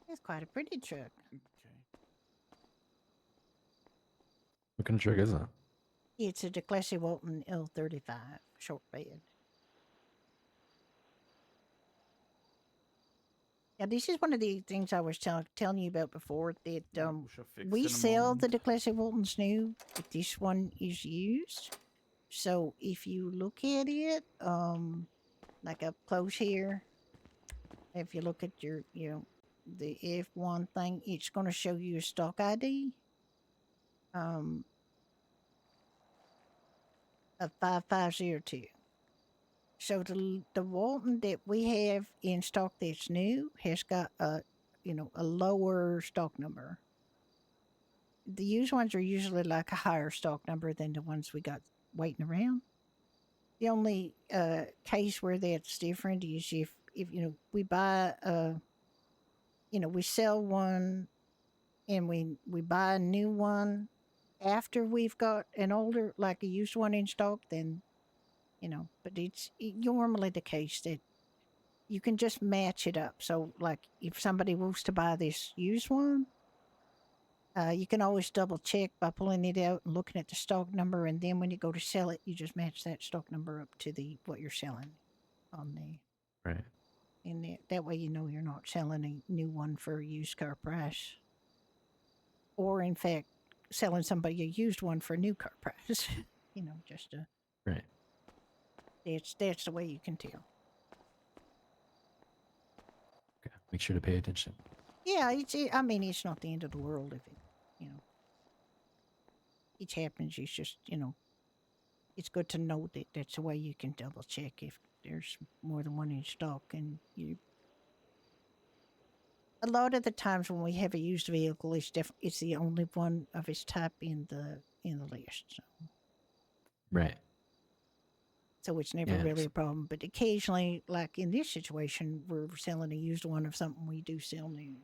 It's quite a pretty truck. Okay. What kind of truck is that? It's a DeClassy Walton L35 short bed. Yeah, this is one of the things I was telling you about before, that we sell the DeClassy Waltons new, but this one is used. So if you look at it, like up close here, if you look at your, the F1 thing, it's going to show you a stock ID. Of 5502. So the Walton that we have in stock that's new has got a lower stock number. The used ones are usually like a higher stock number than the ones we got waiting around. The only case where that's different is if we buy we sell one and we buy a new one after we've got an older, like a used one in stock, then but it's normally the case that you can just match it up. So, like, if somebody wants to buy this used one, you can always double check by pulling it out and looking at the stock number, and then when you go to sell it, you just match that stock number up to what you're selling on the Right. And that way, you're not selling a new one for a used car price, or in fact, selling somebody a used one for a new car price. Just a Right. That's the way you can tell. Okay. Make sure to pay attention. Yeah, it's not the end of the world if it happens. It's just, it's good to know that that's a way you can double check if there's more than one in stock. And a lot of the times when we have a used vehicle, it's the only one of its type in the list. So. Right. So it's never really a problem. But occasionally, like in this situation, we're selling a used one of something we do sell new.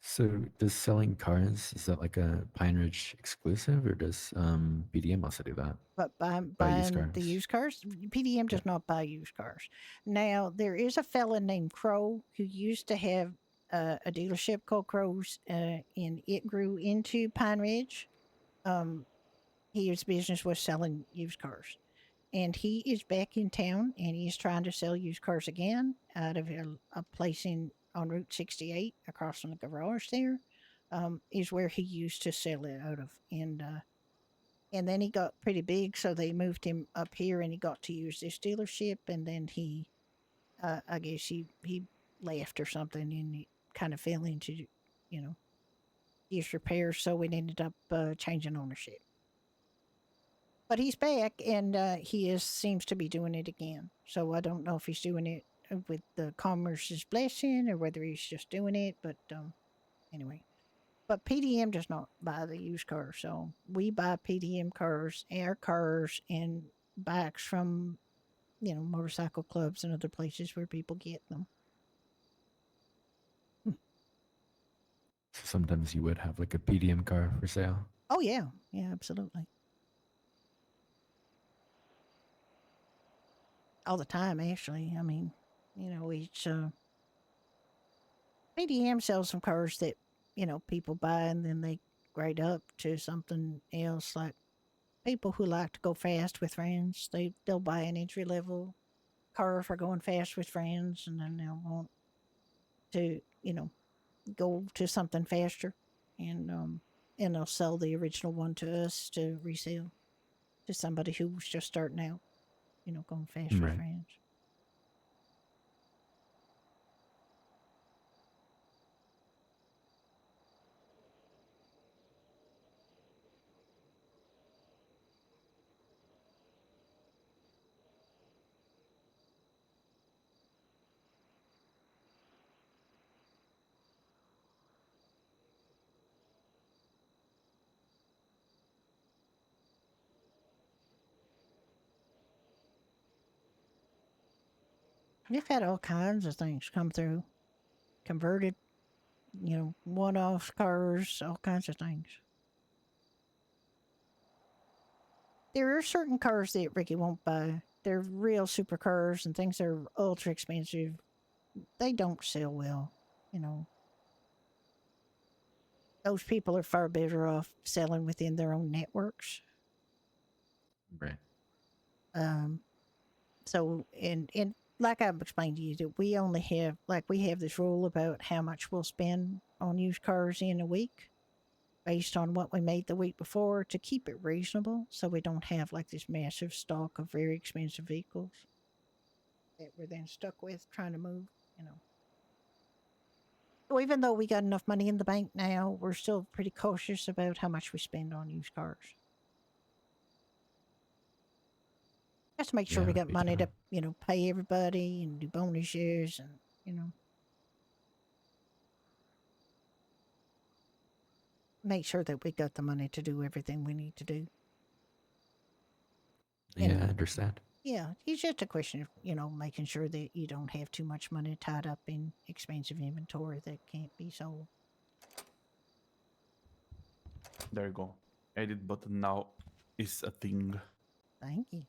So does selling cars, is that like a Pine Ridge exclusive, or does BDM also do that? But buying the used cars, PDM does not buy used cars. Now, there is a fella named Crow who used to have a dealership called Crow's, and it grew into Pine Ridge. His business was selling used cars. And he is back in town, and he's trying to sell used cars again out of a place on Route 68 across from the garage there, is where he used to sell it out of. And then he got pretty big, so they moved him up here, and he got to use this dealership. And then he, I guess he left or something, and he kind of fell into, his repairs, so it ended up changing ownership. But he's back, and he seems to be doing it again. So I don't know if he's doing it with the commerce's blessing or whether he's just doing it. But anyway. But PDM does not buy the used cars. So we buy PDM cars, air cars, and bikes from, motorcycle clubs and other places where people get them. So sometimes you would have like a PDM car for sale. Oh, yeah. Yeah, absolutely. All the time, actually. I mean, each PDM sells some cars that, people buy and then they grade up to something else. Like people who like to go fast with friends, they'll buy an entry level car for going fast with friends, and then they'll want to, go to something faster, and they'll sell the original one to us to resell to somebody who's just starting out, going fast with friends. We've had all kinds of things come through. Converted, one-off cars, all kinds of things. There are certain cars that Ricky won't buy. They're real supercars and things that are ultra expensive. They don't sell well, Those people are far better off selling within their own networks. Right. So, and like I've explained to you, that we only have, we have this rule about how much we'll spend on used cars in a week based on what we made the week before to keep it reasonable so we don't have this massive stock of very expensive vehicles that we're then stuck with trying to move, So even though we got enough money in the bank now, we're still pretty cautious about how much we spend on used cars. Just to make sure we got money to, pay everybody and do bonus years and, make sure that we got the money to do everything we need to do. Yeah, I understand. Yeah, it's just a question of, making sure that you don't have too much money tied up in expensive inventory that can't be sold. There you go. Edit button now is a thing. Thank you.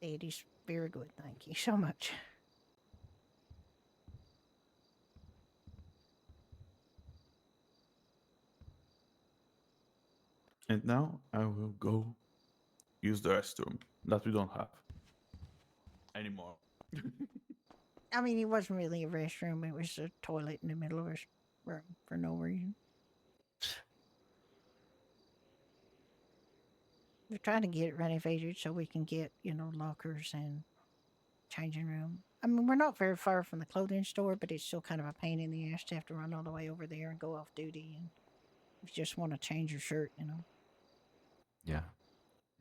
It is very good. Thank you so much. And now I will go use the restroom that we don't have anymore. I mean, it wasn't really a restroom. It was a toilet in the middle of a room for no reason. We're trying to get it renovated so we can get, lockers and changing room. I mean, we're not very far from the clothing store, but it's still kind of a pain in the ass to have to run all the way over there and go off duty. And if you just want to change your shirt, Yeah.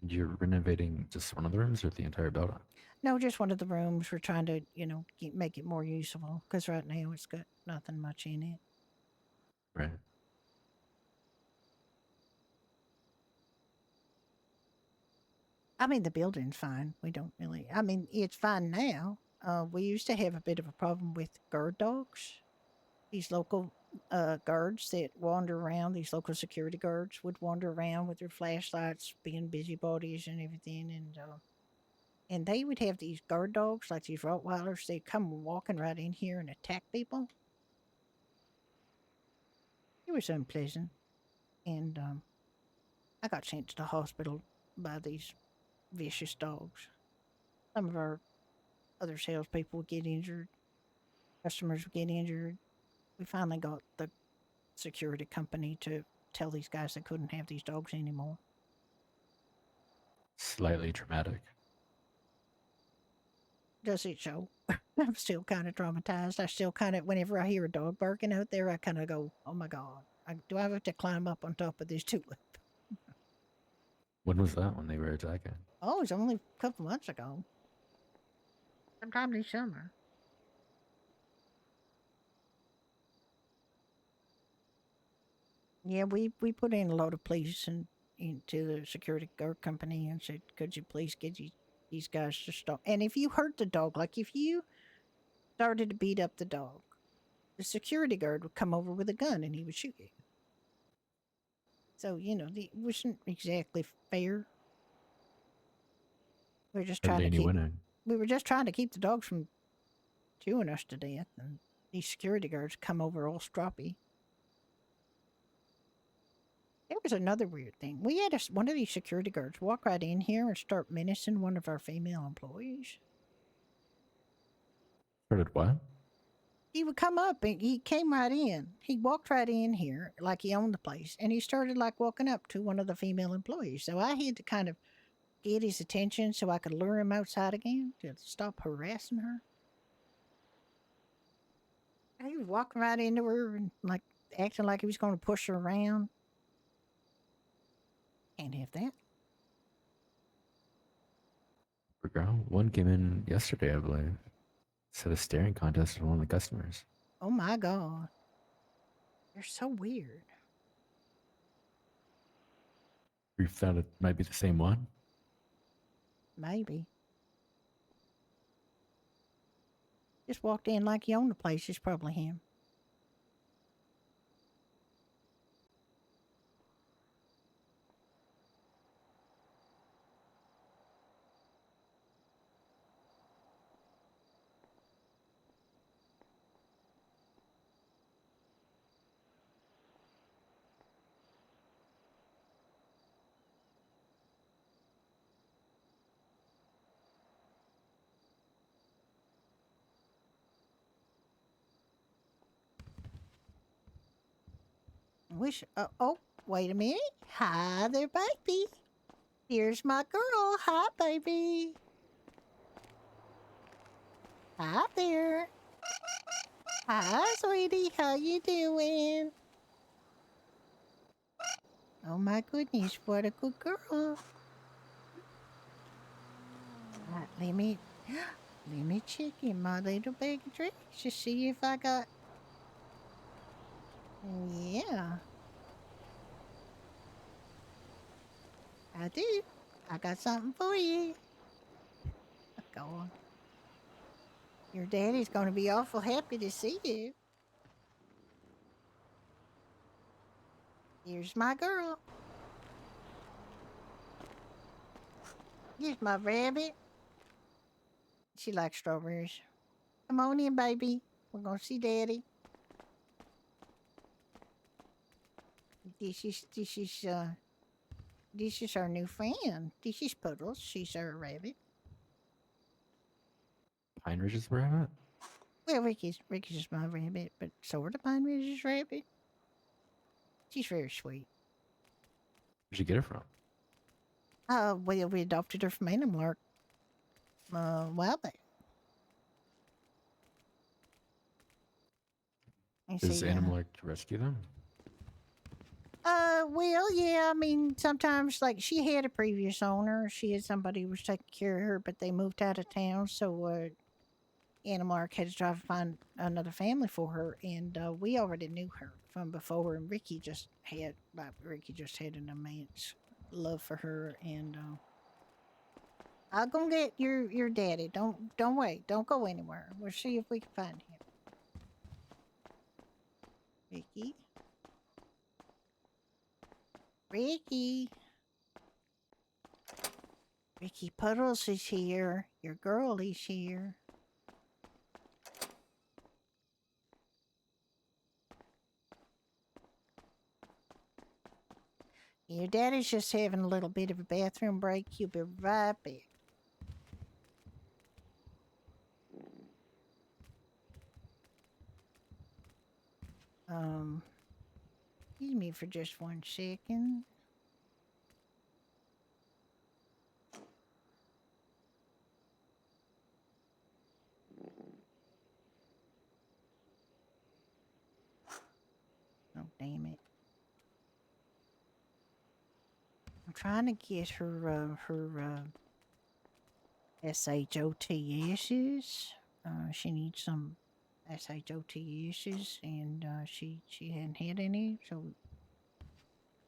And you're renovating just one of the rooms or the entire building? No, just one of the rooms. We're trying to, make it more usable because right now it's got nothing much in it. Right. I mean, the building's fine. We don't really. I mean, it's fine now. We used to have a bit of a problem with guard dogs. These local guards that wander around, these local security guards would wander around with their flashlights, being busybodies and everything, and they would have these guard dogs, like these Rottweilers. They'd come walking right in here and attack people. It was unpleasant, and I got sent to the hospital by these vicious dogs. Some of our other salespeople would get injured. Customers would get injured. We finally got the security company to tell these guys they couldn't have these dogs anymore. Slightly traumatic. Does it show? I'm still kind of traumatized. I still kind of, whenever I hear a dog barking out there, I kind of go, oh my God, do I have to climb up on top of this tulip? When was that when they were attacking? Oh, it was only a couple months ago. Sometime this summer. Yeah, we put in a lot of police into the security guard company and said, could you please get these guys to stop? And if you hurt the dog, like if you started to beat up the dog, the security guard would come over with a gun and he would shoot you. So, it wasn't exactly fair. We were just trying to keep winning. We were just trying to keep the dogs from chewing us to death, and these security guards come over all stroppy. There was another weird thing. We had one of these security guards walk right in here and start menacing one of our female employees. Started what? He would come up and he came right in. He walked right in here like he owned the place, and he started walking up to one of the female employees. So I had to kind of get his attention so I could lure him outside again to stop harassing her. He was walking right into her and acting like he was going to push her around. Can't have that. Girl, one came in yesterday, I believe. Set a staring contest with one of the customers. Oh my God. They're so weird. We found it might be the same one. Maybe. Just walked in like he owned the place. It's probably him. Wish. Oh, wait a minute. Hi there, baby. Here's my girl. Hi, baby. Hi there. Hi, sweetie. How you doing? Oh my goodness, what a good girl. Right, let me check in my little bag of tricks to see if I got. Yeah, I do. I got something for you. Go on. Your daddy's going to be awful happy to see you. Here's my girl. Here's my rabbit. She likes strawberries. Come on in, baby. We're going to see daddy. This is our new friend. This is Puddles. She's our rabbit. Pine Ridge's rabbit? Well, Ricky's just my rabbit, but sort of Pine Ridge's rabbit. She's very sweet. Where'd you get it from? Well, we adopted her from Animal a while back. Does Animal like to rescue them? Well, yeah, I mean, sometimes, like, she had a previous owner. She had somebody who was taking care of her, but they moved out of town, so, Animark had to try to find another family for her, and, we already knew her from before, and Ricky just had an immense love for her, and, I'll go get your daddy. Don't wait. Don't go anywhere. We'll see if we can find him. Ricky? Ricky? Ricky Puddles is here. Your girl is here. Your daddy's just having a little bit of a bathroom break. He'll be right back. Excuse me for just 1 second. Oh, damn it. I'm trying to get her, SHOTS's. She needs some SHOTS's, and, she hadn't had any, so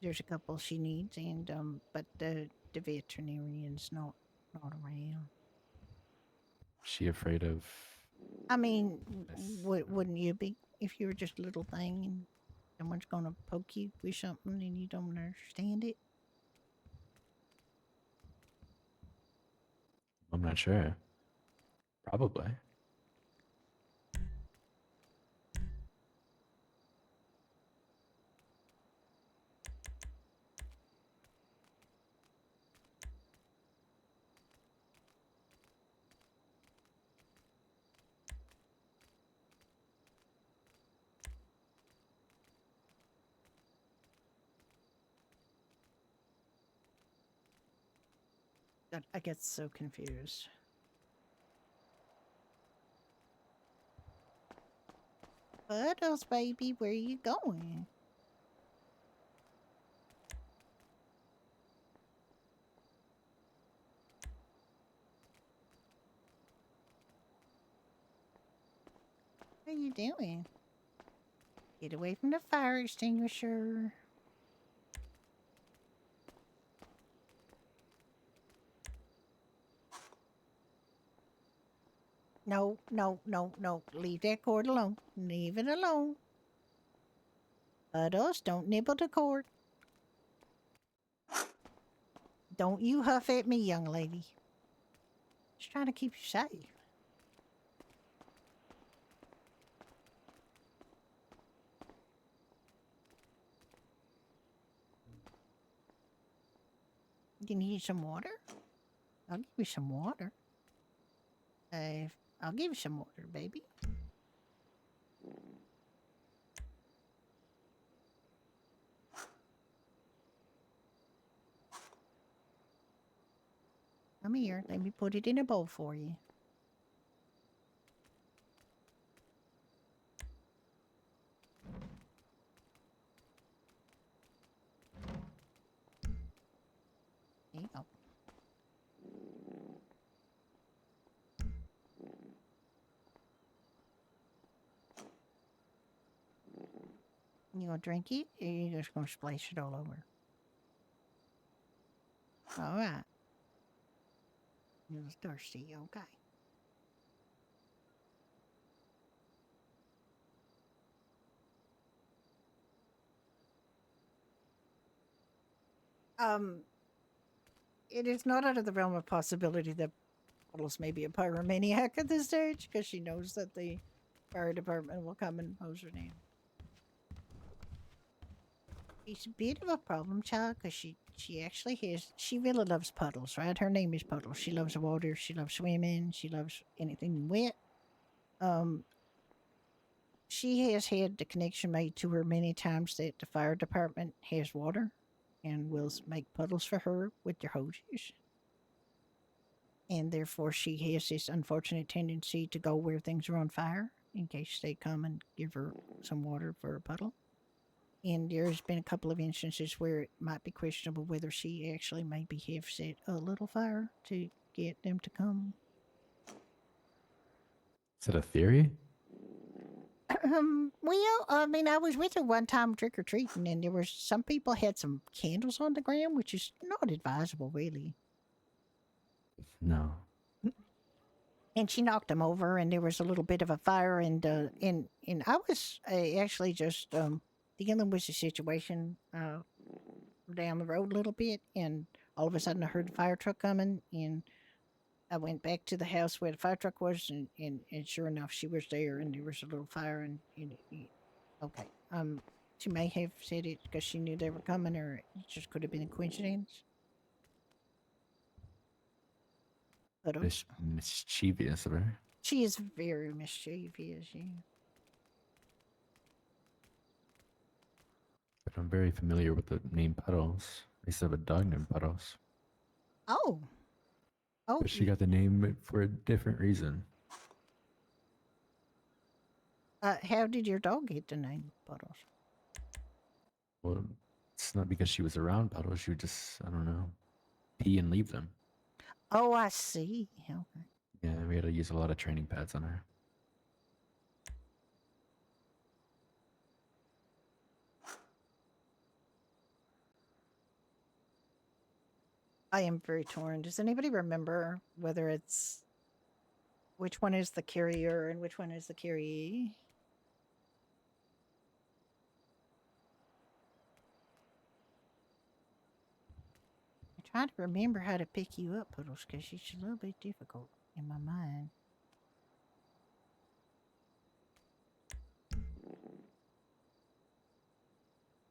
there's a couple she needs, and, but the veterinarian's not around. She afraid of? I mean, wouldn't you be if you were just a little thing and someone's gonna poke you with something and you don't understand it? I'm not sure. Probably. I get so confused. Puddles, baby, where are you going? What are you doing? Get away from the fire extinguisher. No, no, no, no. Leave that cord alone. Leave it alone. Puddles, don't nibble the cord. Don't you huff at me, young lady. Just trying to keep you safe. You need some water? I'll give you some water. I'll give you some water, baby. Come here. Let me put it in a bowl for you. There you go. You gonna drink it, or you just gonna splash it all over? All right. You're thirsty, okay? It is not out of the realm of possibility that Puddles may be a pyromaniac at this stage, because she knows that the fire department will come and hose her down. She's a bit of a problem child, because she actually she really loves Puddles, right? Her name is Puddles. She loves water, she loves swimming, she loves anything wet. She has had the connection made to her many times that the fire department has water and will make puddles for her with their hoses. And therefore she has this unfortunate tendency to go where things are on fire in case they come and give her some water for a puddle. And there's been a couple of instances where it might be questionable whether she actually maybe have set a little fire to get them to come. Is that a theory? Well, I mean, I was with her one time trick or treating, and there was some people had some candles on the ground, which is not advisable, really. No. And she knocked them over, and there was a little bit of a fire, and I was actually just dealing with the situation down the road a little bit, and all of a sudden I heard the fire truck coming, and I went back to the house where the fire truck was, and sure enough, she was there, and there was a little fire, and okay. She may have said it because she knew they were coming, or it just could have been a coincidence. But Mischievous of her. she is very mischievous, yeah. But I'm very familiar with the name Puddles. I used to have a dog named Puddles. Oh. Oh. But she got the name for a different reason. How did your dog get the name Puddles? Well, it's not because she was around puddles. She would just, I don't know, pee and leave them. Oh, I see. Okay. Yeah, we had to use a lot of training pads on her. I am very torn. Does anybody remember whether it's which one is the carrier and which one is the carrier? I'm trying to remember how to pick you up, Puddles, because it's a little bit difficult in my mind.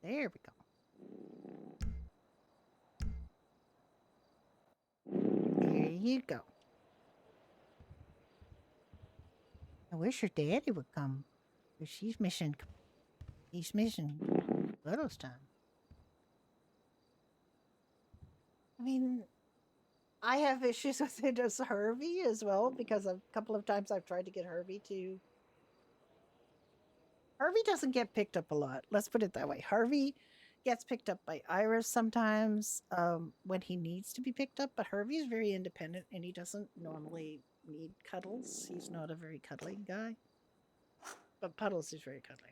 There we go. There you go. I wish your daddy would come, because he's missing Puddles time. I mean, I have issues with it as Harvey as well, because a couple of times I've tried to get Harvey to... Harvey doesn't get picked up a lot. Let's put it that way. Harvey gets picked up by Iris sometimes when he needs to be picked up, but Harvey is very independent and he doesn't normally need cuddles. He's not a very cuddly guy. But Puddles is very cuddly.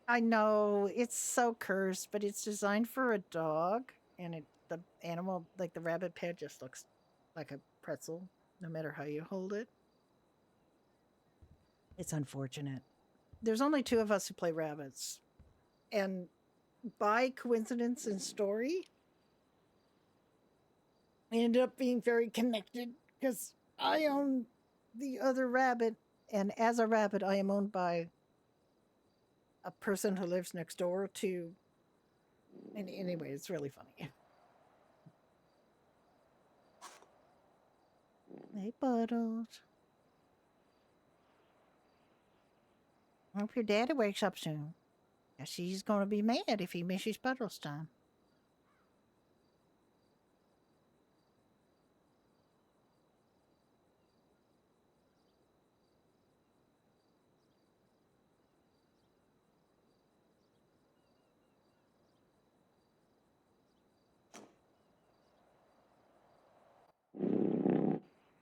I know it's so cursed, but it's designed for a dog, and the animal, like the rabbit pet, just looks like a pretzel, no matter how you hold it. It's unfortunate. There's only 2 of us who play rabbits, and by coincidence and story, we ended up being very connected because I own the other rabbit, and as a rabbit, I am owned by a person who lives next door to. And anyway, it's really funny. Hey, Buttles. I hope your daddy wakes up soon. Guess he's going to be mad if he misses Buttles time.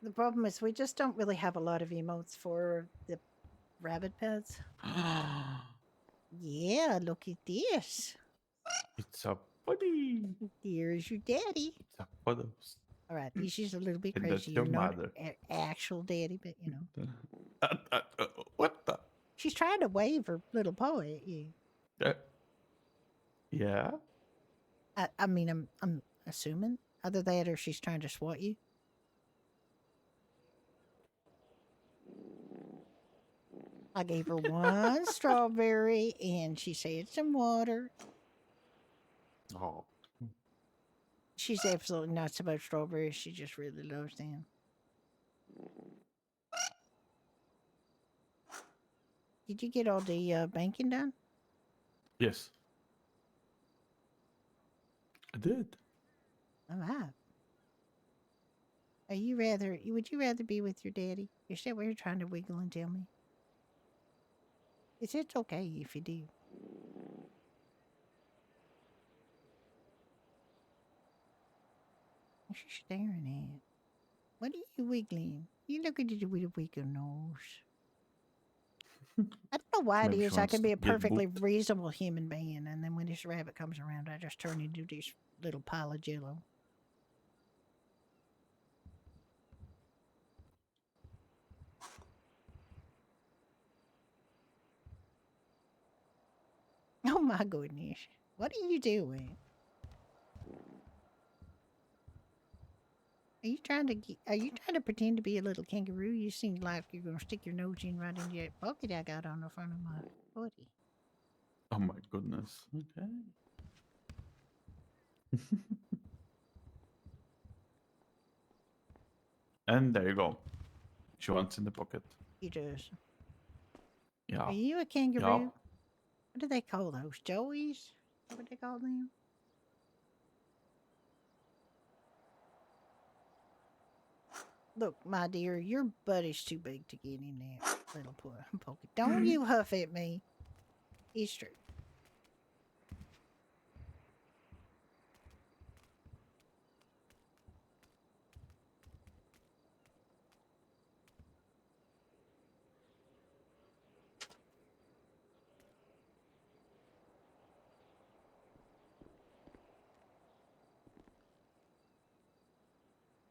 The problem is we just don't really have a lot of emotes for the rabbit pets. Yeah, look at this. It's a buddy. There's your daddy. It's a Buttles. All right, he's just a little bit And that's crazy. your You're not mother. actual daddy, but you know. What the? She's trying to wave her little paw at you. Yeah. I mean, I'm assuming. Either that or she's trying to swat you. I gave her 1 strawberry and she said some water. Oh. She's absolutely nuts about strawberries. She just really loves them. Did you get all the banking done? Yes. I did. All right. Would you rather be with your daddy? Is that what you're trying to wiggle and tell me? It's okay if you do. What's she staring at? What are you wiggling? You look at it with a wiggle nose. I don't know why it Maybe she is. I wants can be a to get perfectly booked. reasonable human being, and then when this rabbit comes around, I just turn into this little pile of jello. Oh my goodness. What are you doing? Are you trying to pretend to be a little kangaroo? You seem like you're gonna stick your nose in right into that bucket I got on the front of my body. Oh my goodness. Okay. And there you go. She wants in the pocket. He does. Yeah. Are you a kangaroo? Yeah. What do they call those? Joeys? What do they call them? Look, my dear, your butt is too big to get in that little pocket. Don't you huff at me. It's true.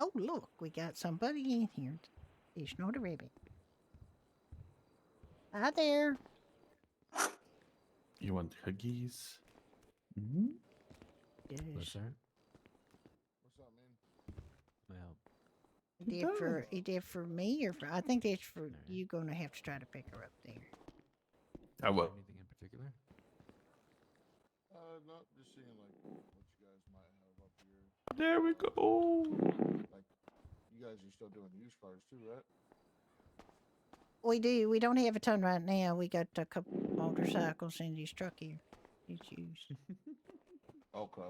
Oh, look, we got somebody in here. It's not a rabbit. Hi there. You want huggies? Mm-hmm. Yes. What's that? What's up, man? Well, He did for me or for I think that's for you gonna have to try to pick her up there. I will. anything in particular? No, just seeing like what you guys might have up here. There we go. Like, you guys are still doing used cars too, right? We do. We don't have a ton right now. We got a couple motorcycles in this truck here. It's used. Okay.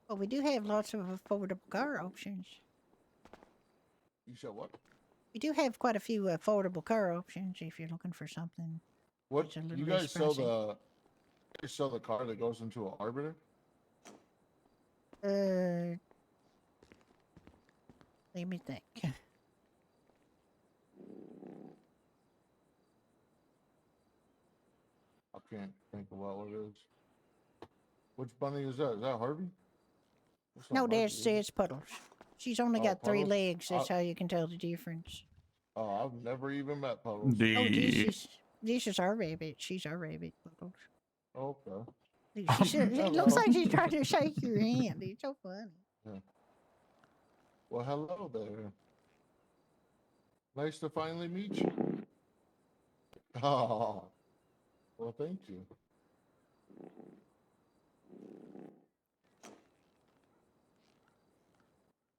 Well, we do have lots of affordable car options. You said what? We do have quite a few affordable car options if you're looking for something. What that's a little you less guys sell pricey. you sell the car that goes into an arbiter? Let me think. I can't think of what it is. Which bunny is that? Is that Harvey? That's not No, Harvey, that's is it? it's Puddles. She's only Oh, got 3 Puddles? legs. That's how you can tell the difference. Oh, I've never even met Puddles. Oh, this is our rabbit. She's our rabbit, Puddles. Okay. It looks like she's trying to shake your hand. It's so funny. Yeah. Well, hello there. Nice to finally meet you. Oh, well, thank you.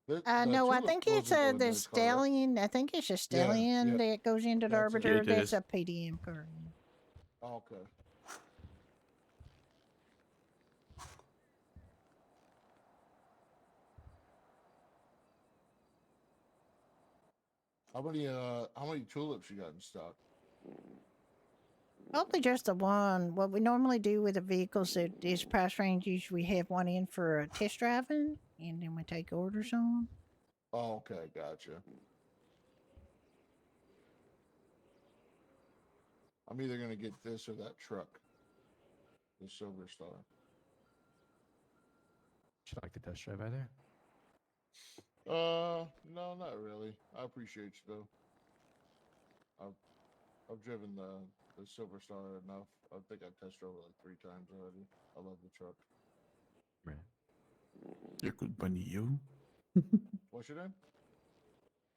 No, I think it's the car, right? stallion. I think it's a stallion that goes into the That's it. arbiter. Yeah, it That's is. a PDM car. Okay. How many tulips you got in stock? Probably just the one. What we normally do with the vehicles that is price range, usually we have one in for a test driving, and then we take orders on. Oh, okay, gotcha. I'm either gonna get this or that truck, the Silver Star. Would you like to test drive either? No, not really. I appreciate you though. I've driven the Silver Star enough. I think I test drove it like 3 times already. I love the truck. Right. You're good bunny, you. What's your name?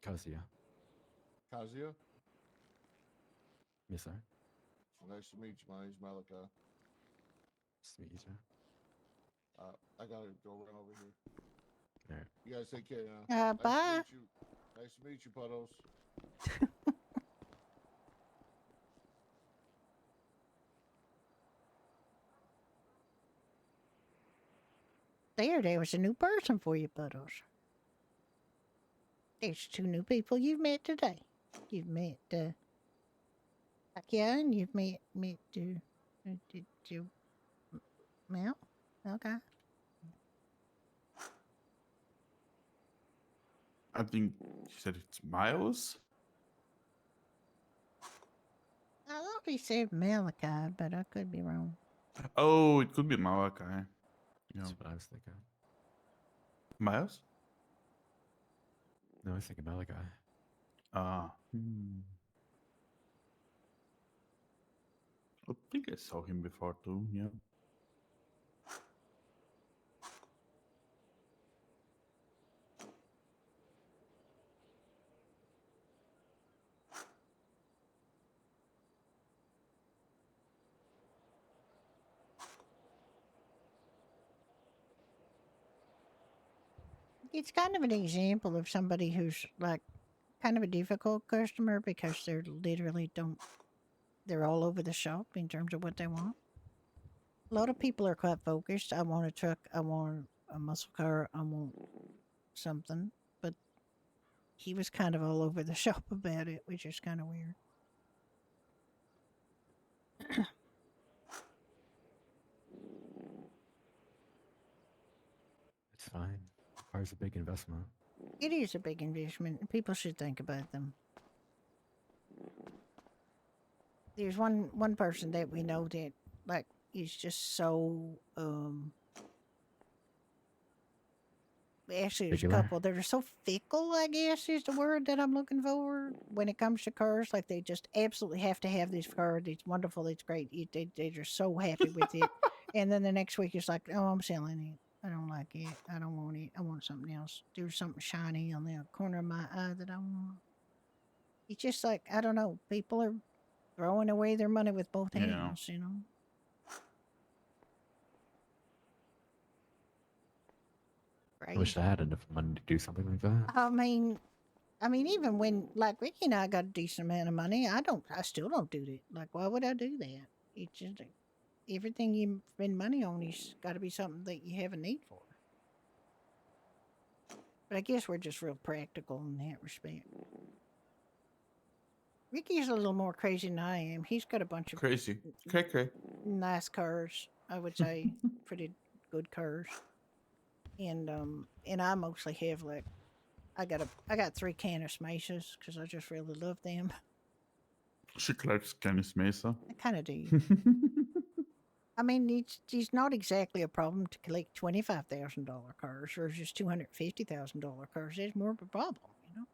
Kazuya. Kazuya? Yes, sir. Nice to meet you. My name's Malachi. Nice to meet you, sir. I gotta go run over here. All right. You guys take care now. Bye. Nice to meet you, Puddles. There was a new person for you, Puddles. There's 2 new people you've met today. You've met Akia, and you've met Mel. Okay. I think he said it's Miles. I thought he said Malachi, but I could be wrong. Oh, it could be Malachi. Yeah. That's what I was thinking. Miles? No, I was thinking Malachi. Ah. I think I saw him before too. Yeah. It's kind of an example of somebody who's like kind of a difficult customer because they're literally they're all over the shop in terms of what they want. A lot of people are quite focused. I want a truck. I want a muscle car. I want something. But he was kind of all over the shop about it, which is kind of weird. It's fine. Car's a big investment. It is a big investment. People should think about them. There's one person that we know that like is just so actually there's a Regular? couple that are so fickle, I guess is the word that I'm looking for when it comes to cars. Like they just absolutely have to have this car. It's wonderful. It's great. They're just so happy with it. And then the next week it's like, oh, I'm selling it. I don't like it. I don't want it. I want something else. There's something shiny on the corner of my eye that I want. It's just like, I don't know. People are throwing away their money with both hands, you know? I wish I had enough money to do something like that. I mean, even when like Ricky and I got a decent amount of money, I still don't do that. Like, why would I do that? It's just like, everything you spend money on is got to be something that you have a need for. But I guess we're just real practical in that respect. Ricky's a little more crazy than I am. He's got a bunch of Crazy. Okay. nice cars. I would say pretty good cars. And I mostly have like I got 3 Canis Mesas because I just really love them. She collects Canis Mesa. I kind of do. I mean, it's not exactly a problem to collect $25,000 cars versus $250,000 cars. It's more of a problem, you know.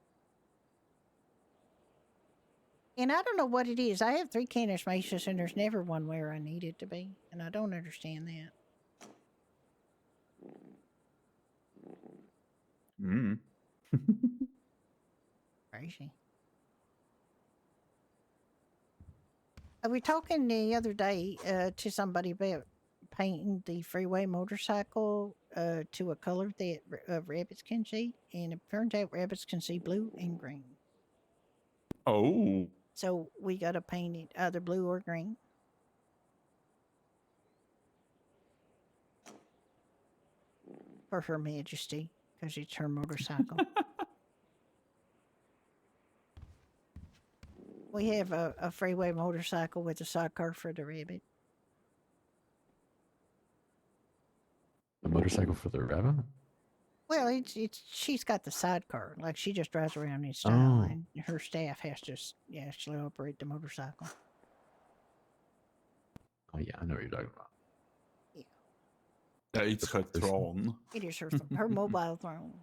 And I don't know what it is. I have 3 Canis Mesas, and there's never one where I need it to be, and I don't understand that. Crazy. I was talking the other day to somebody about painting the freeway motorcycle to a color that rabbits can see, and it turns out rabbits can see blue and green. Oh. So we got to paint it either blue or green. For Her Majesty, because it's her motorcycle. We have a freeway motorcycle with a sidecar for the rabbit. A motorcycle for the rabbit? Well, she's got the sidecar. Like, she just drives around in style, Oh. and her staff has to actually operate the motorcycle. Oh yeah, I know what you're talking about. Yeah, it's her throne. It is her mobile throne.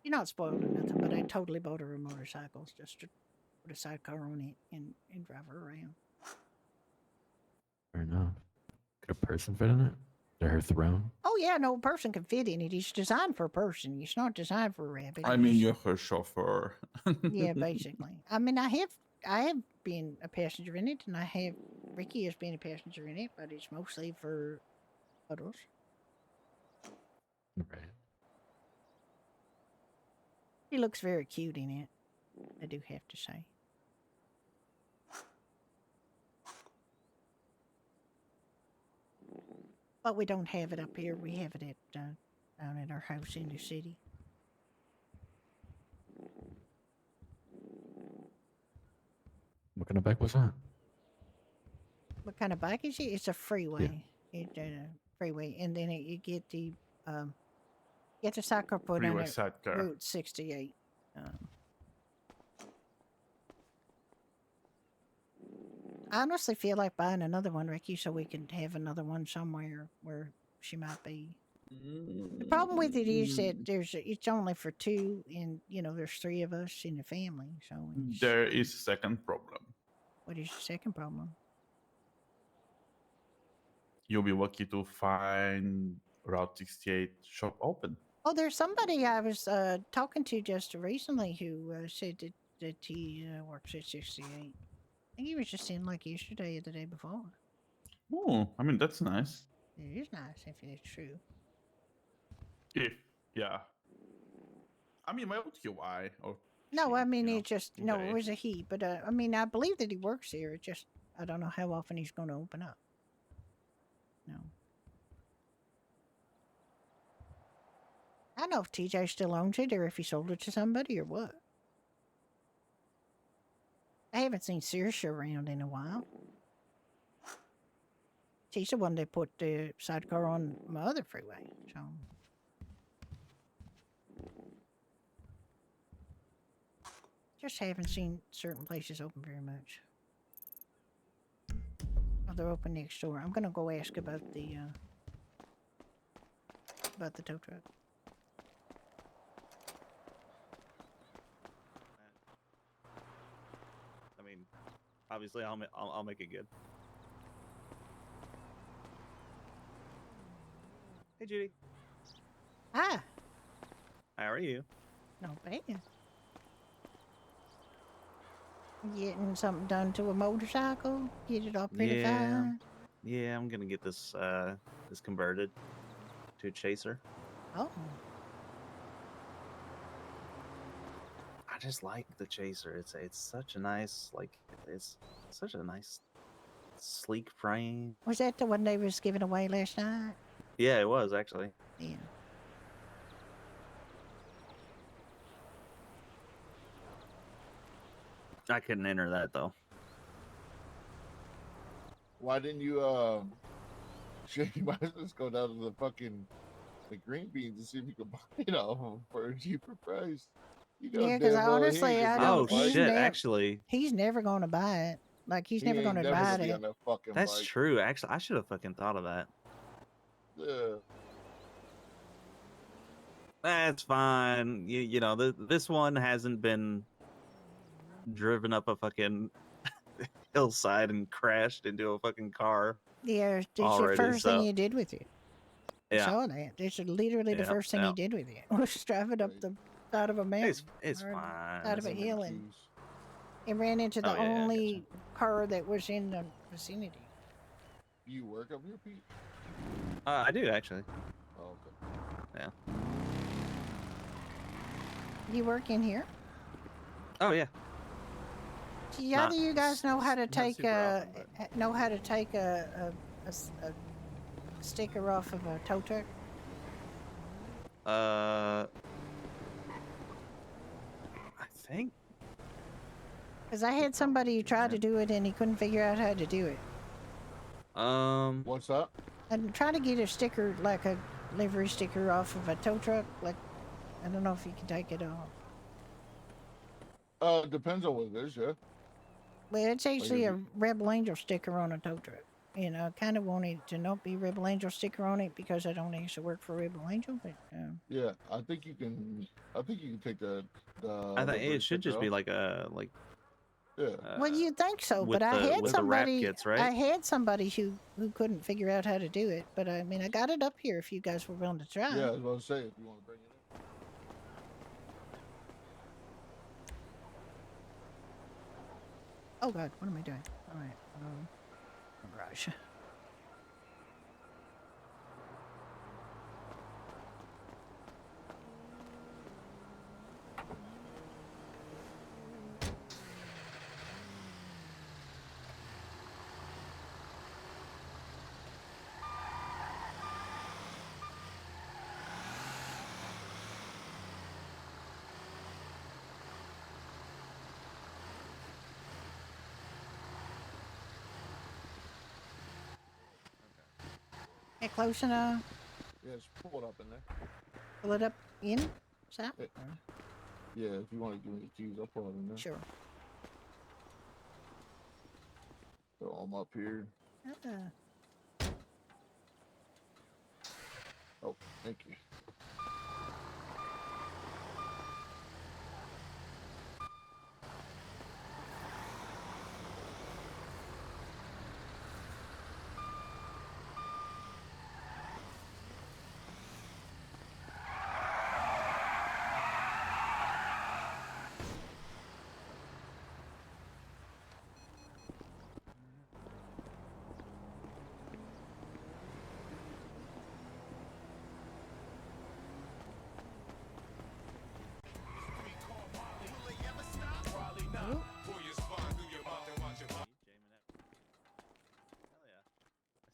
You're not spoiled or nothing, but I totally bought her a motorcycle just to put a sidecar on it and drive her around. Fair enough. Could a person fit in it? Or her throne? Oh yeah, no person can fit in it. It's designed for a person. It's not designed for a rabbit. I mean, you're her chauffeur. Yeah, basically. I mean, I have been a passenger in it, and Ricky has been a passenger in it, but it's mostly for photos. Right. He looks very cute in it, I do have to say. But we don't have it up here. We have it at down at our house in the city. What kind of bike was that? What kind of bike is it? It's a freeway. It's a freeway, and then you get the sidecar put on Freeway it. sidecar. Route 68. I honestly feel like buying another one, Ricky, so we can have another one somewhere where she might be. The problem with it is that it's only for 2, and there's 3 of us in the family. So There is a second problem. What is the second problem? You'll be lucky to find Route 68 shop open. Oh, there's somebody I was talking to just recently who said that he works at 68. I think he was just in like yesterday or the day before. Oh, I mean, that's nice. It is nice if it's true. Yeah. I mean, my old QI. Or No, I mean, it just, no, it was a he. But, I mean, I believe that he works here. It just, I don't know how often he's going to open up. No. I don't know if TJ still owns it or if he sold it to somebody or what. I haven't seen Saoirse around in a while. She's the one that put the sidecar on my other freeway, so. Just haven't seen certain places open very much. Oh, they're open next door. I'm gonna go ask about the tow truck. I mean, obviously, I'll make it good. Hey, Judy. Ah, How are you? no bad. Getting something done to a motorcycle? Get it all pretty fine? Yeah, I'm gonna get this this converted to a chaser. Oh. I just like the chaser. It's such a nice it's such a nice sleek frame. Was that the one they was giving away last night? Yeah, it was actually. Yeah. I couldn't enter that though. Why didn't you shit, you might as well just go down to the fucking the green beans and see if you can buy it off them for a cheaper price. You know Yeah, because damn well he honestly, ain't I gonna be on Oh don't. the bike. He's shit! never. Actually, He's never going to buy it. Like he's He never going ain't to never gonna buy be it. on that fucking that's bike. true. Actually, I should have fucking thought of that. Yeah. That's fine. You know, this one hasn't been driven up a fucking hillside and crashed into a fucking car Yeah, it's the already. first thing So you did with it. I yeah, saw that. It's literally the yeah, first thing yeah. he did with it. Was driving up the side of a mountain. It's or fine. Side of a It's hill, fine. and it ran into Oh the yeah, I gotcha. only car that was in the vicinity. You work up here, Pete? I do actually. Oh, okay. Yeah. You work in here? Oh yeah. See, how Not do you guys know how to not take super often, know how to take a sticker off of a tow truck? I think. Because I had somebody who tried to do it and he couldn't figure out how to do it. What's up? I'm trying to get a sticker, like a livery sticker, off of a tow truck. Like, I don't know if you can take it off. Depends on what it is, yeah. Well, it's actually you- a Rebel Angel sticker on a tow truck. You know, I kind of wanted to not be Rebel Angel sticker on it because I don't actually work for Rebel Angel, but Yeah, I think you can. I think you can take the. I think livery it should sticker just be off. like a Yeah. well, you think so, with but I the- had with the wrap somebody. kits, right? I had somebody who couldn't figure out how to do it, but I mean, I got it up here if you guys were willing to try. Yeah, I was about to say if you want to bring it in. Oh God, what am I doing? All right, garage. Get close enough. Yeah, just pull it up in there. Pull it up in. Stop. Yeah, if you want to give me the keys, I'll pull it in there. Sure. So I'm up here. Oh, thank you.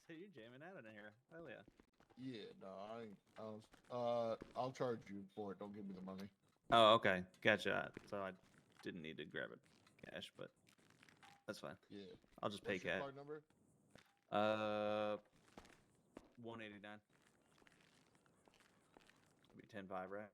So you're jamming out in here. Hell yeah. Yeah, no, I'll charge you for it. Don't give me the money. Oh, okay. Gotcha. So I didn't need to grab it cash, but that's fine. Yeah. I'll just pay What's your cash. card number? 189. It'll be 10-5, right?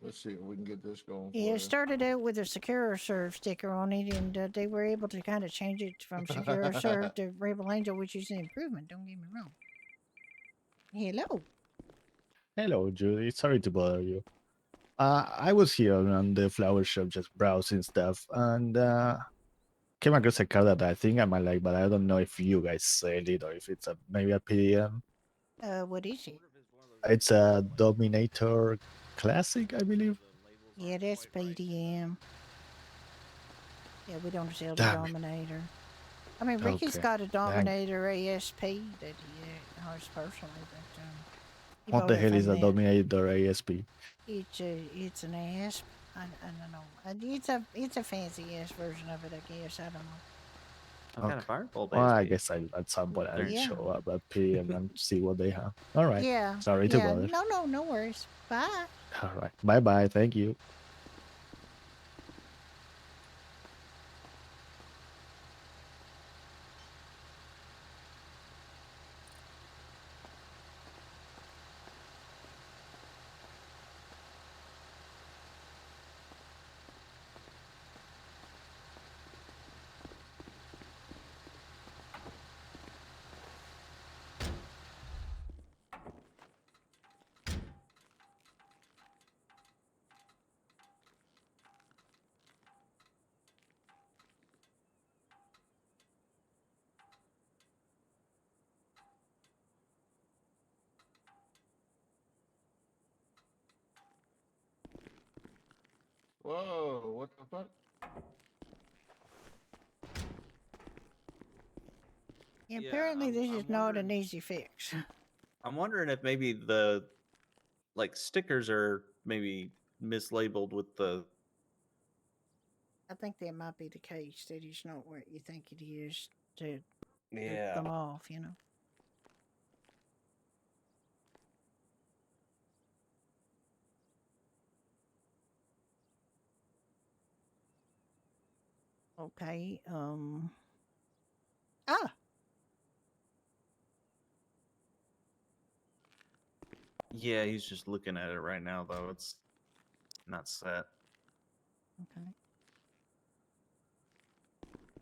Let's see if we can get this going. Yeah, for it you. started out with a Secure Serve sticker on it, and they were able to kind of change it from Secure Serve to Rebel Angel, which is an improvement. Don't get me wrong. Hello. Hello, Judy. Sorry to bother you. I was here on the flower shop just browsing stuff and came across a car that I think I might like, but I don't know if you guys sell it or if it's maybe a PDM. What is it? It's a Dominator Classic, I believe. Yeah, that's PDM. Yeah, we don't sell the Damn it. Dominator. I mean, Ricky's Okay. got a Dang. Dominator ASP that he has personally, but he What bought the it hell from is a that. Dominator ASP? It's an ASP. I don't know. It's a fancy ass version of it, I guess. I don't know. What kind of firebolt Well, I ASP? guess at some point I'll Yeah. show up at PDM and see what they have. All right. Yeah. Sorry to yeah. bother. No worries. Bye. All right. Bye bye. Thank you. Whoa, what the fuck? Yeah, Yeah, apparently this I'm is not an wondering- easy fix. I'm wondering if maybe the like stickers are maybe mislabeled with the. I think that might be the case, that it's not what you think it is to rip Yeah. them off, you know. Okay, ah, Yeah, he's just looking at it right now though. It's not set. okay.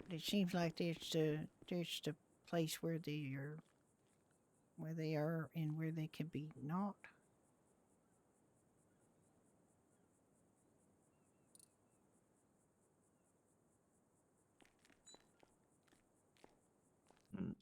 But it seems like there's the place where they are and where they can be not. Mm.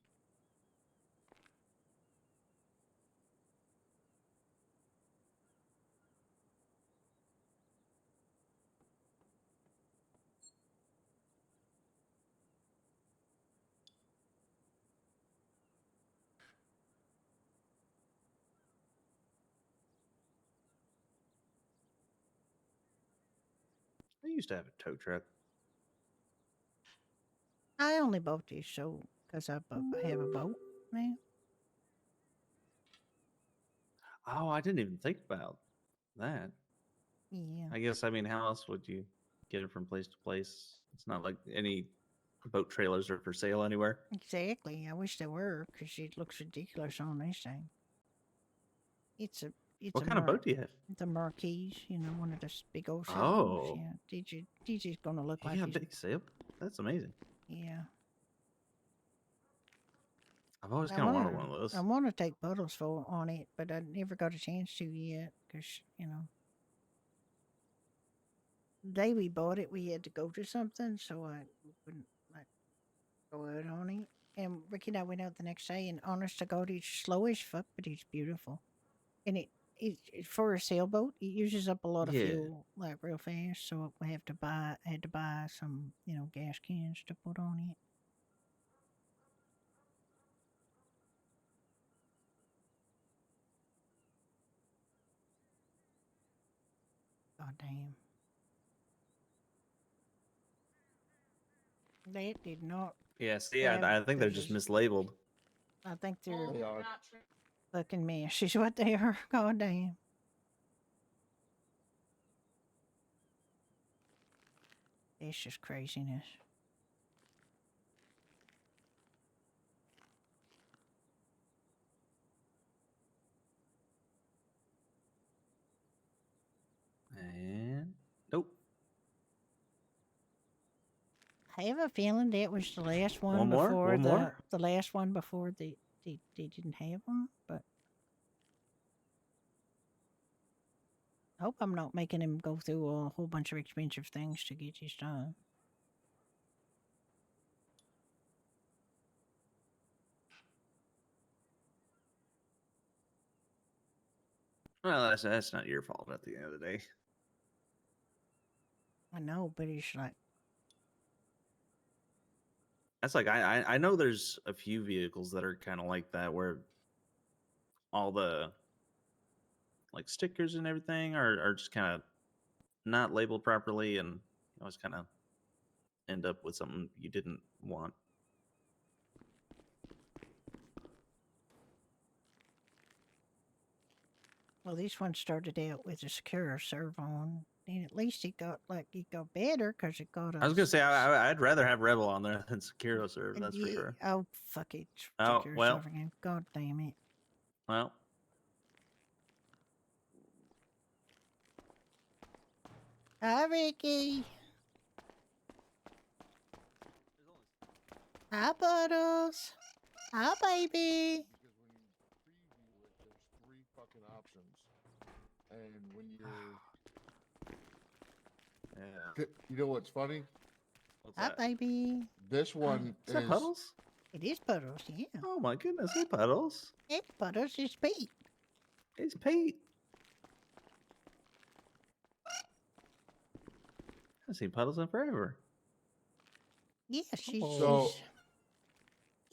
I used to have a tow truck. I only bought this so because I have a boat now. Oh, I didn't even think about that. Yeah. I guess, I mean, how else would you get it from place to place? It's not like any boat trailers are for sale anywhere. Exactly. I wish they were, because it looks ridiculous on this thing. It's a What kind of boat do you have? The Marquise, you know, one of those big old sailboats. Oh. Yeah, DJ's gonna look You like got a he's, big sail? That's amazing. yeah. I've always kind of wanted one of those. I want to take photos on it, but I never got a chance to yet, because you know, the day we bought it, we had to go to something, so I wouldn't like go out on it. And Ricky and I went out the next day, and honest to God, it's slow as fuck, but it's beautiful. And for a sailboat, it uses up a lot of Yeah. fuel like real fast. So I had to buy some, you know, gas cans to put on it. God damn. That did not. Yeah, see, have I think they're just mislabeled. I think they're They are. fucking mess is what they are. God damn. It's just craziness. And nope. I have a feeling that was the last one, One more? before One more? the last one before they didn't have one, but I hope I'm not making him go through a whole bunch of expensive things to get this done. Well, that's not your fault at the end of the day. I know, but it's like, That's like I know there's a few vehicles that are kind of like that, where all the like stickers and everything are just kind of not labeled properly, and you always kind of end up with something you didn't want. well, this one started out with a secure servo on, and at least it got better because it got a. I was gonna say I'd rather have Rebel on there than Sekiro Serve. That's for sure. Oh fuck it! Oh, Secure well. servo again. God damn it! Well, Hi, Ricky. Hi, Buttles. Hi, baby. Because when you preview it, there's 3 fucking options. And when you're yeah. You know what's funny? What's Hi, that? baby. This one Is that Puddles? It is Puddles, yeah. Oh my goodness, hey Puddles. It's Puddles. It's Pete. It's Pete. haven't seen Puddles in forever. Yeah, she's. So,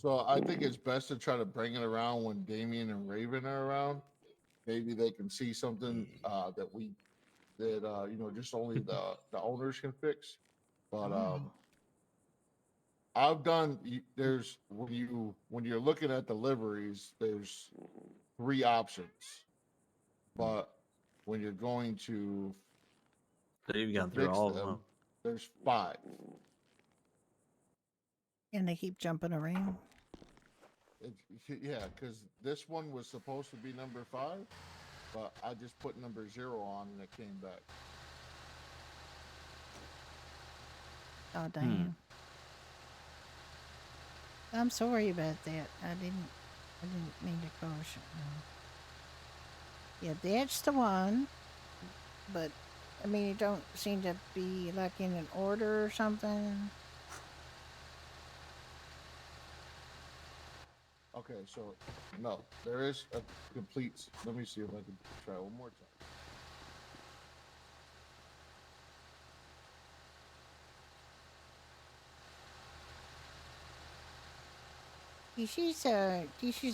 so I think it's best to try to bring it around when Damien and Raven are around. Maybe they can see something that just only the owners can fix. But I've done. There's when you're looking at deliveries, there's 3 options. But when you're going to So you've gone through fix all of them, them. there's 5. And they keep jumping around. Yeah, because this one was supposed to be number 5, but I just put number 0 on and it came back. Oh damn. I'm sorry about that. I didn't mean to cause you. Yeah, that's the one. But I mean, it don't seem to be like in an order or something. Okay, so no, there is a complete. Let me see if I can try one more time. This is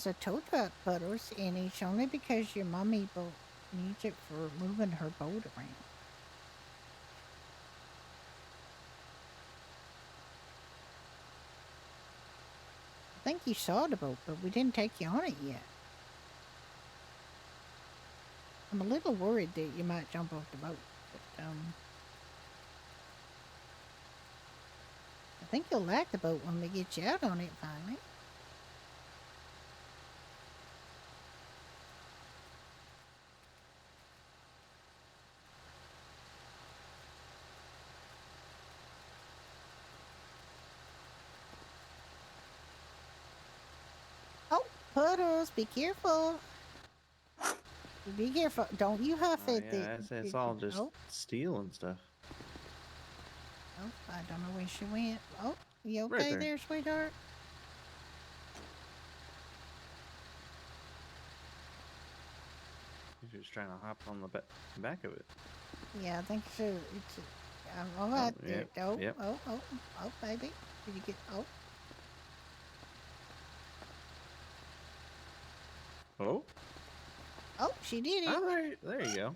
a tow truck, Puddles, and it's only because your mommy boat needs it for moving her boat around. I think you saw the boat, but we didn't take you on it yet. I'm a little worried that you might jump off the boat, but I think you'll like the boat when we get you out on it finally. Oh, Puddles, be careful. Be careful. Don't you huff Oh, it. yeah, it's all just steel and stuff. Oh, I don't know where she went. Oh, you Right okay there. there, sweetheart? She's just trying to hop on the back of it. Yeah, I think so. It's all right there. Yep, Oh, yep. oh, baby. Did you get? Oh, Oh, she did it. oh, there you go.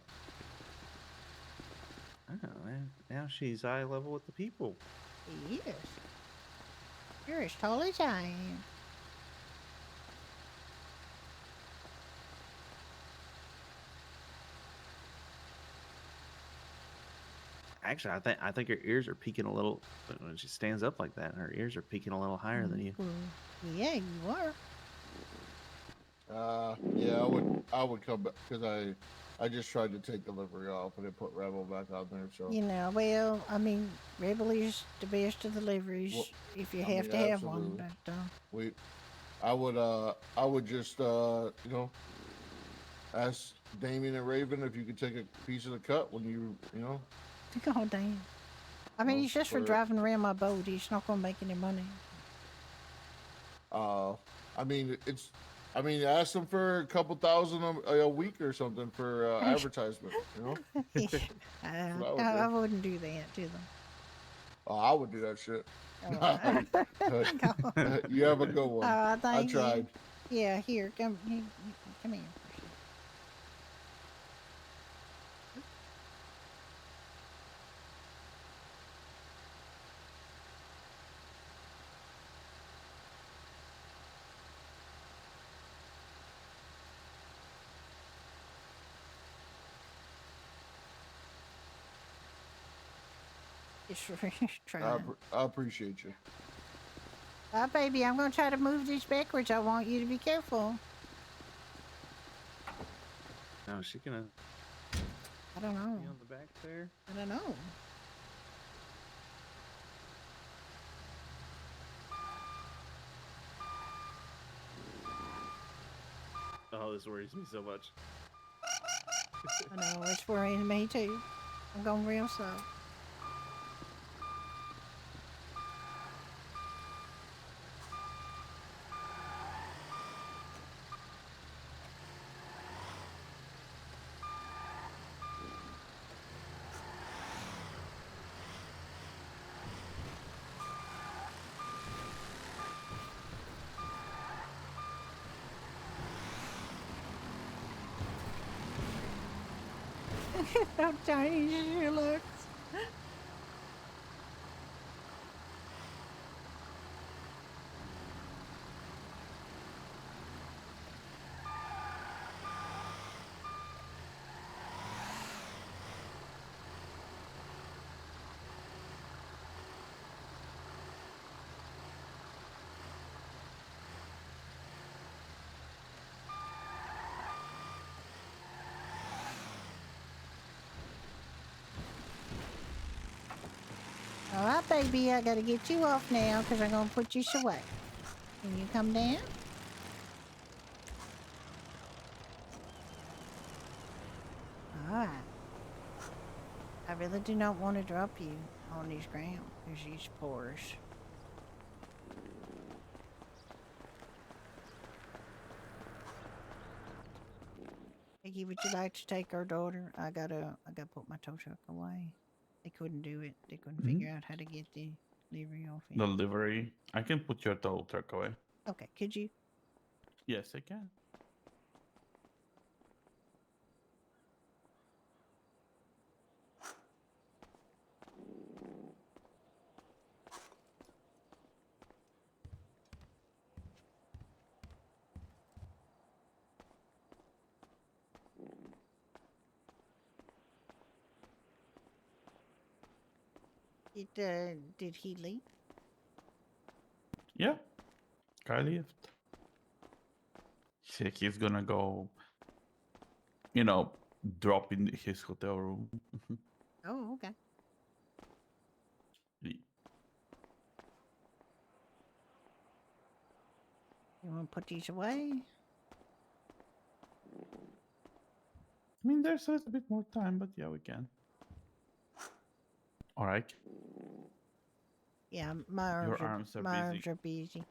Oh, man. Now she's eye level with the people. Yes. You're as tall as I am. Actually, I think her ears are peaking a little when she stands up like that. Her ears are peaking a little higher than you. Yeah, you are. Yeah, I would come back because I just tried to take delivery off and then put Rebel back on there. So You know, well, I mean, Rebel is the best of deliveries if you have to have one. But I would just ask Damien and Raven if you could take a piece of the cut when you know. oh damn. I mean, he's just for driving around my boat. He's not gonna make any money. I mean, ask them for a couple thousand a week or something for advertisement. You know. I wouldn't do that to them. Oh, I would do that shit. Oh, You have a good one. I thank tried. you. Yeah, here, come here. Just trying. I appreciate you. Baby, I'm going to try to move these backwards. I want you to be careful. No, she gonna. I don't know. Be on the back there. I don't know. Oh, this worries me so much. I know, it's worrying me too. I'm going real slow. How tiny she looks. All right, baby, I gotta get you off now because I'm gonna put you away. Can you come down? All right. I really do not want to drop you on this ground because these pores. Piggy, would you like to take our daughter? I gotta put my tow truck away. They couldn't do it. They couldn't figure out how to get the livery off it. The livery. I can put your tow truck away. Okay, could you? Yes, I can. Did he leave? Yeah. Guy left. He said he's gonna go, drop in his hotel room. Oh, okay. Yeah. You want to put these away? I mean, there's a little bit more time, but yeah, we can. All right. Yeah, my Your arms are my busy. arms are busy.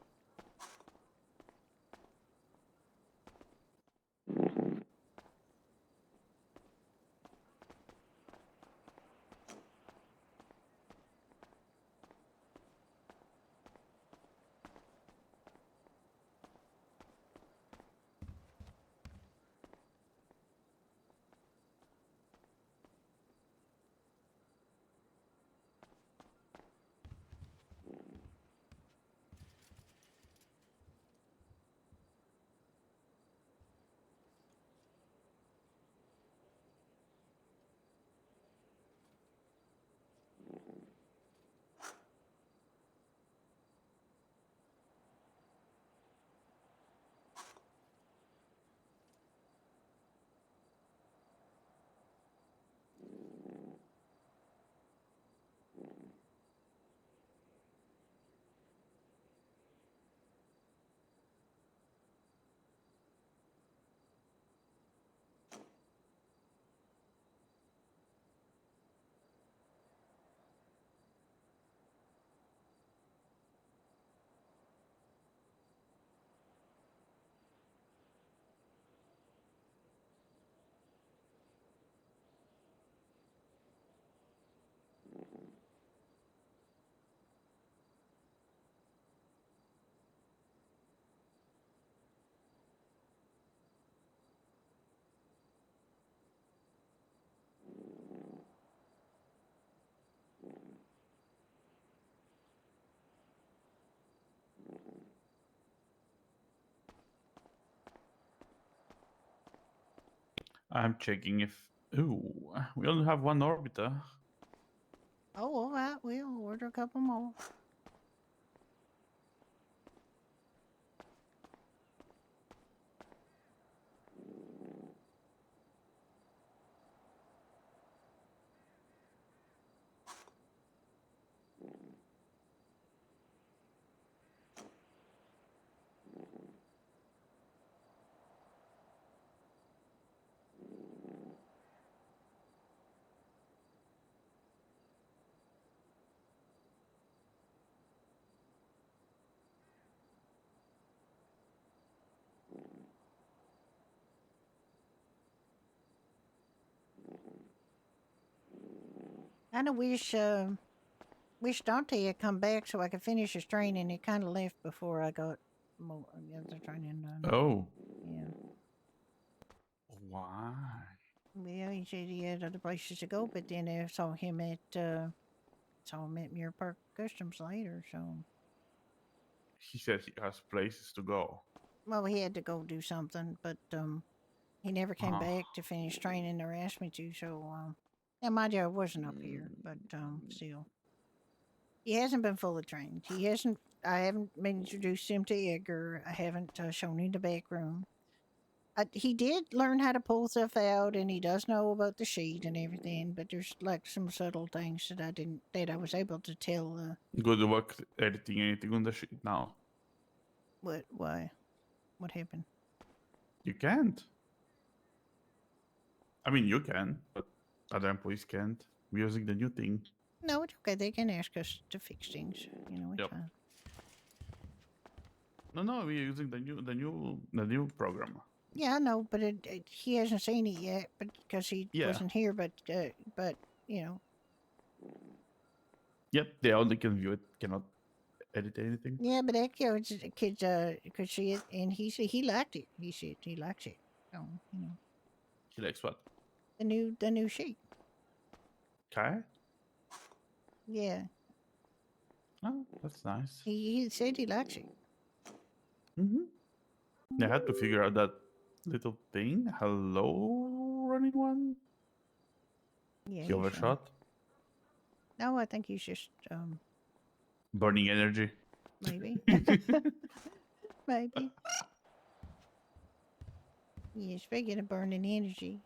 I'm checking if. Ooh, we only have one orbiter. Oh, all right. We'll order a couple more. Kind of wish Dante had come back so I could finish his training. He kind of left before I got more the training done. Oh. Yeah. Why? Well, he said he had other places to go, but then I saw him at Muir Park Customs later. So, He said he has places to go. well, he had to go do something, but he never came Uh-huh. back to finish training or asked me to. So, yeah, my job wasn't up here, but still, he hasn't been fully trained. He hasn't. I haven't been introduced him to Edgar. I haven't shown him the back room. He did learn how to pull stuff out, and he does know about the sheet and everything. But there's like some subtle things that I was able to tell. Good work editing anything on the sheet now. Why? What happened? You can't. I mean, you can, but other employees can't. We're using the new thing. No, it's okay. They can ask us to fix things. You know, it's fine. No, we're using the new program. Yeah, I know, but he hasn't seen it yet, but because he wasn't here. But you know. Yep, they only can view it, cannot edit anything. Yeah, but that kid could see it, and he said he liked it. He said he likes it. So, you know. He likes what? The new sheet. Okay. Yeah. Oh, that's nice. He said he likes it. They had to figure out that little thing. Hello, running one. Yeah. He overshot. No, I think he's just Burning energy. maybe. Maybe. Yeah, speaking of burning energy.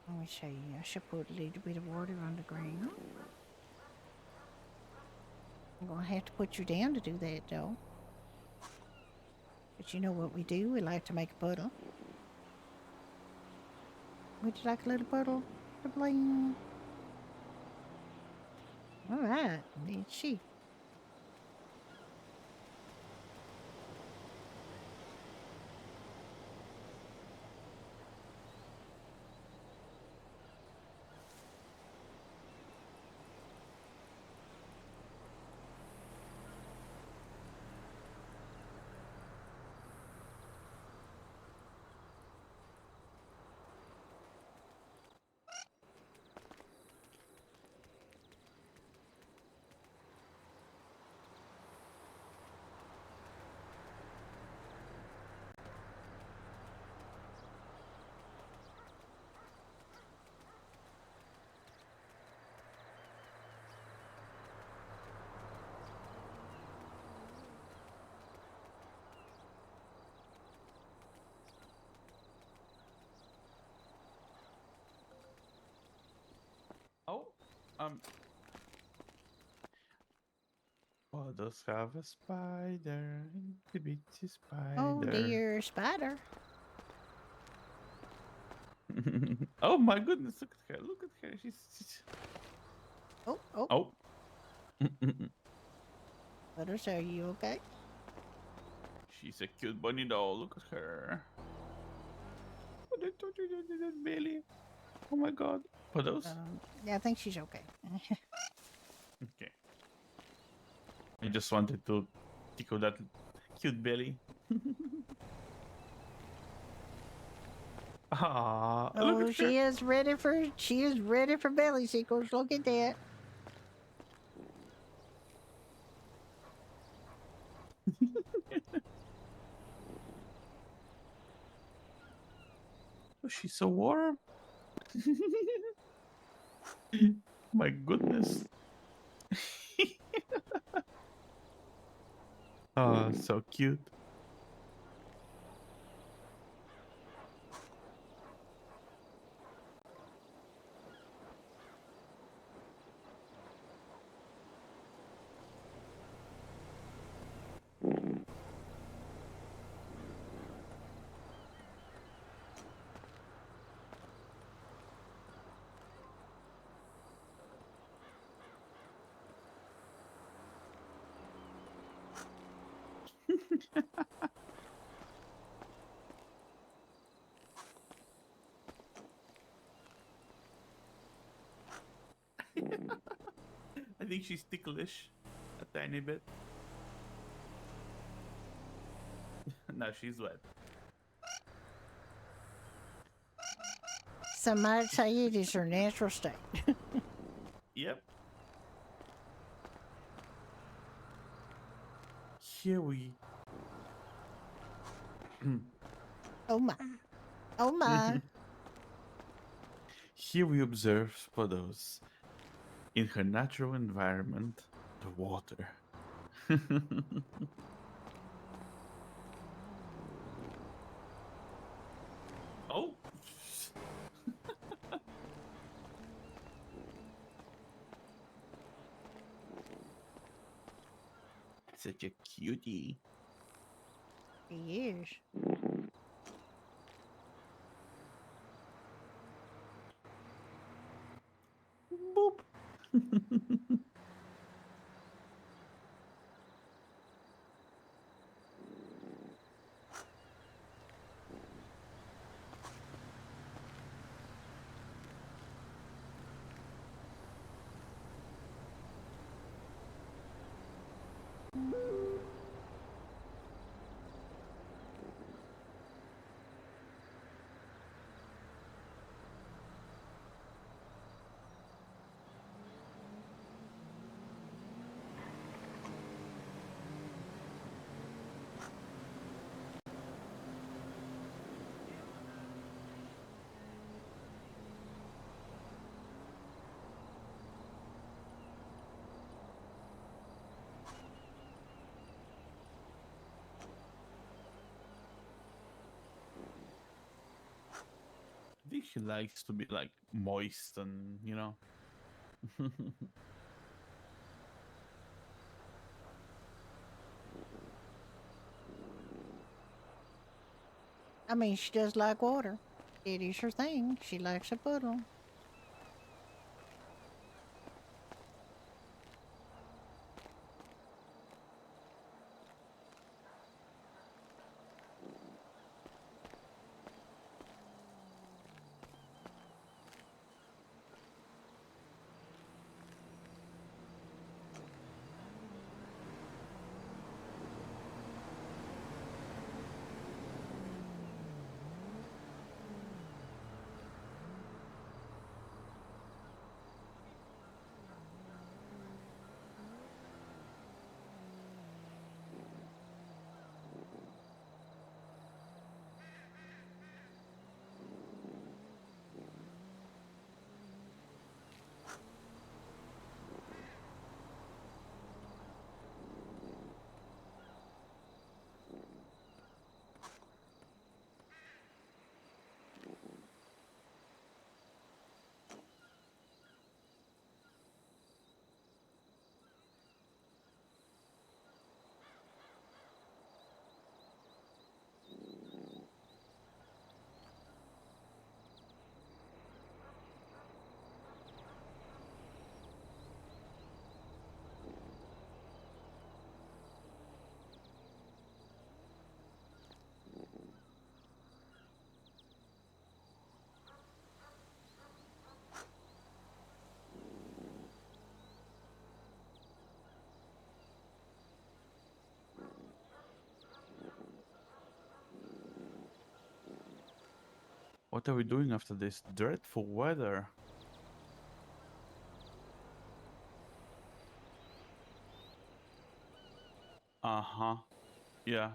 Let me see. I should put a little bit of water on the ground. I'm gonna have to put you down to do that, though. But you know what we do? We like to make a puddle. Would you like a little puddle to play in? All right, let's see. Oh, does have a spider, the bitchy spider. Oh dear, spider. Oh my goodness, look at her, look at her. She's... Oh. Oh. Butters, are you okay? She's a cute bunny doll, look at her. Oh, that belly. Oh my god. Puddles? Yeah, I think she's okay. Okay. I just wanted to tickle that cute belly. Ah, look Oh, at she her. is ready for belly seekers. Look at that. Oh, she's so warm. My goodness. Oh, so cute. think she's ticklish a tiny bit. No, she's wet. Some might say it is her natural state. Yep. Here we. Oh my. Oh my. Here we observe Spodos in her natural environment, the water. Oh. Such a cutie. He is. Boop. I think she likes to be like moist and, you know. I mean, she does like water. It is her thing. She likes a puddle. What are we doing after this dreadful weather? Uh-huh. Yeah.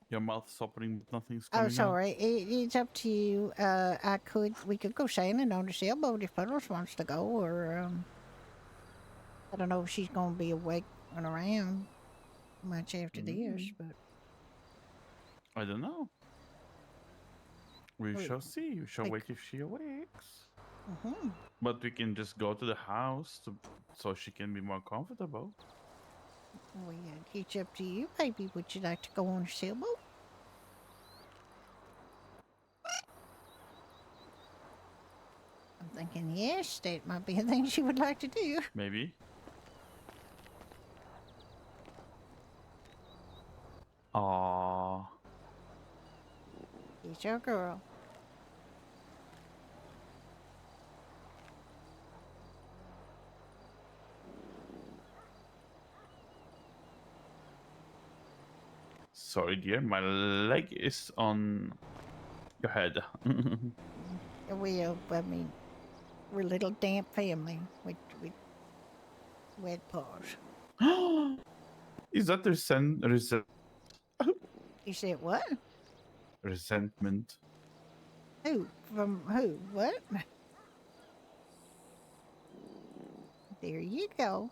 Your mouth's opening, but nothing's Oh, coming out. sorry. It's up to you. We could go sailing on the sailboat if Puddles wants to go, or I don't know if she's gonna be awake and around much after this, but I don't know. We We- shall see. We shall like- wait if she awakes. Mm-hmm. But we can just go to the house so she can be more comfortable. Well, yeah, it's up to you, baby. Would you like to go on a sailboat? I'm thinking yes, that might be a thing she would like to do. Maybe. Aww. It's your girl. Sorry, dear. My leg is on your head. We're a little damp family with wet paws. Is that You said what? resentment? Who? From who? What? There you go.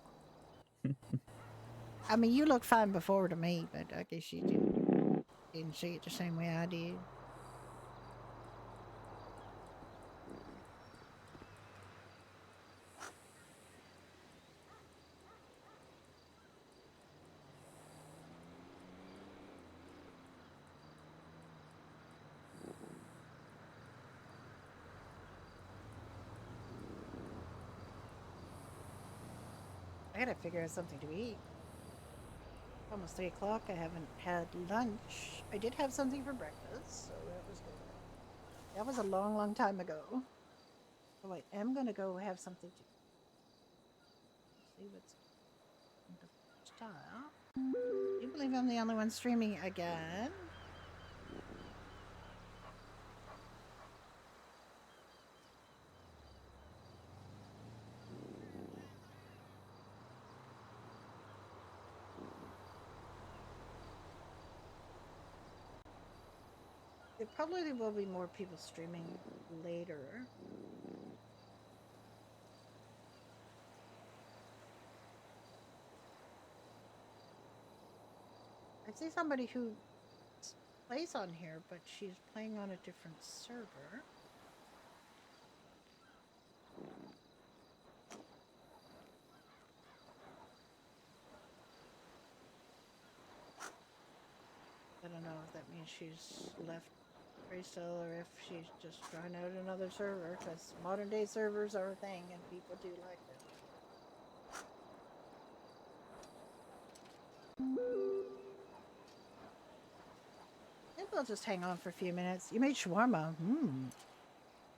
I mean, you look fine before to me, but I guess you didn't see it the same way I did. I gotta figure out something to eat. Almost 3 o'clock. I haven't had lunch. I did have something for breakfast, so that was good. That was a long, long time ago. So I am gonna go have something to see what's in the style. Do you believe I'm the only one streaming again? There probably will be more people streaming later. I see somebody who plays on here, but she's playing on a different server. I don't know if that means she's left Freestyle or if she's just trying out another server, because modern day servers are a thing and people do like them. Maybe I'll just hang on for a few minutes. You made shawarma.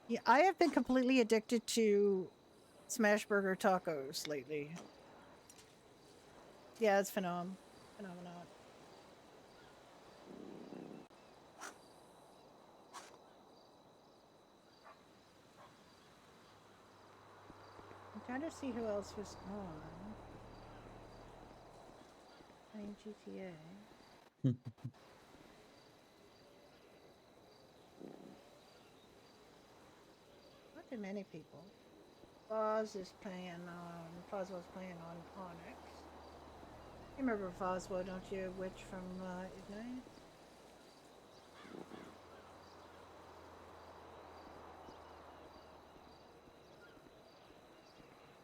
Yeah, I have been completely addicted to smash burger tacos lately. Yeah, it's phenomenal. I'm trying to see who else was on. Playing GTA. Not too many people. Foz is playing on. Foswo's playing on Onyx. You remember Foswo, don't you? Witch from Ignite?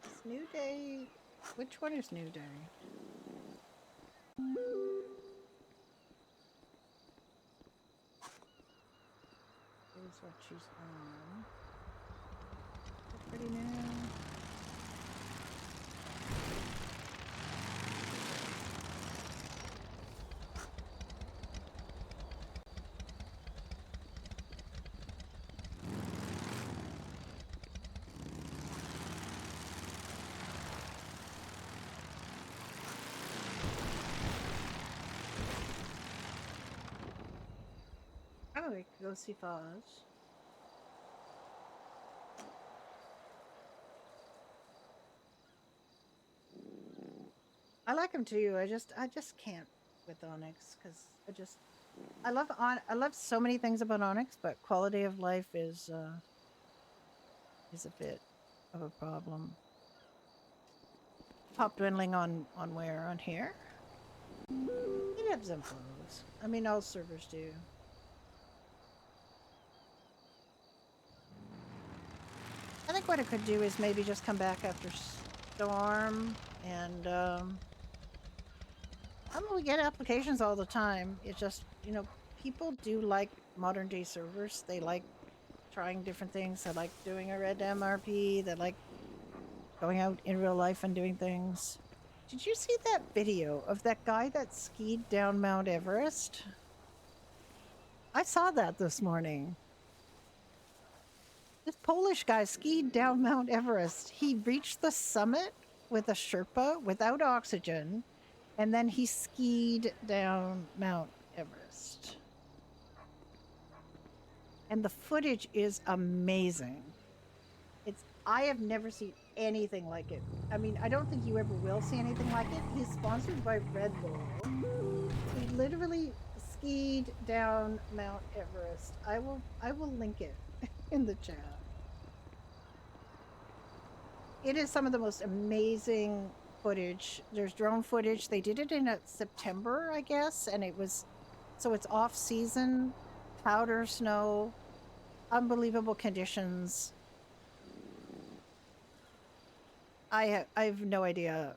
It's New Day. Which one is New Day? Here's what she's on. That's pretty new. Oh, we could go see Foz. I like him too. I just can't with Onyx because I love so many things about Onyx, but quality of life is a bit of a problem. Pop dwindling on where? On here? It ebbs and flows. I mean, all servers do. I think what it could do is maybe just come back after Storm and I mean, we get applications all the time. It's just, you know, people do like modern day servers. They like trying different things. They like doing a red MRP. They like going out in real life and doing things. Did you see that video of that guy that skied down Mount Everest? I saw that this morning. This Polish guy skied down Mount Everest. He reached the summit with a Sherpa without oxygen, and then he skied down Mount Everest. And the footage is amazing. I have never seen anything like it. I mean, I don't think you ever will see anything like it. He's sponsored by Red Bull. He literally skied down Mount Everest. I will link it in the chat. It is some of the most amazing footage. There's drone footage. They did it in September, I guess, and it's off season, powder snow, unbelievable conditions. I have no idea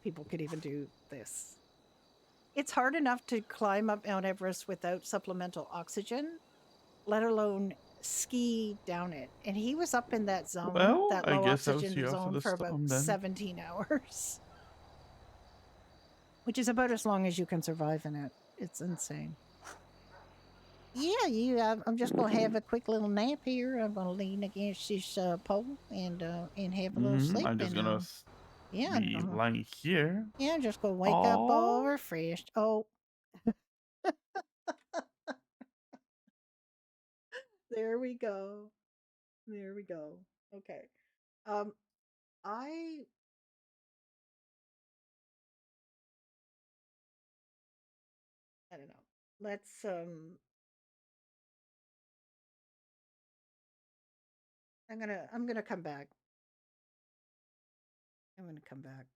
people could even do this. It's hard enough to climb up Mount Everest without supplemental oxygen, let alone ski down it. And he was up in that zone, Well, that I low guess I'll see oxygen you after zone the for about storm then. 17 hours. Which is about as long as you can survive in it. It's insane. Yeah, I'm just gonna have a quick little nap here. I'm gonna lean against this pole and have a little sleep. I'm just and, gonna yeah, be lying here. yeah, just gonna wake up Aw. all refreshed. Oh, there we go. There we go. Okay. I don't know. Let's I'm gonna come back. I'm gonna come back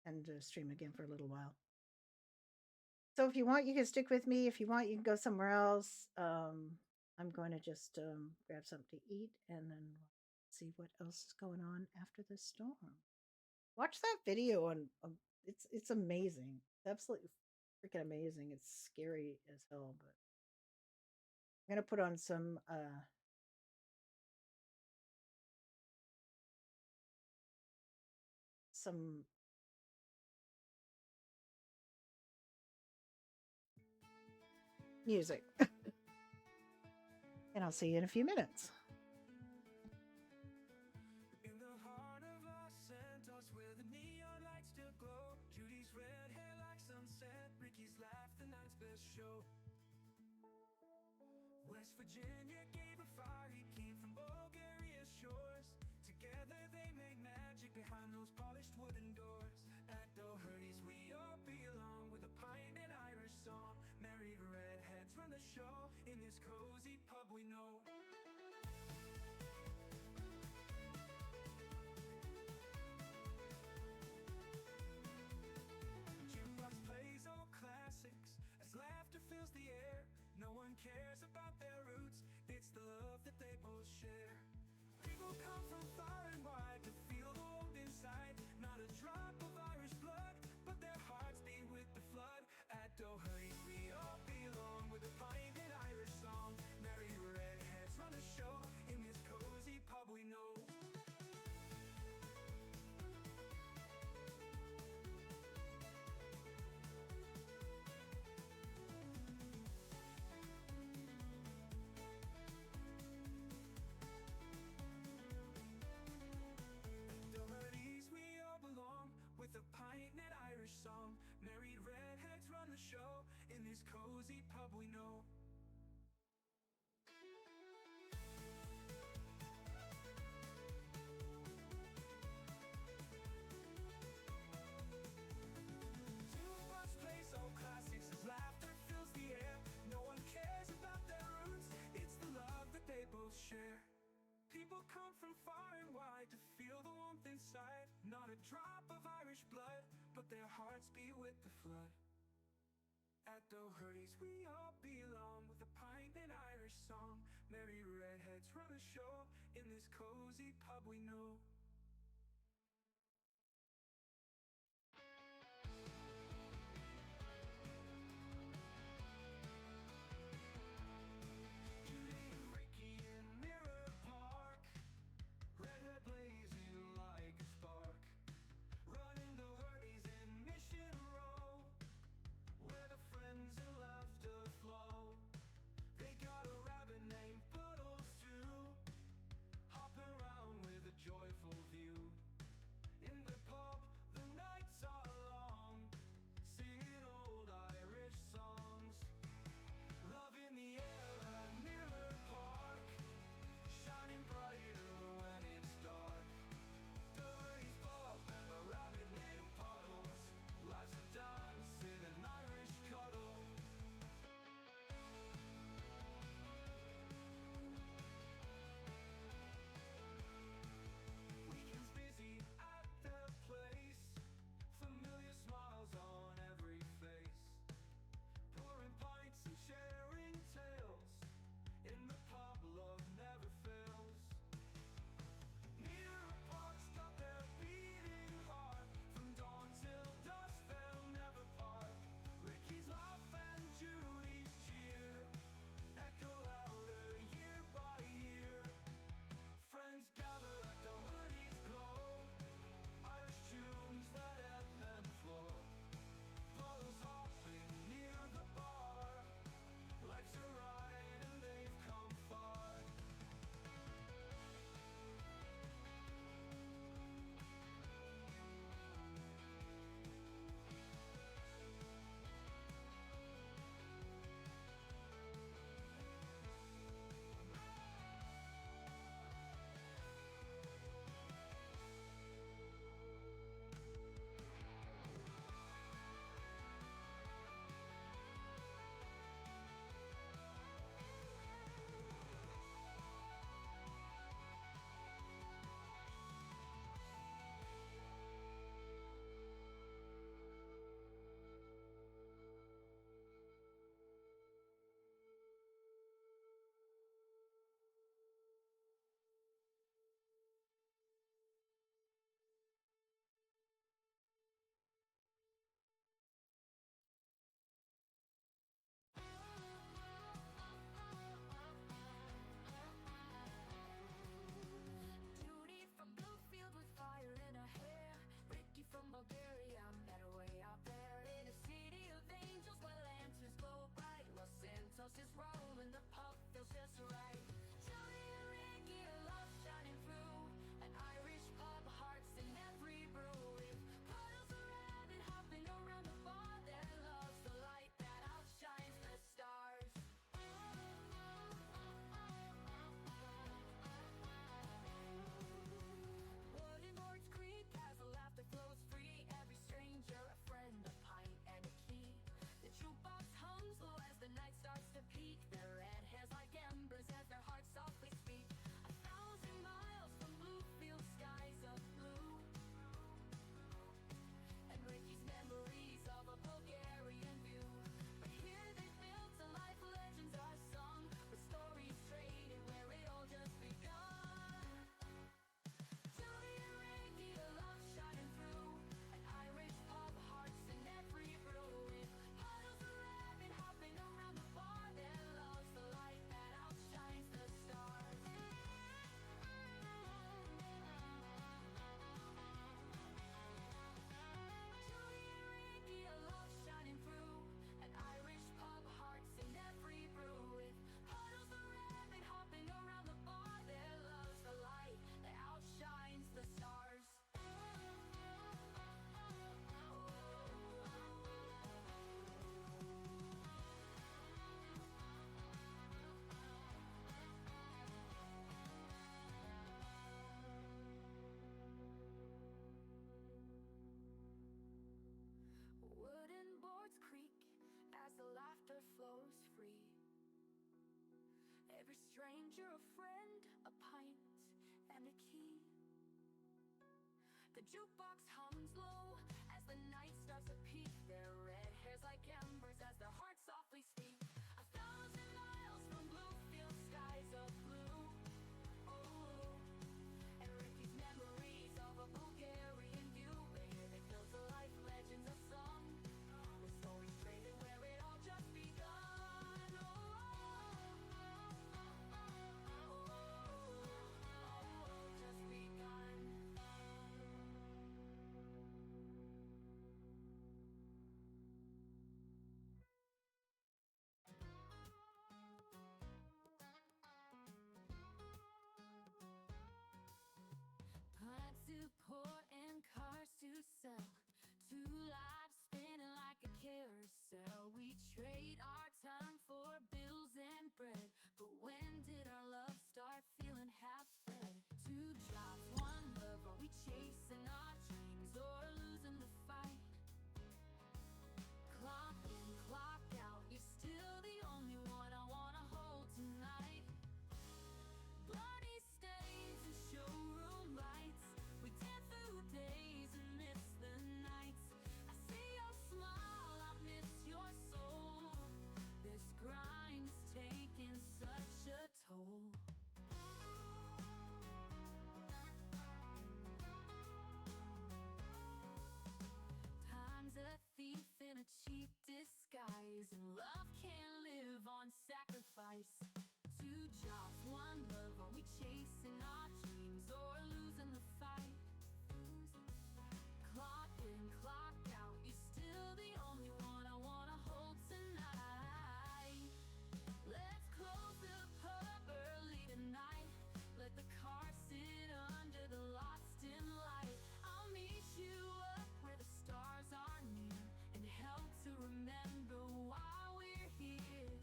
and stream again for a little while. So if you want, you can stick with me. If you want, you can go somewhere else. I'm going to just grab something to eat and then see what else is going on after this storm. Watch that video on. It's amazing. It's absolutely freaking amazing. It's scary as hell, but I'm gonna put on some music. And I'll see you in a few minutes. In the heart of Los Santos, where the neon lights still glow, Judy's red hair like sunset, Ricky's laugh the night's best show. West Virginia gave a fire, he came from Bulgaria's shores. Together they made magic behind those polished wooden doors. At Doherty's we all belong, with a pint and Irish song. Married redheads run the show, in this cozy pub we know. Jukebox plays old classics as laughter fills the air. No one cares about their roots, it's the love that they both share. People come from far and wide to feel the warmth inside. Not a drop of Irish blood, but their hearts beat with the flood. At Doherty's we all belong, with a pint and Irish song. Married redheads run the show, in this cozy pub we know. Doherty's we all belong, with a pint and Irish song. Married redheads run the show, in this cozy pub we know. Jukebox plays old classics as laughter fills the air. No one cares about their roots, it's the love that they both share. People come from far and wide to feel the warmth inside. Not a drop of Irish blood, but their hearts beat with the flood. At Doherty's we all belong, with a pint and Irish song. Merry redheads run the show, in this cozy pub we know. Judy and Ricky in Mirror Park, redhead blazing like a spark. Running Doherty's in Mission Row, where the friends and laughter flow. They got a rabbit named Puddles too, hopping around with a joyful Every stranger a friend, a pint and a key. The jukebox hums low as the night starts to peak. Their red hairs like embers as their hearts softly speak. 1,000 miles from blue-filled skies of blue. Oh, and Ricky's memories of a Bulgarian view. They built a life, legends of song, with stories traded where it all just begun. Just begun. Pints to pour and cars to sell. Two lives spinning like a carousel. We trade our time for bills and bread. But when did our love start feeling half-fed? Two jobs, one love. Are we chasing our dreams or losing the fight? Clock in, clock out. You're still the only one I wanna hold tonight. Bloody stains and showroom lights. We dance through days and miss the nights. I see your smile, I miss your soul. This grind is taking such a toll. Time's a thief in a cheap disguise, and love can't live on sacrifice. Two jobs, one love. Are we chasing our dreams or losing the fight? Clock in, clock out. You're still the only one I wanna hold tonight. Let's close the pub early tonight. Let the car sit under the lost dim light. I'll meet you up where the stars are near, and help to remember why we're here.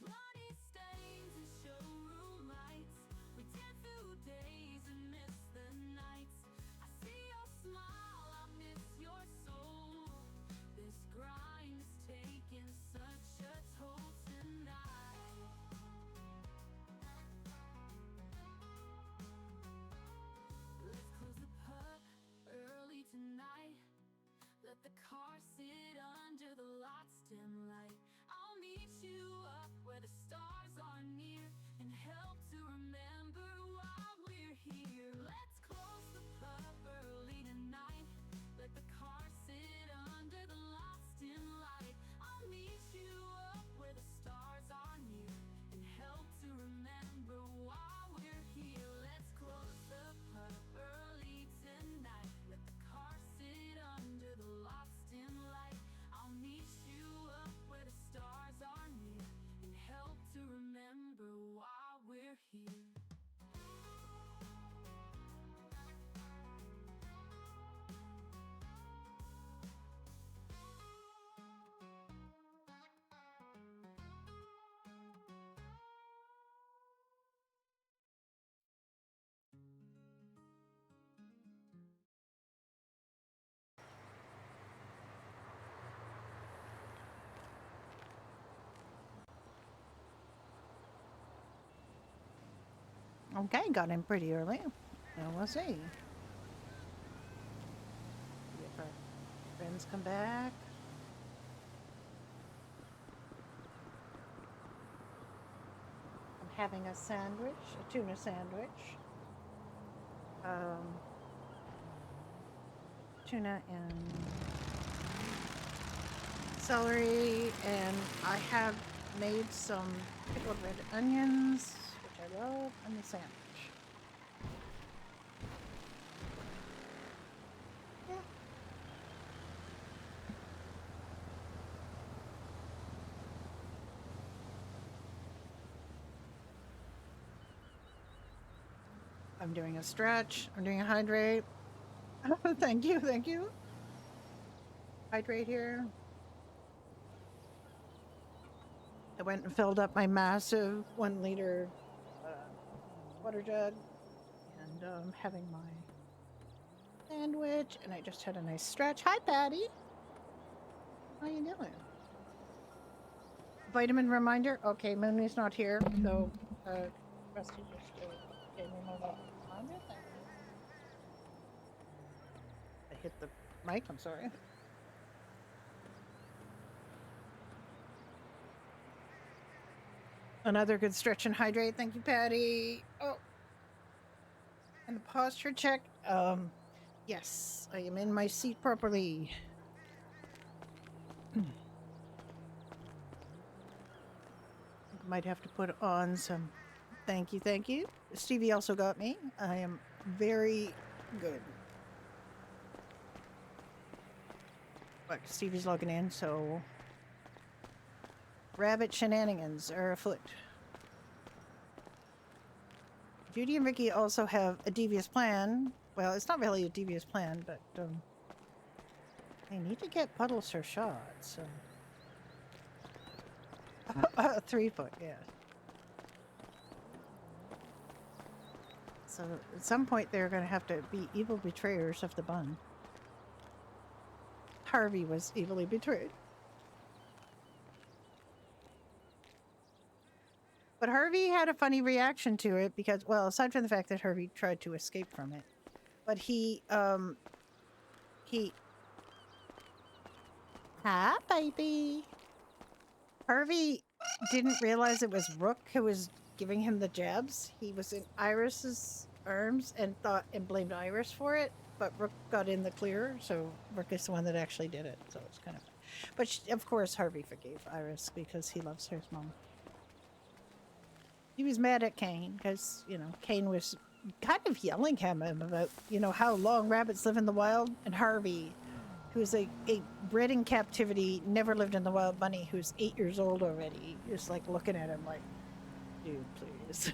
Bloody stains and showroom lights. We dance through days and miss the nights. I see your smile, I miss your soul. This grind is taking such a toll tonight. Let's close the pub early tonight. Let the car sit under the lots dim light. I'll meet you up where the stars are near, and help to remember why we're here. Let's close the pub early tonight. Let the car sit under the lots dim light. I'll meet you up where the stars are near, and help to remember why we're here. Let's close the pub early tonight. Let the car sit under the lots dim light. I'll meet you up where the stars are near, and help to remember why we're here. Okay, got in pretty early. Now we'll see. See if our friends come back. I'm having a sandwich, a tuna sandwich. Tuna and celery, and I have made some pickled red onions, which I love, and the sandwich. Yeah. I'm doing a stretch. I'm doing a hydrate. Thank you, thank you. Hydrate here. I went and filled up my massive 1 liter water jug, and having my sandwich, and I just had a nice stretch. Hi, Patty. How you doing? vitamin reminder. Okay, Moon is not here, so Rusty just gave me my vitamin reminder. Thank you. I hit the mic. I'm sorry. Another good stretch and hydrate. Thank you, Patty. Oh, and the posture check. Yes, I am in my seat properly. Might have to put on some. Thank you, thank you. Stevie also got me. I am very good. Look, Stevie's logging in, so rabbit shenanigans are afoot. Judy and Ricky also have a devious plan. Well, it's not really a devious plan, but they need to get Puddles her shot. So 3 foot, yeah. So at some point they're going to have to be evil betrayers of the bun. Harvey was evilly betrayed. But Harvey had a funny reaction to it because, well, aside from the fact that Harvey tried to escape from it, but hi, baby. Harvey didn't realize it was Rook who was giving him the jabs. He was in Iris's arms and blamed Iris for it, but Rook got in the clear, so Rook is the one that actually did it. So it's kind of, but of course Harvey forgave Iris because he loves her mom. He was mad at Kane because, you know, Kane was kind of yelling at him about, you know, how long rabbits live in the wild. And Harvey, who's a bred in captivity, never lived in the wild bunny, who's 8 years old already, is like looking at him like, dude, please.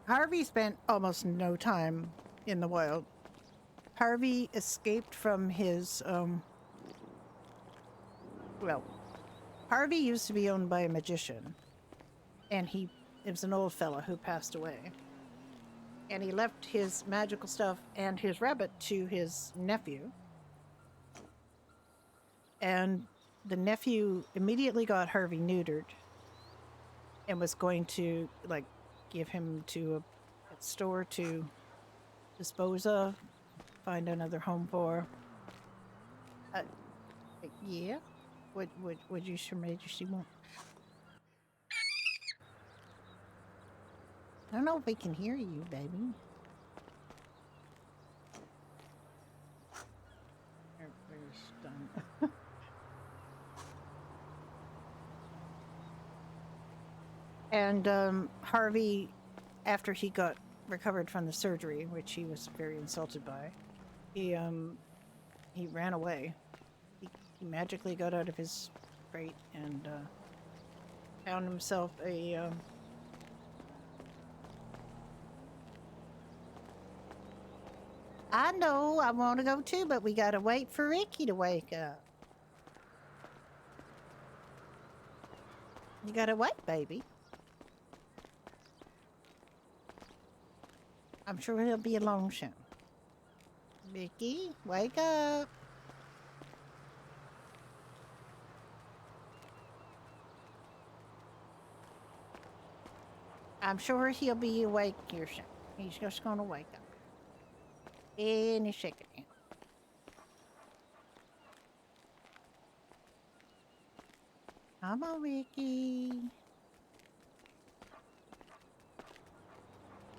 Harvey spent almost no time in the wild. Harvey escaped from his, well, Harvey used to be owned by a magician, and it was an old fella who passed away. And he left his magical stuff and his rabbit to his nephew. And the nephew immediately got Harvey neutered and was going to, like, give him to a store to dispose of, find another home for. Yeah? What you, Your Majesty, want? I don't know if we can hear you, baby. Everybody's done. And Harvey, after he got recovered from the surgery, which he was very insulted by, he ran away. He magically got out of his crate and found himself a I know, I want to go too, but we gotta wait for Ricky to wake up. You gotta wait, baby. I'm sure he'll be along soon. Ricky, wake up. I'm sure he'll be awake here soon. He's just gonna wake up. Any second now. Come on, Ricky.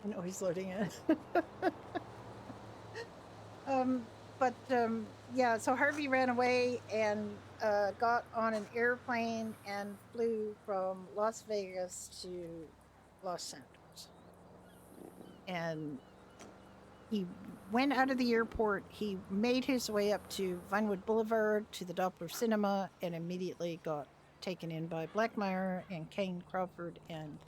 I know he's loading it. Yeah, so Harvey ran away and got on an airplane and flew from Las Vegas to Los Santos. And he went out of the airport. He made his way up to Vinewood Boulevard to the Doppler Cinema and immediately got taken in by Blackmire and Kane Crawford and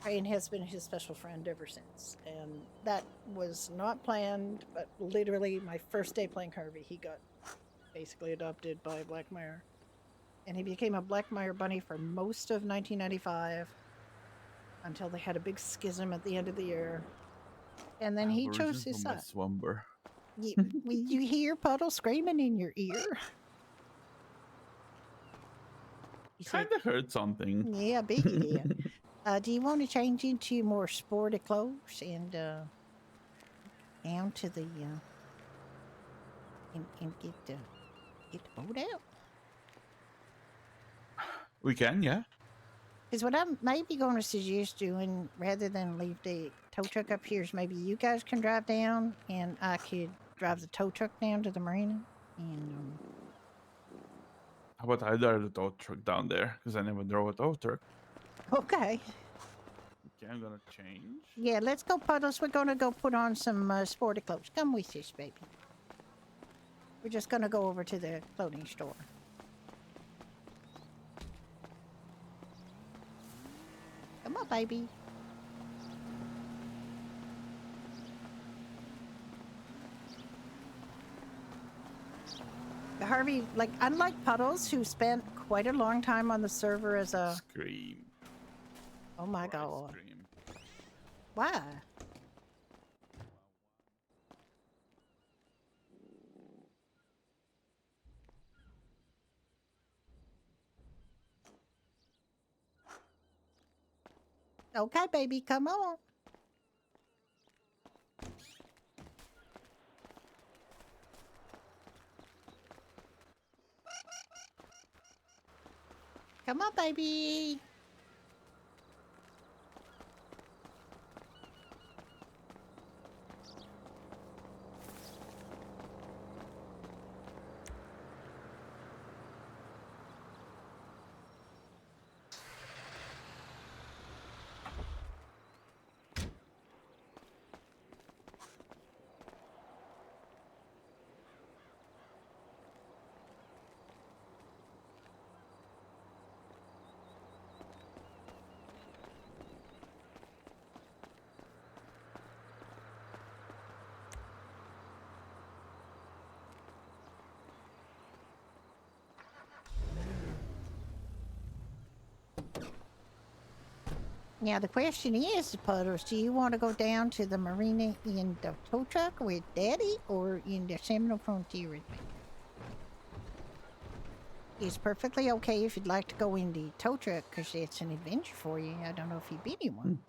Crane has been his special friend ever since. And that was not planned, but literally my first day playing Harvey, he got basically adopted by Blackmire. And he became a Blackmire bunny for most of 1995 until they had a big schism at the end of the year. And then he chose his my side. slumber. You hear Puddle screaming in your ear? Kind of heard something. Yeah, I bet you did. Do you want to change into more sporty clothes and down to the and get the boat out? We can, yeah. Because what I'm maybe going to suggest doing, rather than leave the tow truck up here, is maybe you guys can drive down, and I could drive the tow truck down to the marina. And How about I drive the tow truck down there? Because I never drove a tow truck. okay. Okay, I'm gonna change. Yeah, let's go, Puddles. We're going to go put on some sporty clothes. Come with us, baby. We're just going to go over to the clothing store. Come on, baby. Harvey, like, unlike Puddles, who spent quite a long time on the server as a... Scream. Oh my god. Scream. Why? Okay, baby, come on. Come on, baby. Now, the question is, Puddles, do you want to go down to the marina in the tow truck with Daddy or in the Seminole Frontier with me? It's perfectly okay if you'd like to go in the tow truck because it's an adventure for you. I don't know if you've been in one.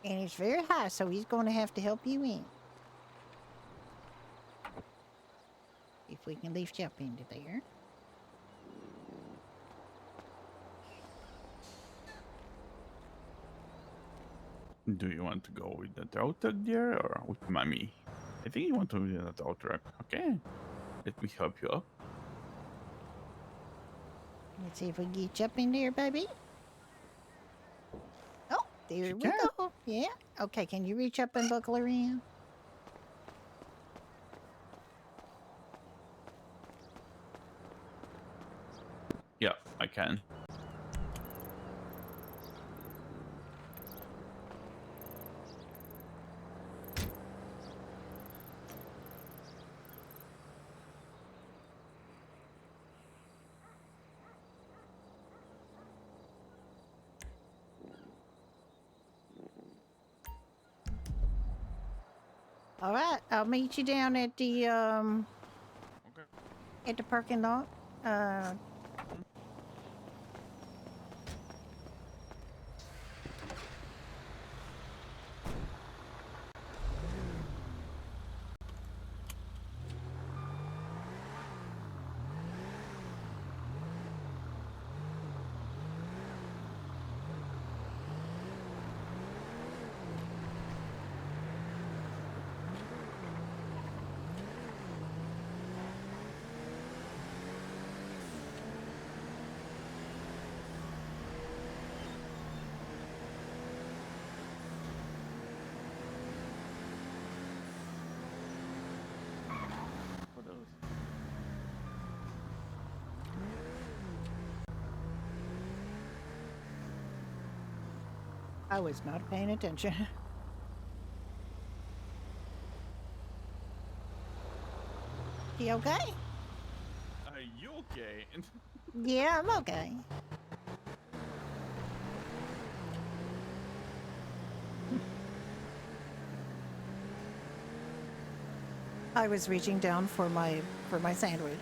And it's very high, so he's going to have to help you in. If we can lift you up into there. Do you want to go with the tow truck there or with Mommy? I think you want to go with the tow truck. Okay. Let me help you up. Let's see if we can get you up in there, baby. Oh, there we go. Yeah. Okay, can you reach up and buckle her in? Yeah, I can. All right, I'll meet you down at the at the parking lot. I was not paying attention. You okay? Are you okay? Yeah, I'm okay. I was reaching down for my sandwich.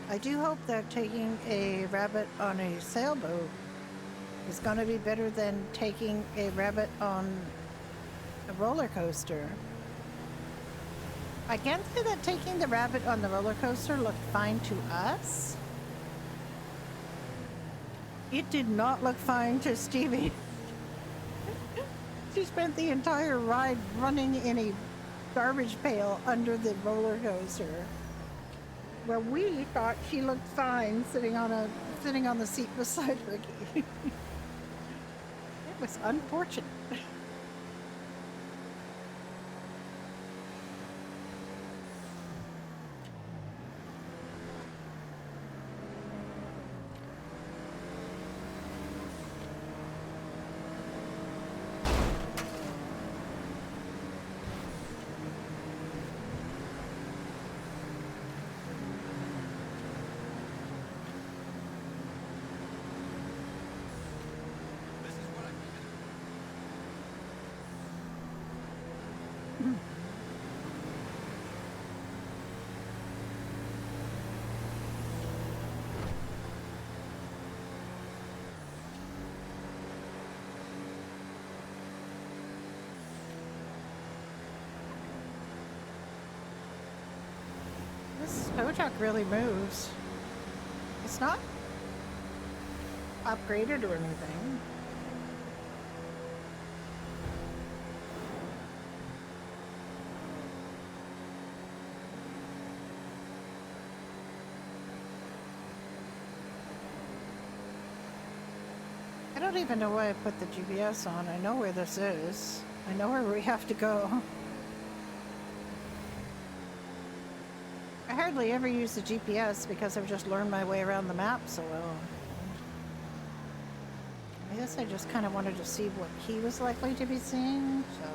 I do hope that taking a rabbit on a sailboat is going to be better than taking a rabbit on a roller coaster. I can't say that taking the rabbit on the roller coaster looked fine to us. It did not look fine to Stevie. She spent the entire ride running in a garbage pail under the roller coaster. Well, we thought she looked fine sitting on the seat beside Ricky. It was unfortunate. This tow truck really moves. It's not upgraded or anything. I don't even know why I put the GPS on. I know where this is. I know where we have to go. I hardly ever use the GPS because I've just learned my way around the map so well. I guess I just kind of wanted to see what he was likely to be seeing, so...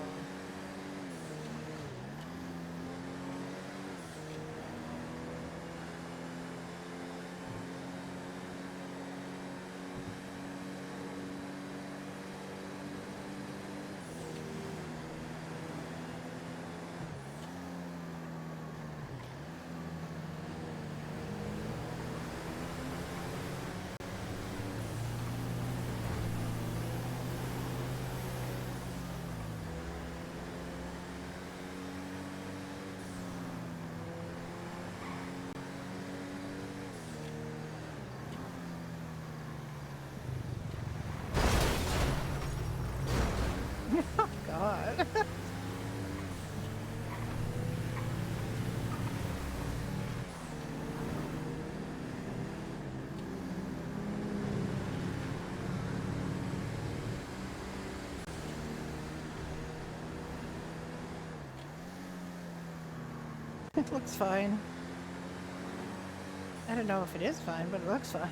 Oh, God. It looks fine. I don't know if it is fine, but it looks fine.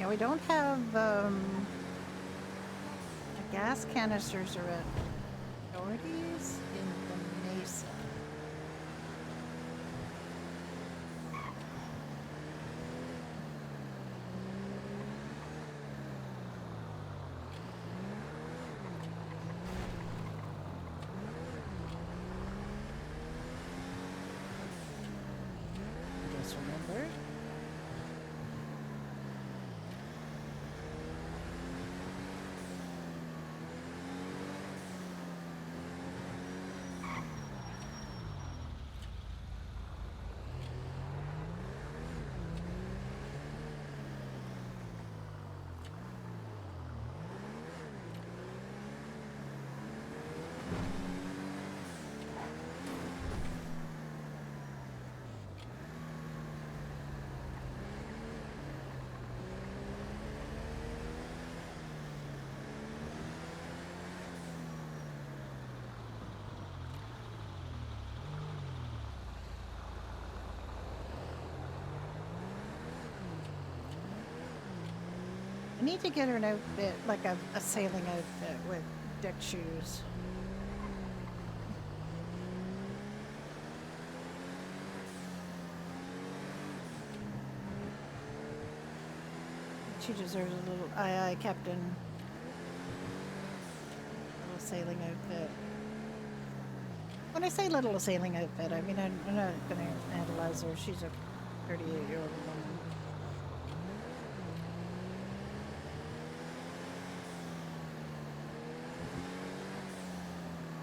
Yeah, we don't have the gas canisters are at Doherty's in the Mesa. Just remember. I need to get her an outfit, like a sailing outfit with deck shoes. She deserves a little aye captain. Little sailing outfit. When I say little sailing outfit, I mean I'm not gonna analyze her. She's a 38-year-old woman.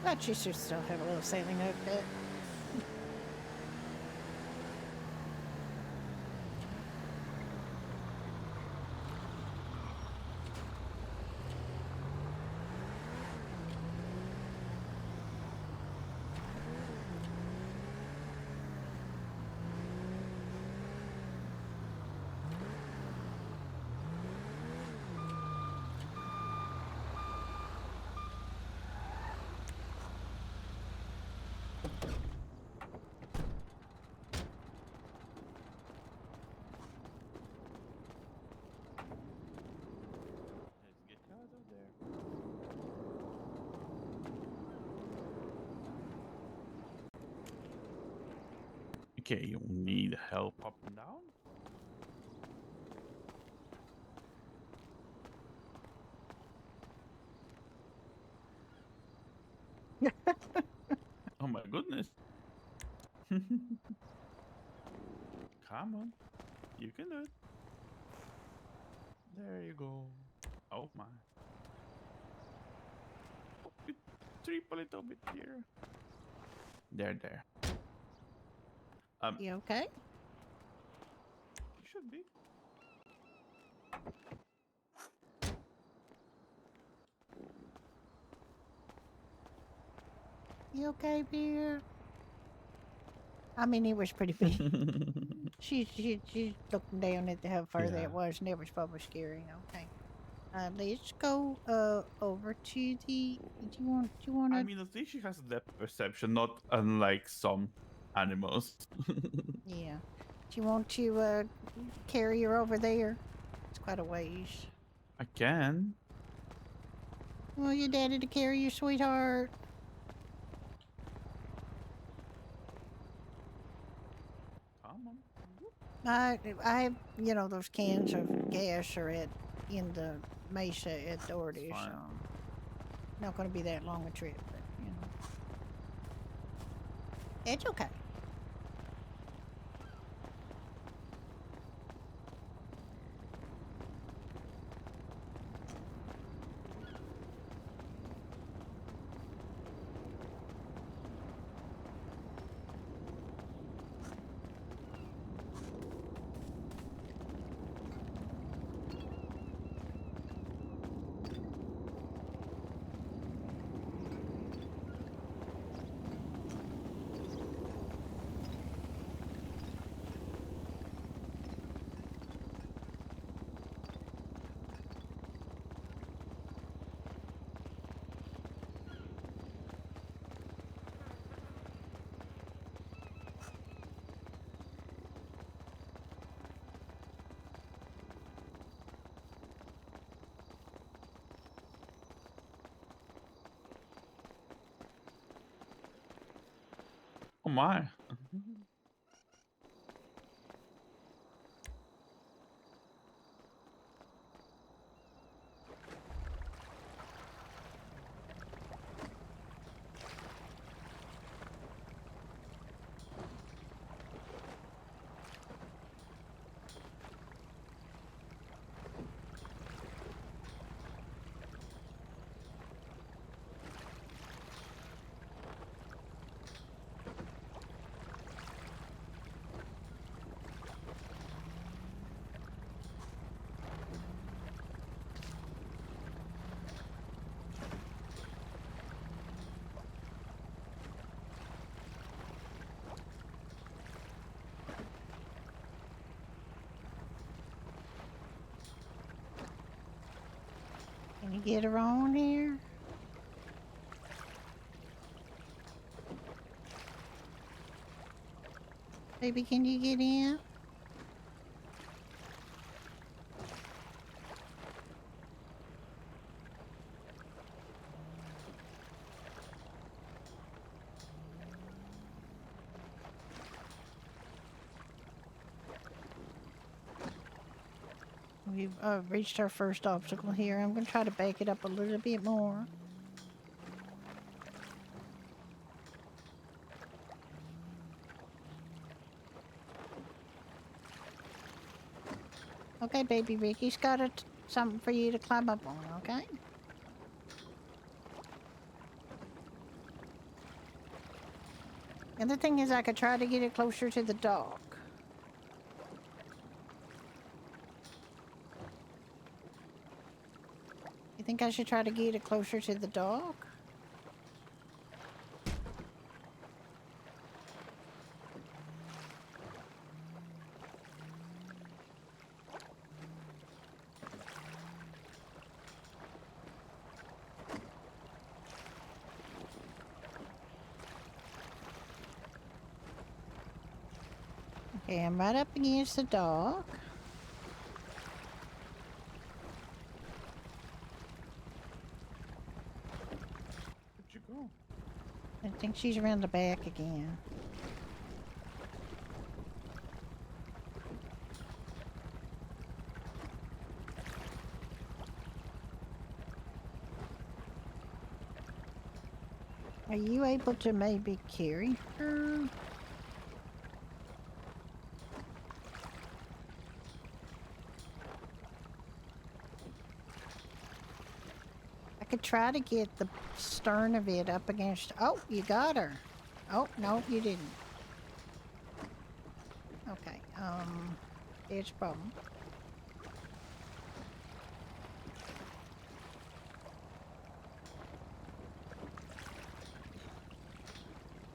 But she should still have a little sailing outfit. Okay, you need help up and down? Oh my goodness. Come on. You can do it. There you go. Oh my. Oh, you trip a little bit here. There. You okay? You should be. You okay, dear? I mean, it was pretty big. She's looking down at how far Yeah. that was, and it was probably scary. Okay. Let's go over to the. Do you want I to? mean, at least she has depth perception, not unlike some animals. Yeah. Do you want to carry her over there? It's quite a ways. I can. Well, your daddy to carry you, sweetheart. Come on. I have, those cans of gas are in the Mesa at Doherty, so fine. not going to be that long a trip, but it's okay. my. Can you get her on here? Baby, can you get in? We've reached our first obstacle here. I'm going to try to back it up a little bit more. Okay, baby Ricky's got something for you to climb up on, okay? The other thing is I could try to get it closer to the dock. You think I should try to get it closer to the dock? Okay, I'm right up against the dock. Where'd you go? I think she's around the back again. Are you able to maybe carry her? I could try to get the stern of it up against... Oh, you got her. Oh, no, you didn't. Okay, there's a problem.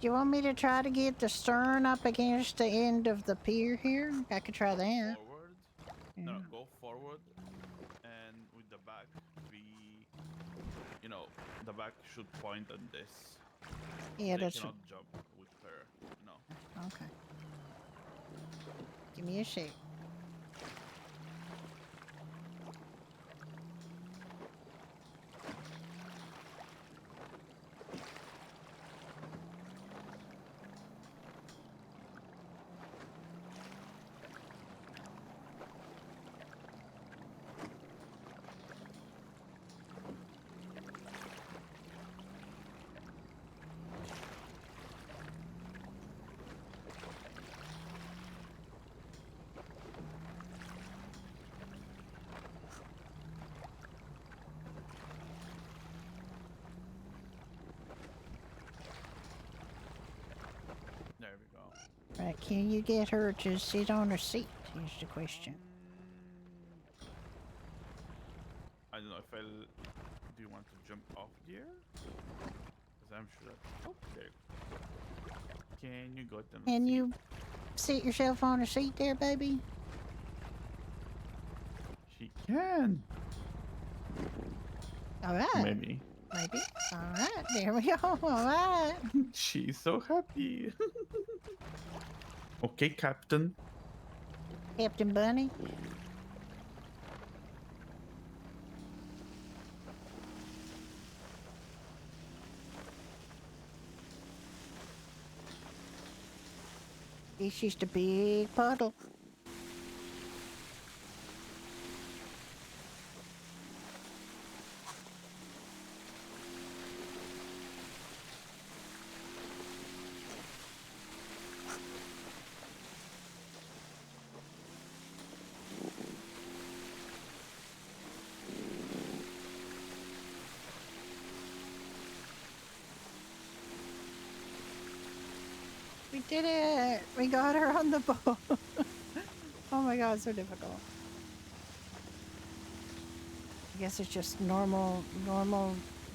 Do you want me to try to get the stern up against the end of the pier here? I could try that. Forward. No, go forward, and with the back, the back should point on this. Yeah, they that's cannot jump with her. No. okay. Give me a shake. There we go. Right, can you get her to sit on her seat is the question. I don't know if I'll... Do you want to jump off there? Because I'm sure that... Oh, there. Can you go to the Can seat? you sit yourself on a seat there, baby? She can. All right. Maybe. Maybe. All right, there we go. All right. She's so happy. Okay, Captain. Captain Bunny. It's just a big puddle. We did it! We got her on the boat. Oh my god, so difficult. I guess it's just normal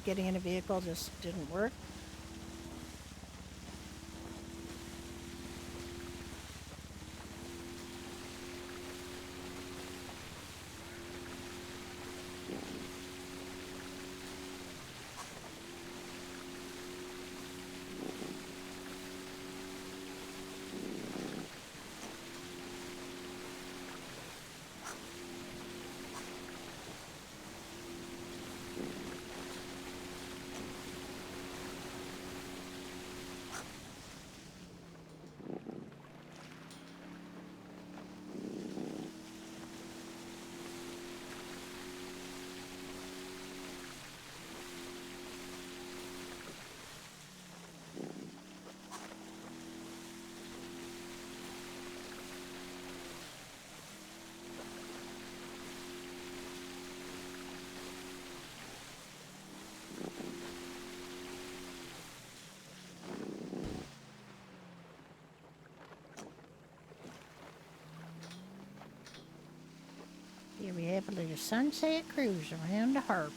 getting in a vehicle just didn't work. Here we have a little sunset cruise around the harbor.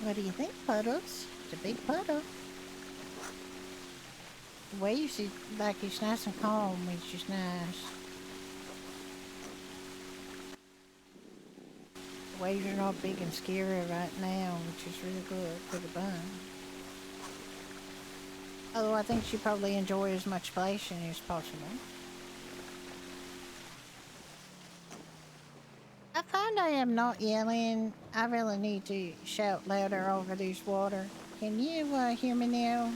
What do you think, Puddles? It's a big puddle. The waves, like it's nice and calm, which is nice. The waves are not big and scary right now, which is really good for the bun. Although I think she probably enjoys as much splashing as possible. I find I am not yelling. I really need to shout louder over this water. Can you hear me now,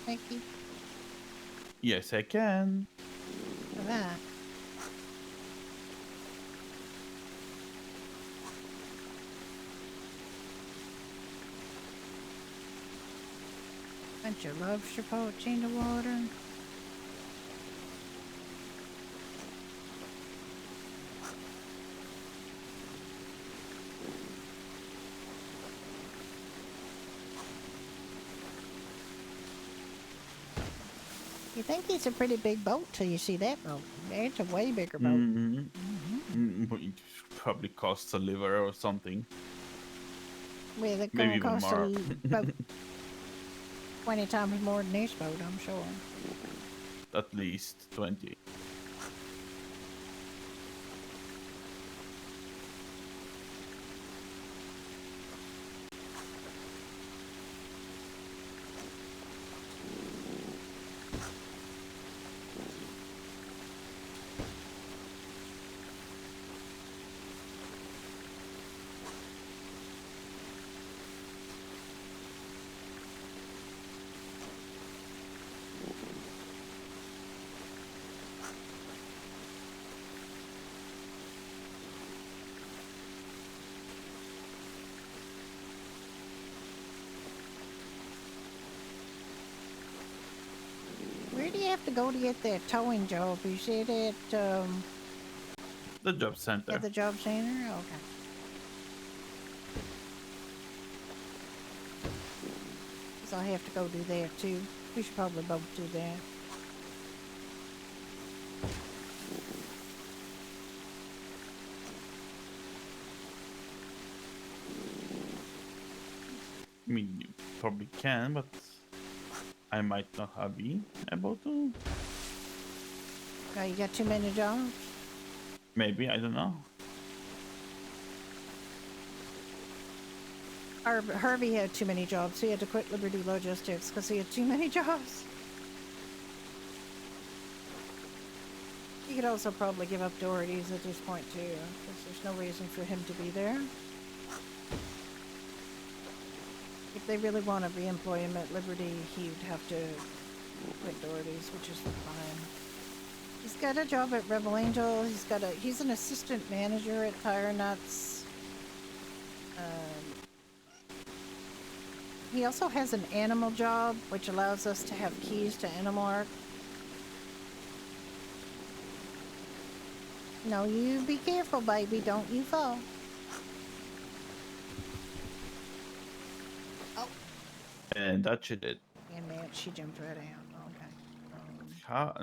Mickey? Yes, I can. Alright. Bunch of lobster poach in the water. You think it's a pretty big boat till you see that boat. It's a way bigger boat. It probably costs a liver or something. Well, it Maybe gonna even cost more. about 20 times more than this boat, I'm sure. At least 20. Where do you have to go to get that towing job? Is it at The job center. at the job center? Okay. So I have to go do that too. We should probably both do that. I mean, you probably can, but I might not be able to. Oh, you got too many jobs? Maybe, I don't know. Harvey had too many jobs. He had to quit Liberty Logistics because he had too many jobs. He could also probably give up Doherty's at this point too, because there's no reason for him to be there. If they really want to re-employ him at Liberty, he'd have to quit Doherty's, which is fine. He's got a job at Rebel Angel. He's an assistant manager at Tire Nuts. He also has an animal job, which allows us to have keys to Animal Ark. No, you be careful, baby. Don't you fall. Oh. And that she did. And man, she jumped right out. Okay. How?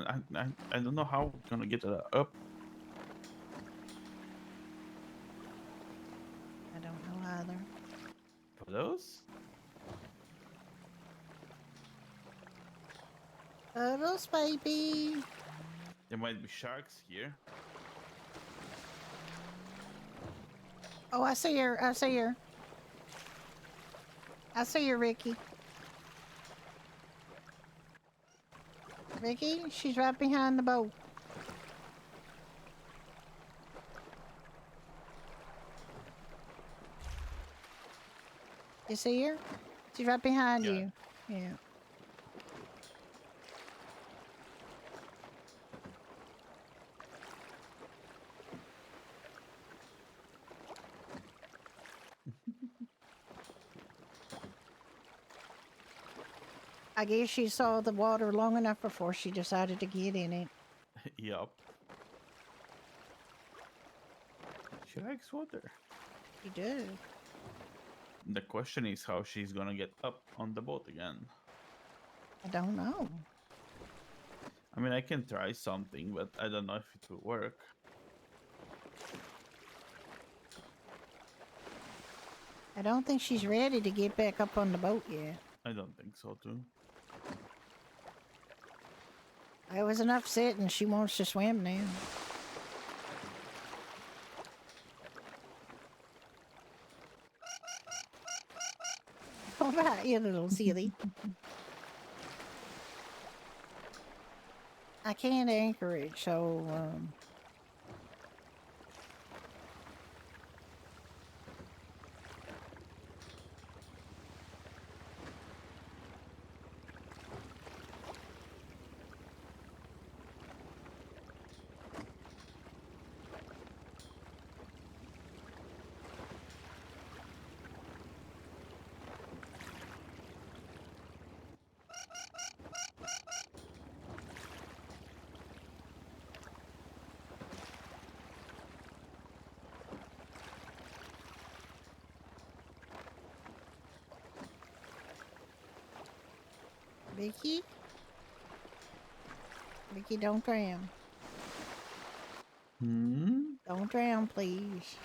I don't know how we're gonna get that up. I don't know either. For those? Turtles, baby. There might be sharks here. Oh, I see her. I see her. I see her, Ricky. Ricky, she's right behind the boat. You see her? She's right behind you. Yeah. I guess she saw the water long enough before she decided to get in it. Yup. She likes water. She does. The question is how she's gonna get up on the boat again. I don't know. I mean, I can try something, but I don't know if it will work. I don't think she's ready to get back up on the boat yet. I don't think so, too. It was enough sitting. She wants to swim now. All right, you little silly. I can't anchor it, so Vicky? Vicky, don't drown. Don't drown, please.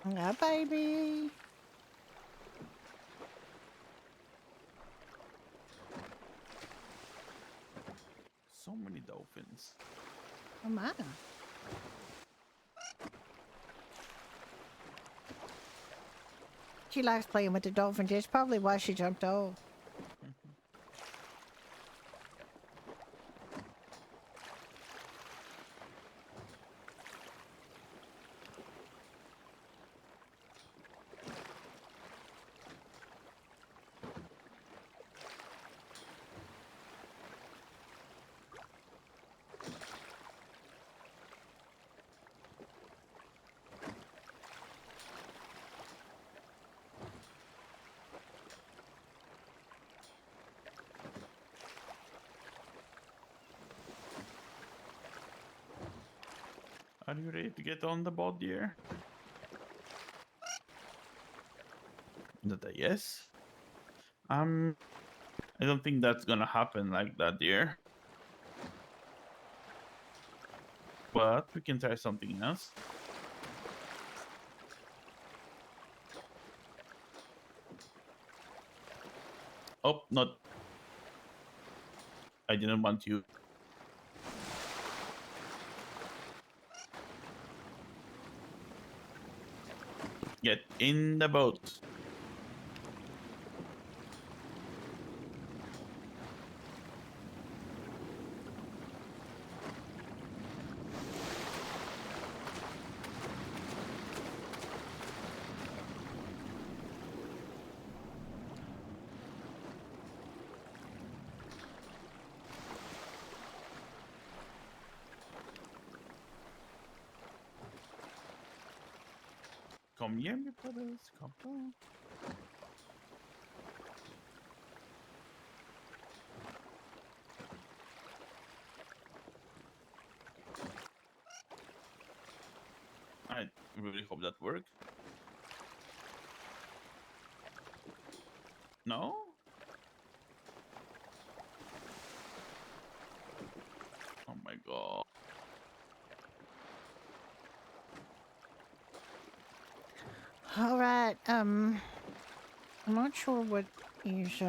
Yeah, baby. So many dolphins. Oh my. She likes playing with the dolphins. That's probably why she jumped off. Are you ready to get on the boat, dear? Is that a yes? I don't think that's gonna happen like that, dear. but we can try something else. Oh, not. I didn't want you. Get in the boat. Kom igen, mi brothers. Kom on. I really hope that worked. No? Oh my god. All right. I'm not sure what is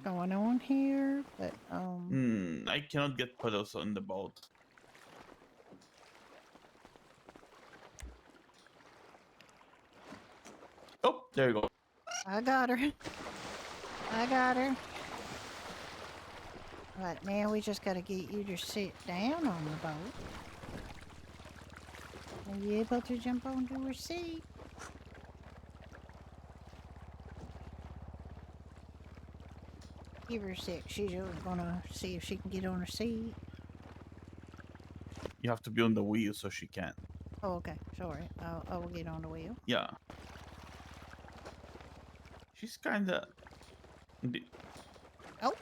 going on here, but I cannot get puddles on the boat. Oh, there you go. I got her. I got her. Right, now we just gotta get you to sit down on the boat. Are you able to jump onto her seat? Give her a sec. She's gonna see if she can get on her seat. You have to be on the wheel so she can. Oh, okay. Sorry. I will get on the wheel. Yeah. She's kinda...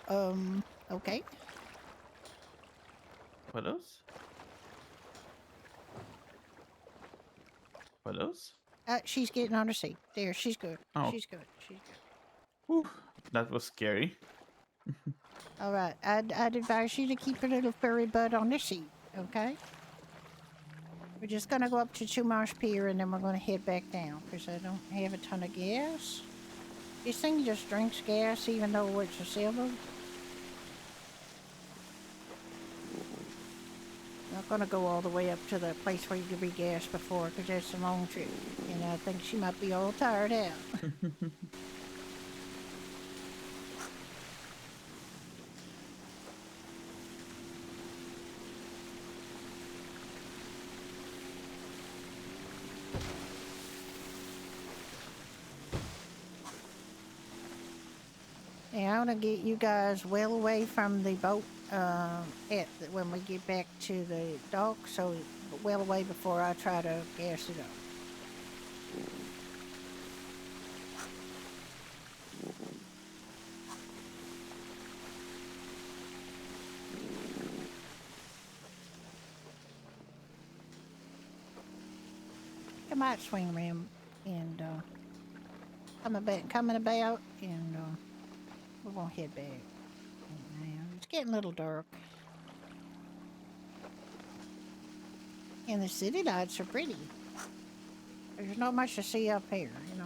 Oh, okay. Puddles? Puddles? She's getting on her seat. There, she's good. Oh. She's good. She's good. Whew, that was scary. All right. I'd advise you to keep your little furry butt on the seat, okay? We're just gonna go up to Two Marsh Pier and then we're gonna head back down because I don't have a ton of gas. This thing just drinks gas even though it's a sailboat. Not gonna go all the way up to the place where you can re-gas before because that's a long trip. And I think she might be all tired out. Yeah, I want to get you guys well away from the boat when we get back to the dock, so well away before I try to gas it up. I might swing around and coming about, and we're gonna head back. Now it's getting a little dark, and the city lights are pretty. There's not much to see up here, you know.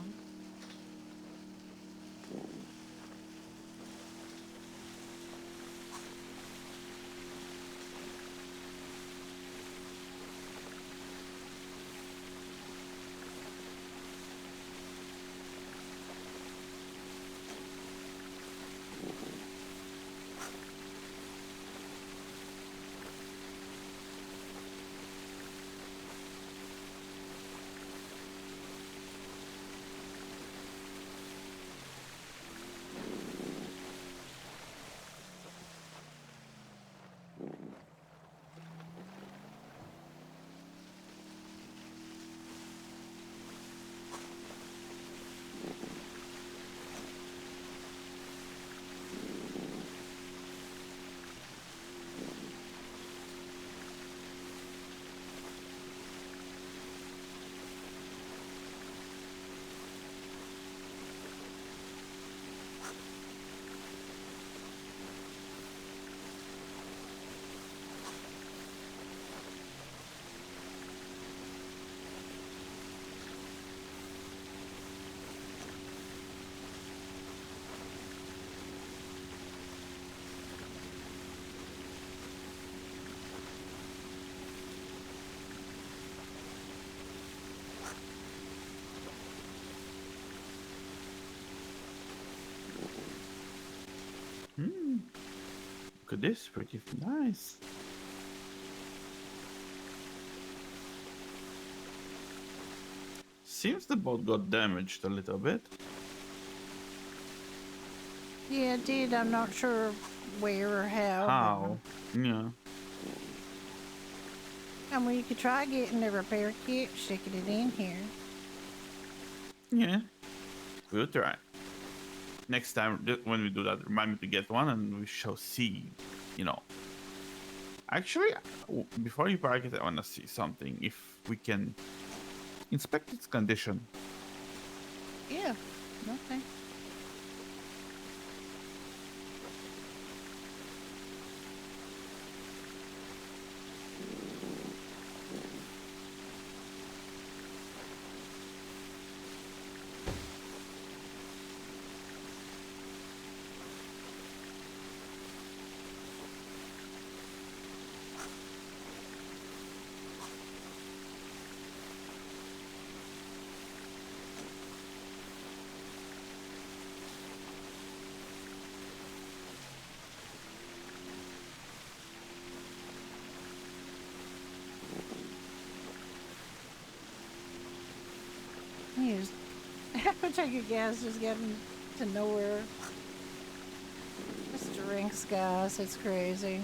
look at this, pretty nice. Seems the boat got damaged a little bit. Yeah, it did. I'm not sure where or how. How? Yeah. I mean, you could try getting a repair kit, sticking it in here. Yeah. We'll try. Next time when we do that, remind me to get one and we shall see, you know. Actually, before you park it, I want to see something. If we can inspect its condition. Yeah. Okay. Use half a tank of gas just getting to nowhere. This drinks gas, it's crazy.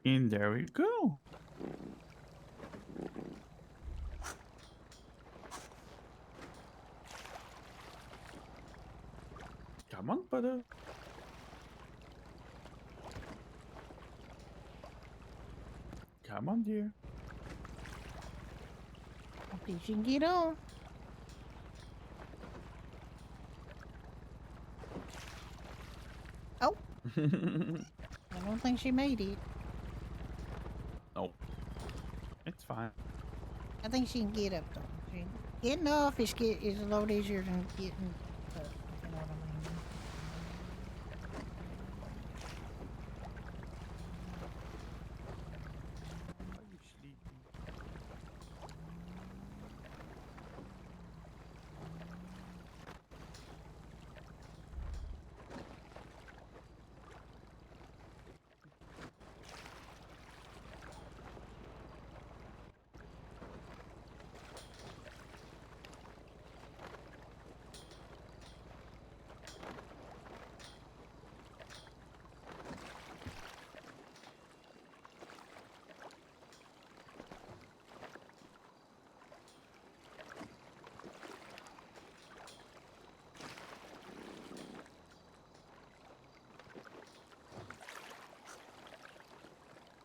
And there we go. Come on, butter. Come on, dear. Hopefully she can get on. Oh. I don't think she made it. No. It's fine. I think she can get up though. Getting off is a lot easier than getting up. You know what I mean? Are you sleepy?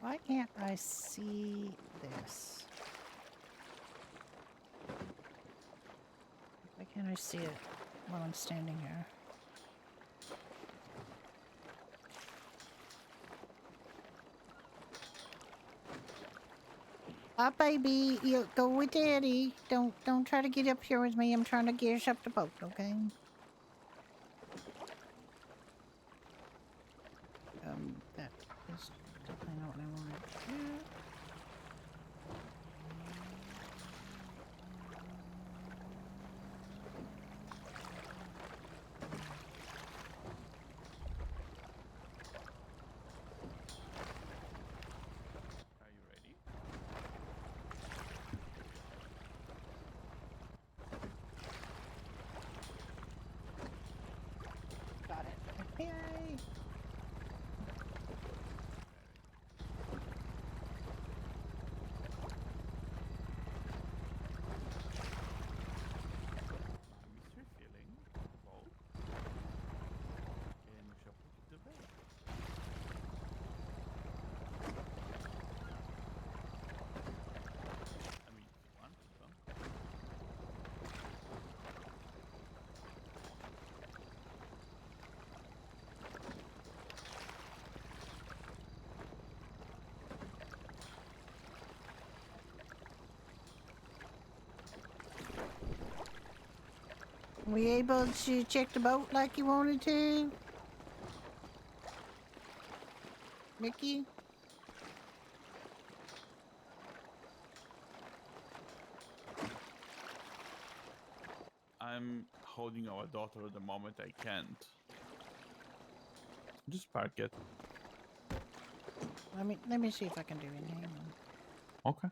Why can't I see this? Why can't I see it while I'm standing here? Hi, baby. You go with daddy. Don't try to get up here with me. I'm trying to get us up the boat, okay? That is definitely not what I wanted. Yeah. Are you ready? Got it. Yay! Mommy's refilling. Boat. And we shall put it to bed. I mean, if you want to, though. Were you able to check the boat like you wanted to? Mickey? I'm holding our daughter at the moment. I can't. Just park it. Let me see if I can do anything. Okay.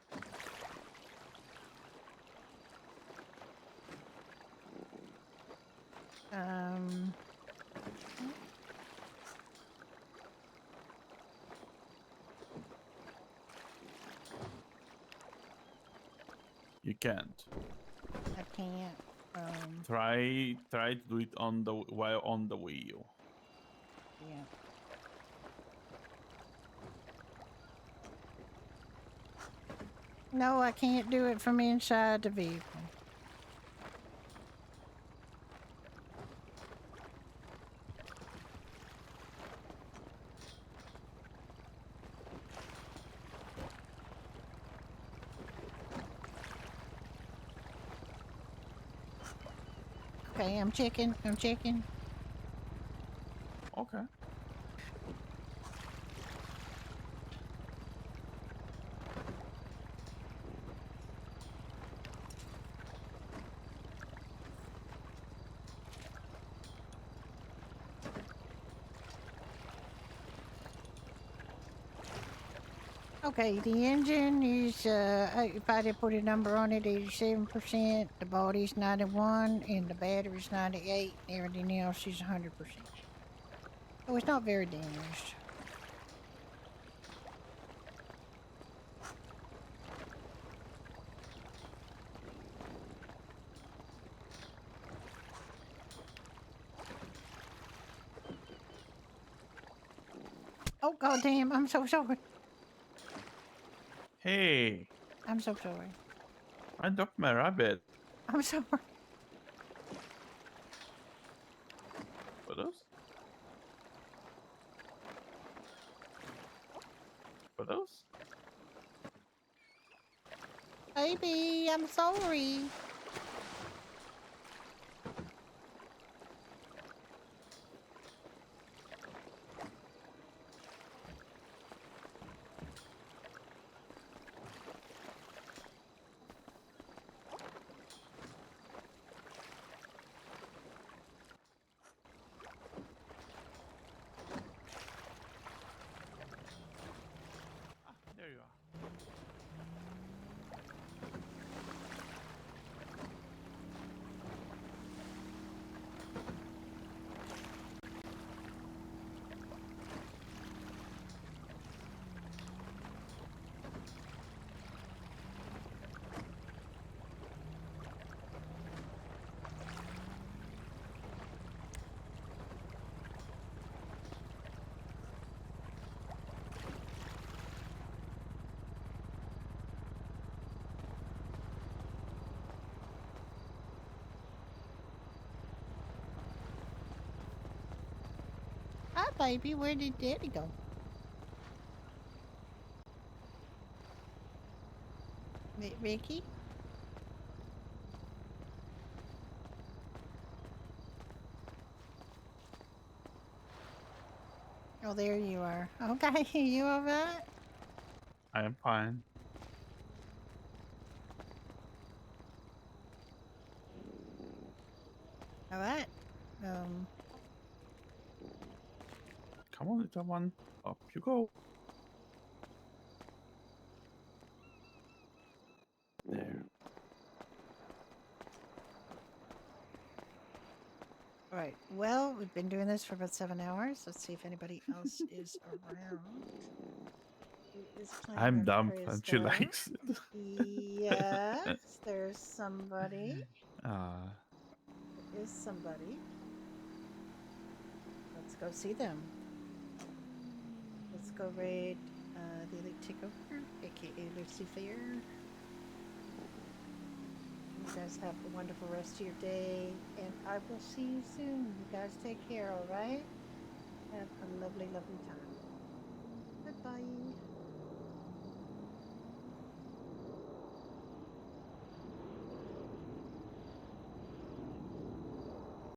You can't. I can't. Try to do it on the while on the wheel. Yeah. No, I can't do it from inside the vehicle. Okay, I'm checking. Okay. Okay, the engine is, if I did put a number on it, 87%, the body's 91, and the battery's 98, and everything else is 100%. So it's not very damaged. Oh goddamn! I'm so sorry. Hey, I'm so sorry. I dropped my rabbit. I'm sorry. Photos? Photos? Baby, I'm sorry. There you are. Hi, baby. Where did Daddy go? Ricky? Oh, there you are. Okay, you alright? I am fine. Alright. Come on, little one. Up you go. There. Alright. Well, we've been doing this for about 7 hours. Let's see if anybody else is around. Who is playing I'm on dumb and she Presto? likes it. Yes, there's somebody. Ah. There is somebody. Let's go see them. Let's go raid the Elite Takeover, aka Lucifer. You guys have a wonderful rest of your day, and I will see you soon. You guys take care, alright? Have a lovely, lovely time. Goodbye.